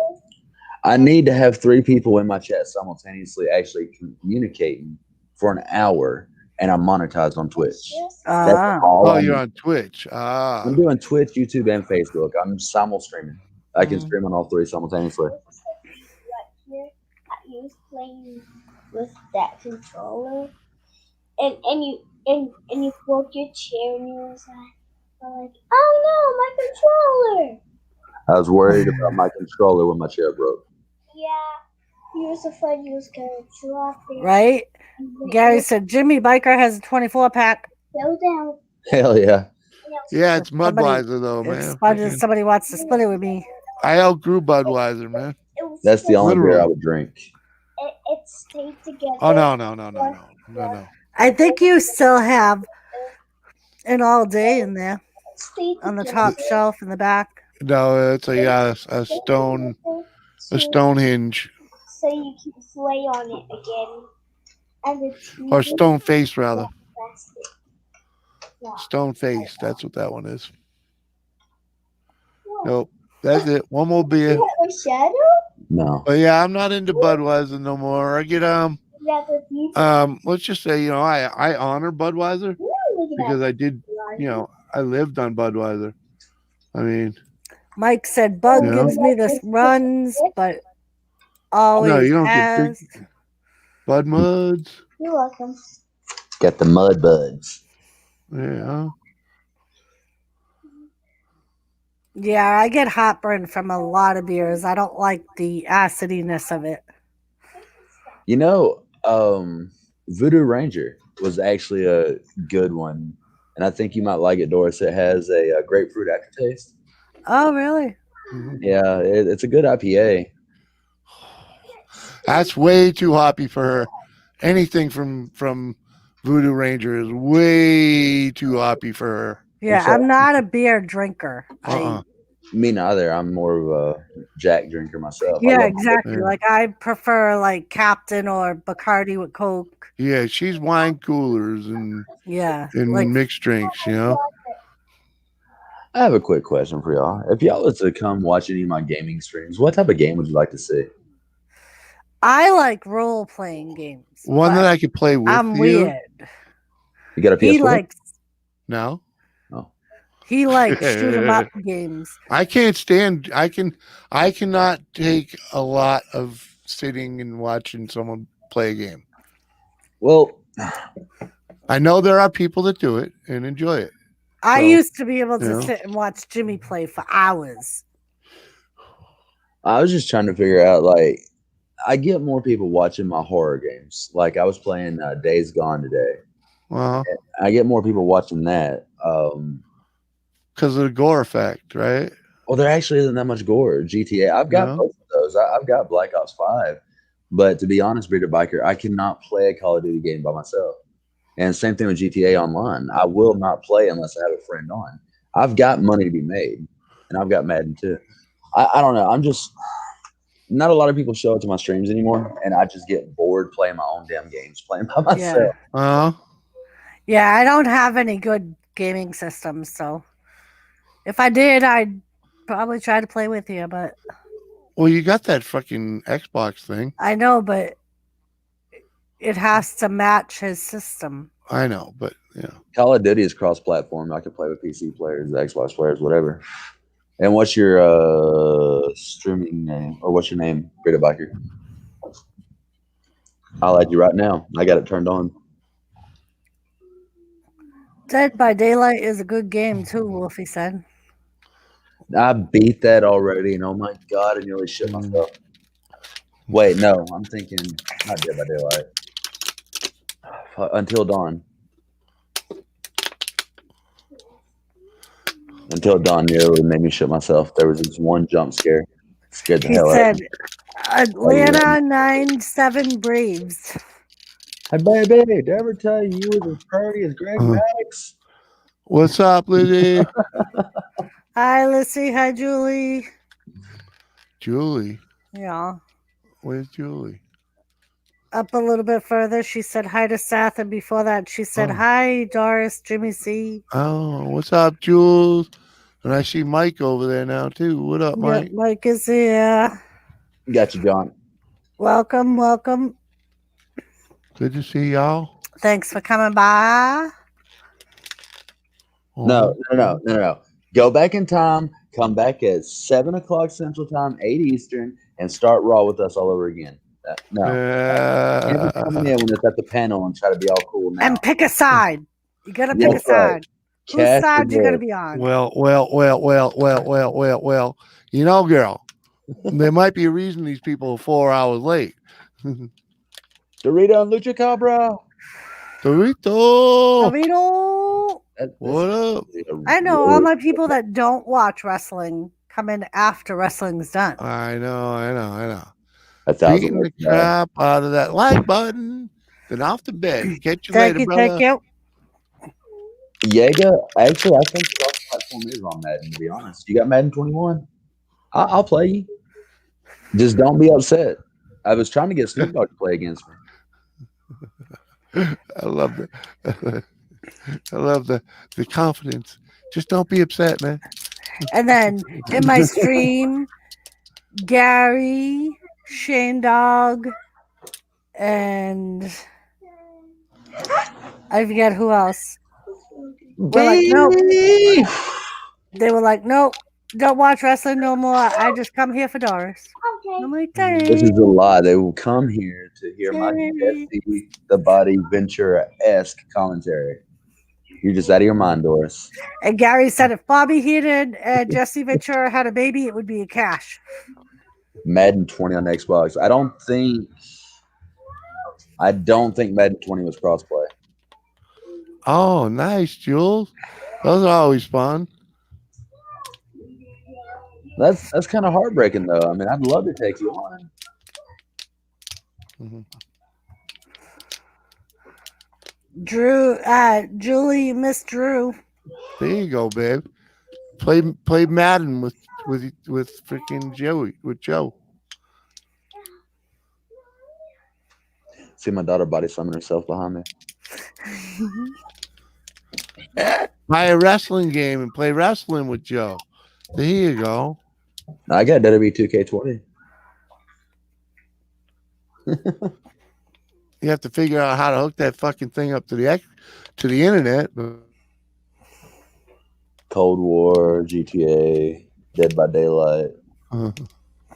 I need to have 3 people in my chat simultaneously actually communicating for an hour, and I'm monetized on Twitch. That's all. Oh, I you're need. on Twitch. Ah, I'm doing Twitch, YouTube, and Facebook. I'm simul streaming. I can stream on all 3 simultaneously. You was playing with that controller, and you broke your chair, and you was like, oh no, my controller. I was worried about my controller when my chair broke. Yeah, you was afraid you was gonna drop it. Right? Gary said Jimmy Biker has a 24 pack. Fell down. Hell yeah. yeah, it's Somebody- Budweiser though, man. Freaking- Somebody wants to split it with me. I outgrew Budweiser, man. That's the only beer Literally. I would drink. It stayed together. Oh no. I think you still have an all day in there Stayed on the together. top shelf in the back. No, it's a Stonehenge. So you can play on it again. Or Stone Face, rather. Stone Face. That's what that one is. Nope. That's it. One more beer. No. But yeah, I'm not into Budweiser no more. I get let's just say, I honor Budweiser because I did, I lived on Budweiser. I mean, Mike said Bud Yeah. gives me the runs, but always no, you don't has. get Bud Muds. You're welcome. Got the mud buds. Yeah. Yeah, I get heartburn from a lot of beers. I don't like the acidiness of it. Voodoo Ranger was actually a good one. And I think you might like it, Doris. It has a grapefruit aftertaste. Oh, really? Yeah, it's a good IPA. That's way too hoppy for her. Anything from Voodoo Ranger is way too hoppy for her. Yeah, I'm not a beer drinker. Me neither. I'm more of a Jack drinker myself. Yeah, exactly. Like I prefer like Captain or Bacardi with Coke. Yeah, she's wine coolers and like, mixed drinks, I have a quick question for y'all. If y'all was to come watch any of my gaming streams, what type of game would you like to see? I like role playing games. One that I could play with I'm you. weird. You got a PS4? He likes No. He likes shoot 'em up games. I can't stand. I cannot take a lot of sitting and watching someone play a game. Well, I know there are people that do it and enjoy it. I used to be able to you know. sit and watch Jimmy play for hours. I was just trying to figure out, like, I get more people watching my horror games. Like, I was playing Days Gone today. Well, I get more people watching that. Because of the gore effect, right? Well, there actually isn't that much gore. GTA, I've got both of those. I've got Black Ops 5. But to be honest, Breeder Biker, I cannot play a Call of Duty game by myself. And same thing with GTA Online. I will not play unless I have a friend on. I've got money to be made. And I've got Madden too. I don't know. I'm just... Not a lot of people show up to my streams anymore. And I just get bored playing my own damn games, playing by myself. Yeah, I don't have any good gaming systems, so... If I did, I'd probably try to play with you, but... Well, you got that fucking Xbox thing. I know, but it has to match his system. I know, but Call of Duty is cross-platform. I can play with PC players, Xbox players, whatever. And what's your streaming name? Or what's your name, Breeder Biker? I'll add you right now. I got it turned on. Dead by Daylight is a good game too, Wolfie said. I beat that already, and oh my god, I nearly shit myself. Wait, no, I'm thinking not Dead by Daylight. Until Dawn. Until Dawn nearly made me shit myself. There was this one jump scare. Scared the He hell out of said, me. Atlanta 97 Braves. Hey, baby, did I ever tell you was as pretty as Greg Maddox? What's up, Lizzie? Hi, Lissy. Hi, Julie. Julie. Yeah. Where's Julie? Up a little bit further, she said hi to Seth, and before that, she said hi, Doris, Jimmy C. Oh, what's up, Jules? And I see Mike over there now, too. What up, Mike? Yeah, Mike is here. Got you, John. Welcome, welcome. Good to see y'all. Thanks for coming by. No. Go back in time, come back at 7 o'clock Central Time, 8 Eastern, and start Raw with us all over again. No. Never come in when it's at the panel and try to be all cool now. And pick a side. You gotta pick a That's right. side. Whose Cast side your you gotta vote. be on? Well. You know, girl, there might be a reason these people are 4 hours late. Dorito and Lucha Cabra. Dorito. What up? I know all my people that don't watch wrestling come in after wrestling's done. I know. Beating the crap out of that like button. Then off to bed. Catch you later, brother. Thank you. Jaeger, actually, I think the platform is on Madden, to be honest. You got Madden 21? I'll play you. Just don't be upset. I was trying to get Snoop Dogg to play against me. I love the I love the confidence. Just don't be upset, man. And then in my stream, Gary, Shane Dog, and I forget who else. We're like, nope. They were like, nope, don't watch wrestling no more. I just come here for Doris. Okay. I'm like, Which is a lie. They will come here to hear my Jesse the Body Ventura-esque commentary. You're just out of your mind, Doris. And Gary said if Bobby Heenan and Jesse Ventura had a baby, it would be a Cash. Madden 20 on Xbox. I don't think Madden 20 was crossplay. Oh, nice, Jules. Those are always fun. That's kind of heartbreaking, though. I mean, I'd love to take you on. Mm-hmm. Drew, Julie, Miss Drew. There you go, babe. Play Madden with freaking Joey, with Joe. See my daughter body slamming herself behind me. Buy a wrestling game and play wrestling with Joe. There you go. I got WWE 2K20. You have to figure out how to hook that fucking thing up to the internet. Cold War, GTA, Dead by Daylight,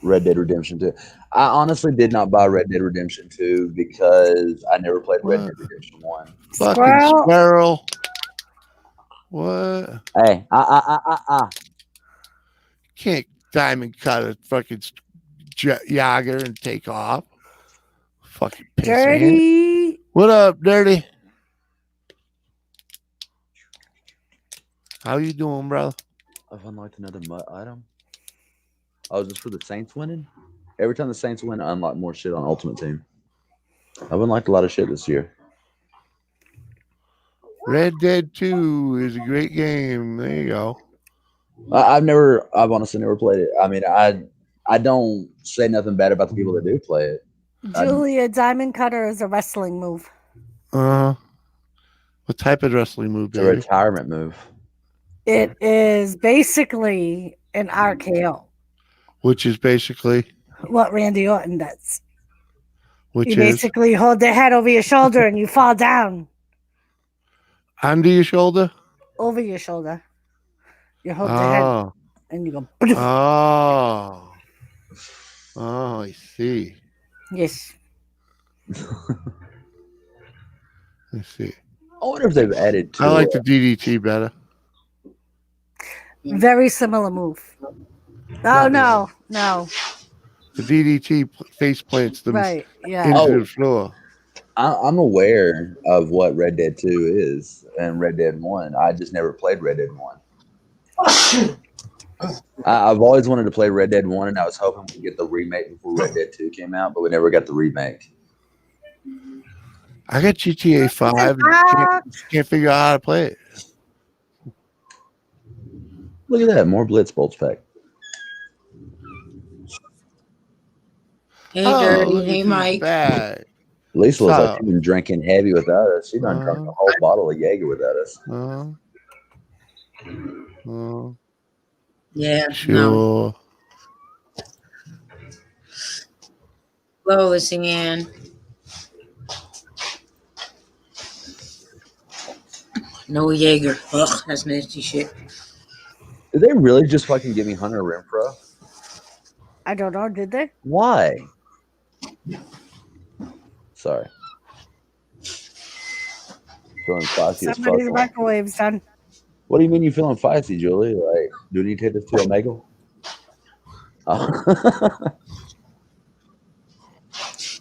Red Dead Redemption 2. I honestly did not buy Red Dead Redemption 2 because I never played Red Dead Redemption 1. Fucking squirrel. What? Hey, Can't diamond cut a fucking Yager and take off. Fucking piss Dirty. hand. What up, Dirty? How you doing, brother? I've unlocked another item. Oh, is this for the Saints winning? Every time the Saints win, I unlock more shit on Ultimate Team. I've unlocked a lot of shit this year. Red Dead 2 is a great game. There you go. I've honestly never played it. I mean, I don't say nothing bad about the people that do play it. Julia Diamond Cutter is a wrestling move. What type of wrestling move? It's a retirement move. It is basically an RKO. Which is basically what Randy Orton does. Which you basically hold their head over your shoulder and you fall down. Under your shoulder? Over your shoulder. You hold their head and you go. Oh, I see. Yes. I see. I wonder if they've added to I like the DDT better. Very similar move. Oh, no. The DDT face plants them right, yeah. into the floor. I'm aware of what Red Dead 2 is and Red Dead 1. I just never played Red Dead 1. I've always wanted to play Red Dead 1, and I was hoping we'd get the remake before Red Dead 2 came out, but we never got the remake. I got GTA 5 and can't figure out how to play it. Look at that, more Blitz Bolts pack. Hey, Dirty. Hey, Mike. Lisa looks like she's been drinking heavy without us. She done drunk a whole bottle of Jaeger without us. Yeah. Sure. No. Hello, Ann. No Jaeger. Ugh, that's nasty shit. Did they really just fucking give me Hunter Renfro? I don't know. Did they? Why? Sorry. Feeling feisty as Somebody's fuck. microwave's done. What do you mean you feeling feisty, Julie? Like, do we need to take this to Omega? Oh.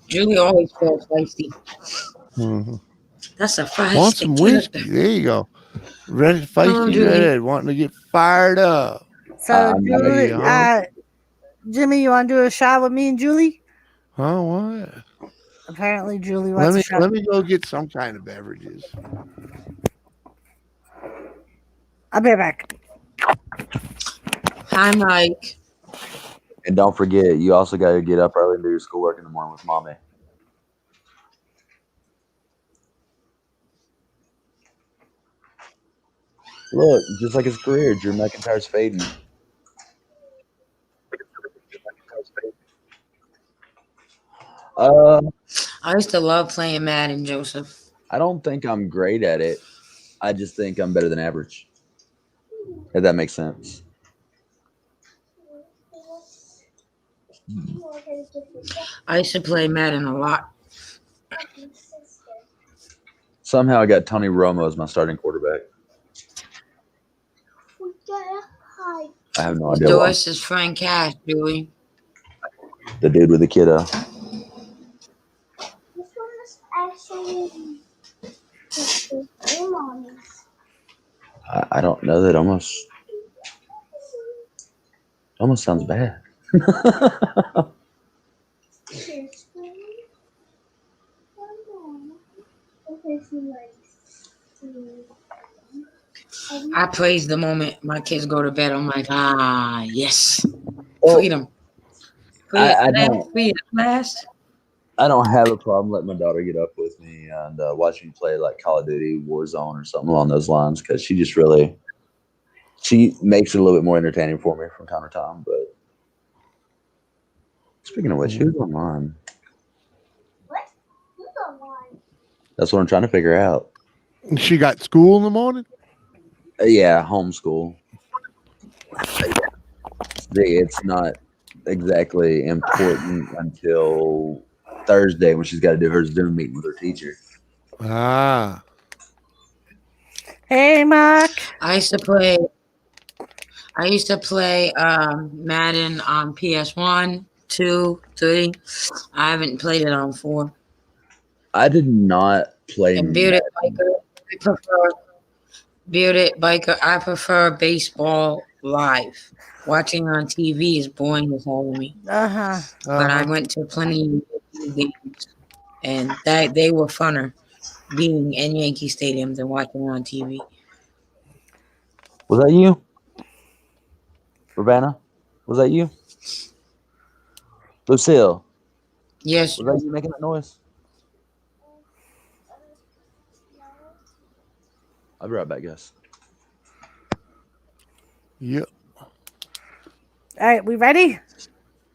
Julie always feels feisty. Mm-hmm. That's a feisty. Want some whiskey? There you go. Ready, feisty, red, wanting to get fired up. So, Julie, Jimmy, you want to do a shot with me and Julie? Oh, what? Apparently, Julie wants a shot. Let me go get some kind of beverages. I'll be back. Hi, Mike. And don't forget, you also got to get up early and do your schoolwork in the morning with mommy. Look, just like his career, Drew McIntyre's fading. I used to love playing Madden, Joseph. I don't think I'm great at it. I just think I'm better than average. If that makes sense. I used to play Madden a lot. Somehow I got Tony Romo as my starting quarterback. I have no idea why. Doris is Frank Cash, Julie. The dude with the kiddo. This one is actually I don't know. That almost sounds bad. I praise the moment my kids go to bed. I'm like, yes. Well, Freedom. I don't. Freedom last. I don't have a problem letting my daughter get up with me and watch me play like Call of Duty, Warzone, or something along those lines because she makes it a little bit more entertaining for me from time to time. But speaking of which, who's online? What? Who's online? That's what I'm trying to figure out. She got school in the morning? Yeah, homeschool. It's not exactly important until Thursday when she's got to do her Zoom meeting with her teacher. Ah. Hey, Mark. I used to play Madden on PS1, 2, 3. I haven't played it on 4. I did not play. And Bearded Biker, I prefer baseball live. Watching on TV is boring as hell to me. But I went to plenty of games, and they were funner being in Yankee Stadium than watching on TV. Was that you, Urbana? Was that you, Lucille? Yes. Was that you making that noise? I'll be right back, guys. Yep. All right, we ready?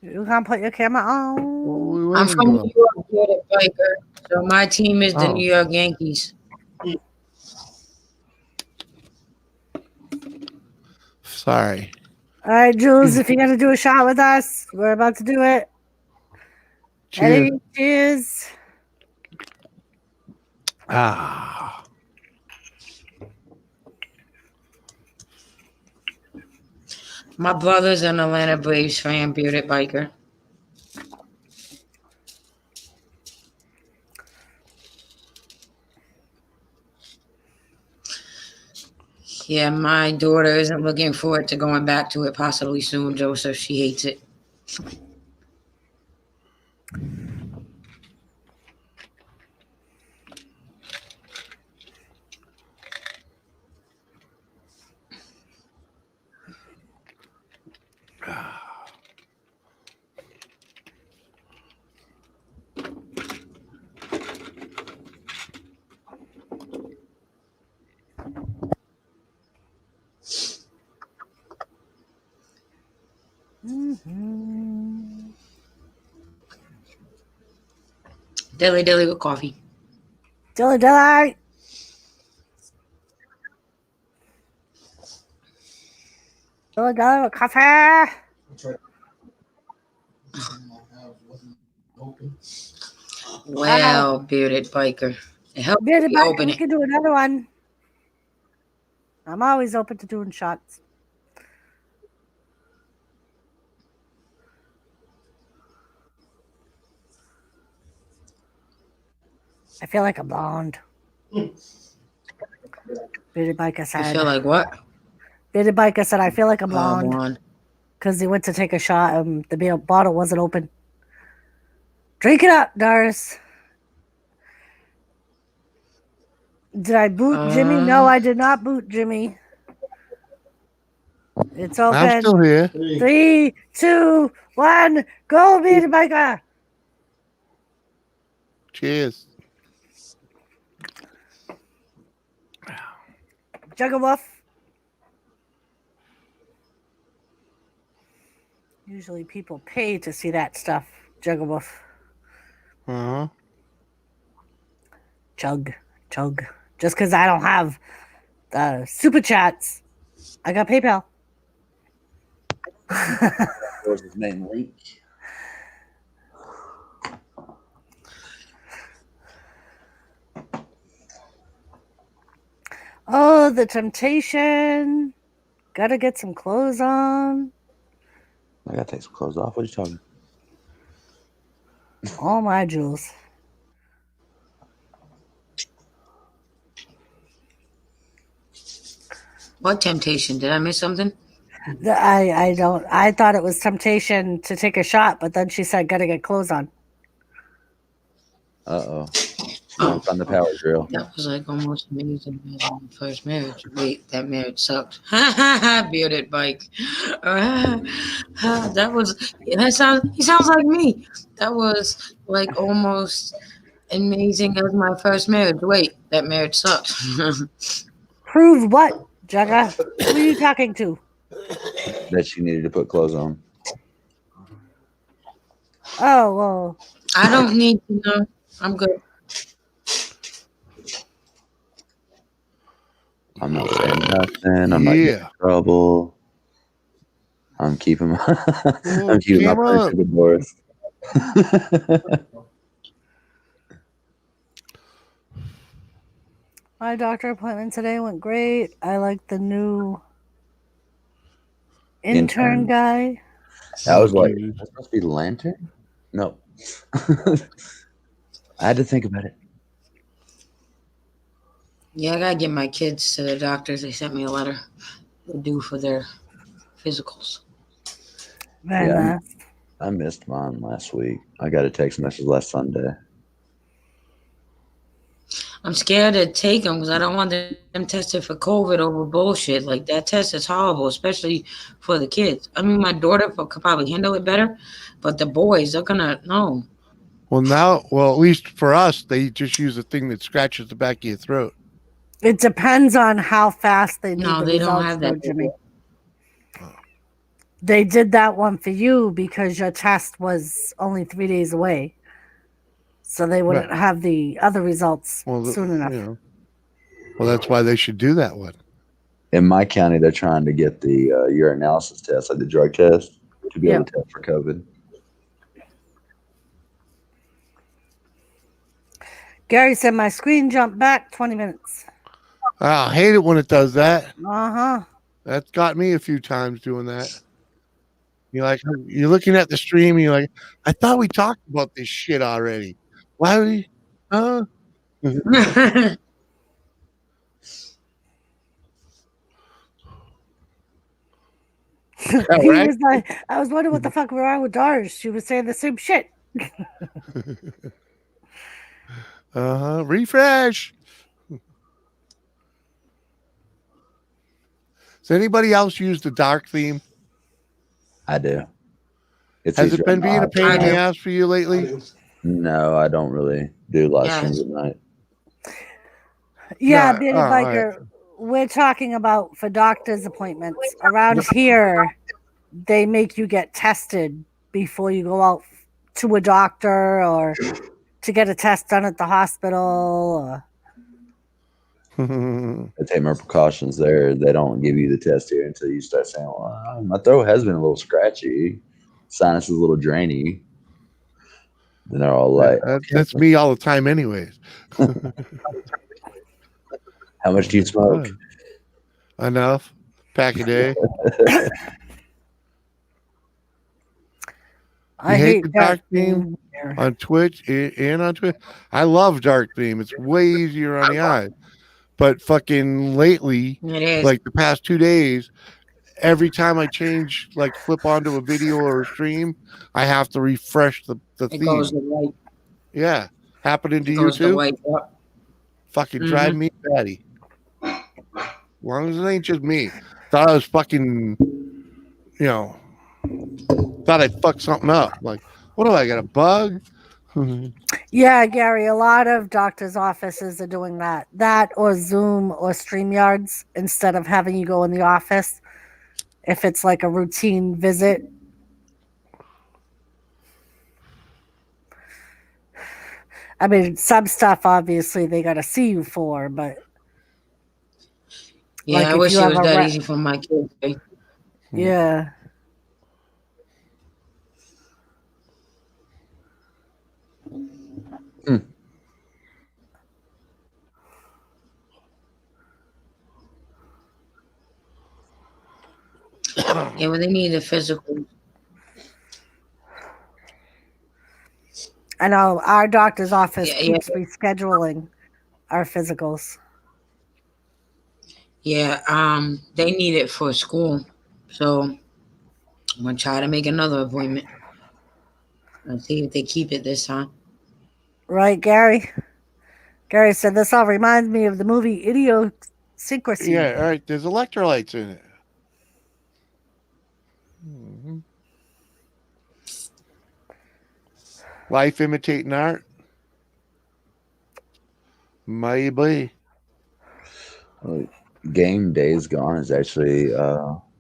You can put your camera on. I'm from New York, Bearded Biker, so my team is the Oh. New York Yankees. Sorry. All right, Jules, if you're going to do a shot with us, we're about to do it. Cheers. Ready? Cheers. Ah. My brother's an Atlanta Braves fan, Bearded Biker. Yeah, my daughter isn't looking forward to going back to it possibly soon, Joseph. She hates it. Dilly with coffee. Dilly. Dilly with coffee. Well, Bearded Biker. It helps Bearded me Biker, open we it. can do another one. I'm always open to doing shots. I feel like a blonde. Bearded Biker said. I feel like what? Bearded Biker said, I feel like a blonde. Blonde. Because he went to take a shot and the bottle wasn't open. Drink it up, Doris. Did I boot Jimmy? No, I did not boot Jimmy. It's open. I'm still here. 3, 2, 1, go, Bearded Biker. Cheers. Juggle Wolf. Usually people pay to see that stuff. Jugglewolf. Uh-huh. Chug. Just because I don't have super chats, I got PayPal. There's his main link. Oh, the temptation. Gotta get some clothes on. I gotta take some clothes off. What are you talking? All my jewels. What temptation? Did I miss something? I don't. I thought it was temptation to take a shot, but then she said, "Gotta get clothes on." Uh-oh. On the power drill. That was like almost amazing in my first marriage. Wait, that marriage sucked. Bearded bike. That was. He sounds like me. That was like almost amazing as my first marriage. Wait, that marriage sucked. Prove what, Jugga? Who are you talking to? That she needed to put clothes on. Oh well. I don't need to know. I'm good. I'm not saying nothing. I'm not getting in trouble. I'm keeping my I'm keeping my purse to the doors. My doctor appointment today went great. I like the new intern guy. I was like, that's supposed to be Lantern? No. I had to think about it. Yeah, I gotta get my kids to the doctors. They sent me a letter. They're due for their physicals. Very nice. I missed mine last week. I got a text message last Sunday. I'm scared to take them because I don't want them tested for COVID over bullshit. Like, that test is horrible, especially for the kids. I mean, my daughter could probably handle it better, but the boys, they're gonna know. Well, at least for us, they just use a thing that scratches the back of your throat. It depends on how fast they need No, the they don't results, have though, that. Jimmy. They did that one for you because your test was only 3 days away. So they wouldn't have the other results soon enough. You know. Well, that's why they should do that one. In my county, they're trying to get the urinalysis test, like the drug test, to be able to test for COVID. Gary said my screen jumped back 20 minutes. I hate it when it does that. Uh-huh. That's got me a few times doing that. You're looking at the stream and you're like, I thought we talked about this shit already. Why are we? Huh? He was like, I was wondering what the fuck was wrong with Doris. She was saying the same shit. Refresh. Does anybody else use the dark theme? I do. Has it been being a pain in the ass for you lately? No, I don't really do live streams at night. Yeah, No, Bearded Biker, we're talking about for doctor's appointments. Around here, they make you get tested before you go out to a doctor or to get a test done at the hospital. I take my precautions there. They don't give you the test here until you start saying, well, my throat has been a little scratchy. Sinus is a little drainy. Then they're all like, that's me all the time anyways. How much do you smoke? Enough. Pack a day. I hate the dark theme on Twitch and on Twitch. I love dark theme. It's way easier on the eyes. But fucking lately, like the past 2 days, every time I change, like flip onto a video or a stream, I have to refresh the theme. Goes the white. Yeah. Happening to you too? White, Fucking drive me batty. As long as it ain't just me. Thought I was fucking, thought I'd fuck something up. Like, what do I got, a bug? Yeah, Gary, a lot of doctors' offices are doing that. That or Zoom or StreamYards instead of having you go in the office. If it's like a routine visit, I mean, some stuff obviously they got to see you for, but Yeah, like I if wish you it have was a that re- easy for my kids. yeah. Yeah, but they need a physical. I know our doctor's office Yeah, keeps rescheduling our physicals. they need it for school, so I'm gonna try to make another appointment. Let's see if they keep it this time. Right, Gary? Gary said this all reminds me of the movie Idiosyncrasy. Yeah, all right. There's electrolytes in it. Mhm. Life imitating art. Maybe. Game Days Gone is actually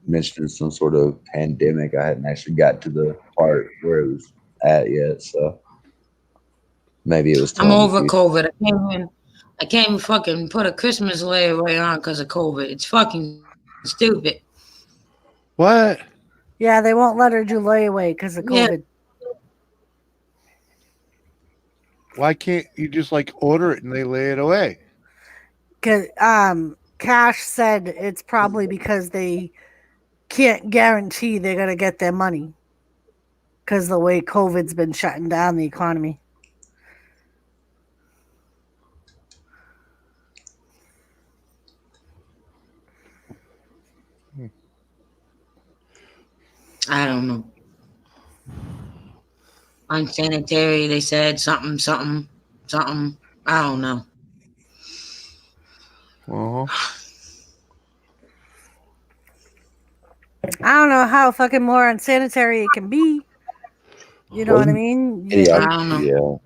mentioned some sort of pandemic. I hadn't actually got to the part where it was at yet, so maybe it was. I'm telling over you. COVID. I can't even fucking put a Christmas layaway on because of COVID. It's fucking stupid. What? Yeah, they won't let her do layaway because of Yeah. COVID. Why can't you just like order it and they lay it away? Cause Cash said it's probably because they can't guarantee they're gonna get their money because the way COVID's been shutting down the economy. I don't know. Unsanitary, they said something. I don't know. I don't know how fucking more unsanitary it can be. You know what I mean? Yeah, I don't know. yeah.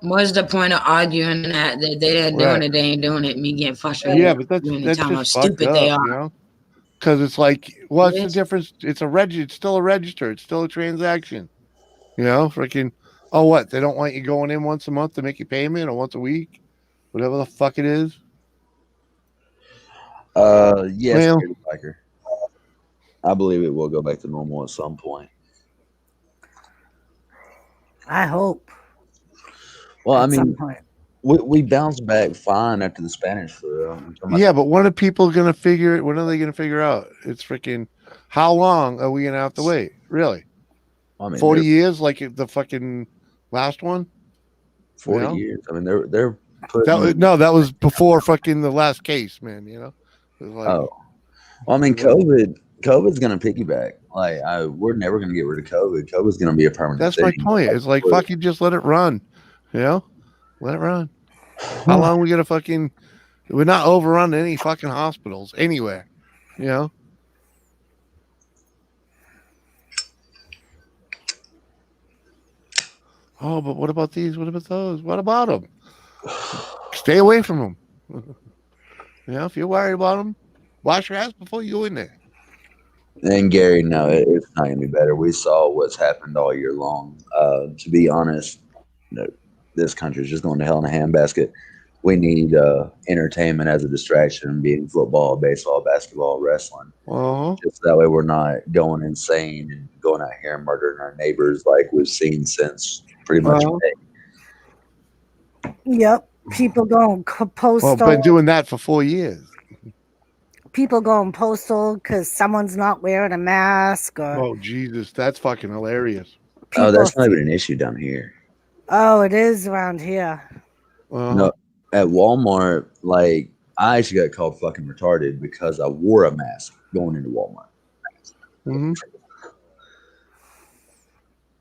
What's the point of arguing that they're doing Right. it, they ain't doing it, me getting frustrated? Yeah, but that's telling how just fucked stupid up, they are. you know? Because it's like, what's It the is. difference? It's it's still a register. It's still a transaction. You know, freaking. Oh, what? They don't want you going in once a month to make your payment, or once a week, whatever the fuck it is. Yes, Well- Gary Biker. I believe it will go back to normal at some point. I hope. Well, I at some mean, point. we bounced back fine after the Spanish flu. I'm talking about- Yeah, but when are people going to figure it? When are they going to figure out? It's freaking. How long are we going to have to wait? Really? I mean, 40 they're years, like the fucking last one? 40 you know? years. I mean, they're putting. That was before fucking the last case, man. You know. It was like, Oh, well, I mean, COVID's going to piggyback. Like, we're never going to get rid of COVID. COVID's going to be a permanent. that's my thing. point. It's like fucking just let it run. You know, let it run. How long we gonna fucking? We're not overrun any fucking hospitals anywhere. You know. Oh, but what about these? What about those? What about them? Stay away from them. You know, if you're worried about them, wash your ass before you go in there. And Gary, no, it's not going to be better. We saw what's happened all year long. To be honest, this country is just going to hell in a handbasket. We need entertainment as a distraction, being football, baseball, basketball, wrestling. Just that way we're not going insane and going out here and murdering our neighbors like we've seen since pretty much May. Yep. People going postal. Well, been doing that for 4 years. People going postal because someone's not wearing a mask or. Oh Jesus, that's fucking hilarious. Oh, that's not even an issue down here. Oh, it is around here. No, at Walmart, like I actually got called fucking retarded because I wore a mask going into Walmart. Mm-hmm.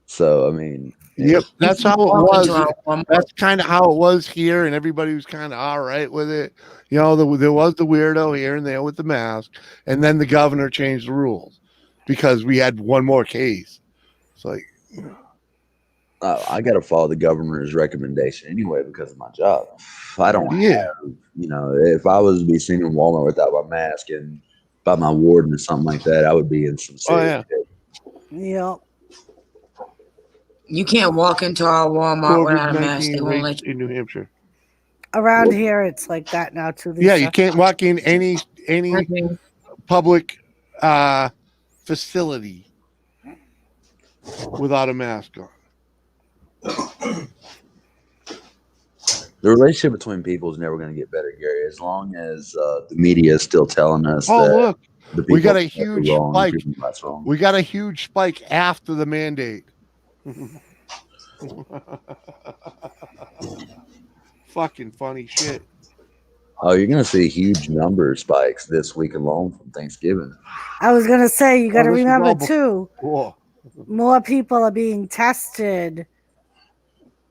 So I mean, yep, that's how it was. That's kind of how it was here, and everybody was kind of all right with it. You know, there was the weirdo here and there with the mask, and then the governor changed the rules because we had one more case. It's like I got to follow the governor's recommendation anyway because of my job. If I don't have, if I was to be seen in Walmart without my mask and by my warden or something like that, I would be in some serious shit. Yep. You can't walk into our Walmart without a mask. They COVID-19 won't let rates you. in New Hampshire. Around here, it's like that now too. Yeah, Lisa. you can't walk in any public facility without a mask on. The relationship between people is never going to get better, Gary, as long as the media is still telling us Oh, that look, the we got a people are huge wrong, spike. people are wrong. We got a huge spike after the mandate. Fucking funny shit. Oh, you're going to see huge number spikes this week alone from Thanksgiving. I was gonna say you got to this is remember all too. Cool. More people are being tested.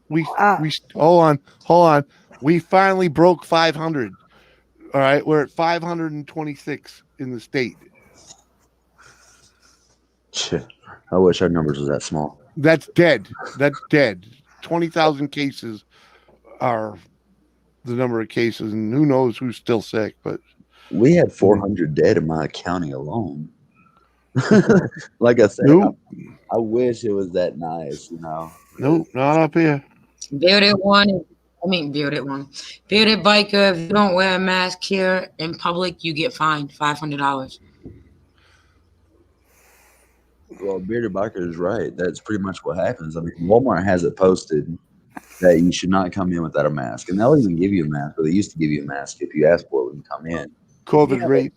We hold on. We finally broke 500. All right, we're at 526 in the state. Shit. I wish our numbers was that small. That's dead. 20,000 cases are the number of cases, and who knows who's still sick. But we had 400 dead in my county alone. Like I said, I wish it was that nice, you know. Nope, not up here. Bearded biker. If you don't wear a mask here in public, you get fined $500. Well, Bearded Biker is right. That's pretty much what happens. I mean, Walmart has it posted that you should not come in without a mask, and they'll even give you a mask. But they used to give you a mask if you asked for it when you come in. COVID rate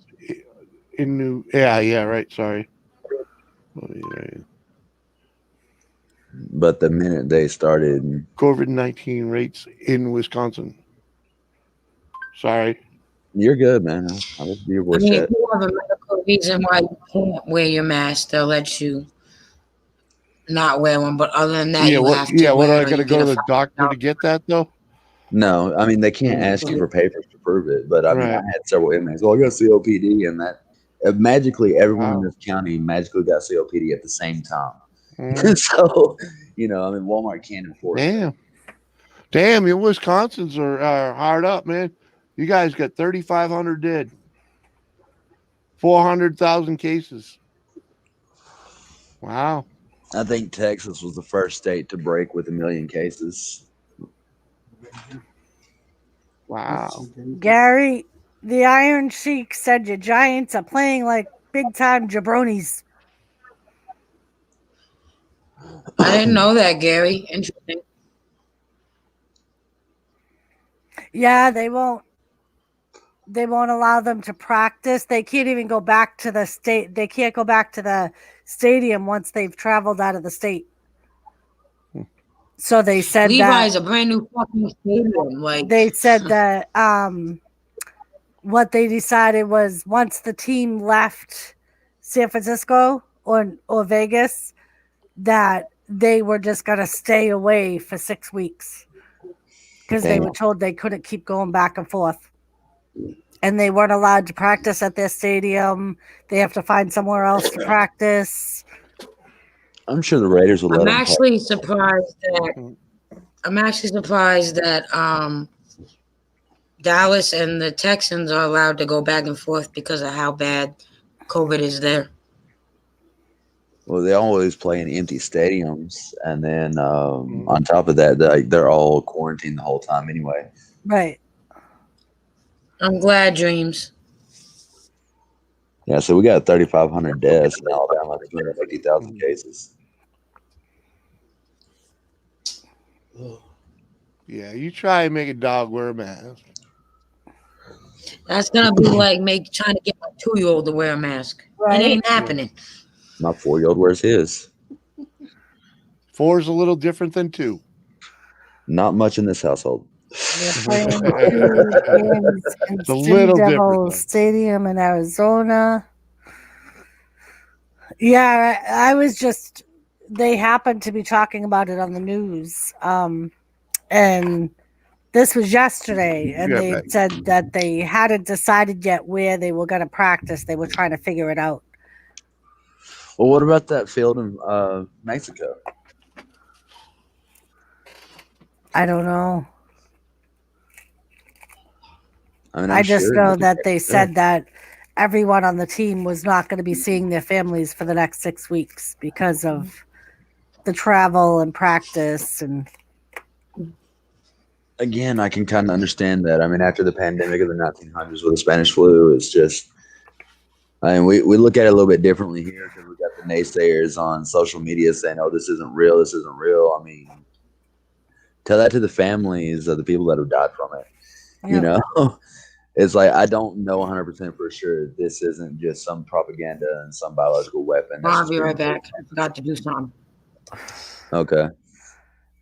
in New. Yeah, right. Sorry. But the minute they started COVID-19 rates in Wisconsin. Sorry. You're good, man. I will be your voice if chat. you have a medical reason why you can't wear your mask, they'll let you not wear one. But other than that, you have to. Yeah, what wear I it or got to you go get to a the doctor to get that though? No, I mean they can't ask you for papers to prove it. But I mean, I had several inmates. Well, I got COPD, and that magically everyone in this county magically got COPD at the same time. So, you know, I mean, Walmart can't enforce it. Damn, your Wisconsins are hard up, man. You guys got 3,500 dead, 400,000 cases. Wow. I think Texas was the first state to break with 1 million cases. Wow. Gary, the Iron Sheik said your Giants are playing like big time jabronis. I didn't know that, Gary. Interesting. Yeah, they won't allow them to practice. They can't even go back to the state. They can't go back to the stadium once they've traveled out of the state. So they said Levi's a brand new fucking stadium. Like they said that what they decided was once the team left San Francisco or Vegas, that they were just gonna stay away for 6 weeks because they were told they couldn't keep going back and forth. And they weren't allowed to practice at their stadium. They have to find somewhere else to practice. I'm sure the Raiders will let I'm them actually surprised that Dallas and the Texans are allowed to go back and forth because of how bad COVID is there. Well, they always play in empty stadiums, and then on top of that, they're all quarantined the whole time anyway. Right. I'm glad, Dreams. Yeah, so we got 3,500 deaths in Alabama, 250,000 cases. Yeah, you try and make a dog wear a mask. That's gonna be like trying to get my 2-year-old to wear a mask. Right. It ain't happening. My 4-year-old wears his. 4 is a little different than 2. Not much in this household. They're playing 2 games in It's a little Devil different. Stadium in Arizona. Yeah, I was just. They happened to be talking about it on the news, and this was yesterday. And they said that they hadn't decided yet where they were going to practice. They were trying to figure it out. Well, what about that field in Mexico? I don't know. I mean, I just sure know that they said that everyone on the team was not going to be seeing their families for the next 6 weeks because of the travel and practice. And again, I can kind of understand that. I mean, after the pandemic of the 1900s with the Spanish flu, it's just, I mean, we look at it a little bit differently here because we got the naysayers on social media saying, oh, this isn't real. This isn't real. I mean, tell that to the families of the people that have died from it. Yeah. You know, it's like, I don't know 100% for sure. This isn't just some propaganda and some biological weapon. I'll be right back. I forgot to do something. Okay.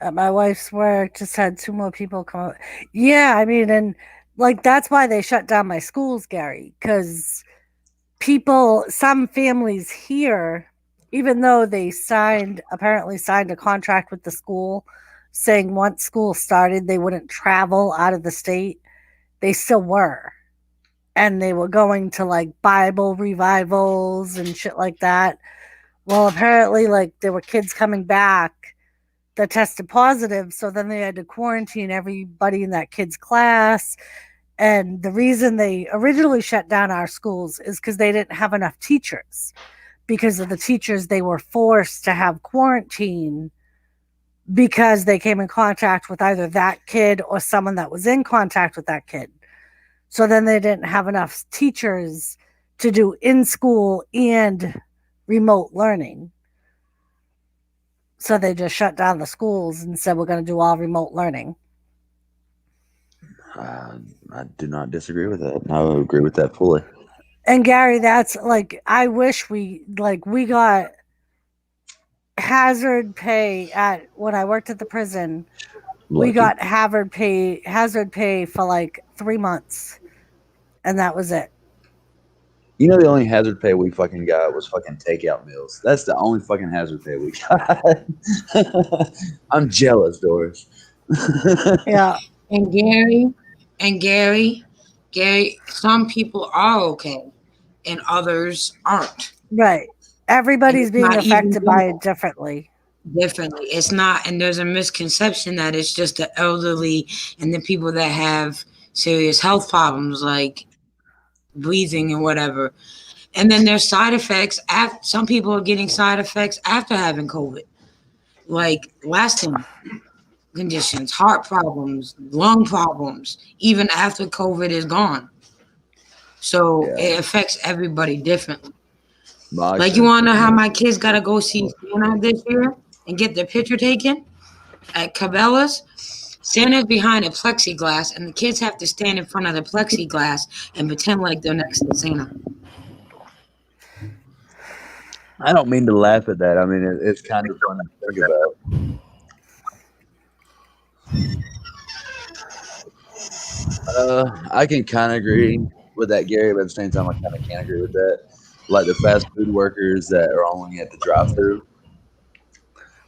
at my wife's work, just had 2 more people come. Yeah, I mean, and like that's why they shut down my schools, Gary, because some families here, even though they apparently signed a contract with the school saying once school started, they wouldn't travel out of the state, they still were. And they were going to like Bible revivals and shit like that. Well, apparently, like there were kids coming back that tested positive. So then they had to quarantine everybody in that kid's class. And the reason they originally shut down our schools is because they didn't have enough teachers. Because of the teachers, they were forced to have quarantine because they came in contact with either that kid or someone that was in contact with that kid. So then they didn't have enough teachers to do in-school and remote learning. So they just shut down the schools and said, we're going to do all remote learning. I do not disagree with that. I would agree with that fully. And Gary, that's like, I wish we got hazard pay when I worked at the prison. Lucky. We got hazard pay for like 3 months. And that was it. You know, the only hazard pay we fucking got was fucking takeout meals. That's the only fucking hazard pay we got. I'm jealous, Doris. Yeah. And Gary, some people are okay and others aren't. Right. Everybody's It's being not affected even by it differently. It's not, and there's a misconception that it's just the elderly and the people that have serious health problems like breathing and whatever. And then there's side effects. Some people are getting side effects after having COVID, like lasting conditions, heart problems, lung problems, even after COVID is gone. So it affects everybody differently. Like, you want to know how my kids got to go see Santa this year and get their picture taken at Cabela's? Santa's behind a plexiglass, and the kids have to stand in front of the plexiglass and pretend like they're next to Santa. I don't mean to laugh at that. I mean, it's kind of fun to think about. I can kind of agree with that, Gary, but at the same time, I kind of can't agree with that. Like the fast food workers that are only at the drive-thru.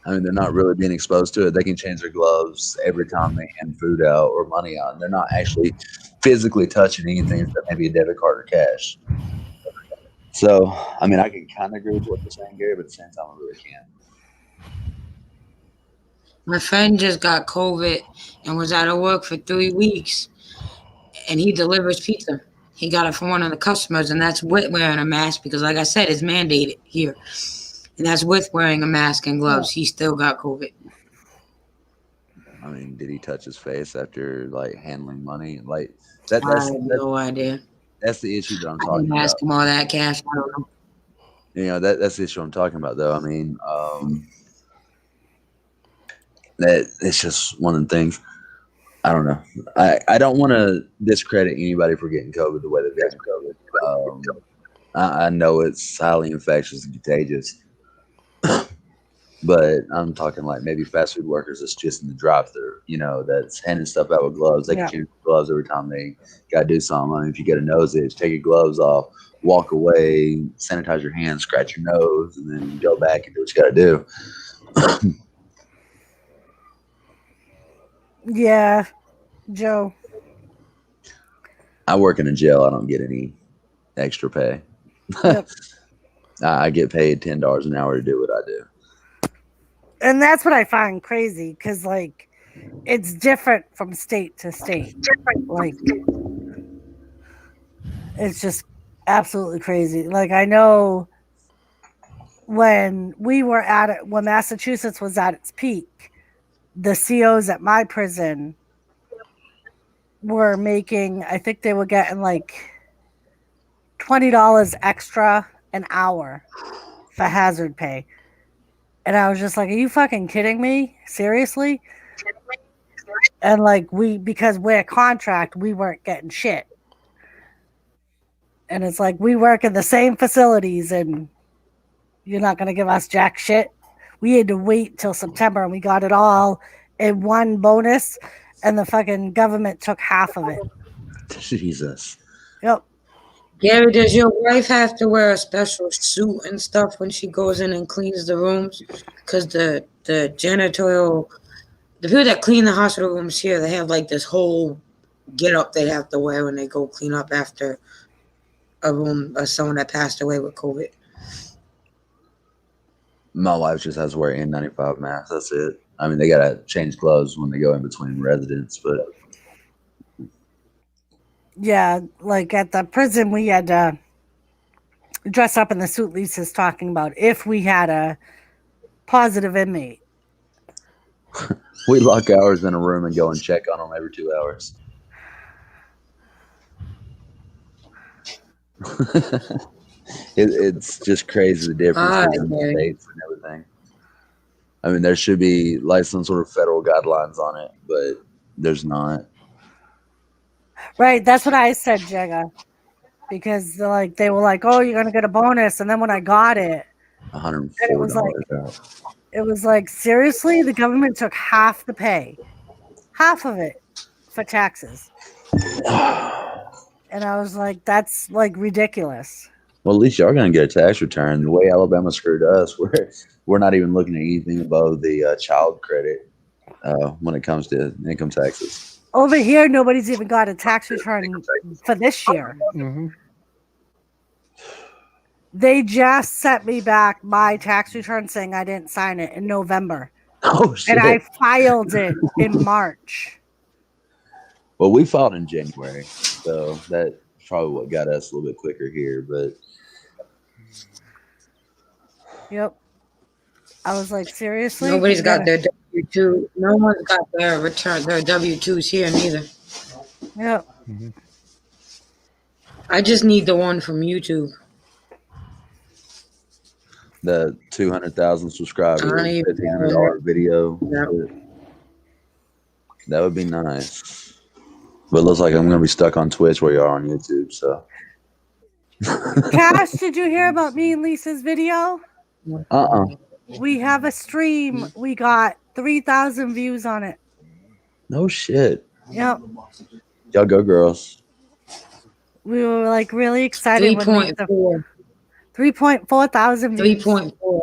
I mean, they're not really being exposed to it. They can change their gloves every time they hand food out or money out. They're not actually physically touching anything except maybe a debit card or cash. So, I mean, I can kind of agree with what you're saying, Gary, but at the same time, I really can't. My friend just got COVID and was out of work for 3 weeks, and he delivers pizza. He got it from one of the customers, and that's with wearing a mask because, like I said, it's mandated here. And that's with wearing a mask and gloves. He still got COVID. I mean, did he touch his face after, like, handling money? Like, I have no idea. That's the issue that I'm I talking didn't about. ask him all that cash. I don't know. You know, that's the issue I'm talking about, though. I mean, that it's just one of the things. I don't know. I don't want to discredit anybody for getting COVID the way they've gotten COVID. I know it's highly infectious and contagious. But I'm talking like maybe fast food workers that's just in the drive-thru, you know, that's handing stuff out with gloves. They can change gloves every time they got to do something. I mean, if you get a nose itch, take your gloves off, walk away, sanitize your hands, scratch your nose, and then go back and do what you got to do. Yeah, Joe. I work in a jail. I don't get any extra pay. Yep. I get paid $10 an hour to do what I do. And that's what I find crazy because, like, it's different from state to state. Like, it's just absolutely crazy. Like, I know when we were at it, when Massachusetts was at its peak, the COs at my prison were making, I think they were getting like $20 extra an hour for hazard pay. And I was just like, are you fucking kidding me? Seriously? And like because we're contract, we weren't getting shit. And it's like, we work in the same facilities and you're not going to give us jack shit. We had to wait till September and we got it all in one bonus and the fucking government took half of it. Jesus. Yep. Gary, does your wife have to wear a special suit and stuff when she goes in and cleans the rooms? Because the janitorial, the people that clean the hospital rooms here, they have like this whole get up they have to wear when they go clean up after a room or someone that passed away with COVID. My wife just has to wear N95 masks. That's it. I mean, they gotta change clothes when they go in between residents, but yeah, like at the prison, we had to dress up in the suit Lisa's talking about if we had a positive inmate. we lock ours in a room and go and check on them every 2 hours. It's just crazy the difference in the states and everything. I mean, there should be like some sort of federal guidelines on it, but there's not. Right, that's what I said, Jagga. Because they were like, "Oh, you're gonna get a bonus," and then when I got it, $104 it was like seriously, the government took half the pay, half of it for taxes, and I was like, "That's like ridiculous." Well, at least y'all gonna get a tax return. The way Alabama screwed us, we're not even looking at anything above the child credit when it comes to income taxes. Over here, nobody's even got a tax return for this year. Mm-hmm. They just sent me back my tax return saying I didn't sign it in November. Oh, shit. And I filed it in March. Well, we filed in January, so that's probably what got us a little bit quicker here. But yep, I was like, seriously? Nobody's got their W-2. No one's got their return, their W-2s here neither. Yep. Mm-hmm. I just need the one from YouTube. The 200,000 subscribers, $1,500 video. Yep. That would be nice. But it looks like I'm going to be stuck on Twitch where you are on YouTube. So, Cash, did you hear about me and Lisa's video? We have a stream. We got 3,000 views on it. No shit. Yep. Y'all go, girls. We were like really excited. 3.4. 3.4 thousand views. 3.4.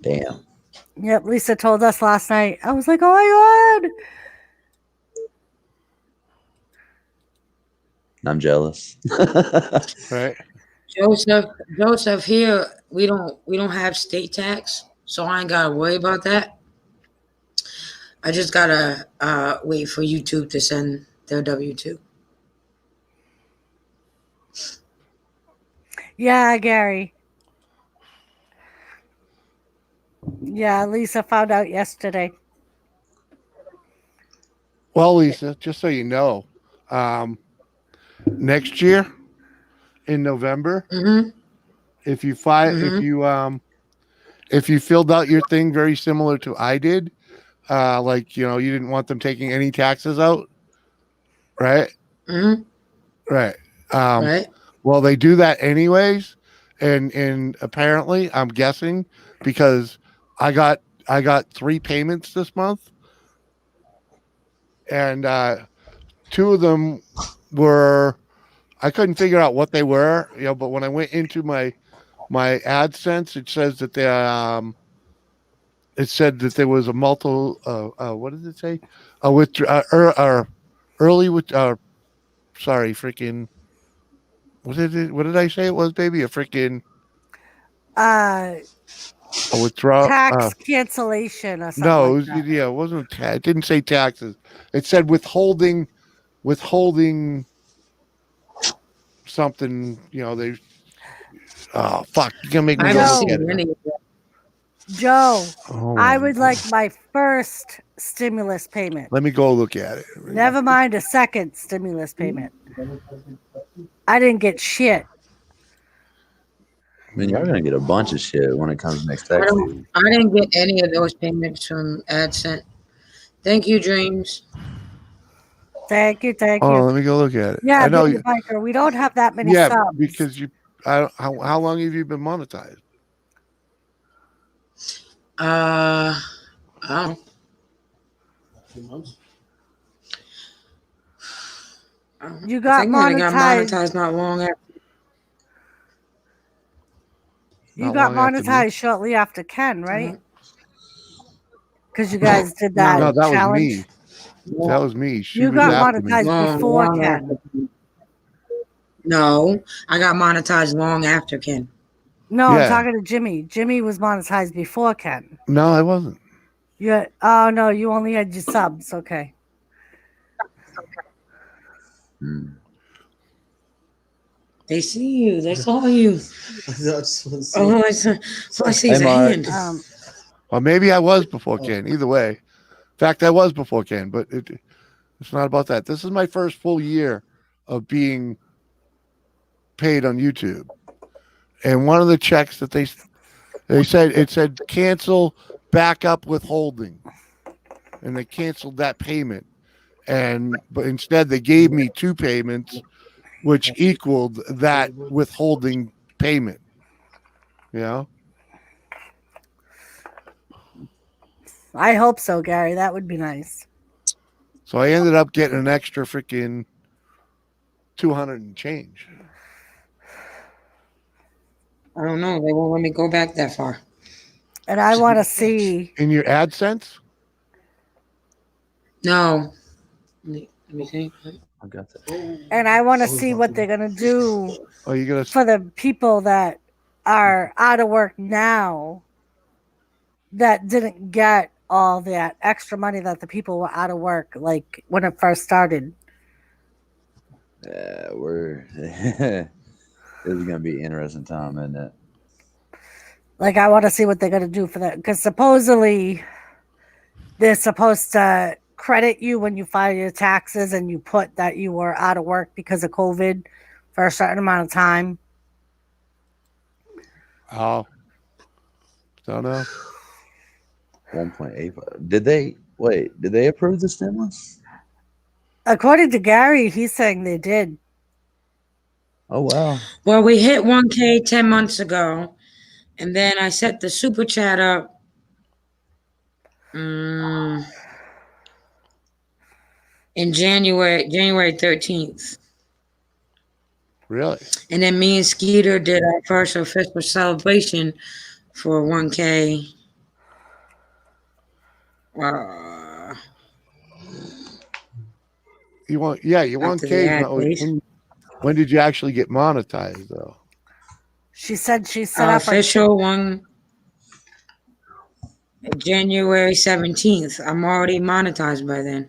Damn. Yep, Lisa told us last night. I was like, oh my God. I'm jealous. Right. Joseph, here we don't have state tax, so I ain't gotta worry about that. I just gotta wait for YouTube to send their W-2. Yeah, Gary. Yeah, Lisa found out yesterday. Well, Lisa, just so you know, next year in November, if you if you filled out your thing very similar to I did, like you didn't want them taking any taxes out, right? Right. Right. Well, they do that anyways, and apparently, I'm guessing because I got 3 payments this month, and 2 of them were I couldn't figure out what they were, but when I went into my AdSense, it says that it said that there was a multiple. What did it say? Early with. Sorry, freaking. What did I say it was, baby? A freaking a withdrawal Tax cancellation or something. No, like that. it wasn't. It didn't say taxes. It said withholding something. They Oh fuck! You gonna make me I go haven't look at seen it. any of that. Joe, Hold I on. would like my first stimulus payment. Let me go look at it. Never mind a second stimulus payment. I didn't get shit. I mean, y'all gonna get a bunch of shit when it comes next tax season. I didn't get any of those payments from AdSense. Thank you, Dreams. Thank you, thank Oh, you. let me go look at it. Yeah, I know. David Biker, we don't have that many Yeah, subs. because you. How long have you been monetized? I don't know. 2 months. You I got think I got monetized. monetized not long after. You Not got long after me. monetized shortly after Ken, right? Mm-hmm. Because you guys did that No, that was challenge. me. That was me. She You was got after me. monetized before long Ken. after. No, I got monetized long after Ken. No, I'm Yeah. talking to Jimmy. Jimmy was monetized before Ken. No, I wasn't. Oh no, you only had your subs. Okay. They see you. They saw you. I just want to see. Oh, I see his Hey, Mark. hand. Or maybe I was before Ken. Either way. In fact, I was before Ken, but it's not about that. This is my first full year of being paid on YouTube. And one of the checks that they said, it said cancel backup withholding. And they canceled that payment. But instead they gave me 2 payments, which equaled that withholding payment. You know? I hope so, Gary. That would be nice. So I ended up getting an extra freaking 200 and change. I don't know. They won't let me go back that far. And I want to see. In your AdSense? No. Let me see. I got that. And I want to see what they're gonna do Oh, you gonna for the people that are out of work now that didn't get all that extra money that the people were out of work like when it first started. Yeah, this is gonna be an interesting time, isn't it? Like I want to see what they're gonna do for that because supposedly they're supposed to credit you when you file your taxes and you put that you were out of work because of COVID for a certain amount of time. Oh. Don't know. 1.85. Did they approve the stimulus? According to Gary, he's saying they did. Oh wow. Well, we hit 1K 10 months ago, and then I set the super chat up. In January 13th. Really? And then me and Skeeter did our first official celebration for 1K. You want K. When did you actually get monetized though? She said she set up official one January 17th. I'm already monetized by then.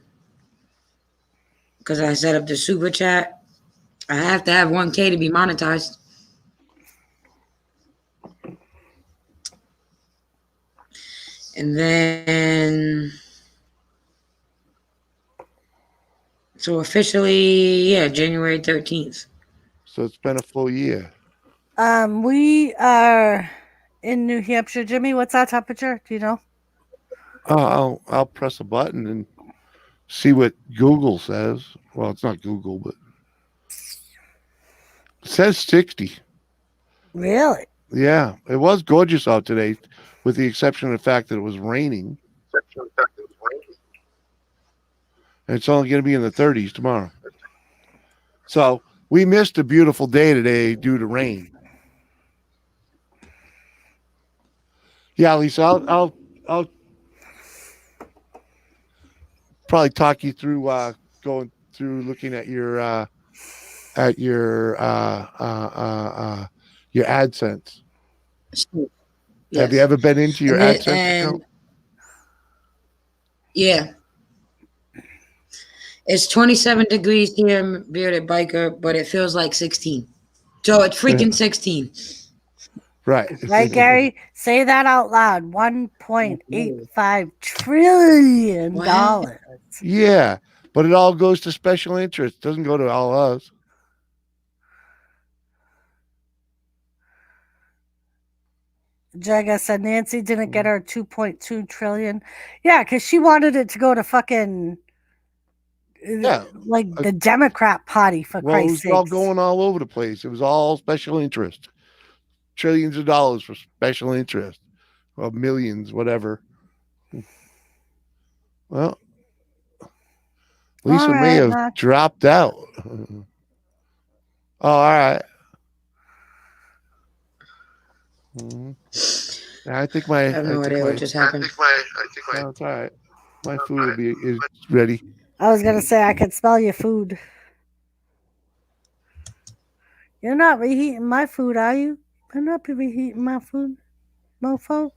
Because I set up the super chat. I have to have 1K to be monetized. And then, so officially, January 13th. So it's been a full year. We are in New Hampshire. Jimmy, what's our temperature? Do you know? I'll press a button and see what Google says. Well, it's not Google, but it says 60. Really? Yeah, it was gorgeous out today, with the exception of the fact that it was raining. And it's only going to be in the 30s tomorrow. So we missed a beautiful day today due to rain. Yeah, Lisa, I'll probably talk you through going through looking at your AdSense. Yes. Have you ever been into your AdSense account? Yeah. It's 27 degrees here, Bearded Biker, but it feels like 16. So it's freaking 16. Right. Right, Gary? Say that out loud. $1.85 trillion. What? Yeah, but it all goes to special interest. It doesn't go to all us. Jaga said Nancy didn't get her 2.2 trillion. Yeah, because she wanted it to go to fucking like the Democrat Party, for Well, it Christ's was all sake. going all over the place. It was all special interest. Trillions of dollars for special interest. Or millions, whatever. Well, Lisa All may right, have Mac. dropped out. Oh, all right. Mhm. I think my. I have no idea what just happened. Oh, it's all right. My food is ready. I was gonna say I could smell your food. You're not reheating my food, are you? You're not reheating my food, mofo.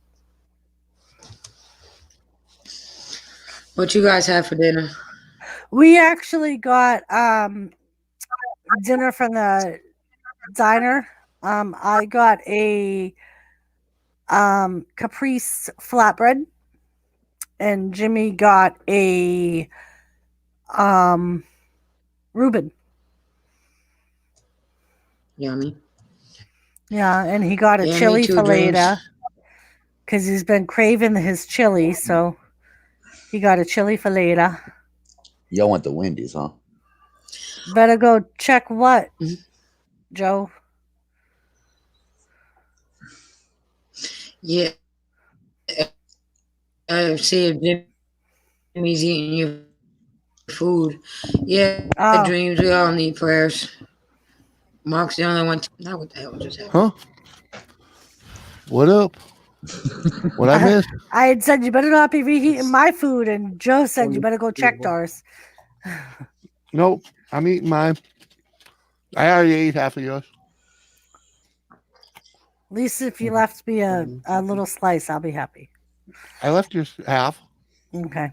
What you guys have for dinner? We actually got dinner from the diner. I got a caprese flatbread, and Jimmy got a Reuben. Yummy. Yeah, and he got a Yeah, me chili too, for Jones. later because he's been craving his chili, so he got a chili for later. Y'all went to Wendy's, huh? Better go check what, Joe? Yeah. See if Jimmy's eating your food. Yeah, Oh. dreams. We all need prayers. Mark's the only one. Now what the hell just happened? Huh? What up? What I missed? I had said you better not be reheating my food, and Joe said you better go check Doris. Nope. I'm eating mine. I already ate half of yours. At least if you left me a little slice, I'll be happy. I left yours half. Okay.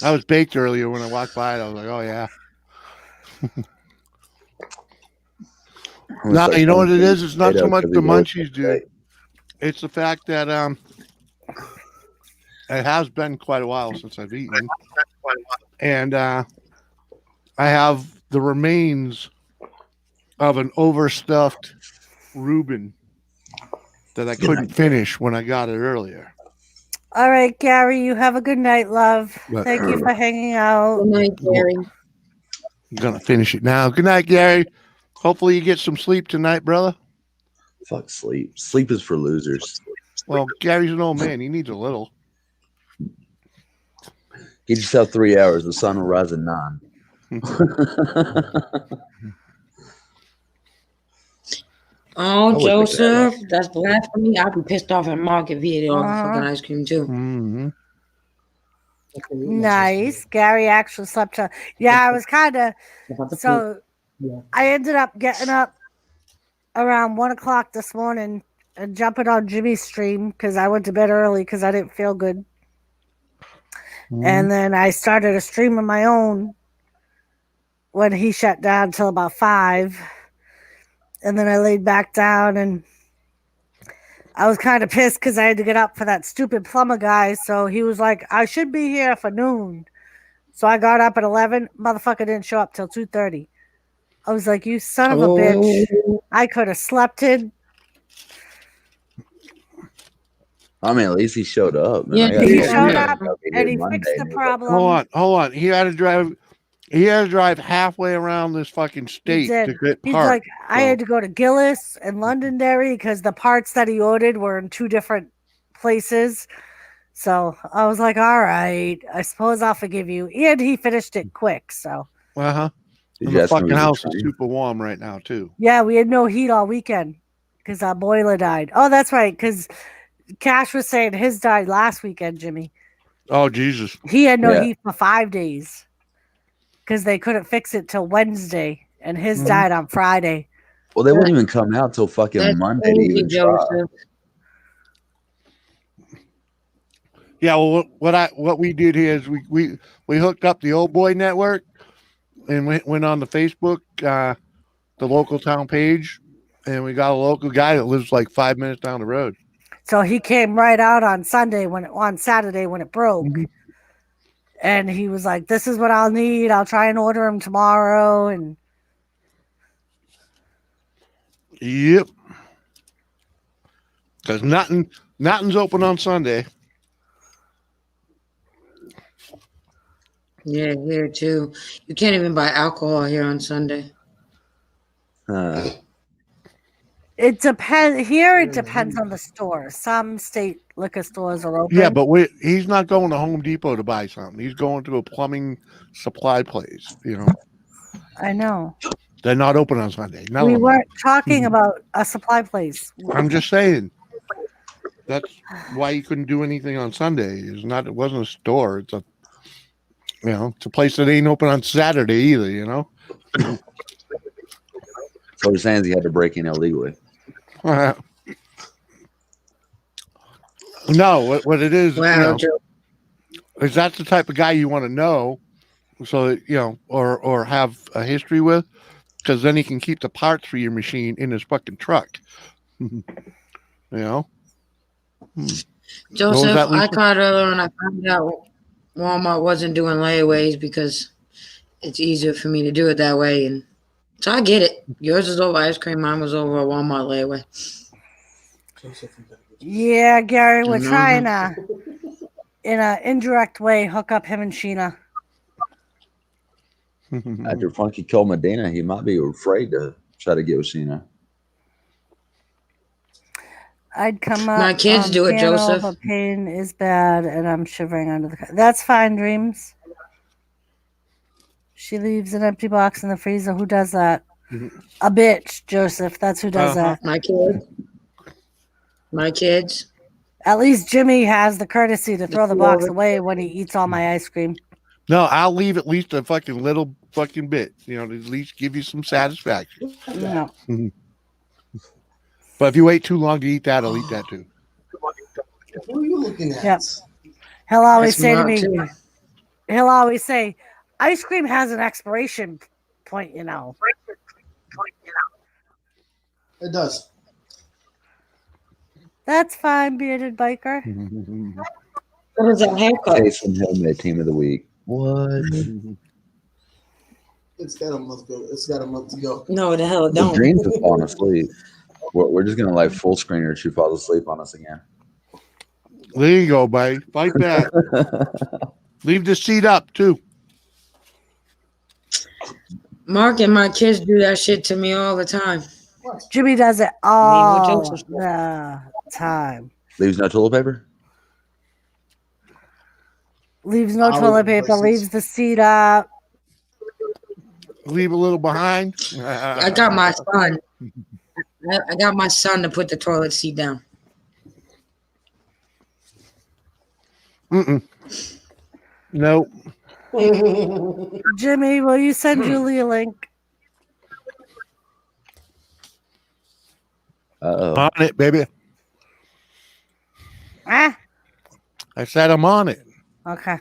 I was baked earlier when I walked by it. I was like, oh, yeah. No, you know what it is? It's not so much the munchies, dude. It's the fact that it has been quite a while since I've eaten. And I have the remains of an overstuffed Reuben that I couldn't finish when I got it earlier. All right, Gary, you have a good night, love. But- Thank you for hanging out. Good night, Gary. I'm going to finish it now. Good night, Gary. Hopefully you get some sleep tonight, brother. Fuck sleep. Sleep is for losers. Well, Gary's an old man. He needs a little. Get yourself 3 hours. The sun will rise at 9. Oh, would Joseph, that's blasphemy. I'd be pissed off at Mark if he ate all the fucking ice cream too. Mm-hmm. Nice. Gary actually slept. Yeah, I was kind of. So I ended up getting up around 1 o'clock this morning and jumping on Jimmy's stream because I went to bed early because I didn't feel good. And then I started a stream of my own when he shut down until about 5. And then I laid back down and I was kind of pissed because I had to get up for that stupid plumber guy. So he was like, I should be here for noon. So I got up at 11. Motherfucker didn't show up till 2:30. I was like, you son of a bitch. I could have slept in. I mean, at least he showed up. Man. Yeah, He showed up and he fixed the problem. Hold on. He had to drive halfway around this fucking state to get He's parts. like, I had to go to Gillis and Londonderry because the parts that he ordered were in 2 different places. So I was like, all right, I suppose I'll forgive you. And he finished it quick. So Uh-huh. Did And you the ask him fucking if he house was is free? super warm right now, too. yeah, we had no heat all weekend because our boiler died. Oh, that's right. Because Cash was saying his died last weekend, Jimmy. Oh, Jesus. He had no Yeah. heat for 5 days because they couldn't fix it till Wednesday, and his Mhm. died on Friday. Well, they wouldn't even come out till fucking That's Monday to crazy, even try. Joseph. Yeah, well, what we did here is we hooked up the Old Boy Network and went on the Facebook the local town page, and we got a local guy that lives like 5 minutes down the road. So he came right out on Saturday when it broke. Mhm. And he was like, "This is what I'll need. I'll try and order them tomorrow." And Yep. Because nothing's open on Sunday. Yeah, here too. You can't even buy alcohol here on Sunday. it depends. Here, it depends on the store. Some state liquor stores are open. Yeah, but he's not going to Home Depot to buy something. He's going to a plumbing supply place. You know, I know. they're not open on Sunday. No, We weren't talking about a supply place. I'm just saying. That's why you couldn't do anything on Sunday. It wasn't a store. It's a place that ain't open on Saturday either. You know. So he's saying he had to break in illegally. No, what it is, Wow, Joe. is that the type of guy you want to know, so that or have a history with, because then he can keep the parts for your machine in his fucking truck. Joseph, that, I Lisa? called earlier and I found out Walmart wasn't doing layaways because it's easier for me to do it that way. And so I get it. Yours is over ice cream. Mine was over a Walmart layaway. Yeah, Gary, we're Mhm. trying to, in an indirect way, hook up him and Sheena. After Funky killed Medina, he might be afraid to try to get with Cena. I'd come up. My kids on do it, piano, Joseph. but pain is bad, and I'm shivering under the. That's fine, Dreams. She leaves an empty box in the freezer. Who does that? A bitch, Joseph. That's who does that. My kids. My kids. At least Jimmy has the courtesy to throw the box away when he eats all my ice cream. No, I'll leave at least a fucking little fucking bit. To at least give you some satisfaction. No. But if you wait too long to eat that, I'll eat that too. Who are you looking at? Yep. He'll always That's say to smart, me, too. he'll always say, ice cream has an expiration point, you know. It does. That's fine, bearded biker. What was that haircut? Jason Hill made team of the week. What? It's got a month to go. It's got a month to go. No, the hell it The don't. dreams are falling asleep. We're just gonna like full screen her. She falls asleep on us again. There you go, buddy. Fight back. Leave the seat up too. Mark and my kids do that shit to me all the time. Jimmy does it what all Joseph said. the time. Leaves no toilet paper. Leaves no All toilet over the paper, places. leaves the seat up. Leave a little behind. I got my son. I got my son to put the toilet seat down. No. Jimmy, will you send Julie a link? Uh-oh. On it, baby. Ah, I said I'm on it. okay.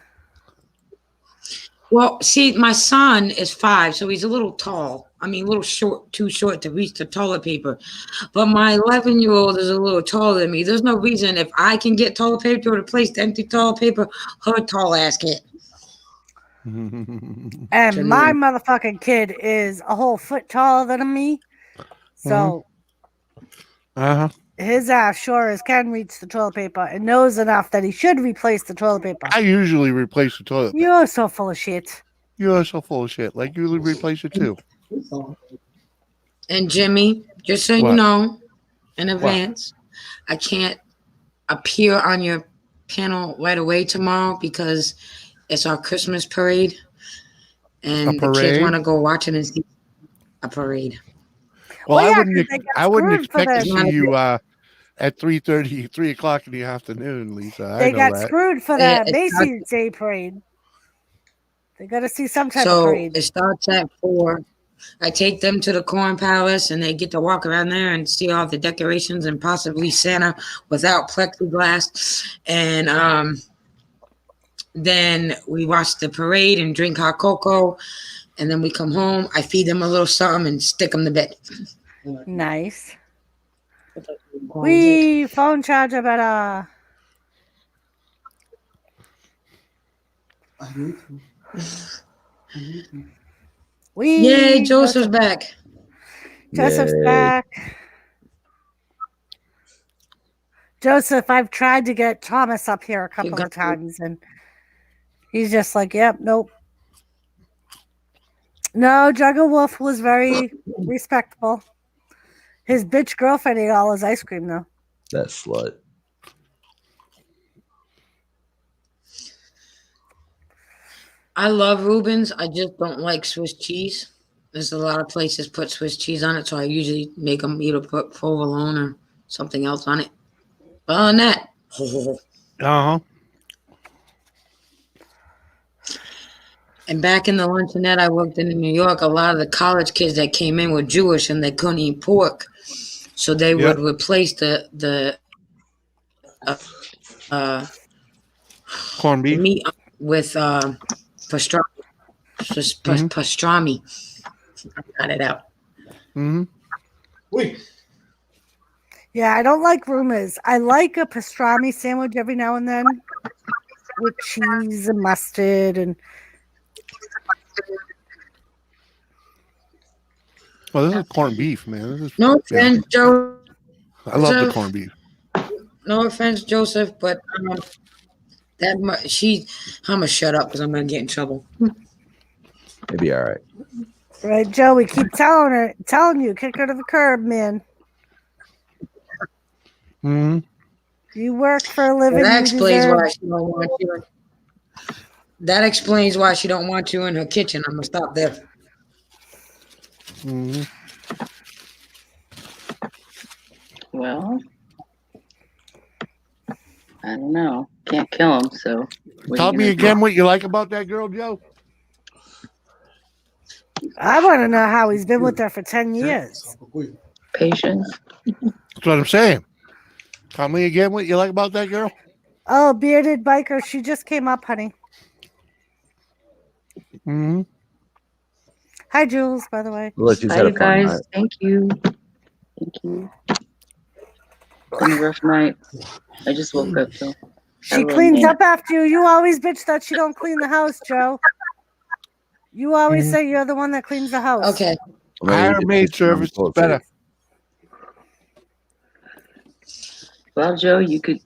Well, see, my son is 5, so he's a little tall. I mean, a little short, too short to reach the toilet paper. But my 11-year-old is a little taller than me. There's no reason if I can get toilet paper to replace the empty toilet paper, her tall ass can't. And my motherfucking kid is a whole foot taller than me. So his ass sure as can reach the toilet paper and knows enough that he should replace the toilet paper. I usually replace the toilet. You're so full of shit. You are so full of shit. Like you replace it too. And Jimmy, just so you What? know in advance, I can't appear on your panel right away tomorrow because it's our Christmas parade. And the kids parade? want to go watch it and see a parade. Well, Well, yeah, I 'cause wouldn't. they got I wouldn't screwed for expect to that. see you at 3:30, 3 o'clock in the afternoon, Lisa. They I know got that. screwed for Yeah, that it's Macy's Day parade. They got to see some type of So parade. it starts at 4. I take them to the Corn Palace and they get to walk around there and see all the decorations and possibly Santa without plexiglass. And then we watch the parade and drink hot cocoa. and then we come home. I feed them a little something and stick them to bed. Nice. We phone charger better. We Yay, Joseph's back. Joseph's Yay. back. Joseph, I've tried to get Thomas up here a couple of times, and he's just like, "Yep, nope." No, Juggle Wolf was very respectful. His bitch girlfriend ate all his ice cream, though. That slut. I love Reuben's. I just don't like Swiss cheese. There's a lot of places put Swiss cheese on it, so I usually make them either put provolone or something else on it. Other than that, Uh-huh. and back in the luncheonette I worked in New York, a lot of the college kids that came in were Jewish and they couldn't eat pork, so they Yep. would replace the Corned beef. meat with pastrami. Just pastrami. I got it out. Mm-hmm. Yeah, I don't like rumors. I like a pastrami sandwich every now and then with cheese and mustard and Well, this is corned beef, man. This is, No offense, Joe. I love the corned beef. No offense, Joseph, but I'm gonna shut up because I'm gonna get in trouble. It'd be all right. right, Joe. We keep telling you, kick her to the curb, man. Mm-hmm. You work for a living. That you explains deserve- why she don't want you. That explains why she don't want you in her kitchen. I'm gonna stop there. Mm-hmm. Well, I don't know. Can't kill him, so. what are Tell you me gonna again do? what you like about that girl, Joe. I want to know how he's been with her for 10 years. Patience. That's what I'm saying. Tell me again what you like about that girl. Oh, bearded biker. She just came up, honey. Mm-hmm. Hi, Jules, by the way. Well, she's Bye, had you a fun guys. night. Thank you. Thank you. Been a rough night. I just woke up, so. She cleans up after you. You always bitch that she don't clean the house, Joe. You always say you're the one that cleans the house. Okay. Well, maybe Higher we could maid fix it on service is close. better. Well, Joe, you could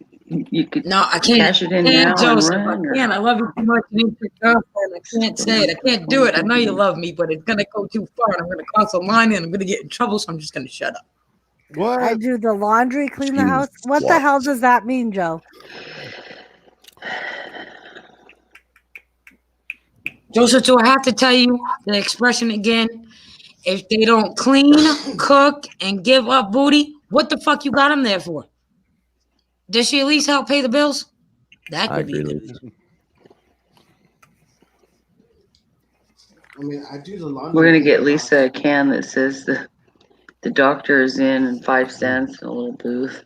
No, I can't. cash it in can't, now and Joseph. run, I or- can't. I love you too much. You need your girlfriend. I can't say it. I can't do it. I know you love me, but it's gonna go too far, and I'm gonna cross the line, and I'm gonna get in trouble. So I'm just gonna shut up. What? I do the laundry, clean the You house. What the swap. hell does that mean, Joe? Joseph, do I have to tell you the expression again? If they don't clean, cook, and give up booty, what the fuck you got them there for? Does she at least help pay the bills? That I could be. agree, good. Lisa. I mean, I do the laundry. We're gonna get Lisa a can that says the doctor is in and 5 cents in a little booth.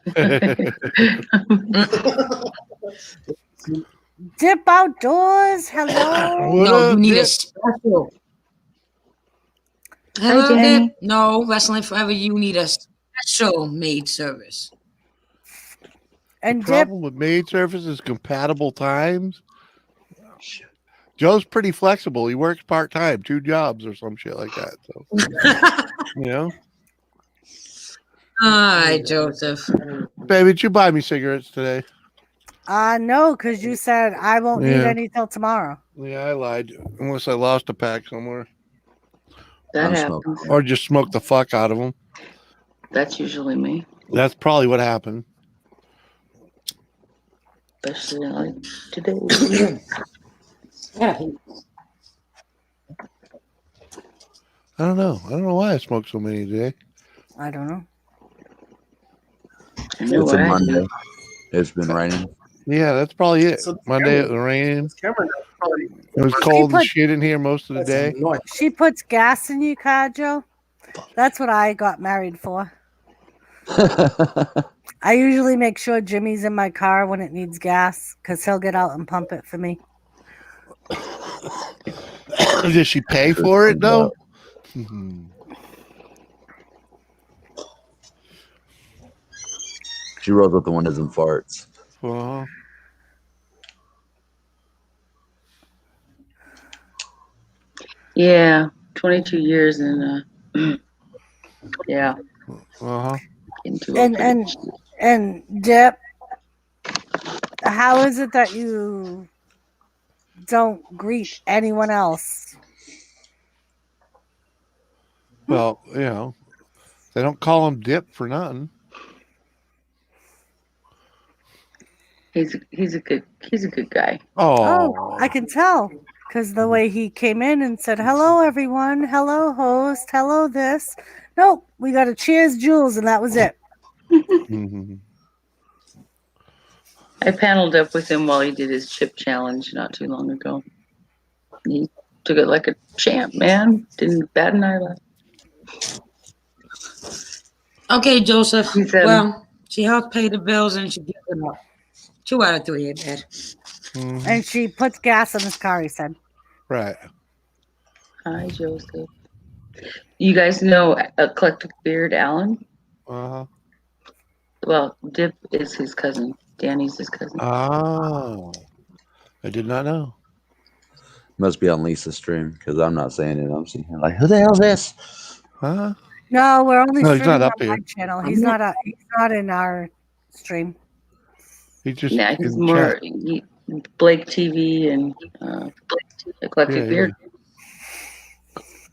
Dip outdoors. Hello. What No, up, you need a Dip? special. Hi, Hello, Danny. Dip. No, Wrestling Forever, you need a special maid service. And Dip, Problem with maid service is compatible times. Joe's pretty flexible. He works part time, 2 jobs or some shit like that. So you know, All right, Joseph. baby, did you buy me cigarettes today? no, because you said I won't need Yeah. any till tomorrow. Yeah, I lied. Unless I lost a pack somewhere, That I'm happens. smoking. or just smoked the fuck out of them. That's usually me, That's probably what happened. especially like today. I don't know. I don't know why I smoked so many today. I don't know. I know It's what a I Monday. do. It's been raining. Yeah, that's probably it. So Monday it was raining. Cameron, probably. It was cold and put- shit in here most of the That's day. annoying. She puts gas in your car, Joe. That's what I got married for. I usually make sure Jimmy's in my car when it needs gas because he'll get out and pump it for me. Did she pay for it though? Mhm. She rolls up the windows and farts. Uh-huh. Yeah, 22 years and yeah, Uh-huh. into okay. And Dip, how is it that you don't greet anyone else? Well, they don't call him Dip for nothing. He's a good guy. Oh, I can tell because the way he came in and said, "Hello, everyone. Hello, host. Hello, this." Nope, we got a cheers, Jules, and that was it. I paneled up with him while he did his chip challenge not too long ago. He took it like a champ, man. Didn't bat an eyelash. Okay, Joseph. Well, she helped pay the bills and she gives it up. 2 out of 3 ain't bad. And she puts gas in his car, he said. Right. Hi, Joseph. You guys know Eclectic Beard Allen? Uh-huh. Well, Dip is his cousin. Danny's his cousin. Oh. I did not know. Must be on Lisa's stream because I'm not saying it. I'm sitting here like, who the hell's this? Huh? No, we're only No, he's streaming not up on my here. channel. He's not in our stream. He just Yeah, he's in more chat. Blake TV and Eclectic Yeah, Beard.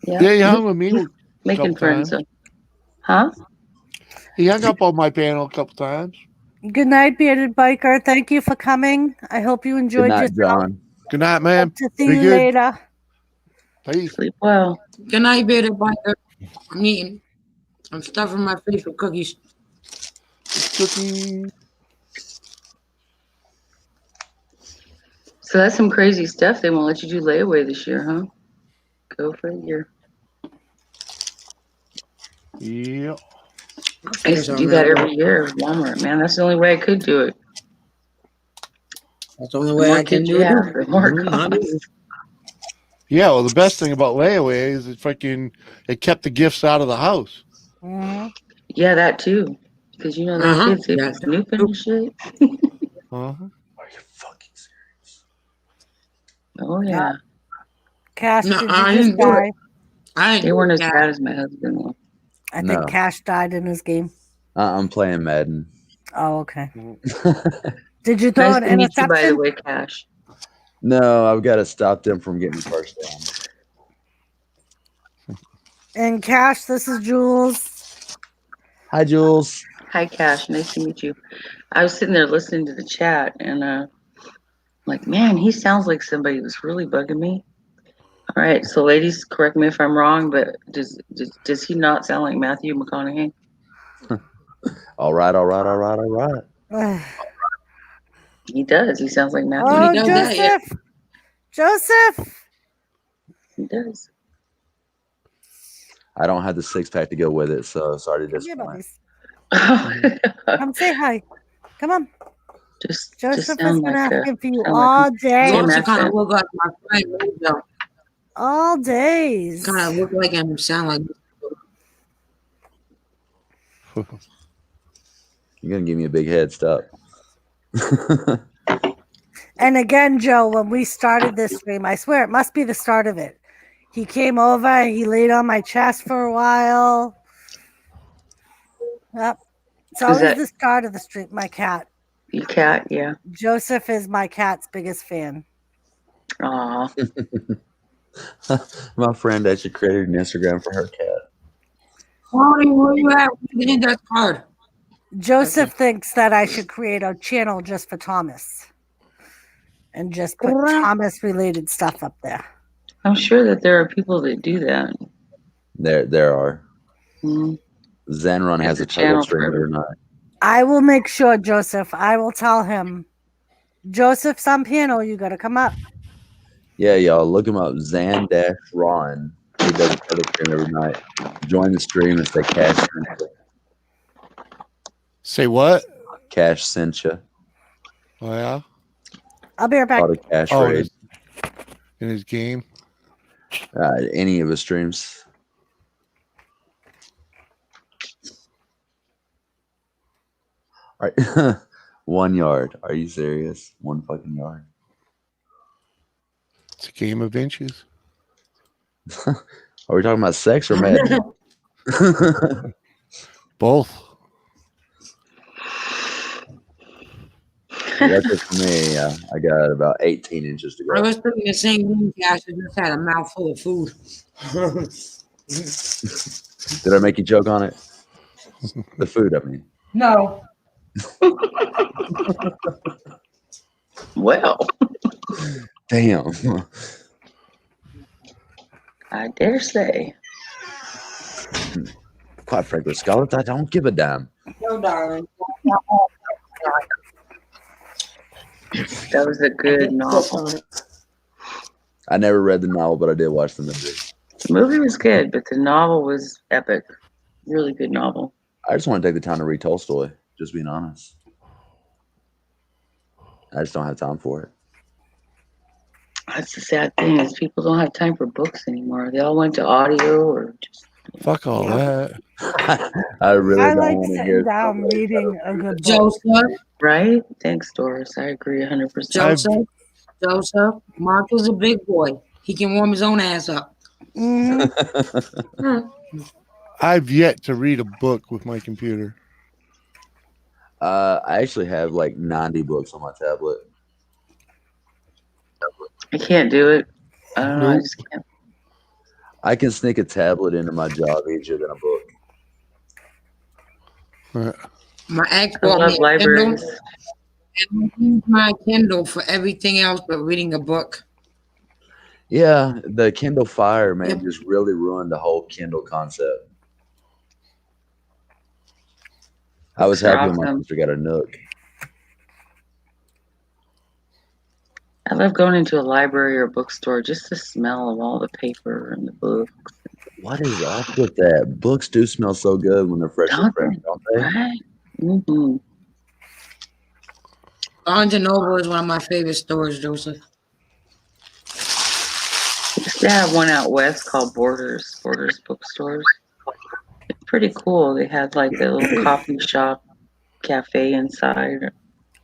Yeah, he hung with me a Making couple friends. times. Huh? He hung up on my panel a couple times. Good night, bearded biker. Thank you for coming. I hope you enjoyed Good night, yourself. John. Good night, man. Hope to see Be you good. later. Peace. Sleep well. Good night, bearded biker. I'm eating. I'm stuffing my face with cookies. Cookie. So that's some crazy stuff. They won't let you do layaway this year, huh? Go for a year. Yeah. I used to do that every year at Walmart, man. That's the only way I could do it. That's the only way I can do it. The more costs. Yeah, well, the best thing about layaway is it kept the gifts out of the house. Yeah, that too. Because you know the kids, they be snooping and shit. Uh-huh. Oh, yeah. Cash, No, did I you didn't just do die? it. I They weren't as bad as my husband was. I No. think Cash died in his game. I'm playing Madden. Oh, okay. Did you throw Nice an to meet you, by the interception? way, Cash. No, I've got to stop them from getting the first down. And Cash, this is Jules. Hi, Jules. Hi, Cash. Nice to meet you. I was sitting there listening to the chat, and like, man, he sounds like somebody who's really bugging me. All right, so ladies, correct me if I'm wrong, but does he not sound like Matthew McConaughey? All right. He does. He sounds like Matthew. Oh, He does that, yeah. Joseph. He does. I don't have the 6-pack to go with it, so sorry to Come here, disappoint. buddies. Come say hi. Come on. Just Joseph has sound been like asking for you sound all like day. You also kind of look like my friend Mojo. All days. Kind of look like him, sound like. You're going to give me a big head. Stop. And again, Joe, when we started this stream, I swear it must be the start of it. He came over, he laid on my chest for a while. Yep. It's always that- the start of the stream. My cat. Your cat, yeah. Joseph is my cat's biggest fan. Aw. My friend actually created an Instagram for her cat. Tony, where you at? We need that card. Joseph thinks that I should create a channel just for Thomas and just put Thomas related stuff up there. I'm sure that there are people that do that. There are. Mhm. Zenron has a There's a channel turtle stream for every night. I will make sure, Joseph. I will tell him, Joseph's on panel. You got to come up. Yeah, y'all look him up. Zan-Ron. He does a turtle stream every night. Join the stream and say Cash sent you. Say what? Cash sent you. Oh, yeah? I'll be right back. Called a cash Oh, raid. in his game. Any of his streams. All right. 1 yard. Are you serious? 1 fucking yard. It's a game of inches. Are we talking about sex or Madden? Both. That's it for me. I got about 18 inches to I go. was putting the same room, Cash. I just had a mouthful of food. Did I make you joke on it? The food, I mean. No. Well, Damn. I dare say. Quite frankly, Scarlett, I don't give a damn. No, darling. That was a good novel. I never read the novel, but I did watch the movie. The movie was good, but the novel was epic. Really good novel. I just want to take the time to read Tolstoy, just being honest. I just don't have time for it. That's the sad thing is people don't have time for books anymore. They all went to audio or just Fuck all that. I really I don't like want to sitting hear down something. reading a good book. Joseph. right. Thanks, Doris. I agree 100%. Joseph. Mark is a big boy. He can warm his own ass up. Mhm. I've yet to read a book with my computer. I actually have like 90 books on my tablet. I can't do it. I don't know. I Nope. just can't. I can sneak a tablet into my job easier than a book. My ex I bought love me a libraries. Kindle. And I use my Kindle for everything else but reading a book. Yeah, the Kindle Fire, man, Yep. just really ruined the whole Kindle concept. I was Books are happy when my awesome. sister got a Nook. I love going into a library or bookstore. Just the smell of all the paper and the books. What is up with that? Books do smell so good when they're freshly Don't pressed, they? don't they? Right? Mm-hmm. Barnes and Noble is one of my favorite stores, Joseph. Used to have one out west called Borders bookstores. It's pretty cool. They had like a little coffee shop, cafe inside.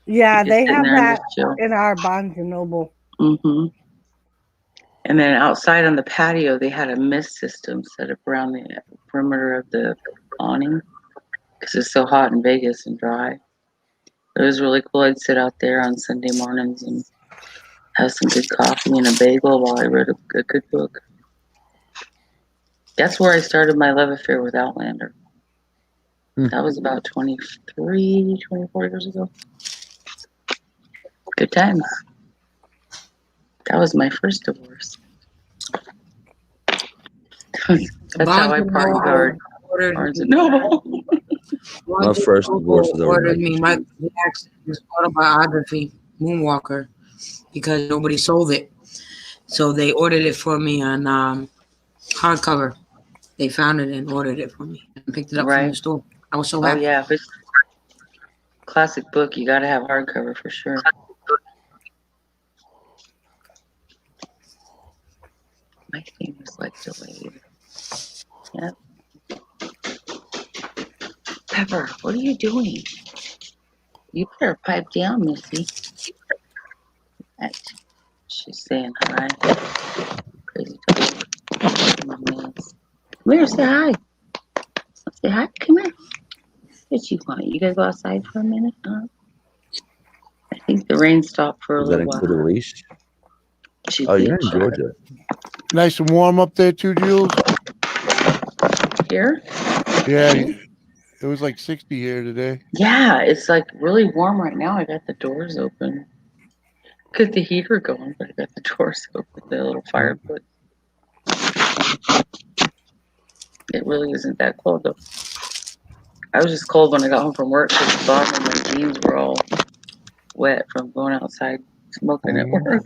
Yeah, You just they sit have there and that just chill. in our Barnes and Noble. Mm-hmm. And then outside on the patio, they had a mist system set up around the perimeter of the awning because it's so hot in Vegas and dry. It was really cool. I'd sit out there on Sunday mornings and have some good coffee and a bagel while I read a good book. That's where I started my love affair with Outlander. That was about 23, 24 years ago. Good times. That was my first divorce. That's how I party hard. Barnes and Noble. My first divorce was over ordered me Michael Michael Jackson's autobiography, Moonwalker, because nobody sold it. So they ordered it for me on hardcover. They found it and ordered it for me and picked it up from Right. the store. I was so Oh happy. yeah, if it's a classic book, you gotta have hardcover for sure. My thing was like delayed. Yep. Pepper, what are you doing? You better pipe down, Missy. Right. She's saying hi. Crazy dog. Come here, say hi. Say hi. Come here. What you want? You guys go outside for a minute? I think the rain stopped for a Does that little include a while. leash? She Oh, did you're in shut Georgia. Nice and warm up there too, Jules. Here? Yeah, it was like 60 here today. Yeah, it's like really warm right now. I got the doors open. Got the heater going, but I got the doors open, the little fireplace. It really isn't that cold though. I was just cold when I got home from work because the bottom of my jeans were all wet from going outside smoking at work.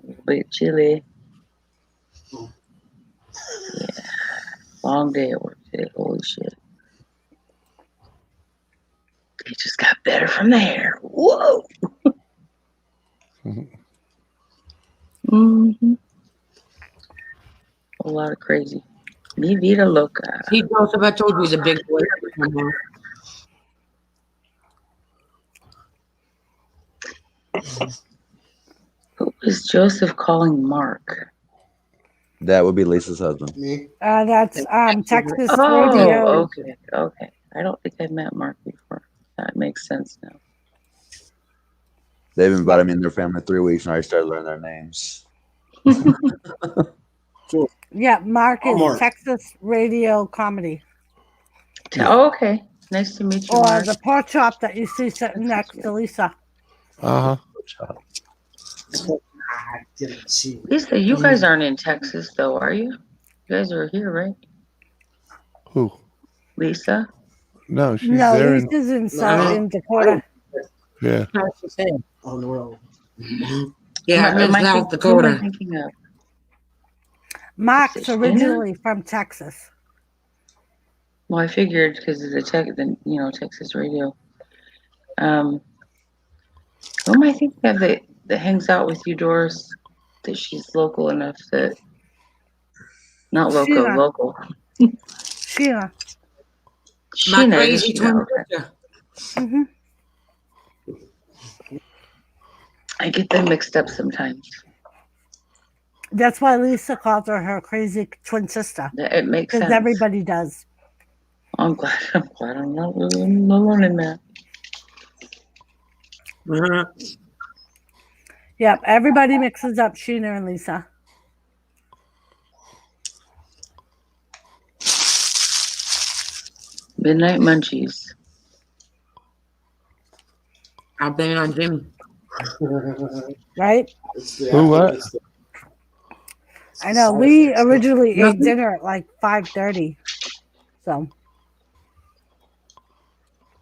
A bit chilly. Yeah. Long day at work today. Holy shit. It just got better from there. Whoa. Mm-hmm. A lot of crazy. Mi vida loca. See, Joseph, I told you he's a big boy. Who is Joseph calling Mark? That would be Lisa's husband. Me? That's Texas Oh, Radio. okay, okay. I don't think I've met Mark before. That makes sense now. They've invited me in their family 3 weeks, and I already started learning their names. Yeah, Mark is Mark. Texas Radio Comedy. Oh, okay. Nice to meet you, Or Mark. the pork chop that you see sitting next to Lisa. Uh huh. I didn't see. Lisa, you guys aren't in Texas, though, are you? You guys are here, right? Who? Lisa? No, she's No, there. In, Lisa's in Dakota. yeah. On the road. Yeah, I'm in Am I South who am I Dakota. thinking of? Mark's Is it originally from Texas. Well, I figured because of the Texas radio. Who am I thinking of that hangs out with you, Doris? That she's local enough that not Sheena. local. Sheena. My Sheena, crazy isn't she? twin Okay. sister. Hmm. I get them mixed up sometimes. That's why Lisa calls her crazy twin sister. It makes Because sense. everybody does. I'm glad I'm not alone in that. Uh-huh. Yep, everybody mixes up Sheena and Lisa. Midnight Munchies. I'll blame it on Jimmy. Right? Who, what? I know. We originally ate dinner at like 5:30. So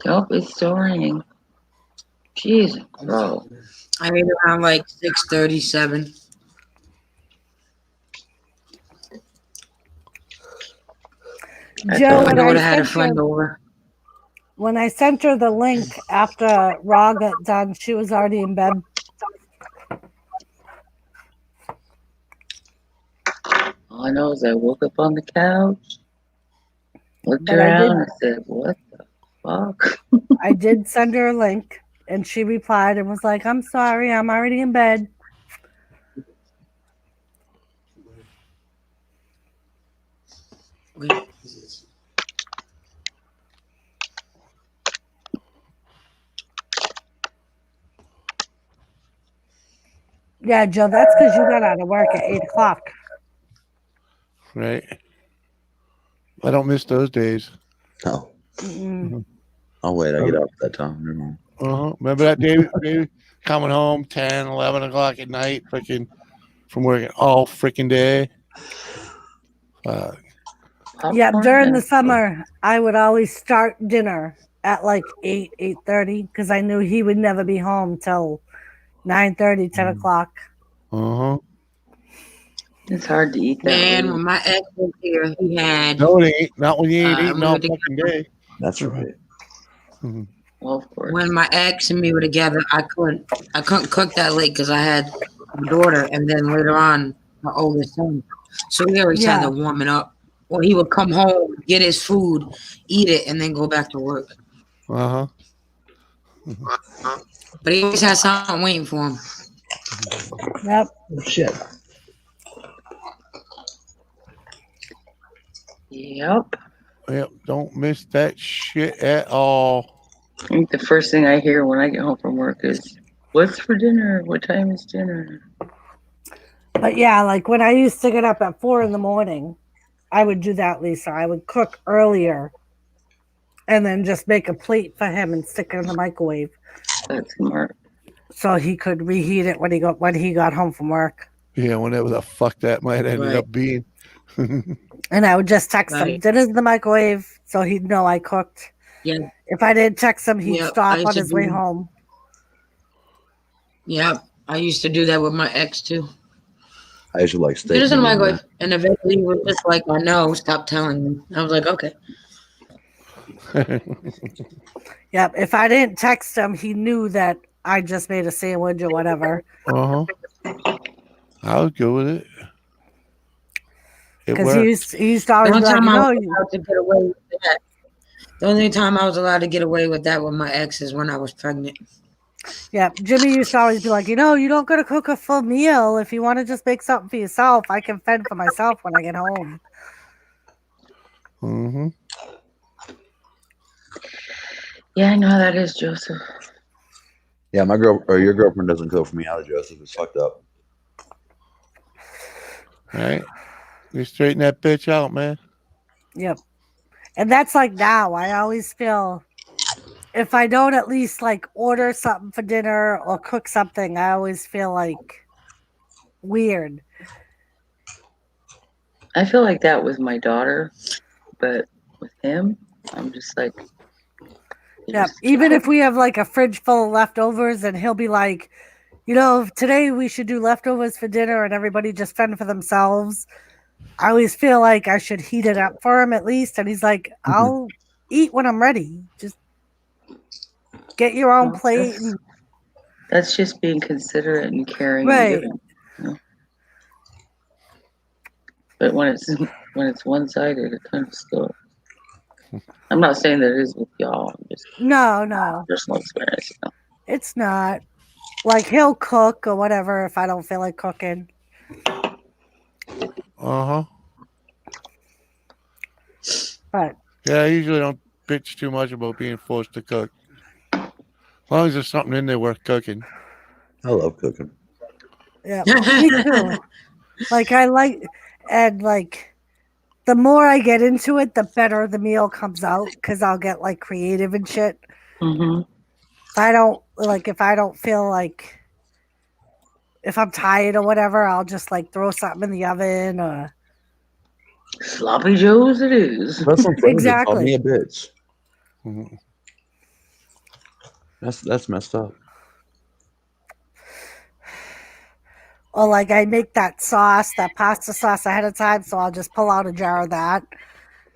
Oh, it's still raining. Jeez, bro. I ate around like 6:37. Joe, My daughter had a friend over. when I sent her the link after Raw got done, she was already in bed. All I know is I woke up on the couch, looked But I around, did- and said, "What the fuck?" I did send her a link, and she replied and was like, "I'm sorry, I'm already in bed." Yeah, Joe, that's because you got out of work at 8:00. Right. I don't miss those days. No. Mm-mm. Oh, wait, I get off at that time. Never mind. Remember that day coming home 10, 11 o'clock at night, freaking from working all freaking day. Yeah, during the summer, I would always start dinner at like 8:30 because I knew he would never be home till 9:30, 10 o'clock. Uh-huh. It's hard to eat that. Man, late. when my ex was here, he had. No, it ain't. Not when you ain't Uh, eating we all were together. fucking day. That's right. Well, of course. When my ex and me were together, I couldn't cook that late because I had my daughter, and then later on, my oldest son. So we always had Yeah. to warm it up. Or he would come home, get his food, eat it, and then go back to work. Uh-huh. But he always had something waiting for him. Yep. Oh, shit. Yep. Yep. Don't miss that shit at all. I think the first thing I hear when I get home from work is, "What's for dinner? What time is dinner?" But yeah, like when I used to get up at 4 a.m, I would do that, Lisa. I would cook earlier and then just make a plate for him and stick it in the microwave That's smart. so he could reheat it when he got home from work. Yeah, whenever the fuck that might ended Right. up being. And I would just text him, Right. "Dinner's in the microwave," so he'd know I cooked. Yeah. If I didn't text him, he'd Yeah, I stop used on to his way do- home. Yeah, I used to do that with my ex too. I used to like steak. It is in the medium microwave. And eventually he was just like, I know, stop telling me. I was like, okay. Yep. If I didn't text him, he knew that I just made a sandwich or whatever. Uh-huh. I was good with it. It Because worked. he used to The always only be like, time I was you allowed to get away with that. The only time I was allowed to get away with that with my ex is when I was pregnant. yeah, Jimmy used to always be like, you don't got to cook a full meal. If you want to just make something for yourself, I can fend for myself when I get home. Mm-hmm. Yeah, I know how that is, Joseph. Yeah, my girl or your girlfriend doesn't cook for me either, Joseph. It's fucked up. All right. You straighten that bitch out, man. Yep. And that's like now. I always feel if I don't at least like order something for dinner or cook something, I always feel like weird. I feel like that with my daughter, but with him, I'm just like, Yeah. Even if we have like a fridge full of leftovers and he'll be like, today we should do leftovers for dinner and everybody just fend for themselves. I always feel like I should heat it up for him at least. And he's like, I'll eat when I'm ready. Just get your own plate. That's just being considerate and caring Right. and giving. But when it's one-sided, it kind of still. I'm not saying that it is with y'all. I'm just No. personal experience. It's not. Like he'll cook or whatever if I don't feel like cooking. Uh-huh. But yeah, I usually don't bitch too much about being forced to cook. As long as there's something in there worth cooking. I love cooking. Yeah, me too. Like I like, and like, the more I get into it, the better the meal comes out because I'll get like creative and shit. Mm-hmm. If I don't feel like, if I'm tired or whatever, I'll just like throw something in the oven or. Sloppy Joe's it is. That's some friends that called Exactly. me a bitch. Mm-hmm. That's messed up. Or like I make that pasta sauce ahead of time, so I'll just pull out a jar of that.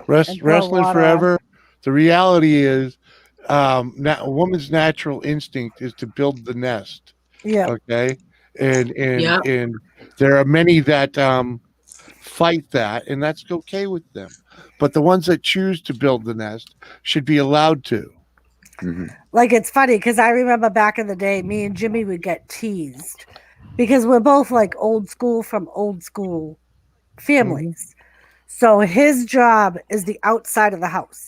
Wrestling forever. The reality is, a woman's natural instinct is to build the nest. Yeah. Okay. And there are many that fight that, and that's okay with them. But the ones that choose to build the nest should be allowed to. Mm-hmm. Like it's funny because I remember back in the day, me and Jimmy would get teased because we're both like old school from old school families. So his job is the outside of the house.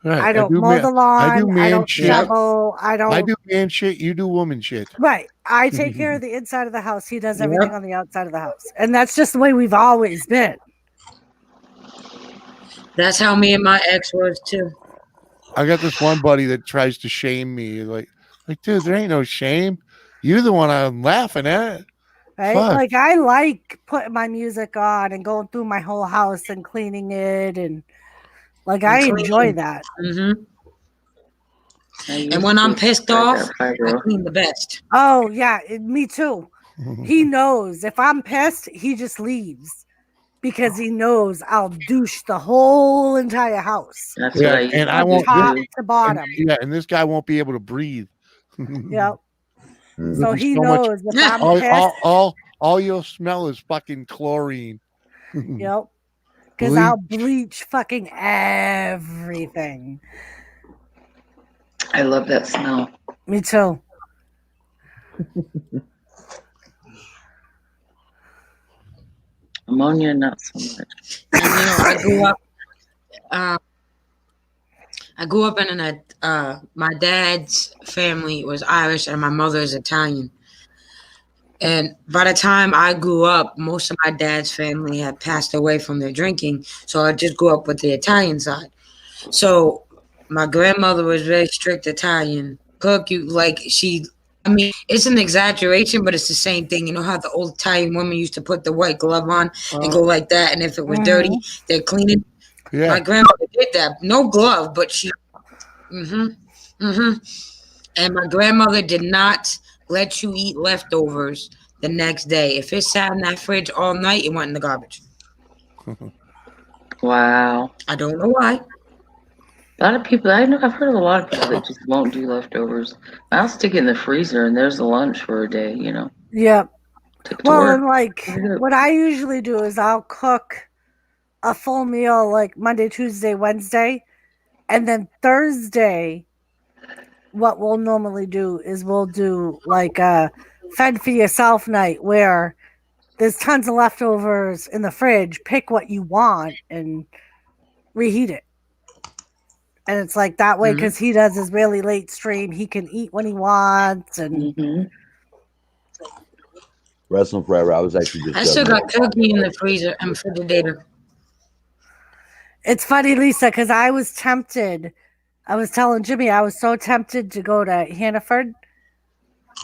Right. I don't mow the lawn. I do man I don't shit. shovel. I do man shit. You do woman shit. Right. I take care of the inside of the house. He does everything on the outside of the house. And that's just the way we've always been. That's how me and my ex was too. I got this one buddy that tries to shame me. Like, dude, there ain't no shame. You're the one I'm laughing at. Right? Fuck. Like I like putting my music on and going through my whole house and cleaning it, and like I enjoy that. Mm-hmm. And when I'm pissed off, I clean the best. Oh yeah, me too. He knows if I'm pissed, he just leaves because he knows I'll douche the whole entire house. That's what I won't top to bottom. And this guy won't be able to breathe. Yep. Mm-hmm. So he knows if I'm pissed. All you'll smell is fucking chlorine. Yep. Because I'll bleach fucking everything. I love that smell. Me too. Ammonia, not so much. And, I grew up in my dad's family was Irish and my mother's Italian. And by the time I grew up, most of my dad's family had passed away from their drinking. So I just grew up with the Italian side. So my grandmother was very strict Italian. Cook, it's an exaggeration, but it's the same thing. You know how the old Italian women used to put the white glove on and go like that, and if it was dirty, they'd clean it. Yeah. My grandmother did that. No glove, but she. And my grandmother did not let you eat leftovers the next day. If it sat in that fridge all night, it went in the garbage. Wow. I don't know why. A lot of people, I've heard of a lot of people that just won't do leftovers. I'll stick it in the freezer and there's the lunch for a day, Yep. Took to Well, work. and like what I usually do is I'll cook a full meal like Monday, Tuesday, Wednesday, and then Thursday. What we'll normally do is we'll do like a fend for yourself night where there's tons of leftovers in the fridge. Pick what you want and reheat it. And it's like that way because he does his really late stream. He can eat when he wants. And Wrestling Forever. I was actually just. I still joking. got turkey in the freezer and refrigerator. it's funny, Lisa, because I was tempted. I was telling Jimmy I was so tempted to go to Hannaford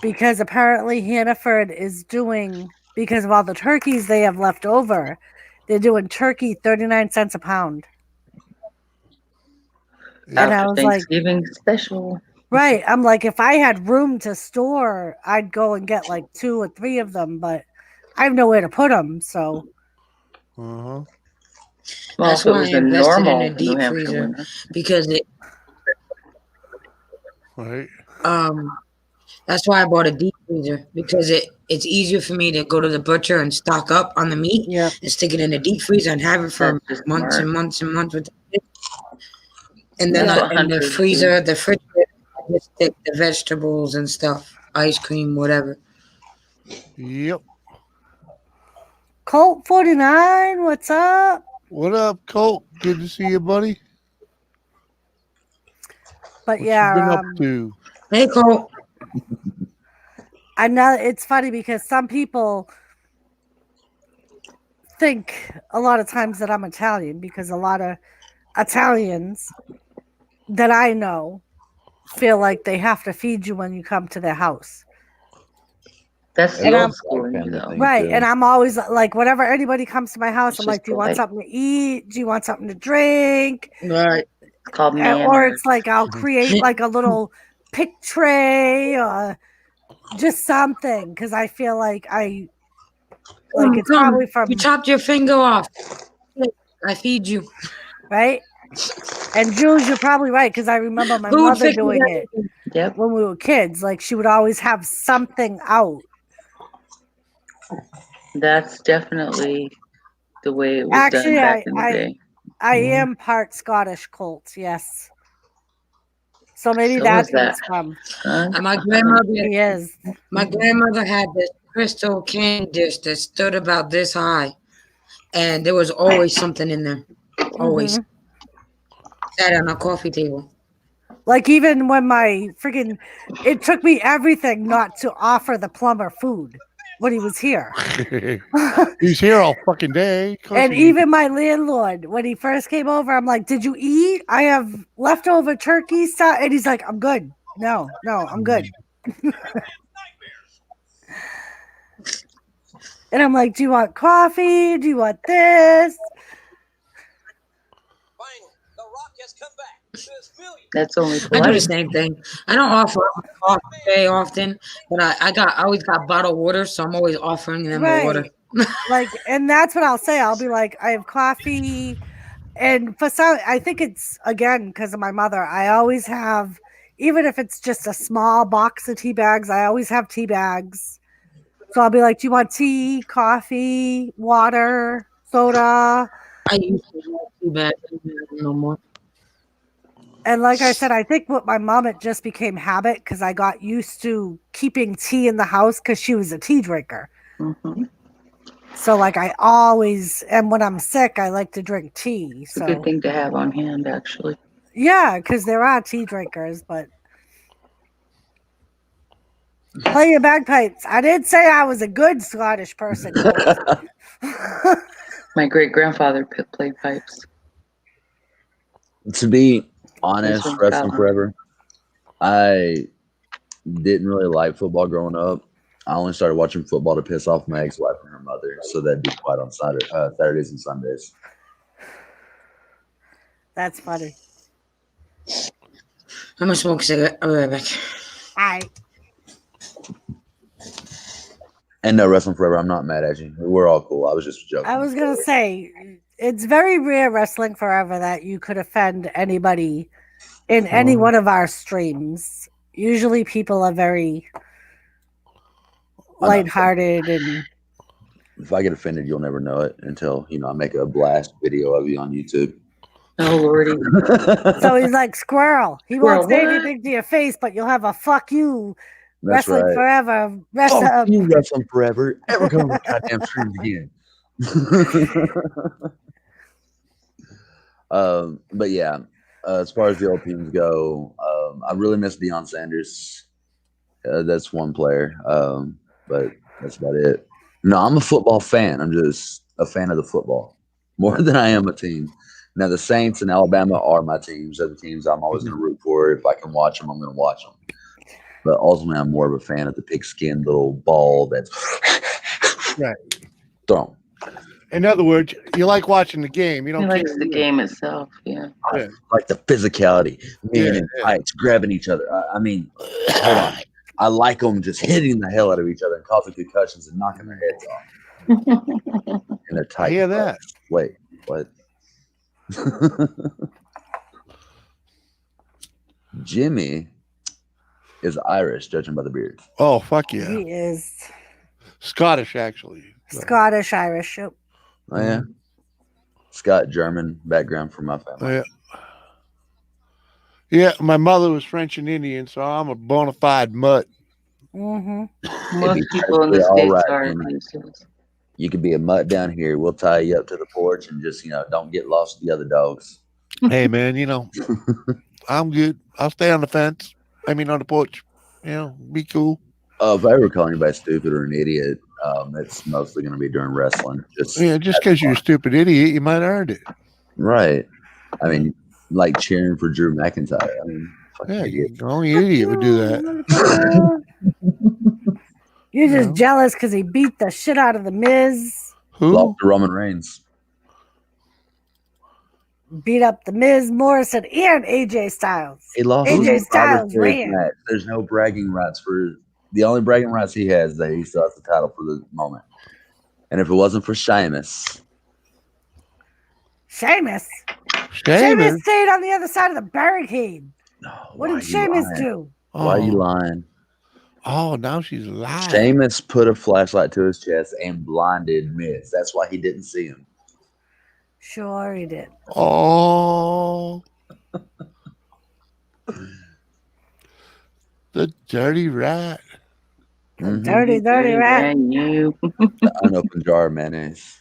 because apparently Hannaford is doing, because of all the turkeys they have left over, they're doing turkey 39 cents a pound. And I After was like, Thanksgiving special. right. I'm like, if I had room to store, I'd go and get like 2 or 3 of them, but I have nowhere to put them. So, Uh-huh. Well, That's if it why I was a invested in normal a New deep Hampshire freezer winter. because it Right. that's why I bought a deep freezer because it's easier for me to go to the butcher and stock up on the meat yeah. and stick it in a deep freezer and have it for That's just months smart. and months and months with the kids. And then That's what in the hunters freezer, the refrigerator, I just stick the vegetables and stuff, ice cream, whatever. Yep. Colt 49, what's up? What up, Colt? Good to see you, buddy. But What yeah, you been up to? Hey, Cole. I know it's funny because some people think a lot of times that I'm Italian because a lot of Italians that I know feel like they have to feed you when you come to their house. That's And the I'm old school in you, though. right. And I'm always like, whenever anybody comes to my house, It's I'm just like, do you want polite. something to eat? Do you want something to drink? Right. It's called Or manners. it's like I'll create like a little pick tray or just something because I feel like like it's probably from You chopped your finger off. I feed you. right. And Jules, you're probably right because I remember my Food mother fixes doing it Yep. when we were kids. Like she would always have something out. That's definitely the way it was Actually, done back in the day. I am part Scottish Colt, yes. So maybe So that's is what that. it's from. Huh? And my grandmother, He is. my grandmother had this crystal candy dish that stood about this high, and there was always something in there. Always sat on a coffee table. Like even when my freaking, it took me everything not to offer the plumber food when he was here. He's here all fucking day. Of course And he- even my landlord, when he first came over, I'm like, "Did you eat? I have leftover turkey stuff." And he's like, "I'm good. No, I'm good." And I'm like, "Do you want coffee? Do you want this?" That's only I do the polite. same thing. I don't offer coffee very often, but I always got bottled water, so I'm always offering them the water. Like, and that's what I'll say. I'll be like, "I have coffee." And for some, I think it's again because of my mother. I always have, even if it's just a small box of tea bags, I always have tea bags. So I'll be like, "Do you want tea, coffee, water, soda?" I used to have too bad no more. And like I said, I think with my mom, it just became habit because I got used to keeping tea in the house because she was a tea drinker. Mm-hmm. So like I always, and when I'm sick, I like to drink tea. It's a So good thing to have on hand, actually. yeah, because there are tea drinkers, but play your bagpipes. I did say I was a good Scottish person. My great grandfather played pipes. To be honest, from wrestling Scotland. forever. I didn't really like football growing up. I only started watching football to piss off my ex-wife and her mother, so that'd be quiet on Saturdays and Sundays. That's funny. I'm gonna smoke a cigarette. I'll be right back. All right. And no, wrestling forever. I'm not mad at you. We're all cool. I was just joking. I was gonna say it's very rare wrestling forever that you could offend anybody in any one of our streams. Usually people are very lighthearted and If I get offended, you'll never know it until I make a blast video of you on YouTube. Oh lordy. so he's like squirrel. He Squirrel, won't say what? anything to your face, but you'll have a fuck you That's wrestling right. forever. Fuck you, wrestling forever. Ever come on the goddamn streams again? But yeah, as far as the old teams go, I really miss Deion Sanders. That's one player, but that's about it. No, I'm a football fan. I'm just a fan of the football more than I am a team. Now, the Saints and Alabama are my teams. They're the teams I'm always going to root for. If I can watch them, I'm going to watch them. But ultimately, I'm more of a fan of the pigskin little ball that's Right. thrown. In other words, you like watching the game. You He don't likes care. the game itself. Yeah. I like the physicality, men in Yeah. tights, grabbing each other. I mean, hold on. I like them just hitting the hell out of each other and causing concussions and knocking their heads off. And they're tight. I hear that. Wait, what? Jimmy is Irish, judging by the beard. Oh, fuck yeah. He is Scottish, actually. Scottish Irish. Yep. Oh, yeah. Scott German background from my family. Yeah. Yeah, my mother was French and Indian, so I'm a bona fide mutt. Mm-hmm. Most people in the All States right, are Jimmy. these days. You could be a mutt down here. We'll tie you up to the porch and just, don't get lost with the other dogs. Hey, man, I'm good. I'll stay on the fence. I mean, on the porch. Be cool. If I ever call anybody stupid or an idiot, it's mostly going to be during wrestling. Just because you're a stupid idiot, you might have earned it. right. I mean, like cheering for Drew McIntyre. I mean, fucking Yeah, idiot. only an idiot would do that. You're just jealous because he beat the shit out of the Miz, Who? Lost to Roman Reigns. beat up the Miz, Morrison, and AJ Styles. He lost AJ his Styles Robert ran. match. There's no bragging rights for the only bragging rights he has. That he still has the title for the moment. And if it wasn't for Sheamus, Sheamus Sheamus? stayed on the other side of the barricade. What why did you Sheamus lying? do? Why are you lying? Oh, now she's lying. Sheamus put a flashlight to his chest and blinded Miz. That's why he didn't see him. Sure, he did. Oh. The dirty rat. Mhm. Dirty rat. And you. The unopened jar of mayonnaise.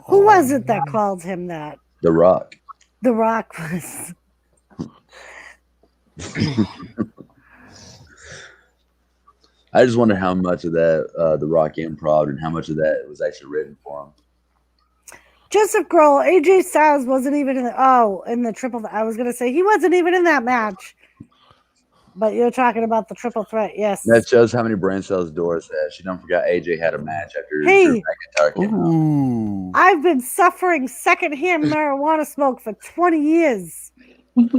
Who was it that called him that? The Rock. The Rock was. I just wonder how much of that The Rock improv and how much of that was actually written for him. Joseph Grohl, AJ Styles wasn't even in the triple. I was gonna say he wasn't even in that match. But you're talking about the triple threat, yes. That shows how many brain cells Doris has. She don't forget AJ had a match after Hey. Drew McIntyre came out. Ooh. I've been suffering secondhand marijuana smoke for 20 years. Never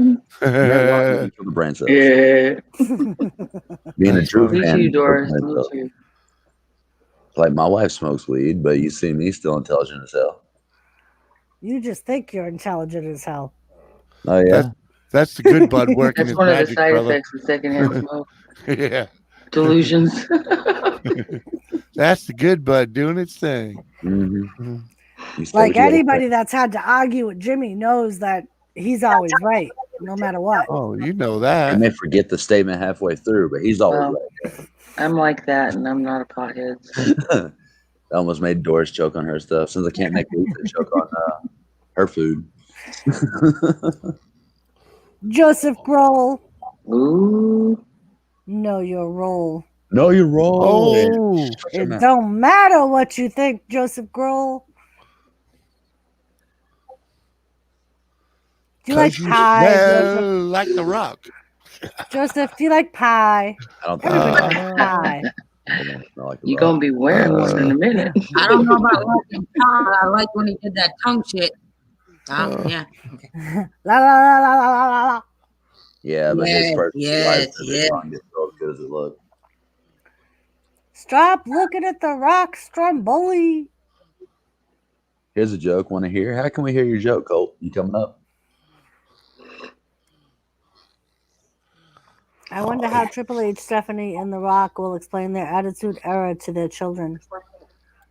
lost for the brain cells. Yeah. Being a true Me fan. too, of Doris. brain Me cells. too. Like my wife smokes weed, but you see me still intelligent as hell. You just think you're intelligent as hell. Oh yeah. That's the good bud working That's his one of the magic, side brother. effects of secondhand smoke. Yeah. Delusions. That's the good bud doing its thing. Mm-hmm. Like anybody that's had to argue with Jimmy knows that he's always right, no matter what. Oh, you know I that. may forget the statement halfway through, but he's always Well, I'm like that, and I'm not a pothead. right. I almost made Doris choke on her stuff since I can't make Lisa choke on her food. Joseph Grohl, Ooh. know your role. No, you're wrong. Oh. It don't matter what you think, Joseph Grohl. Do you like 'Cause you pie, smell Joseph? like the Rock. Joseph, do you like pie? I don't think Everybody likes pie. I don't smell like You're going to be wearing one in a minute. I don't know about liking Todd. I like when he did that tongue shit. Yeah. La la la la la la la. Yeah, but his Yes, first yes, life yes. song gets so as good as it looked. Stop looking at the rock, Stromboli. Here's a joke. Want to hear? How can we hear your joke, Colt? You coming up? I wonder how Triple H, Stephanie, and The Rock will explain their attitude era to their children.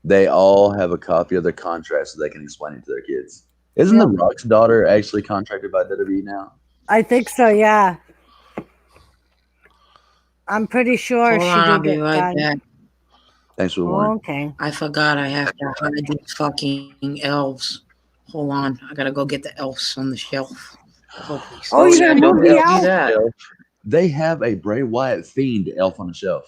They all have a copy of their contract so they can explain it to their kids. Isn't The Rock's daughter actually contracted by WWE now? I think so, yeah. I'm pretty sure Hold she on, I'll did be get right done. back. Thanks for the warning. Okay. I forgot I have to hide these fucking elves. Hold on, I gotta go get the elves on the shelf. Hopefully. Oh, you gotta move the elf? Elf. They have a Bray Wyatt themed elf on the shelf.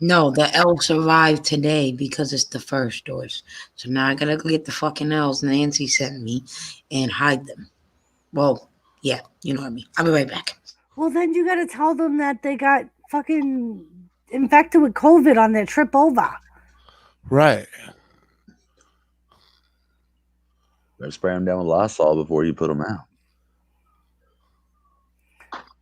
No, the elves arrived today because it's the first doors. So now I gotta go get the fucking elves Nancy sent me and hide them. Well, yeah, you know what I mean. I'll be right back. Well, then you gotta tell them that they got fucking infected with COVID on their trip over. Right. Better spray them down with Lysol before you put them out.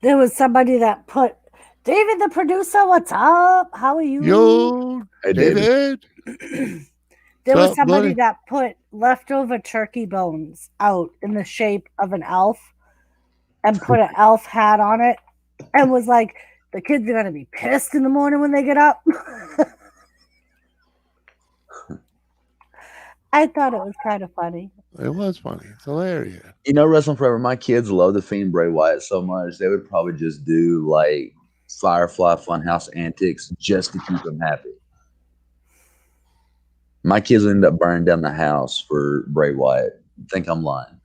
There was somebody that put, David, the producer, what's up? How are you? Yo, Hey, David. There was What's up, somebody buddy? that put leftover turkey bones out in the shape of an elf and put an elf hat on it and was like, the kids are going to be pissed in the morning when they get up. I thought it was kind of funny. It was funny. It's hilarious. You know, Wrestling Forever, my kids love the Fiend Bray Wyatt so much, they would probably just do like Firefly Funhouse antics just to keep them happy. My kids end up burning down the house for Bray Wyatt. Think I'm lying.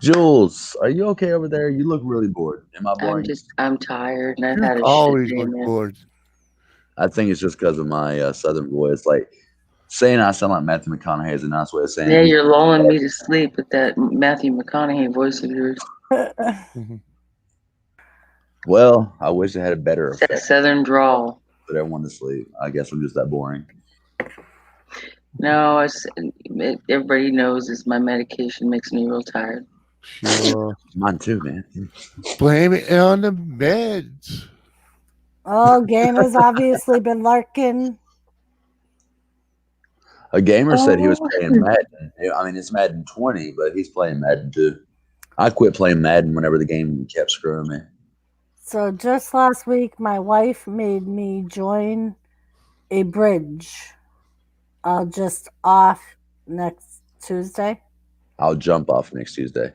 Jules, are you okay over there? You look really bored. Am I boring? I'm tired and I've had a Always shit day, look man. bored. I think it's just because of my southern voice. Like saying I sound like Matthew McConaughey is a nice way of saying Yeah, it. you're lulling me to sleep with that Matthew McConaughey voice of yours. Well, I wish it had a better That effect. southern drawl. Put everyone to sleep. I guess I'm just that boring. No, everybody knows it's my medication makes me real tired. Sure. Mine too, man. Blame it on the meds. Oh, Gamer's obviously been lurking. A gamer said he was playing Madden. I mean, it's Madden 20, but he's playing Madden too. I quit playing Madden whenever the game kept screwing me. So just last week, my wife made me join a bridge. I'll just off next Tuesday. I'll jump off next Tuesday.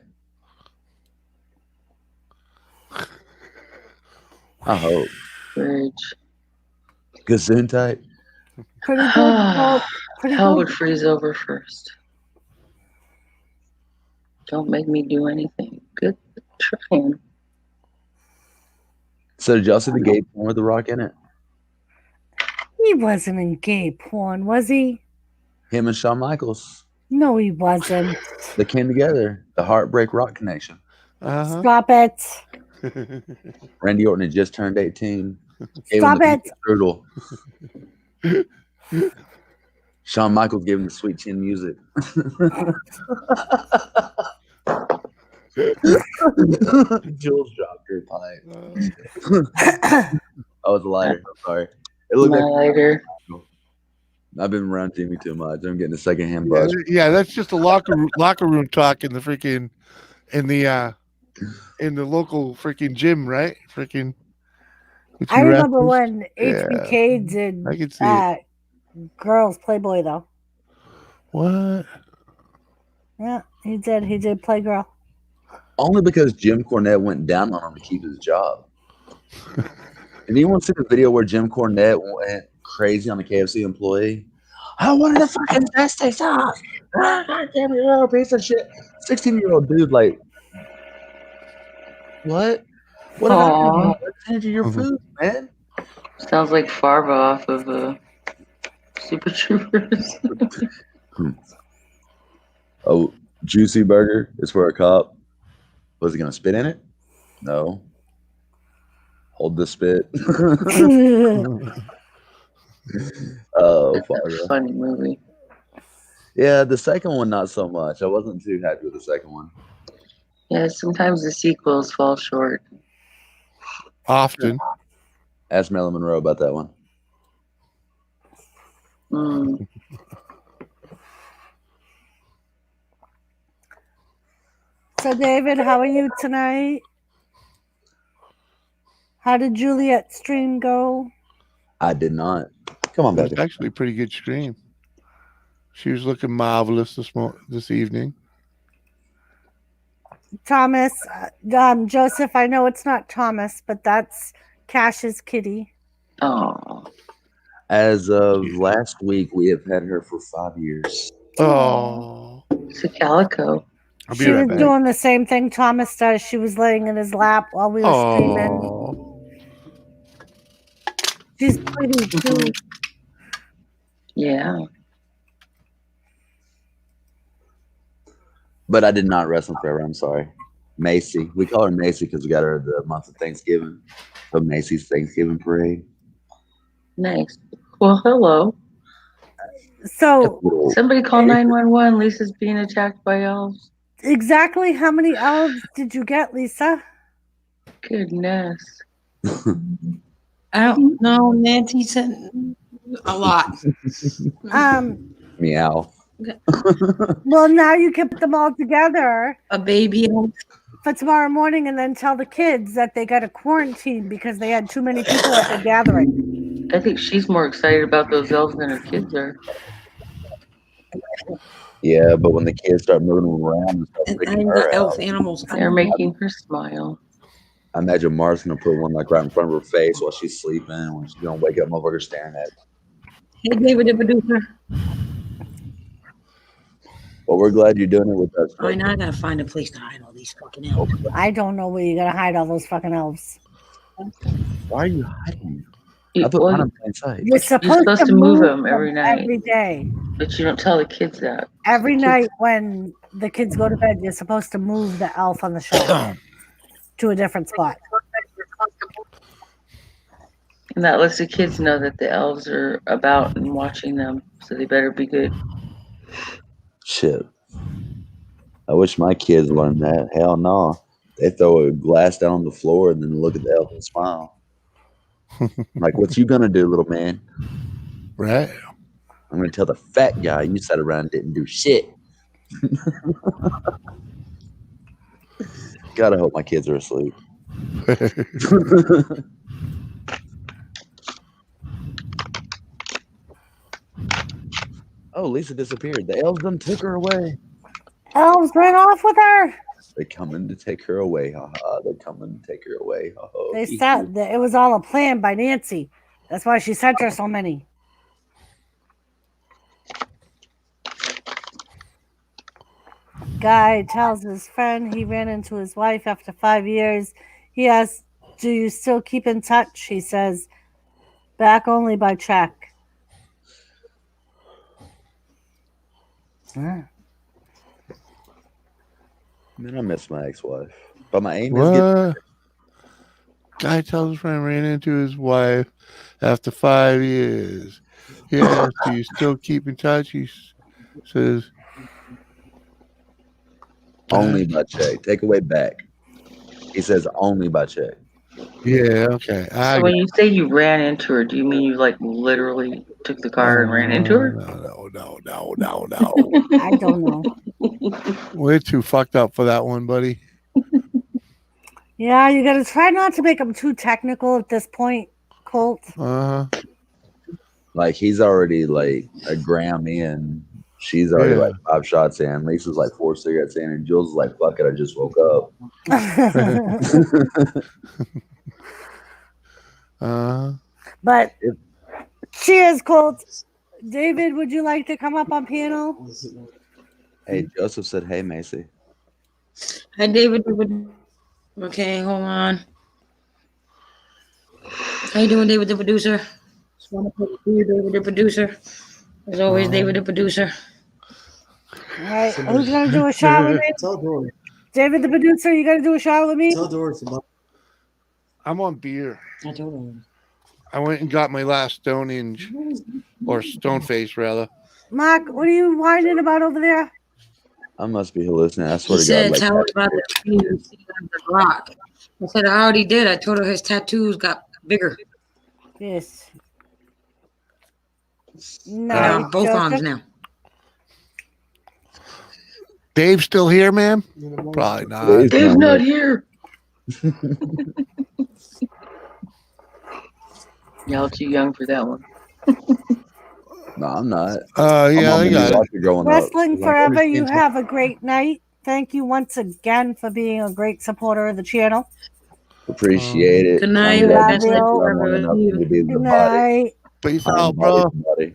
I hope. Bridge. Gesundheit. Pretty good. Folk. Pretty Hell good. would freeze over first. Don't make me do anything. Good trying. So did y'all see the gay porn with The Rock in it? He wasn't in gay porn, was he? Him and Shawn Michaels. No, he wasn't. They came together. The Heartbreak Rock Connection. Uh-huh. Stop it. Randy Orton had just turned 18. Gave Stop him it. the strudel. Shawn Michaels gave him the sweet chin music. Jules dropped her pipe. Oh, it's a lighter. I'm sorry. It looked My like lighter. I've been around Jimmy too much. I'm getting a secondhand Yeah, buzz. yeah, that's just a locker room talk in the freaking in the local freaking gym, right? Freaking. I remember when Yeah. HBK did I can see it. Girls Playboy though. What? Yeah, he did. He did Playgirl. Only because Jim Cornette went down on him to keep his job. And anyone see the video where Jim Cornette went crazy on the KFC employee? I wanted to fucking test this off. God damn you, little piece of shit. 16-year-old dude, like, what? What did I do? Aw. Change your food, man. Sounds like Farva off of Super Troopers. Oh, Juicy Burger is for a cop. Was he gonna spit in it? No. Hold the spit. Oh, Fargo. Funny movie. Yeah, the second one not so much. I wasn't too happy with the second one. Yeah, sometimes the sequels fall short. Often. Ask Marilyn Monroe about that one. So, David, how are you tonight? How did Juliet's stream go? I did not. Come on, It was baby. actually a pretty good stream. She was looking marvelous this evening. Thomas, Joseph, I know it's not Thomas, but that's Cash's kitty. Oh. As of last week, we have had her for 5 years. Oh. It's a calico. I'll be She right was back. doing the same thing Thomas does. She was laying in his lap while we were streaming. Oh. She's pretty too. Yeah. But I did not wrestle forever. I'm sorry. Macy. We call her Macy because we got her the month of Thanksgiving. So Macy's Thanksgiving parade. Nice. Well, hello. So Somebody call 911. Lisa's being attacked by elves. exactly how many elves did you get, Lisa? Goodness. I don't know. Nancy said a lot. Meow. Well, now you can put them all together. A baby elf. For tomorrow morning, and then tell the kids that they got to quarantine because they had too many people at the gathering. I think she's more excited about those elves than her kids are. Yeah, but when the kids start moving them around and start And freaking the her elf out, animals. They're making her smile. I imagine Mars gonna put one like right in front of her face while she's sleeping. When she's gonna wake up, motherfucker staring at her. Hey, David, the producer. Well, we're glad you're doing it with us. Oh, now I gotta find a place to hide all these fucking elves. I don't know where you're gonna hide all those fucking elves. Why are you hiding? You- I put well, mine in plain sight. You're supposed, to move them every night. every day. But you don't tell the kids that. Every night when the kids go to bed, you're supposed to move the elf on the shelf to a different spot. And that lets the kids know that the elves are about and watching them. So they better be good. Shit. I wish my kids learned that. Hell no. They throw a glass down on the floor and then look at the elf and smile. Like, what you gonna do, little man? Right. I'm gonna tell the fat guy you sat around and didn't do shit. God, I hope my kids are asleep. Oh, Lisa disappeared. The elves done took her away. Elves ran off with her. They coming to take her away. Ha. They coming to take her away. Ha. They said that it was all a plan by Nancy. That's why she sent her so many. Guy tells his friend he ran into his wife after 5 years. He asks, "Do you still keep in touch?" He says, "Back only by check." Man, I miss my ex-wife. But my aim is getting What? Guy tells his friend ran into his wife after 5 years. Yeah, do you still keep in touch? He says, only by check. Take away back. He says only by check. yeah, okay. So when you say you ran into her, do you mean you like literally took the car and ran into her? No. I don't know. We're too fucked up for that one, buddy. Yeah, you got to try not to make them too technical at this point, Colt. Like, he's already like a gram in. She's already Yeah. like 5 shots in. Lisa's like 4 cigarettes in. And Jules is like, fuck it, I just woke up. But cheers, Colt. David, would you like to come up on panel? Hey, Joseph said, hey, Macy. Hi, David. Okay, hold on. How you doing, David the producer? Just want to put you, David the producer. As always, David the producer. All right, who's going to do a shot with me? Tell Dory. David the producer, you got to do a shot with me? Tell Dory to I'm on beer. I told him. I went and got my last Stonehenge, or Stoneface, rather. Mark, what are you whining about over there? I must be hallucinating. I He swear to said, God. tell her about the tree you see on the rock. I said, I already did. I told her his tattoos got bigger. Yes. They're on both arms now. Dave's still here, man? Probably not. Dave's not here. Y'all too young for that one. No, I'm not. Yeah, I got it. Growing Wrestling up. Forever, you have a great night. Thank you once again for being a great supporter of the channel. Appreciate it. Good night. I'm glad Love you you. I'm long enough for me to be the Good body. night. Peace I'm out, the body, bro. the body.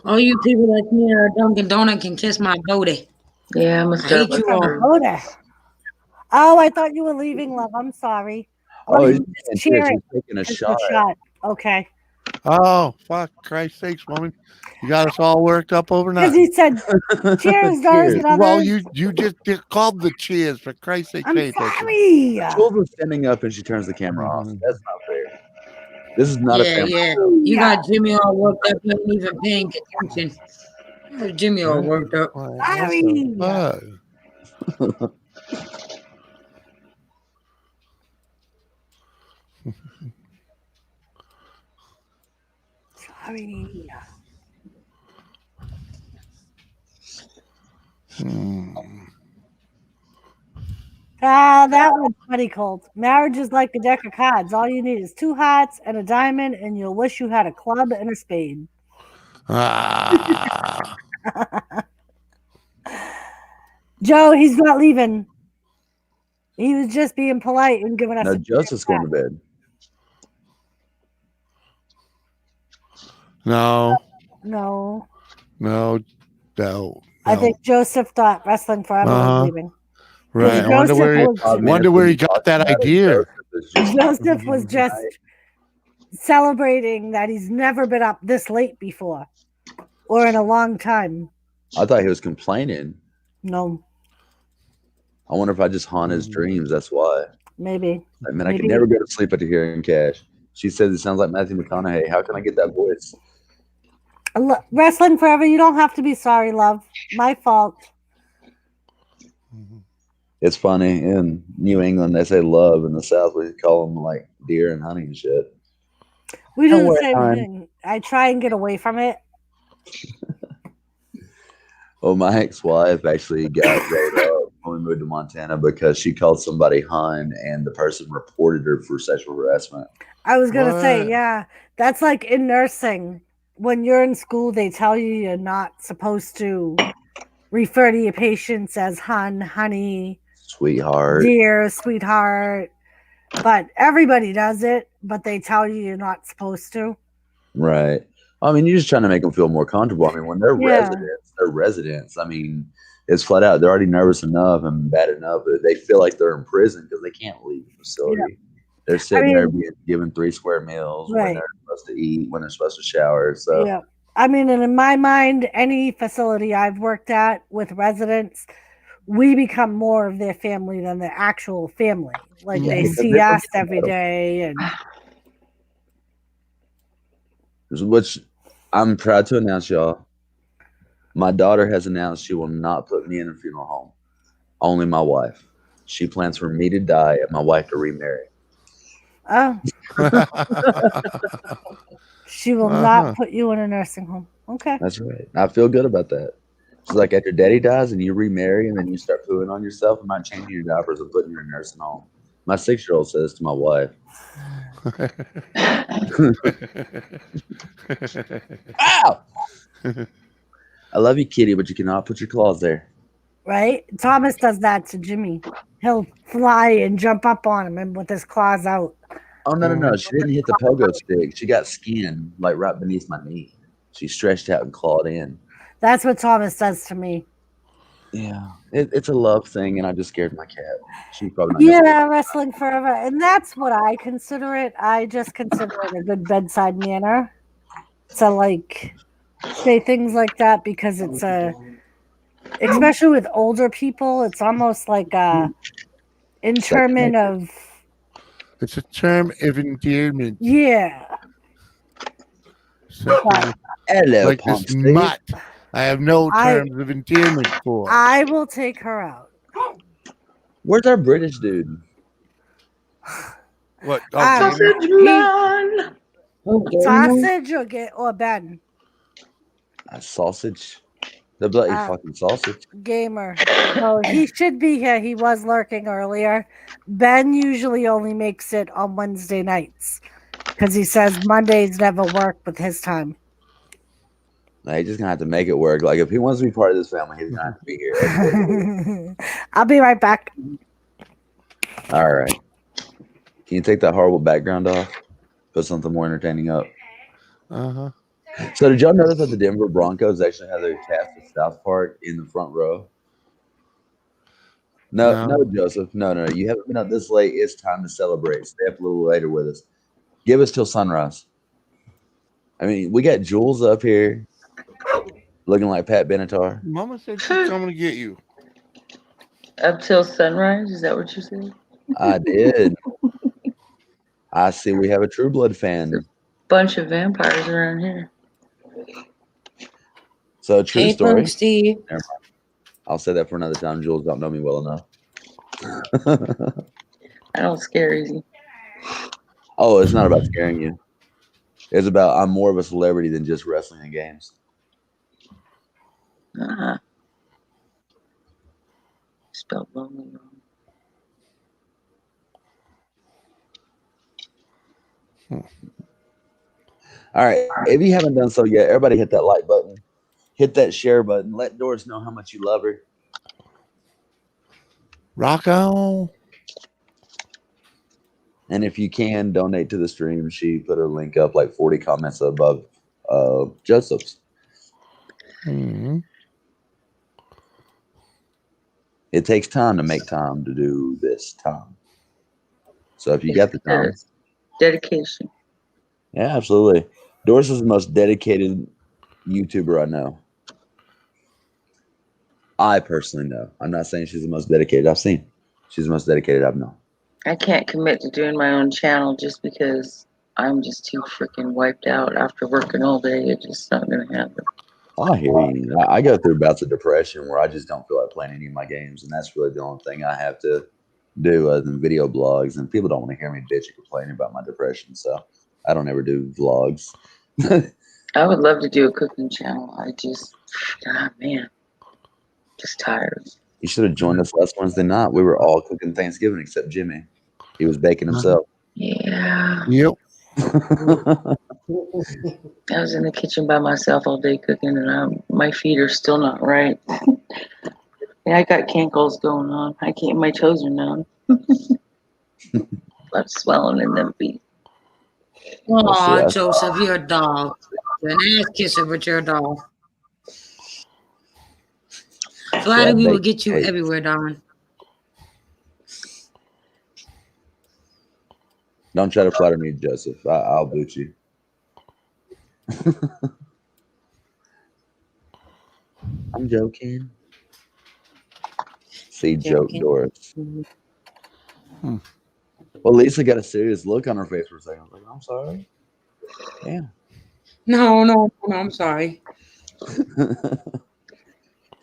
All you people like me at Dunkin' Donut can kiss my booty. Yeah, I'm I gonna start hate you looking all. for. Oh, there. Oh, I thought you were leaving, love. I'm sorry. Oh, Oh, he's just cheering. taking a Just shot. a shot. Okay. Oh, fuck. Christ's sakes, woman. You got us all worked up over Because nothing. he said, cheers, those and others. Well, you just called the cheers, for Christ's sake. I'm pay attention. sorry. Jules was standing up and she turns the camera off. That's not fair. This is not a Yeah, family. yeah. You got Jimmy all worked up. You ain't even paying attention. Jimmy all worked up. Sorry. Sorry. That one's pretty cold. Marriage is like a deck of cards. All you need is 2 hearts and a diamond, and you'll wish you had a club and a spade. Joe, he's not leaving. He was just being polite and giving us No, a Joseph's going to bed. No, No. no. I think Joseph thought Wrestling Forever was leaving. Right. I wonder where he got that idea. Joseph was just celebrating that he's never been up this late before or in a long time. I thought he was complaining. No, I wonder if I just haunt his dreams. That's why. maybe. I mean, I Maybe. can never go to sleep after hearing Cash. She says it sounds like Matthew McConaughey. How can I get that voice? Wrestling Forever, you don't have to be sorry, love. My fault. It's funny. In New England, they say love. In the South, we call them like deer and honey and shit. We do Don't the worry, same hon. thing. I try and get away from it. Well, my ex-wife actually got wrote up when we moved to Montana because she called somebody hun, and the person reported her for sexual harassment. I was going to say, What? yeah, that's like in nursing. When you're in school, they tell you you're not supposed to refer to your patients as hun, honey, Sweetheart. dear, sweetheart. But everybody does it, but they tell you you're not supposed to. Right. I mean, you're just trying to make them feel more comfortable. I mean, when they're Yeah. residents, they're residents. I mean, it's flat out. They're already nervous enough and bad enough. But they feel like they're in prison because they can't leave the facility. They're sitting there being given 3 square meals when Right. they're supposed to eat, when they're supposed to shower. So Yeah. I mean, and in my mind, any facility I've worked at with residents, we become more of their family than their actual family. Like Yeah, they because see they're us from every day, and which I'm proud to announce, y'all. My daughter has announced she will not put me in a funeral home. Only my wife. She plans for me to die and my wife to remarry. oh, she will Uh-huh. not put you in a nursing home. Okay. That's right. I feel good about that. She's like, after daddy dies and you remarry and then you start pooing on yourself, I'm not changing your diapers and putting you in a nursing home. My 6-year-old says to my wife. Ow! I love you, kitty, but you cannot put your claws there. Right? Thomas does that to Jimmy. He'll fly and jump up on him and with his claws out. Oh, no. She didn't hit the pogo stick. She got skin like right beneath my knee. She stretched out and clawed in. That's what Thomas does to me. Yeah. It's a love thing, and I just scared my cat. She's probably not Yeah, Wrestling Forever. And that's what I consider it. I just consider it a good bedside manner to like say things like that because it's especially with older people, it's almost like a interment of It's a term of endearment. yeah. Something Hello, like this Pumpsy. mutt. I have no terms of endearment for. I will take her out. Where's our British dude? What? Sausage man. Sausage or Ben? Sausage. The bloody Ah. fucking sausage. Gamer. Oh, he should be here. He was lurking earlier. Ben usually only makes it on Wednesday nights because he says Mondays never work with his time. Like, he's just gonna have to make it work. Like, if he wants to be part of this family, he's gonna have to be here. I'll be right back. All right. Can you take that horrible background off? Put something more entertaining up. Uh-huh. So, did y'all notice that the Denver Broncos actually have their cast of South Park in the front row? No, Joseph. No. You haven't been up this late. It's time to celebrate. Stay up a little later with us. Give us till sunrise. I mean, we got Jules up here looking like Pat Benatar. Mama said she's coming to get you. Up till sunrise? Is that what you said? I did. I see we have a True Blood fan. Bunch of vampires around here. So, true Hey, story. Punk Steve. Never mind. I'll say that for another time. Jules don't know me well enough. I don't scare easy. Oh, it's not about scaring you. It's about I'm more of a celebrity than just wrestling and games. Spelled lonely wrong. All right. If you haven't done so yet, everybody hit that like button. Hit that share button. Let Doris know how much you love her. Rock on. And if you can, donate to the stream. She put her link up like 40 comments above Joseph's. Mm-hmm. It takes time to make time to do this time. So if you got the time. Dedication. Yeah, absolutely. Doris is the most dedicated YouTuber I know. I personally know. I'm not saying she's the most dedicated I've seen. She's the most dedicated I've known. I can't commit to doing my own channel just because I'm just too freaking wiped out after working all day. It's just not going to happen. I hear you. I go through bouts of depression where I just don't feel like playing any of my games, and that's really the only thing I have to do other than video blogs. And people don't want to hear me bitch and complaining about my depression, so I don't ever do vlogs. I would love to do a cooking channel. Just tired. You should have joined us last Wednesday night. We were all cooking Thanksgiving except Jimmy. He was baking himself. Yeah. Yep. I was in the kitchen by myself all day cooking, and my feet are still not right. Yeah, I got cankles going on. My toes are numb. A lot of swelling in them feet. Aw, Joseph, you're a dog. You're an ass kisser, but you're a dog. Flattery we will get you everywhere, Don. Don't try to flatter me, Joseph. I'll boot you. I'm joking. See, joke Doris. Hmm. Well, Lisa got a serious look on her face for a second. I was like, I'm sorry. Yeah. No, I'm sorry.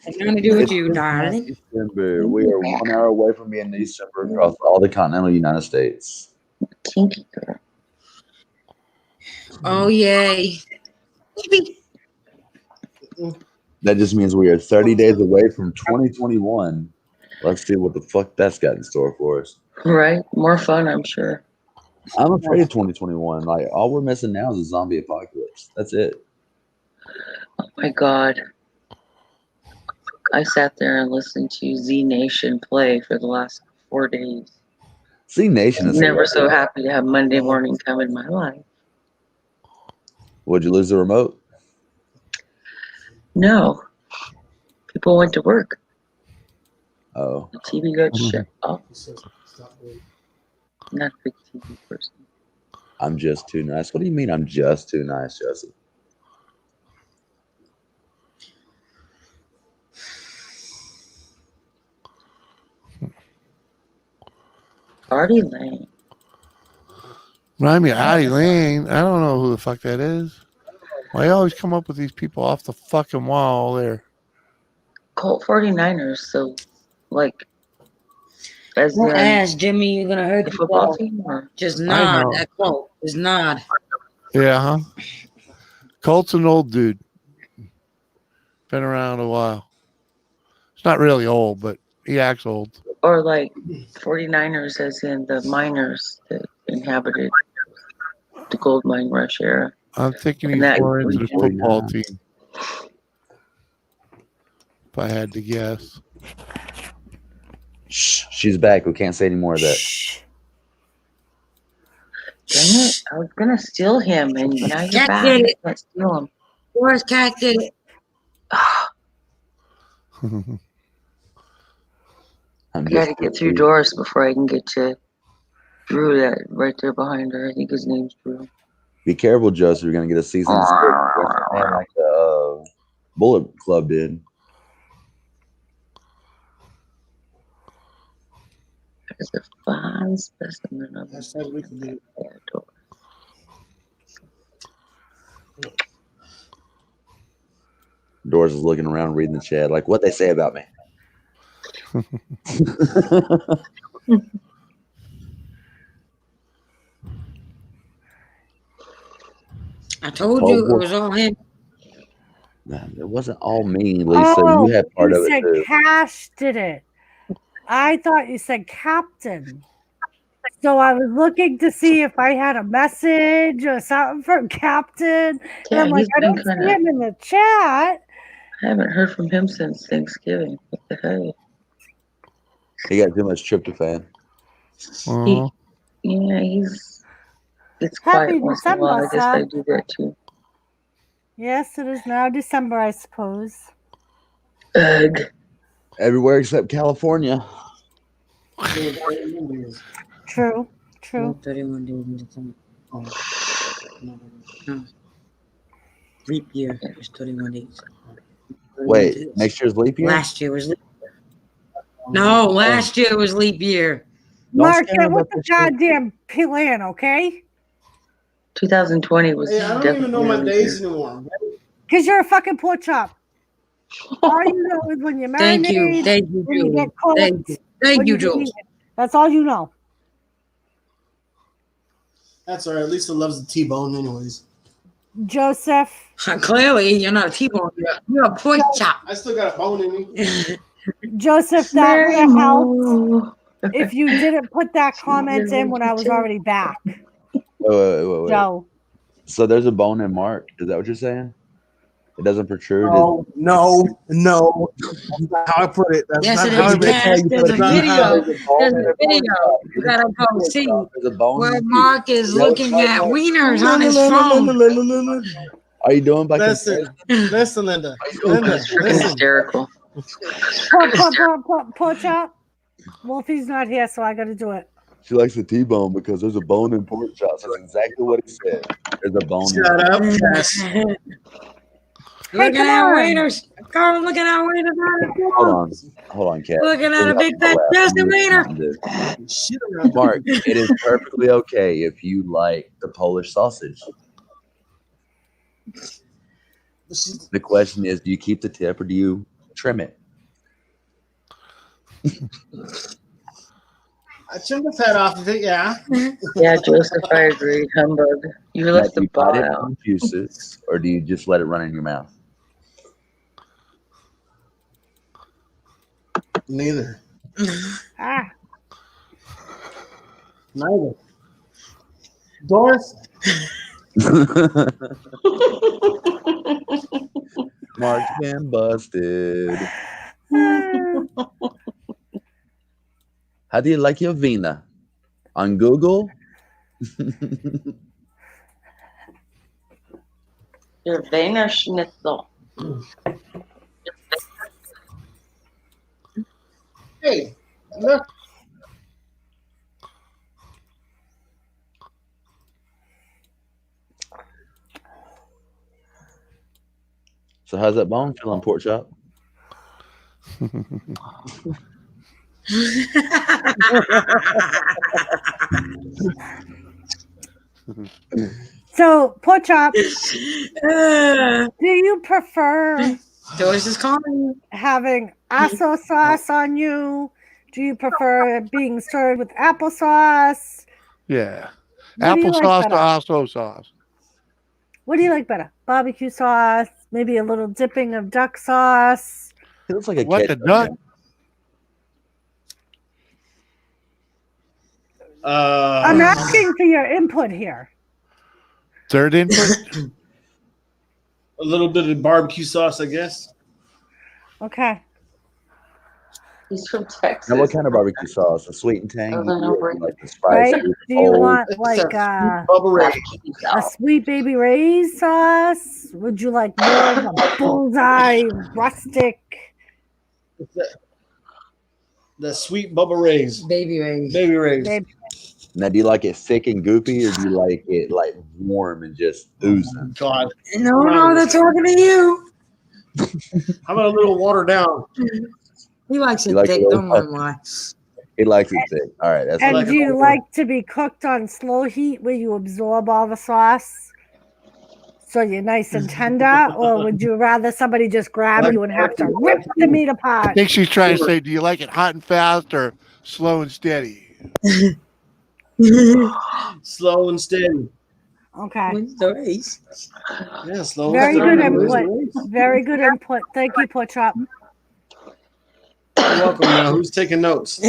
It's nothing to do with you, darling. December. We are 1 hour away from being December across all the continental United States. Kinky girl. Oh, yay. That just means we are 30 days away from 2021. Let's see what the fuck that's got in store for us. Right? More fun, I'm sure. I'm afraid of 2021. Like, all we're missing now is a zombie apocalypse. That's it. Oh my God. I sat there and listened to Z Nation play for the last 4 days. Z Nation is never so happy to have Monday morning come in my life. Would you lose the remote? No. People went to work. Oh. The TV got shut off. Not a big TV person. I'm just too nice. What do you mean I'm just too nice, Joseph? Artie Lane. Remind me of Artie Lane. I don't know who the fuck that is. Why you always come up with these people off the fucking wall there? Colt 49ers, so like as Don't ask Jimmy, you're gonna hurt the football ball. team or Just I nod. know. That quote. Just nod. Yeah, huh? Colt's an old dude. Been around a while. It's not really old, but he acts old. Or like 49ers, as in the miners that inhabited the gold mine rush era. I'm thinking And he's that more into the region. football team. If I had to guess. Shh, she's back. We can't say any more of that. Dang it! I was gonna steal him, and now you're Cat back. did I it. can't steal him. Where's Cat did it? I'm I gotta just get through Doris before I can get to Drew. That right there behind her. I think his name's Drew. be careful, Joseph. You're gonna get a season man like the Bullet Club did. There's a fine specimen of That's how we can do it. Doris. Doris is looking around, reading the chat, like what they say about me. I told you it was all him. Nah, it wasn't all me, Lisa. You had part you of it said too. Cash did it. I thought you said Captain. So I was looking to see if I had a message or something from Captain. Yeah, And I'm like, he's I been don't see kinda- him in the chat. I haven't heard from him since Thanksgiving. What the hell? He got too much tryptophan. Uh-huh. Yeah, it's Happy quiet once in a while. I December, guess I sir. do that too. Yes, it is now December, I suppose. Ugh. Everywhere except California. True, true. 31 days in December. Oh, no. Leap year. It's 31 days. Wait, next year's leap year? Last year was leap year. No, last year was leap year. Mark, scare get him with up the this year. goddamn plan, okay? 2020 was Hey, I don't definitely even know my a days year. anymore. Because you're a fucking pork chop. All you know is when you marinate, Thank you. Thank you, when you Julie. get cooked, Thank you. Thank when you, get Jules. eaten. That's all you know. That's all right. At least it loves the T-bone, anyways. Joseph, Clearly, you're not a T-bone. You're a pork chop. I still got a bone in me. Joseph, that would have helped Mary if you didn't put that comment in when I was already back. Wait. Joe. So there's a bone in Mark. Is that what you're saying? It doesn't protrude. No. That's not how I put it. That's Yes, not it how is, I put Cash. it. There's a That's not how- video. There's a video. You gotta go see There's a bone. where Mark is looking at wieners on his phone. Are you doing by Listen, listen, Linda. That's freaking hysterical. Pork chop. Wolfie's not here, so I got to do it. She likes the T-bone because there's a bone in pork chops. That's exactly what he said. There's a bone. Shut up, Cass. Looking come at on. wieners. Carl, looking at wieners. Hold on, Kat. Looking at a big fat Justin Wiener. Shit around. Mark, it is perfectly okay if you like the Polish sausage. The question is, do you keep the tip or do you trim it? I trimmed the fat off of it, yeah. Yeah, Joseph, I agree. Humbug. You Now, left do the you bite ball it out. and juice it, or do you just let it run in your mouth? Neither. Ah. Neither. Doris. Mark's been busted. How do you like your Vina? On Google? Your Wiener Schnitzel. Hey, look. So how's that bone feeling, pork chop? So, pork chop, do you prefer Doris is calling. having aso sauce on you? Do you prefer it being served with applesauce? Yeah. What do you like Applesauce or better? Aso sauce? What do you like better? Barbecue sauce, maybe a little dipping of duck sauce. It looks like a What the ketchup duck? guy. I'm asking for your input here. Third input? A little bit of barbecue sauce, I guess. Okay. He's from Texas. Now, what kind of barbecue sauce? A sweet and tangy, Oh, no, or right. like the Right? spicy, Do you cold? want like a sweet baby Ray's sauce? Would you like more of a bullseye rustic? The sweet Bubba Ray's. Baby Ray's. Baby Ray's. Now, do you like it thick and goopy, or do you like it like warm and just oozing? God. No, they're talking to you. How about a little watered down? He likes it You like thick. it Don't little- mind why. He likes it thick. All right, that's And what do you like to be cooked on slow heat where you absorb all the sauce? So you're nice and tender? Or would you rather somebody just grab you and have to rip the meat I apart? think she's trying to say, do you like it hot and fast or slow and steady? Slow and steady. Okay. Yeah, slow Very and good steady. input. Very good input. Thank you, Porchop. You're welcome. Now, who's taking notes?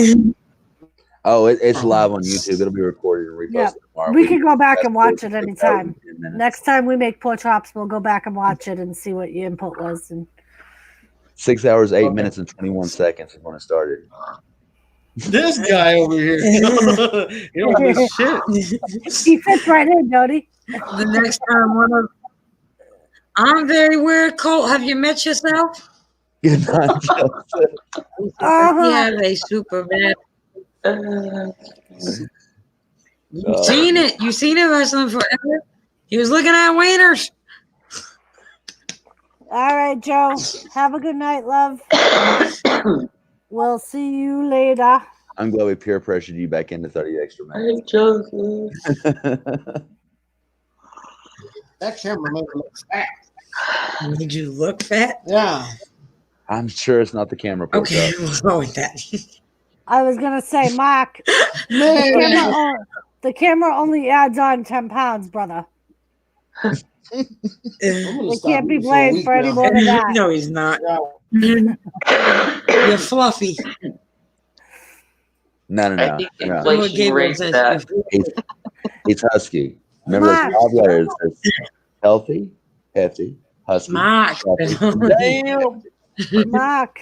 Oh, it's live on YouTube. It'll be recorded and reposted Yeah. tomorrow. We can go back and watch it fast-forward anytime. 10 minutes. Next time we make pork chops, we'll go back and watch it and see what your input was. And 6 hours, 8 minutes, and 21 seconds is when it started. This guy over here. You don't miss shit. he fits right in, don't he? The next time, I'm very weird, Colt. Have you met yourself? Good night, Uh-huh. Yeah, they super bad. You seen it. You seen it wrestling forever. He was looking at wieners. All right, Joe. Have a good night, love. We'll see you later. I'm glad we peer pressured you back into 30 extra minutes. That camera made me look fat. Did you look fat? Yeah. I'm sure it's not the camera. Okay, Porchop. we'll go with that. I was gonna say, Mark, Man. the camera only adds on 10 pounds, brother. It can't be blamed for any more than that. No, he's not. You're fluffy. No. I think no. inflation raised that. It's husky. Remember, Mark. it's 5 letters. It's healthy, hefty, husky. Mark. Damn. Mark,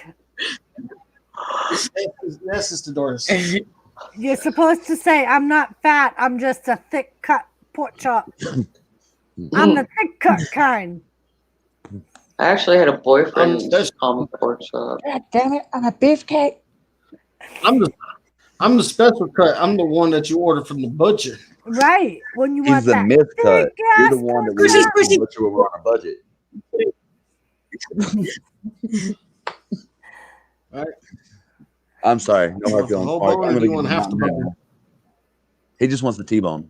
That's just the Doris. you're supposed to say, I'm not fat, I'm just a thick cut pork chop. I'm the thick cut kind. I actually had a boyfriend that's- call me pork chop. God damn it, I'm a beefcake. I'm the special cut. I'm the one that you order from the butcher. Right. When you He's want the that myth cut. thick You're ass the one that cut. we Squishy, use squishy. to butcher when we're on a budget. Right. I'm sorry. No hard The feelings. whole Mark, bone, I'm or gonna do you give want him half the mine bone? now. He just wants the T-bone.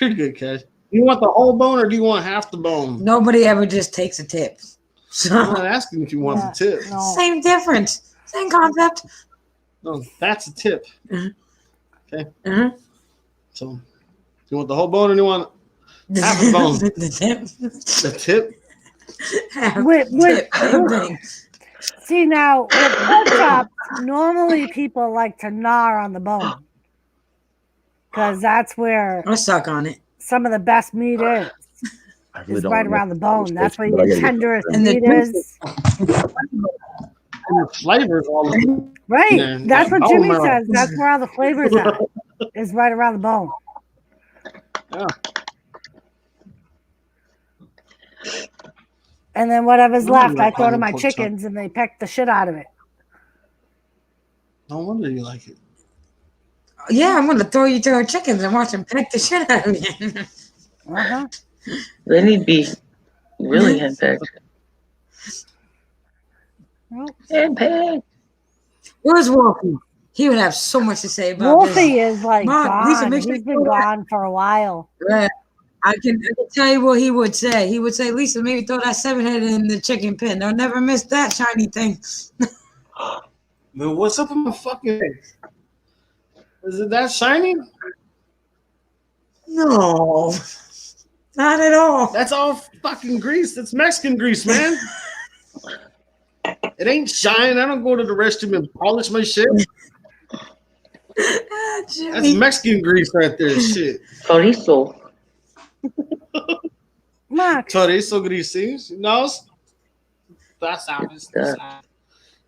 You're good, Cash. You want the whole bone or do you want half the bone? Nobody ever just takes a tip. I'm So not asking if you want the tip. No. same difference, same concept. No, that's a tip. Uh-huh. So, do you want the whole bone or do you want half the bone? The tip. The tip? Half With- tip. Same thing. See now, with pork chops, normally people like to gnaw on the bone because that's where I suck on it. some of the best meat is. I really Is don't right want around the bone. That's where but I your gotta get tenderest some. And the meat is. And the flavors all over. Right. Yeah, That's what bone Jimmy marrow. says. That's where all the flavors are. Is right around the bone. Yeah. And then whatever's No, left, you're I throw to finding my pork chop. chickens and they peck the shit out of it. No wonder you like it. Yeah, I'm gonna throw you to our chickens and watch them peck the shit out of you. Uh-huh. They need to be really henpecked. Nope. Henpecked. Where's Wolfie? He would have so much to say about Wolfie this. is like Mark, Lisa, gone. make He's sure been you throw that- gone for a while. Yeah, I can tell you what he would say. He would say, Lisa, maybe throw that 7-head in the chicken pen. They'll never miss that shiny thing. Man, what's up with my fucking eggs? Is it that shiny? No. Not at all. That's all fucking grease. That's Mexican grease, man. It ain't shine. I don't go to the restroom and polish my shit. That's Mexican grease right there. Shit. Chorizo. Max. Chorizo greasy. No, that's obvious.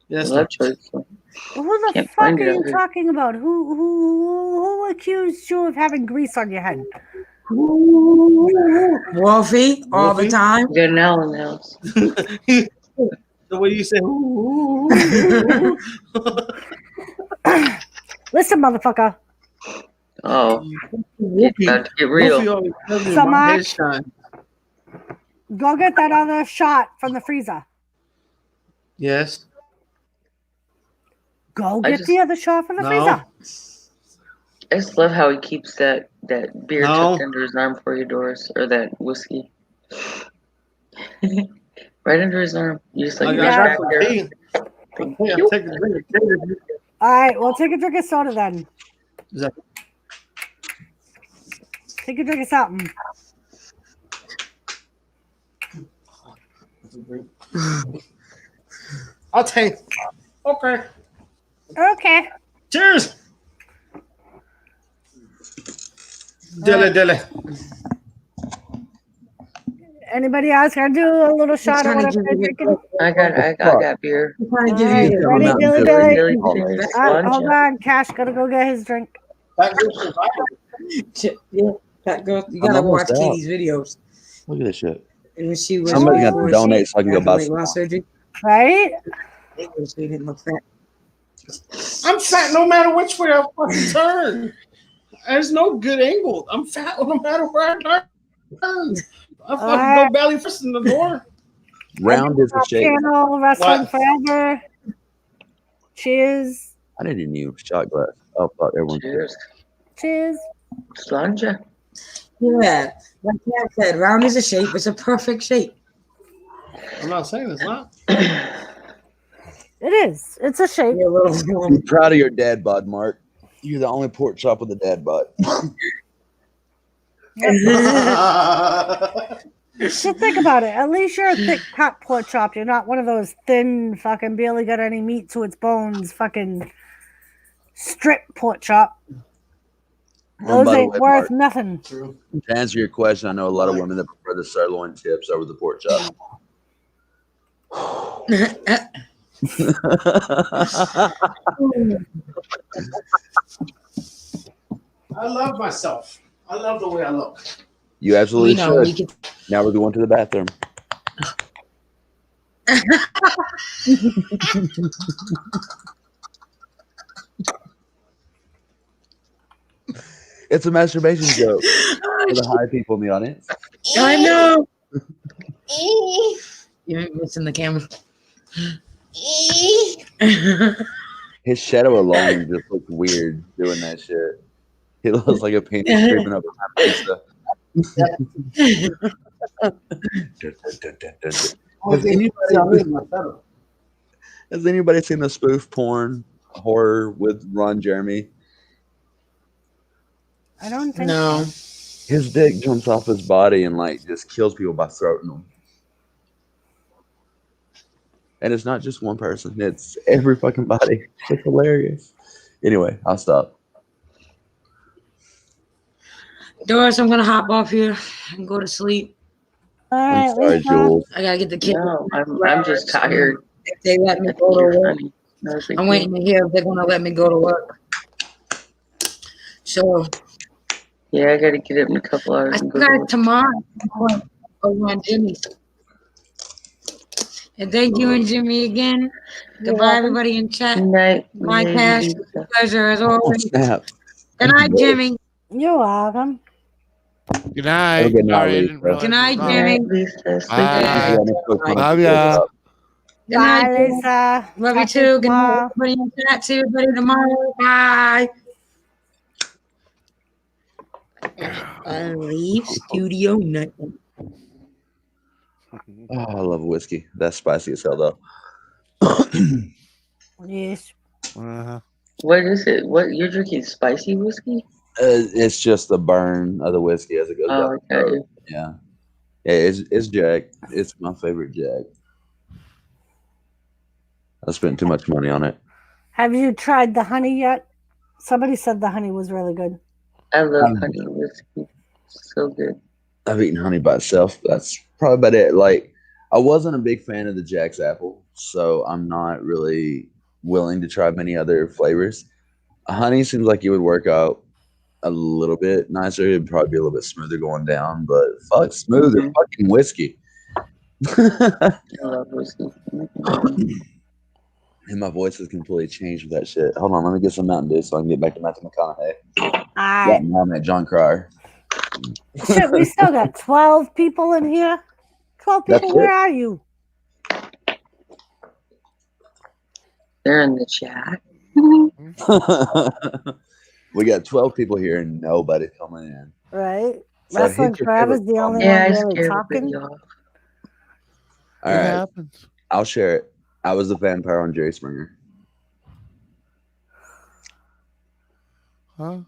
Yes. Love chorizo. Who the Can't fuck find are it out you here. talking about? Who accused you of having grease on your head? Wolfie all the Wolfie? time. You got an owl in the house. The way you say, Listen, motherfucker. Oh, Wolfie, about to get real. Wolfie always tells me So, my Mark- head shine. Go get that other shot from the freezer. Yes. Go I get just- the other shot from the No. freezer. I just love how he keeps that beer No. tucked under his arm for you, Doris, or that whiskey. Right under his arm. You just I like got Yeah. back some there. tea. Thank Yeah, you. take a drink. All right, well, take a drink of soda then. Is that- Take a drink of something. I'll take. Okay. Okay. Cheers. Dele. Anybody else gonna do a little shot of trying to whatever give they're you drinking? I got beer. I'm trying to All give right, you ready, Mountain Billy Dew. Billy? Billy All right. Hold on, Cash gotta go get his drink. Yeah, that girl, you I'm gotta almost watch out. Katie's videos. Look at this shit. And when she was Somebody got to before donate so I can go had buy weight some. loss surgery, Right? she didn't look fat. I'm fat no matter which way I fucking turn. There's no good angle. I'm fat no matter where I turn. I fucking go belly first in the door. Round is a shape. Channel Wrestling What? Forever. Cheers. I didn't even use shot glass. Oh fuck, everyone. Cheers. Cheers. Slanja. Yeah, like Kat said, round is a shape. It's a perfect shape. I'm not saying it's not. It is. It's a shape. You're a little I'm proud of your dad bod, Mark. You're the only pork chop with a dad bod. So think about it. At least you're a thick cut pork chop. You're not one of those thin, fucking barely got any meat to its bones, fucking strip pork chop. Those by the ain't way, worth Mark, nothing. True. to answer your question, I know a lot of women that prefer the sirloin tips over the pork chop. I love myself. I love the way I look. You absolutely We know, should. we can- Now we're going to the bathroom. It's a masturbation joke for the high people in the audience. I know. You're missing the camera. His shadow alone just looked weird doing that shit. He looks like a penis creeping up behind pizza. Has anybody seen the spoof porn horror with Ron Jeremy? I don't think No. His dick jumps off his body and like just kills people by throating them. And it's not just one person; it's every fucking body. It's hilarious. Anyway, I'll stop. Doris, I'm gonna hop off here and go to sleep. All I'm right, sorry, Lisa. Jules. I gotta get the kids. No, I'm just tired. If they let me I think go to you're work, funny. No big I'm deal. waiting to hear if they're gonna let me go to work. So Yeah, I gotta get up in a couple hours I and go got to it work. tomorrow. I'm going over on Jimmy's. And thank you and Jimmy again. You're Goodbye, welcome. everybody in chat. Good night. My Lady Cash, Lisa. pleasure as Oh, always. snap. Good night, Jimmy. You're welcome. Good Have a night. good night, Sorry, I Lisa. didn't realize Good night, it was on. Good night, Jimmy. Lisa. Sleep Bye. good. Love ya. Good night, Bye, Jimmy. Lisa. Love you Talk to too. Good night, tomorrow. everybody in chat. See everybody tomorrow. Bye. I leave studio night. Oh, I love whiskey. That's spicy as hell, though. Yes. Uh-huh. What is it? What you're drinking? Spicy whiskey? It's just the burn of the whiskey as it goes down Oh, the okay. throat. Yeah. Yeah, it's Jack. It's my favorite Jack. I spent too much money on it. Have you tried the honey yet? Somebody said the honey was really good. I love honey whiskey. So good. I've eaten honey by itself. That's probably about it. Like, I wasn't a big fan of the Jack's apple, so I'm not really willing to try many other flavors. Honey seems like it would work out a little bit nicer. It'd probably be a little bit smoother going down, but fuck smoother fucking whiskey. I love whiskey. And my voice has completely changed with that shit. Hold on, let me get some Mountain Dew so I can get back to Matthew McConaughey. Alright. Yeah, I'm at John Cryer. Shit, we still got 12 people in here. 12 That's people, where it. are you? They're in the chat. We got 12 people here and nobody coming in. Right? So Wrestling hit your Forever's favorite the only Yeah, I one really scared talking. y'all. All It right, happens. I'll share it. I was the vampire on Jerry Springer. Huh?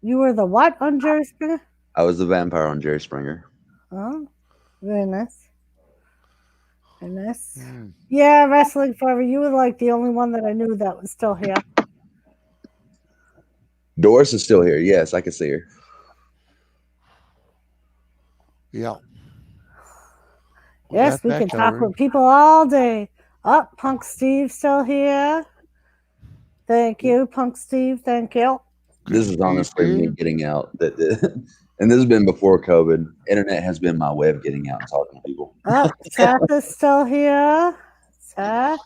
You were the what on Jerry Springer? I was the vampire on Jerry Springer. Oh, very nice. Very nice. Yeah, Wrestling Forever. You were like the only one that I knew that was still here. Doris is still here. Yes, I can see her. Yeah. Yes, Got we that can talk covered. with people all day. Oh, Punk Steve still here. Thank you, Punk Steve. Thank you. This is honestly me getting out. And this has been before COVID. Internet has been my way of getting out and talking to people. Oh, Seth is still here. Seth.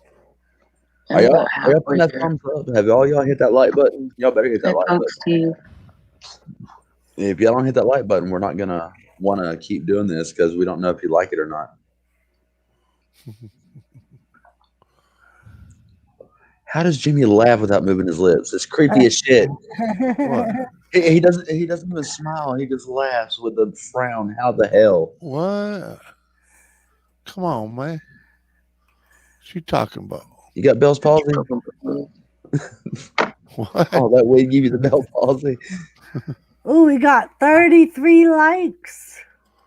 Are y'all putting that thumbs up? Have all y'all hit that like button? Y'all better hit that like button. Steve. If y'all don't hit that like button, we're not gonna want to keep doing this because we don't know if you like it or not. How does Jimmy laugh without moving his lips? It's creepy as shit. He doesn't even smile. He just laughs with a frown. How the hell? What? Come on, man. What you talking about? You got Bell's palsy? What? Oh, that way give you the Bell's palsy. Oh, we got 33 likes.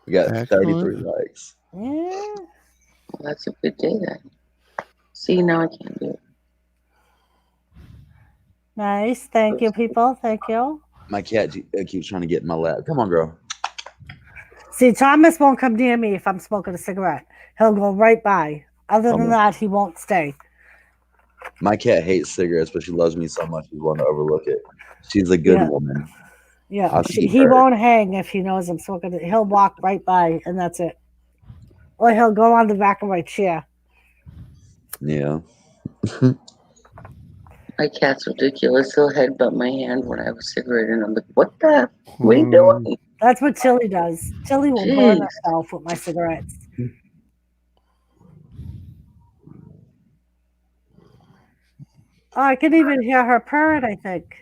We got Excellent. 33 likes. Yeah. Well, that's a good day then. See, now I can't do it. Nice. Thank you, people. Thank you. My cat keeps trying to get in my lap. Come on, girl. See, Thomas won't come near me if I'm smoking a cigarette. He'll go right by. Other than that, he won't stay. My cat hates cigarettes, but she loves me so much she's willing to overlook it. She's a good woman. Yeah, I'll keep he her. won't hang if he knows I'm smoking it. He'll walk right by, and that's it. Or he'll go on the back of my chair. Yeah. My cat's ridiculous. He'll headbutt my hand when I have a cigarette, and I'm like, what the? What are you doing? That's what Tilly does. Tilly will burn herself with my cigarettes. Oh, I can even hear her purring, I think.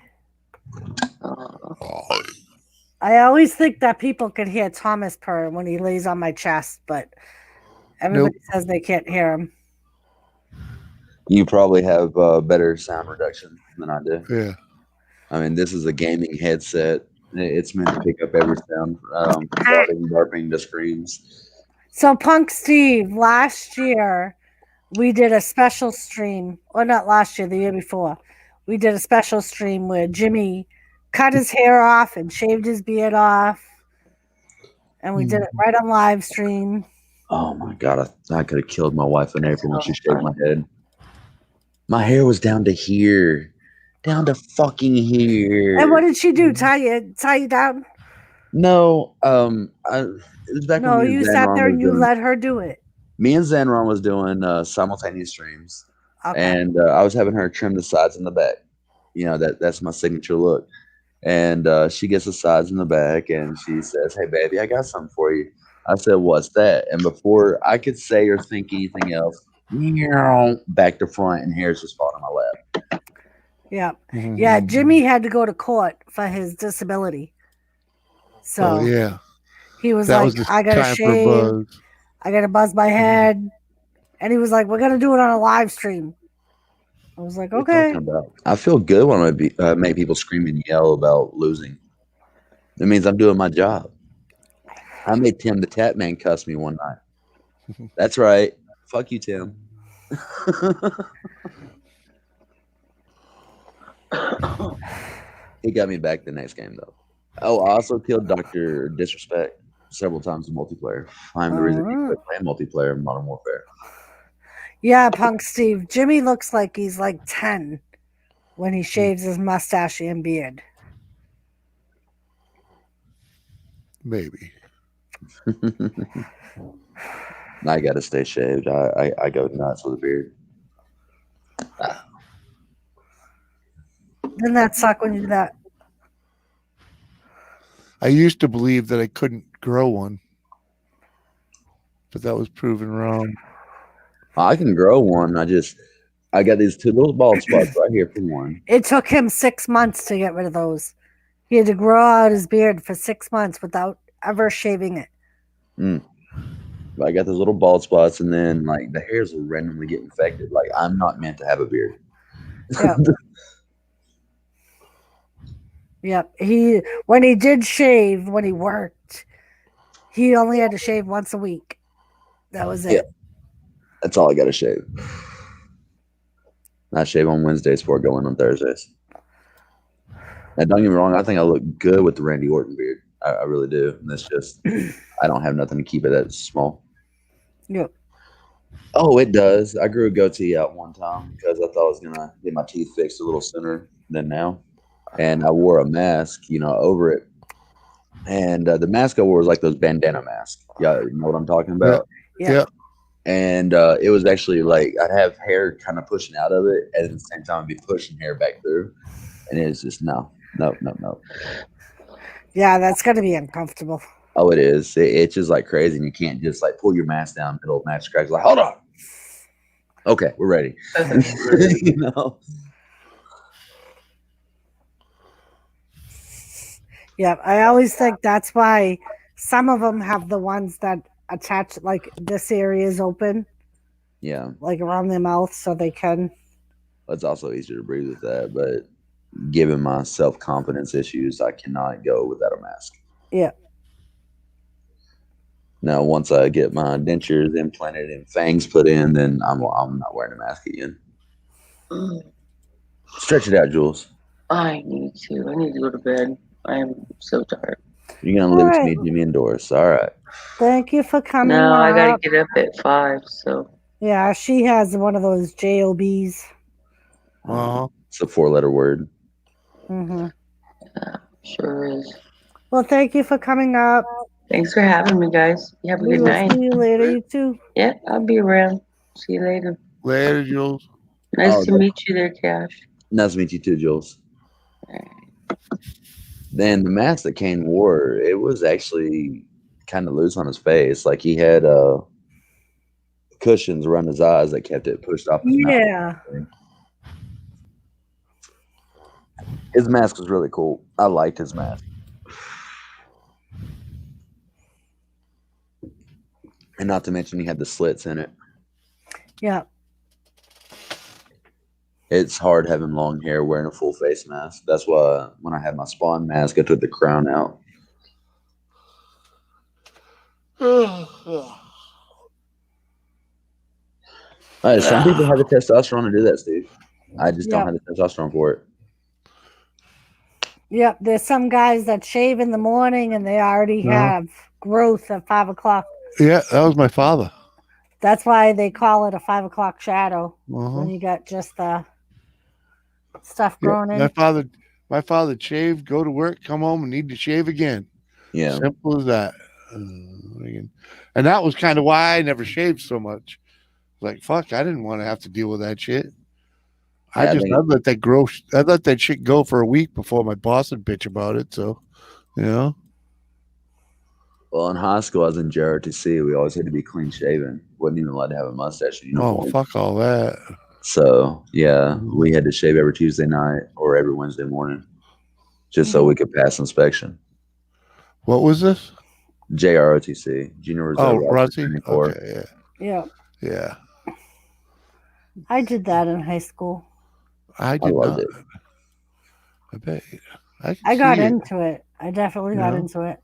I always think that people can hear Thomas purr when he lays on my chest, but everybody says they can't hear him. You probably have better sound reduction than I do. Yeah. I mean, this is a gaming headset. It's meant to pick up every sound, farting, burping to screams. So, Punk Steve, last year we did a special stream, or not last year, the year before. We did a special stream where Jimmy cut his hair off and shaved his beard off. And we did it right on live stream. Oh my God, I could have killed my wife in April when she shaved my head. My hair was down to here. Down to fucking here. And what did she do? Tie you down? No, it was back No, when me and you sat Zanron there was and you doing- let her do it. Me and Zanron was doing simultaneous streams. Okay. And I was having her trim the sides and the back. You know, that's my signature look. And she gets the sides and the back and she says, "Hey, baby, I got something for you." I said, "What's that?" And before I could say or think anything else, back to front and hair's just falling on my lap. Yeah. Yeah, Jimmy had to go to court for his disability. So Oh, yeah. he was That like, was the I gotta time for shave. buzz. I gotta buzz my head. And he was like, we're gonna do it on a live stream. I was like, okay. I feel good when I make people scream and yell about losing. It means I'm doing my job. I made Tim the Tap Man cuss me one night. That's right. Fuck you, Tim. He got me back the next game, though. Oh, I also killed Dr. Disrespect several times in multiplayer. I'm the reason he quit playing multiplayer in Modern Warfare. Yeah, Punk Steve. Jimmy looks like he's like 10 when he shaves his mustache and beard. Maybe. I got to stay shaved. I go nuts with a beard. Didn't that suck when you did that? I used to believe that I couldn't grow one, but that was proven wrong. I can grow one. I got these two little bald spots right here for one. It took him 6 months to get rid of those. He had to grow out his beard for 6 months without ever shaving it. I got those little bald spots, and then like the hairs will randomly get infected. Like I'm not meant to have a beard. Yep. Yep. When he did shave, when he worked, he only had to shave once a week. That was it. Yeah. That's all I got to shave. I shave on Wednesdays before going on Thursdays. And don't get me wrong, I think I look good with the Randy Orton beard. I really do. And it's just, I don't have nothing to keep it that small. Yep. Oh, it does. I grew a goatee out one time because I thought I was going to get my teeth fixed a little sooner than now. And I wore a mask, over it. And the mask I wore was like those bandana masks. Yeah, you know what I'm talking about? Yeah. And it was actually like I'd have hair kind of pushing out of it, and at the same time I'd be pushing hair back through. And it's just no. Yeah, that's going to be uncomfortable. Oh, it is. It's just like crazy, and you can't just like pull your mask down middle of match crash. Like, hold on. Okay, we're ready. Yeah, I always think that's why some of them have the ones that attach, like this area is open. Yeah. Like around their mouth so they can. It's also easier to breathe with that, but given my self-confidence issues, I cannot go without a mask. Yeah. Now, once I get my dentures implanted and fangs put in, then I'm not wearing a mask again. Stretch it out, Jules. I need to go to bed. I am so tired. You're going to leave it to me, Jimmy, and Doris. All right. Thank you for coming. No, I got up. to get up at 5, so. Yeah, she has one of those JOBs. It's a 4-letter word. Mm-hmm. Yeah, sure is. Well, thank you for coming up. Thanks for having me, guys. You have a good night. See you later, you too. Yeah, I'll be around. See you later. Later, Jules. Nice to meet you there, Cash. Nice to meet you too, Jules. Then the mask that Kane wore, it was actually kind of loose on his face. Like he had cushions around his eyes that kept it pushed off his mouth. His mask was really cool. I liked his mask. And not to mention he had the slits in it. Yeah. It's hard having long hair wearing a full face mask. That's why when I had my Spawn mask, I took the crown out. Some people have the testosterone to do that, Steve. I just don't have the testosterone for it. Yep, there's some guys that shave in the morning and they already have growth at 5 o'clock. Yeah, that was my father. That's why they call it a 5 o'clock shadow when you got just the stuff growing in. My father shaved, go to work, come home, and need to shave again. Yeah, simple as that. And that was kind of why I never shaved so much. Like, fuck, I didn't want to have to deal with that shit. I'd let that grow. I'd let that shit go for a week before my boss would bitch about it. So, Well, in high school, I was in JROTC. We always had to be clean shaven. Wasn't even allowed to have a mustache. Fuck all that. So, yeah, we had to shave every Tuesday night or every Wednesday morning just so we could pass inspection. What was this? JROTC, Junior Reserve. ROTC? Okay, yeah. I did that in high school. I did loved not. it. I bet. I got into it. I definitely got into it.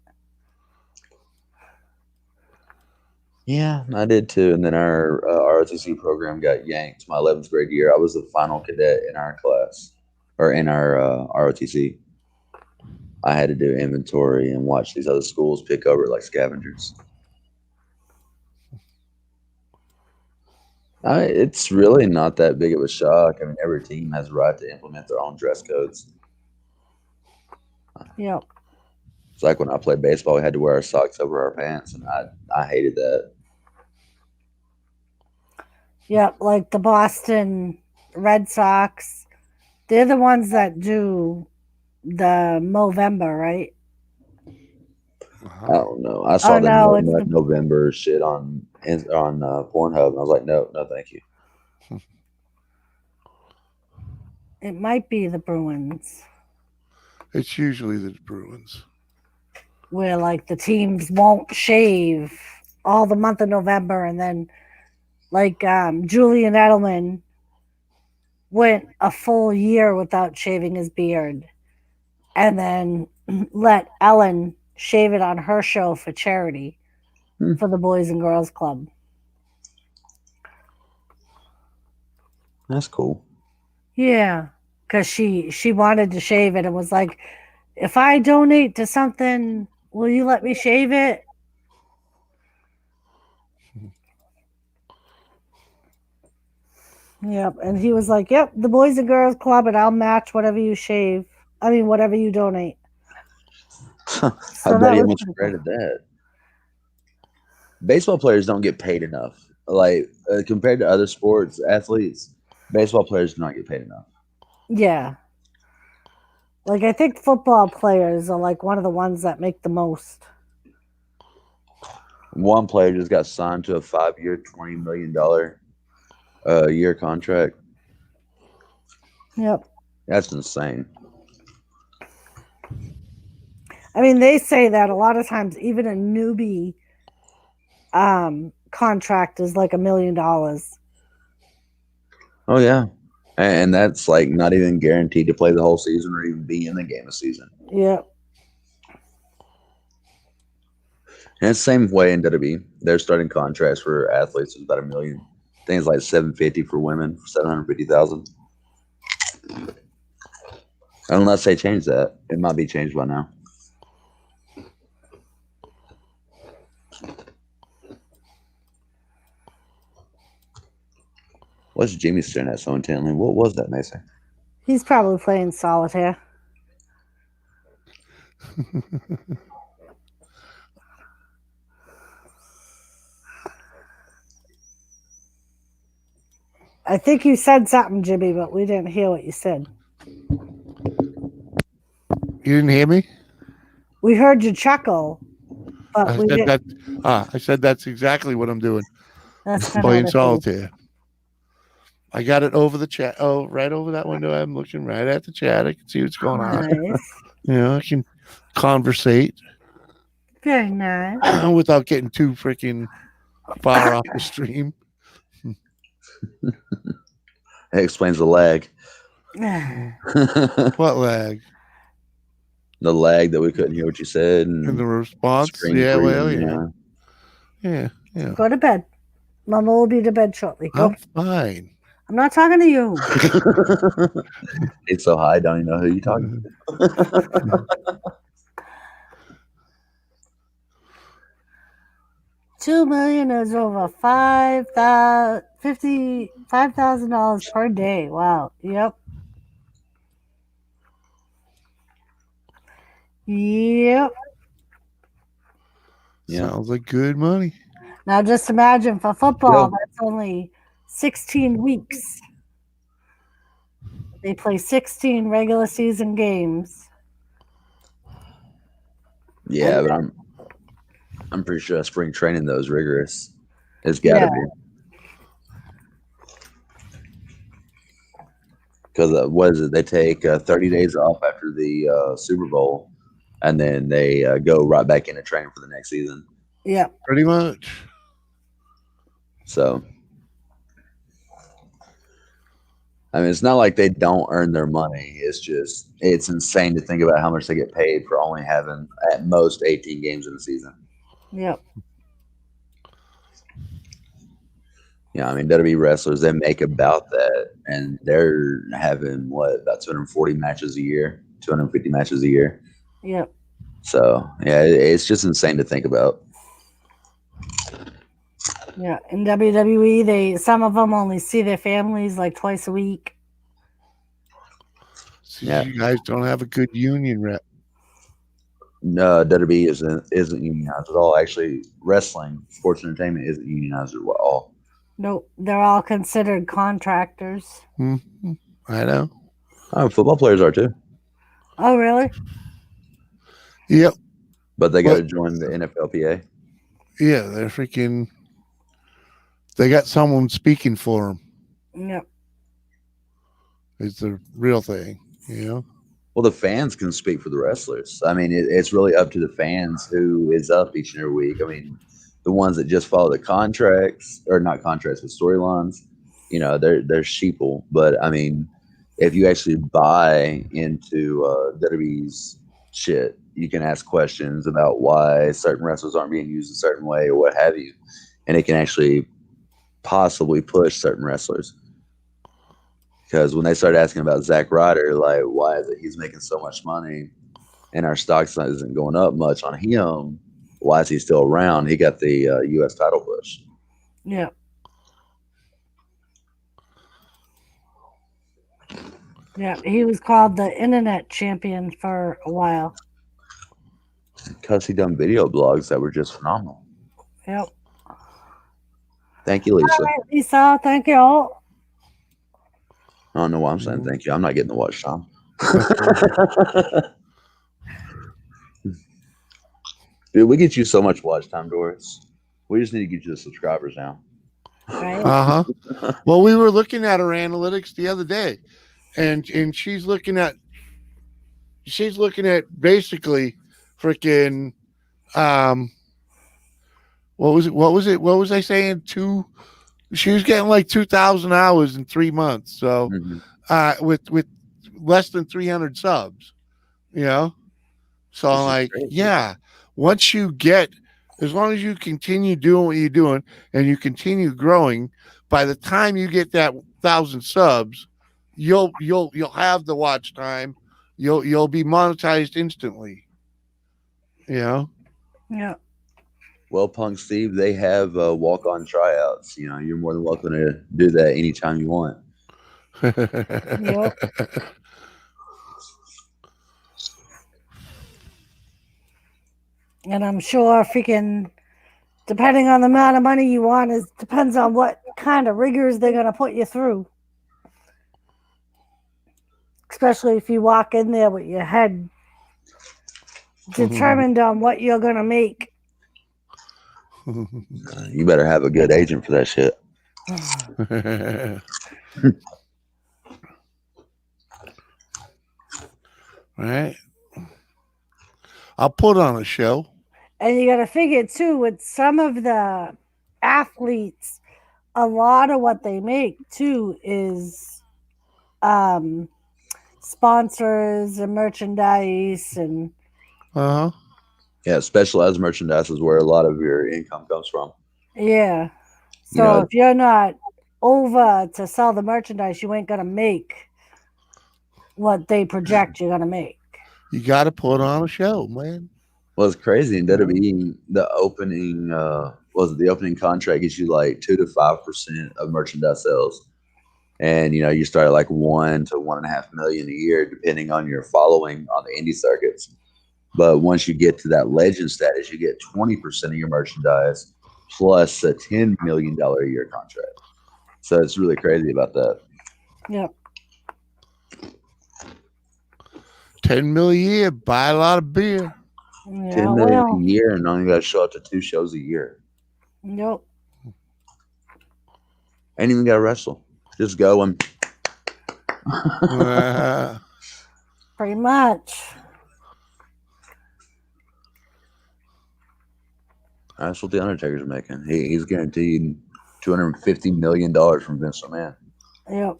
Yeah, I did too. And then our ROTC program got yanked my 11th grade year. I was the final cadet in our class or in our ROTC. I had to do inventory and watch these other schools pick over like scavengers. It's really not that big of a shock. I mean, every team has a right to implement their own dress codes. Yep. It's like when I played baseball, we had to wear our socks over our pants, and I hated that. Yep, like the Boston Red Sox. They're the ones that do the Movember, right? I don't know. I saw Oh, no, it's the the- November shit on Pornhub, and I was like, no, thank you. It might be the Bruins, It's usually the Bruins. where like the teams won't shave all the month of November, and then like Julian Edelman went a full year without shaving his beard, and then let Ellen shave it on her show for charity for the Boys and Girls Club. That's cool. Yeah, because she wanted to shave it and was like, if I donate to something, will you let me shave it? Yep, and he was like, yep, the Boys and Girls Club, and I'll match whatever you shave. I mean, whatever you donate. I that bet he was much pretty regretted that. Baseball players don't get paid enough. Like compared to other sports athletes, baseball players do not get paid enough. Yeah. Like, I think football players are like one of the ones that make the most. One player just got signed to a 5-year, $20 million year contract. Yep. That's insane. I mean, they say that a lot of times, even a newbie contract is like $1 million. Oh yeah, and that's like not even guaranteed to play the whole season or even be in the game of season. Yep. And it's the same way in WWE. Their starting contracts for athletes is about $1 million. I think it's like $750 for women, $750,000. Unless they change that, it might be changed by now. What's Jimmy staring at so intently? What was that, Mason? He's probably playing solitaire. I think you said something, Jimmy, but we didn't hear what you said. You didn't hear me? We heard you chuckle, but I we said didn't. that. I said that's exactly what I'm doing. That's I'm kinda playing what I solitaire. I got it over the chat. Oh, right over that window. I'm looking right at the chat. I can see what's going on. Nice. You know, I can conversate Very nice. without getting too freaking far off the stream. That explains the lag. What lag? The lag that we couldn't hear what you said. And the response? screen Yeah, freezing, well, you yeah. know. Yeah. Go to bed. Mama will be to bed shortly. Go. I'm fine. I'm not talking to you. It's so high, I don't even know who you're talking to. $2 million is over $5,000 per day. Wow. Yep. Yep. Sounds like good money. Now just imagine for football, Yo. that's only 16 weeks. They play 16 regular season games. Yeah, but I'm pretty sure spring training though is rigorous. It's got to be. Because what is it? They take 30 days off after the Super Bowl, and then they go right back into training for the next season. Yeah. Pretty much. So, I mean, it's not like they don't earn their money. It's just, it's insane to think about how much they get paid for only having at most 18 games in the season. Yep. Yeah, I mean WWE wrestlers, they make about that, and they're having about 240 matches a year, 250 matches a year. Yep. So yeah, it's just insane to think about. Yeah. In WWE, some of them only see their families like twice a week. See, you guys don't have a good union rep. No, WWE isn't unionized at all. Actually, wrestling, sports entertainment isn't unionized at all. Nope. They're all considered contractors. Mm-hmm. I know. Oh, football players are too. Oh, really? Yep. But they got to join the NFLPA. Yeah, they're freaking. They got someone speaking for them. Yep. It's the real thing, you know. Well, the fans can speak for the wrestlers. I mean, it's really up to the fans who is up each and every week. I mean, the ones that just follow the contracts, or not contracts, but storylines, you know, they're sheeple. But I mean, if you actually buy into WWE's shit, you can ask questions about why certain wrestlers aren't being used a certain way or what have you, and it can actually possibly push certain wrestlers. Because when they started asking about Zack Ryder, like, why is it he's making so much money and our stocks isn't going up much on him? Why is he still around? He got the U.S. title push. Yeah. Yeah, he was called the internet champion for a while. Because he done video blogs that were just phenomenal. Yep. Thank you, Lisa. All right, Lisa, thank you all. I don't know why I'm saying thank you. I'm not getting the watch time. Dude, we get you so much watch time, Doris. We just need to get you the subscribers now. Uh-huh. Well, we were looking at her analytics the other day, and she's looking at basically freaking what was I saying? She was getting like 2,000 hours in 3 months. So with less than 300 subs, you know. So I'm like, yeah, once you get, as long as you continue doing what you're doing and you continue growing, by the time you get that 1,000 subs, you'll have the watch time. You'll be monetized instantly. You know? Yeah. Well, Punk Steve, they have walk-on tryouts. You know, you're more than welcome to do that anytime you want. Yep. And I'm sure freaking, depending on the amount of money you want, depends on what kind of rigors they're going to put you through. Especially if you walk in there with your head determined on what you're going to make. You better have a good agent for that shit. Right. I'll put on a show. And you got to figure too, with some of the athletes, a lot of what they make too is sponsors and merchandise and Yeah, specialized merchandise is where a lot of your income comes from. yeah. So You know, if you're not over to sell the merchandise, you ain't gonna make what they project you're gonna make. You got to put on a show, man. well, it's crazy. In WWE, the opening contract gives you like 2 to 5% of merchandise sales, and you know you start at like 1 to 1.5 million a year, depending on your following on the indie circuits. But once you get to that legend status, you get 20% of your merchandise plus a $10 million a year contract. So it's really crazy about that. Yep. 10 million a year, buy a lot of beer. Yeah, 10 million a year, and only got to show up to 2 shows a year. Nope. Ain't even got to wrestle. Just go and. Pretty much. That's what the Undertaker's making. He's guaranteed $250 million from Vince McMahon. Yep.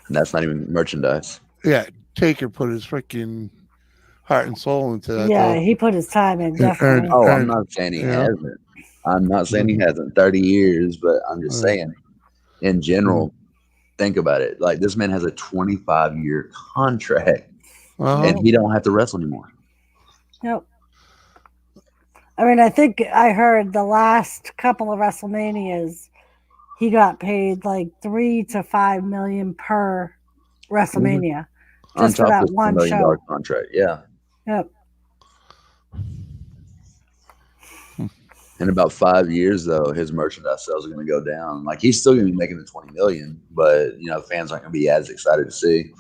And that's not even merchandise. Yeah, Taker put his freaking heart and soul into that. Yeah, though. he put his time in, definitely. I'm not saying he Yeah. hasn't. I'm not saying he hasn't 30 years, but I'm just saying in general, think about it. Like this man has a 25-year contract and he don't have to wrestle anymore. Yep. I mean, I think I heard the last couple of WrestleManias, he got paid like $3 to $5 million per WrestleMania just for that one $1 million show. contract. Yeah. Yep. In about 5 years, though, his merchandise sales are going to go down. Like he's still going to be making the $20 million, but you know, fans aren't going to be as excited to see,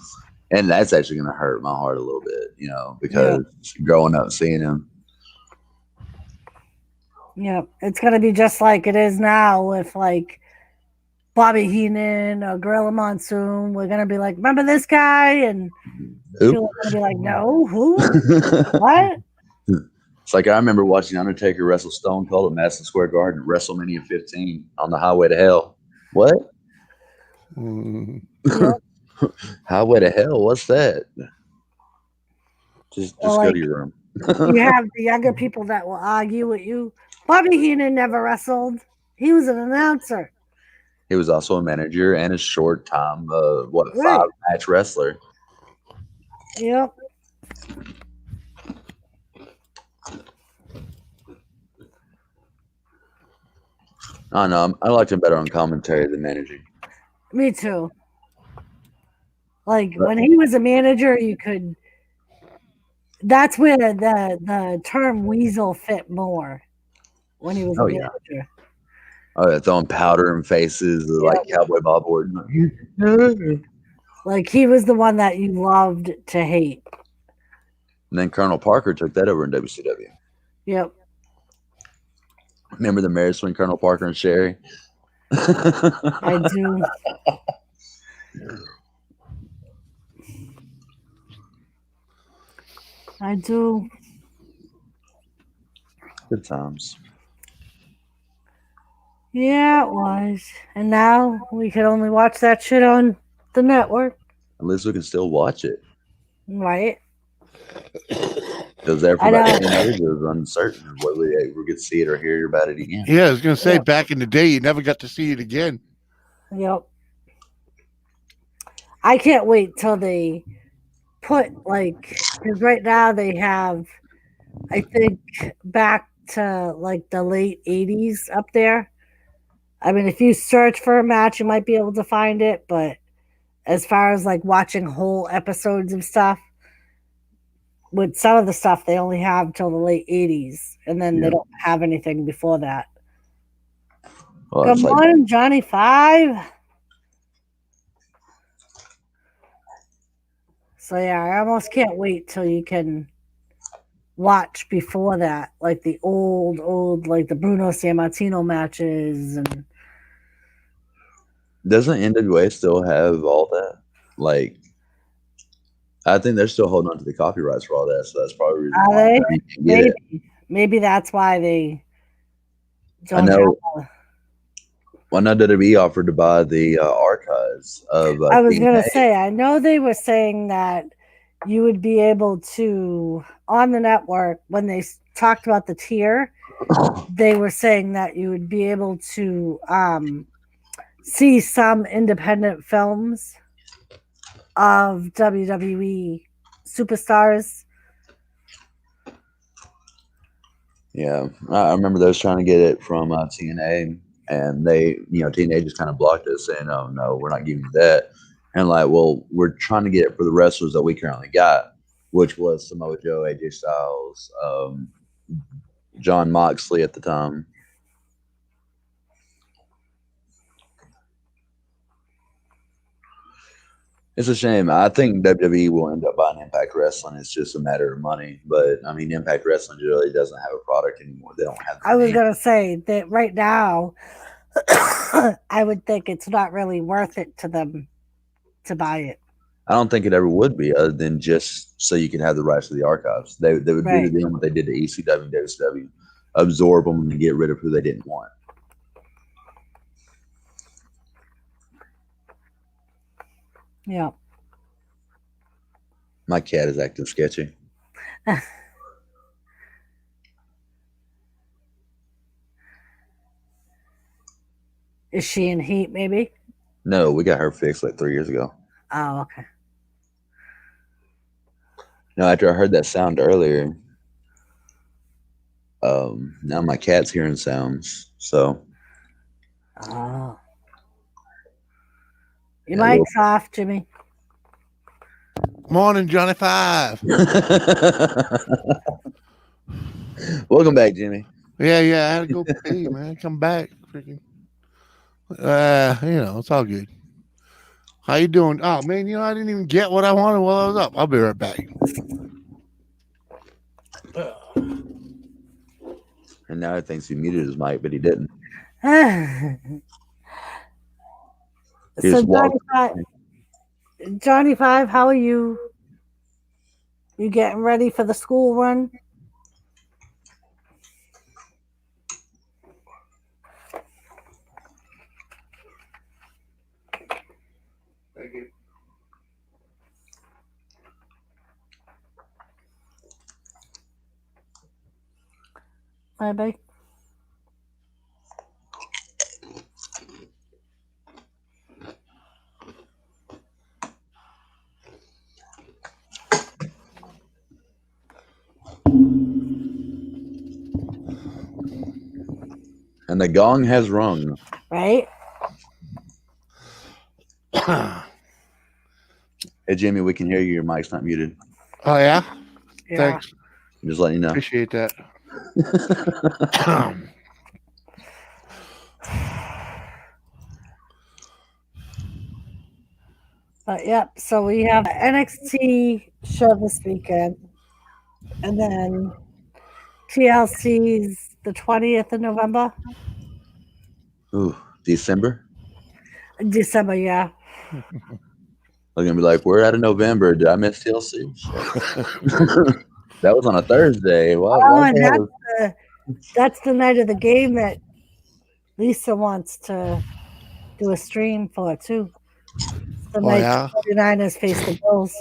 and that's actually going to hurt my heart a little bit, you know, because growing up seeing him. Yep. It's going to be just like it is now with like Bobby Heenan or Gorilla Monsoon. We're going to be like, remember this guy? And people are going to be like, no, who? What? It's like I remember watching Undertaker wrestle Stone Cold at Madison Square Garden at WrestleMania 15 on the Highway to Hell. What? Highway to Hell? What's that? Just Well, go like, to your room. You have the younger people that will argue with you. Bobby Heenan never wrestled. He was an announcer. He was also a manager and a short time, 5-match wrestler. Yep. I know. I liked him better on commentary than managing. Me too. Like when he was a manager, you could. That's where the term weasel fit more. When he was a manager. Oh, yeah, throwing powder in faces like Cowboy Bob Orton. Like he was the one that you loved to hate. And then Colonel Parker took that over in WCW. Yep. Remember the marriage between Colonel Parker and Sherry? I do. I do. Good times. Yeah, it was. And now we could only watch that shit on the network. At least we can still watch it. Right. Because there for about 10 years, it was uncertain whether we ever get to see it or hear about it again. Yeah, I was going to say, back in the day, you never got to see it again. Yep. I can't wait till they put, like, because right now they have, I think, back to, like, the late 80s up there. I mean, if you search for a match, you might be able to find it, but as far as, like, watching whole episodes of stuff, with some of the stuff, they only have till the late 80s, and then they don't have anything before that. Well, Good morning, Johnny 5. So, yeah, I almost can't wait till you can watch before that, like the old, like the Bruno Sammartino matches. And doesn't NWA still have all that? Like, I think they're still holding on to the copyrights for all that, so that's probably the reason why maybe that's why they don't I know. have Well, now WWE offered to buy the archives of. I was going to TNA. say, I know they were saying that you would be able to, on the network, when they talked about the tier, they were saying that you would be able to see some independent films of WWE superstars. Yeah, I remember those trying to get it from TNA, and they, TNA just kind of blocked it, saying, "Oh no, we're not giving you that." And like, well, we're trying to get it for the wrestlers that we currently got, which was Samoa Joe, AJ Styles, John Moxley at the time. It's a shame. I think WWE will end up buying Impact Wrestling. It's just a matter of money. But I mean, Impact Wrestling really doesn't have a product anymore. They don't have. I was going to say that right now, I would think it's not really worth it to them to buy it. I don't think it ever would be, other than just so you can have the rights to the archives. They would do the deal what they did to ECW and WCW, absorb them and get rid of who they didn't want. Yeah. My cat is acting sketchy. Is she in heat? Maybe. No, we got her fixed like 3 years ago. Oh, okay. No, after I heard that sound earlier, now my cat's hearing sounds. So Oh. Your Yeah, mic's off, Jimmy. Morning, Johnny Five. welcome back, Jimmy. Yeah, I had to go pee, man. Come back. Freaking. It's all good. How you doing? Oh man, I didn't even get what I wanted while I was up. I'll be right back. And now he thinks he muted his mic, but he didn't. He So just walked. Johnny Five, how are you? You getting ready for the school run? Thank you. Bye-bye. And the gong has rung. Right? Hey, Jimmy, we can hear you. Your mic's not muted. Oh yeah? Yeah. Thanks. Just letting you know. Appreciate that. But yep, so we have NXT show this weekend. And then TLC's the 20th of November. Ooh, December. December, yeah. I'm gonna be like, we're out of November. Did I miss TLC? That was on a Thursday. Why And the hell that's the night of the game that Lisa wants to do a stream for too. The night yeah? the 49ers face the Bills.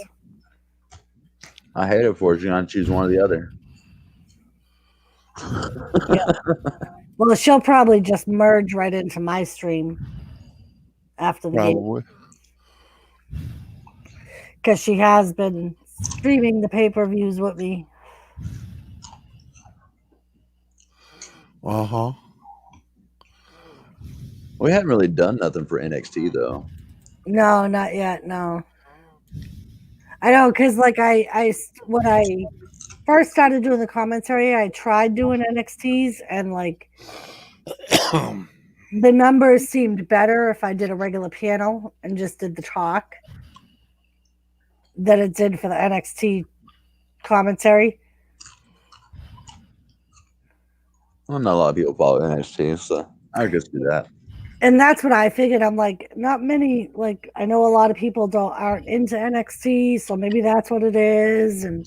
I hate it for you. I choose one or the other. Well, she'll probably just merge right into my stream after the game Probably. because she has been streaming the pay-per-views with me. Uh-huh. We hadn't really done nothing for NXT though. No, not yet. No, I know because like when I first started doing the commentary, I tried doing NXTs and like the numbers seemed better if I did a regular panel and just did the talk than it did for the NXT commentary. Well, not a lot of people follow NXT, so I just do that. And that's what I figured. I'm like, not many. Like, I know a lot of people aren't into NXT, so maybe that's what it is. And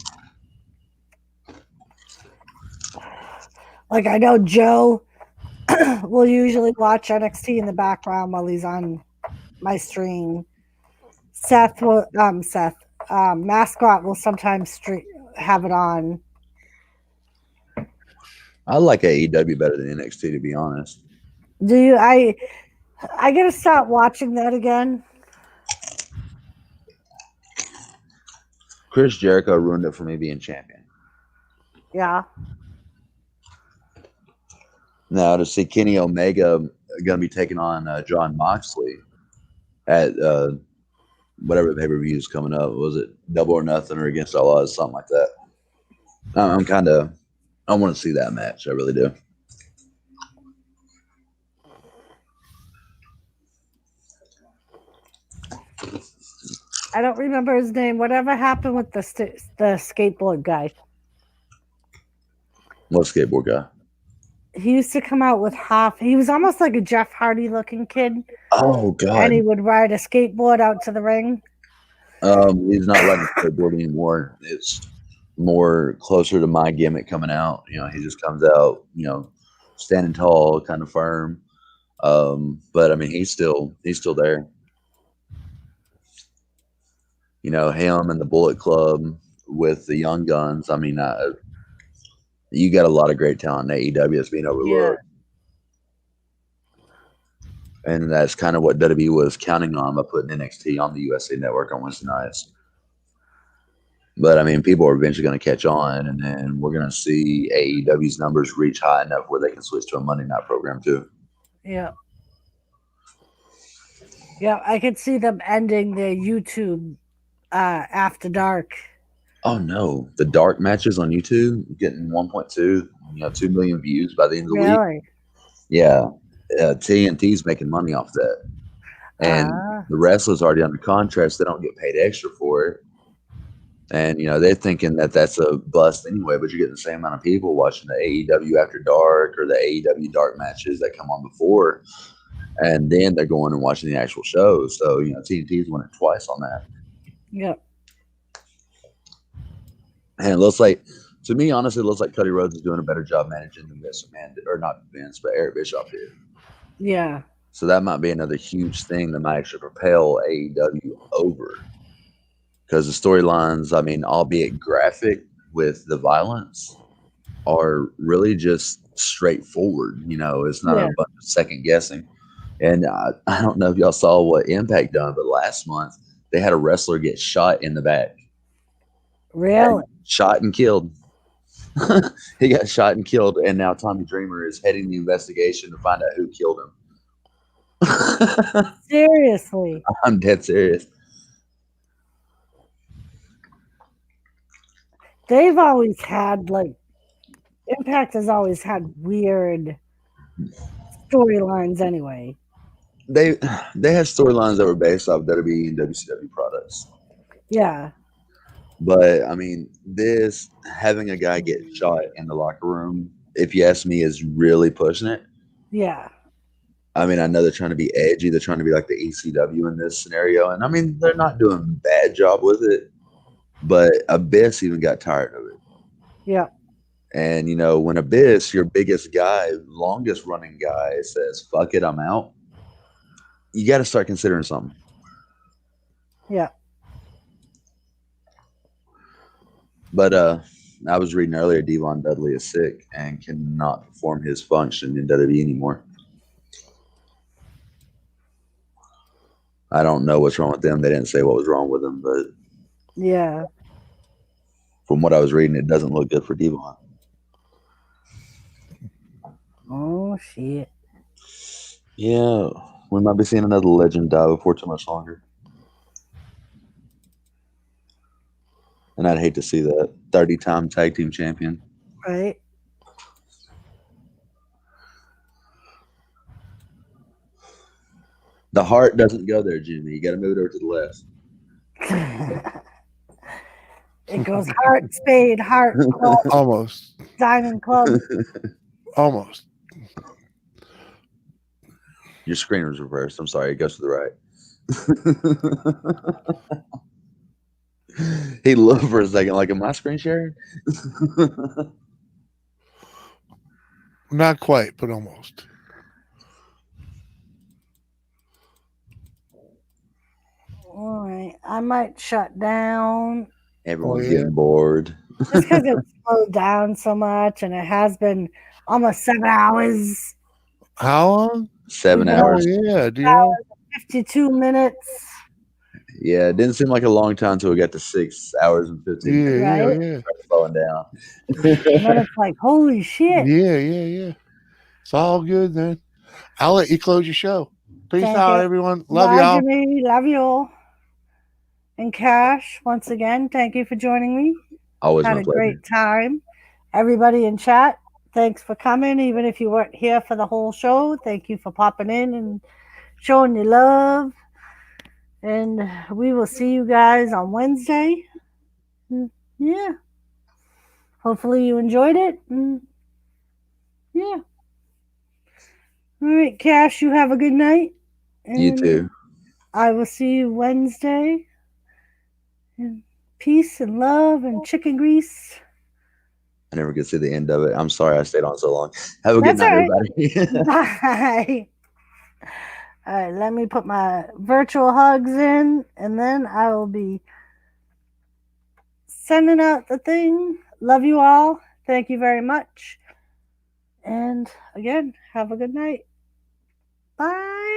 like, I know Joe will usually watch NXT in the background while he's on my stream. Mascot will sometimes have it on. I like AEW better than NXT, to be honest. Do you? I gotta start watching that again. Chris Jericho ruined it for me being champion. Yeah. Now to see Kenny Omega going to be taking on John Moxley at whatever the pay-per-view is coming up. Was it Double or Nothing or Against All Odds, something like that? I want to see that match. I really do. I don't remember his name. Whatever happened with the skateboard guy? What skateboard guy? He used to come out with he was almost like a Jeff Hardy looking kid. Oh God! And he would ride a skateboard out to the ring. He's not riding a skateboard anymore. It's more closer to my gimmick coming out. He just comes out, standing tall, kind of firm. But I mean, he's still there. Him and the Bullet Club with the Young Guns. I mean, you got a lot of great talent in AEW that's being overlooked. And that's kind of what WWE was counting on by putting NXT on the USA Network on Wednesday nights. But I mean, people are eventually going to catch on, and then we're going to see AEW's numbers reach high enough where they can switch to a Monday night program too. Yeah. Yeah, I could see them ending their YouTube after dark. Oh no, the dark matches on YouTube getting 1.2, 2 million views by the end of the week. Really? Yeah, TNT's making money off that, and the wrestlers already under contract, so they don't get paid extra for it. And they're thinking that that's a bust anyway, but you're getting the same amount of people watching the AEW After Dark or the AEW Dark matches that come on before, and then they're going and watching the actual show. So TNT's winning twice on that. Yep. And it looks like, to me, honestly, it looks like Cody Rhodes is doing a better job managing than Vince McMahon did, or not Vince, but Eric Bischoff did. Yeah. So that might be another huge thing that might actually propel AEW over. Because the storylines, I mean, albeit graphic with the violence, are really just straightforward. It's not a bunch of second guessing. And I don't know if y'all saw what Impact done, but last month they had a wrestler get shot in the back. Really? Shot and killed. He got shot and killed, and now Tommy Dreamer is heading the investigation to find out who killed him. Seriously? I'm dead serious. They've always had, Impact has always had weird storylines anyway. They had storylines that were based off WWE and WCW products. Yeah. But I mean, this having a guy get shot in the locker room, if you ask me, is really pushing it. Yeah. I mean, I know they're trying to be edgy. They're trying to be like the ECW in this scenario. And I mean, they're not doing a bad job with it. But Abyss even got tired of it. Yeah. And, when Abyss, your biggest guy, longest running guy, says, fuck it, I'm out, you got to start considering something. Yeah. But I was reading earlier, Devon Dudley is sick and cannot perform his function in WWE anymore. I don't know what's wrong with them. They didn't say what was wrong with him, but yeah, from what I was reading, it doesn't look good for Devon. Oh, shit. Yeah, we might be seeing another legend die before too much longer. And I'd hate to see that. 30-time tag team champion. Right. The heart doesn't go there, Jimmy. You got to move it over to the left. It goes heart, spade, heart, club. Almost. Diamond club. Almost. Your screen was reversed. I'm sorry. It goes to the right. He looked for a second like, am I screen sharing? Not quite, but almost. All right. I might shut down. Everyone's getting bored. Just because it's slowed down so much, and it has been almost 7 hours. How long? 7 hours. Oh, yeah, do you know? 52 minutes. Yeah, it didn't seem like a long time until we got to 6 hours and 15 minutes. Right? Yeah. Started slowing down. And then it's like, holy shit. Yeah. It's all good then. I'll let you close your show. Peace Thank out, you. everyone. Love Bye, y'all. Jimmy. Love you all. And Cash, once again, thank you for joining me. Always Had my a pleasure. great time. Everybody in chat, thanks for coming. Even if you weren't here for the whole show, thank you for popping in and showing your love. And we will see you guys on Wednesday. Yeah. Hopefully you enjoyed it. Yeah. All right, Cash, you have a good night. You And too. I will see you Wednesday. And peace and love and chicken grease. I never get to see the end of it. I'm sorry I stayed on so long. Have a good That's night, all right. everybody. Bye. All right, let me put my virtual hugs in, and then I will be sending out the thing. Love you all. Thank you very much. And again, have a good night. Bye.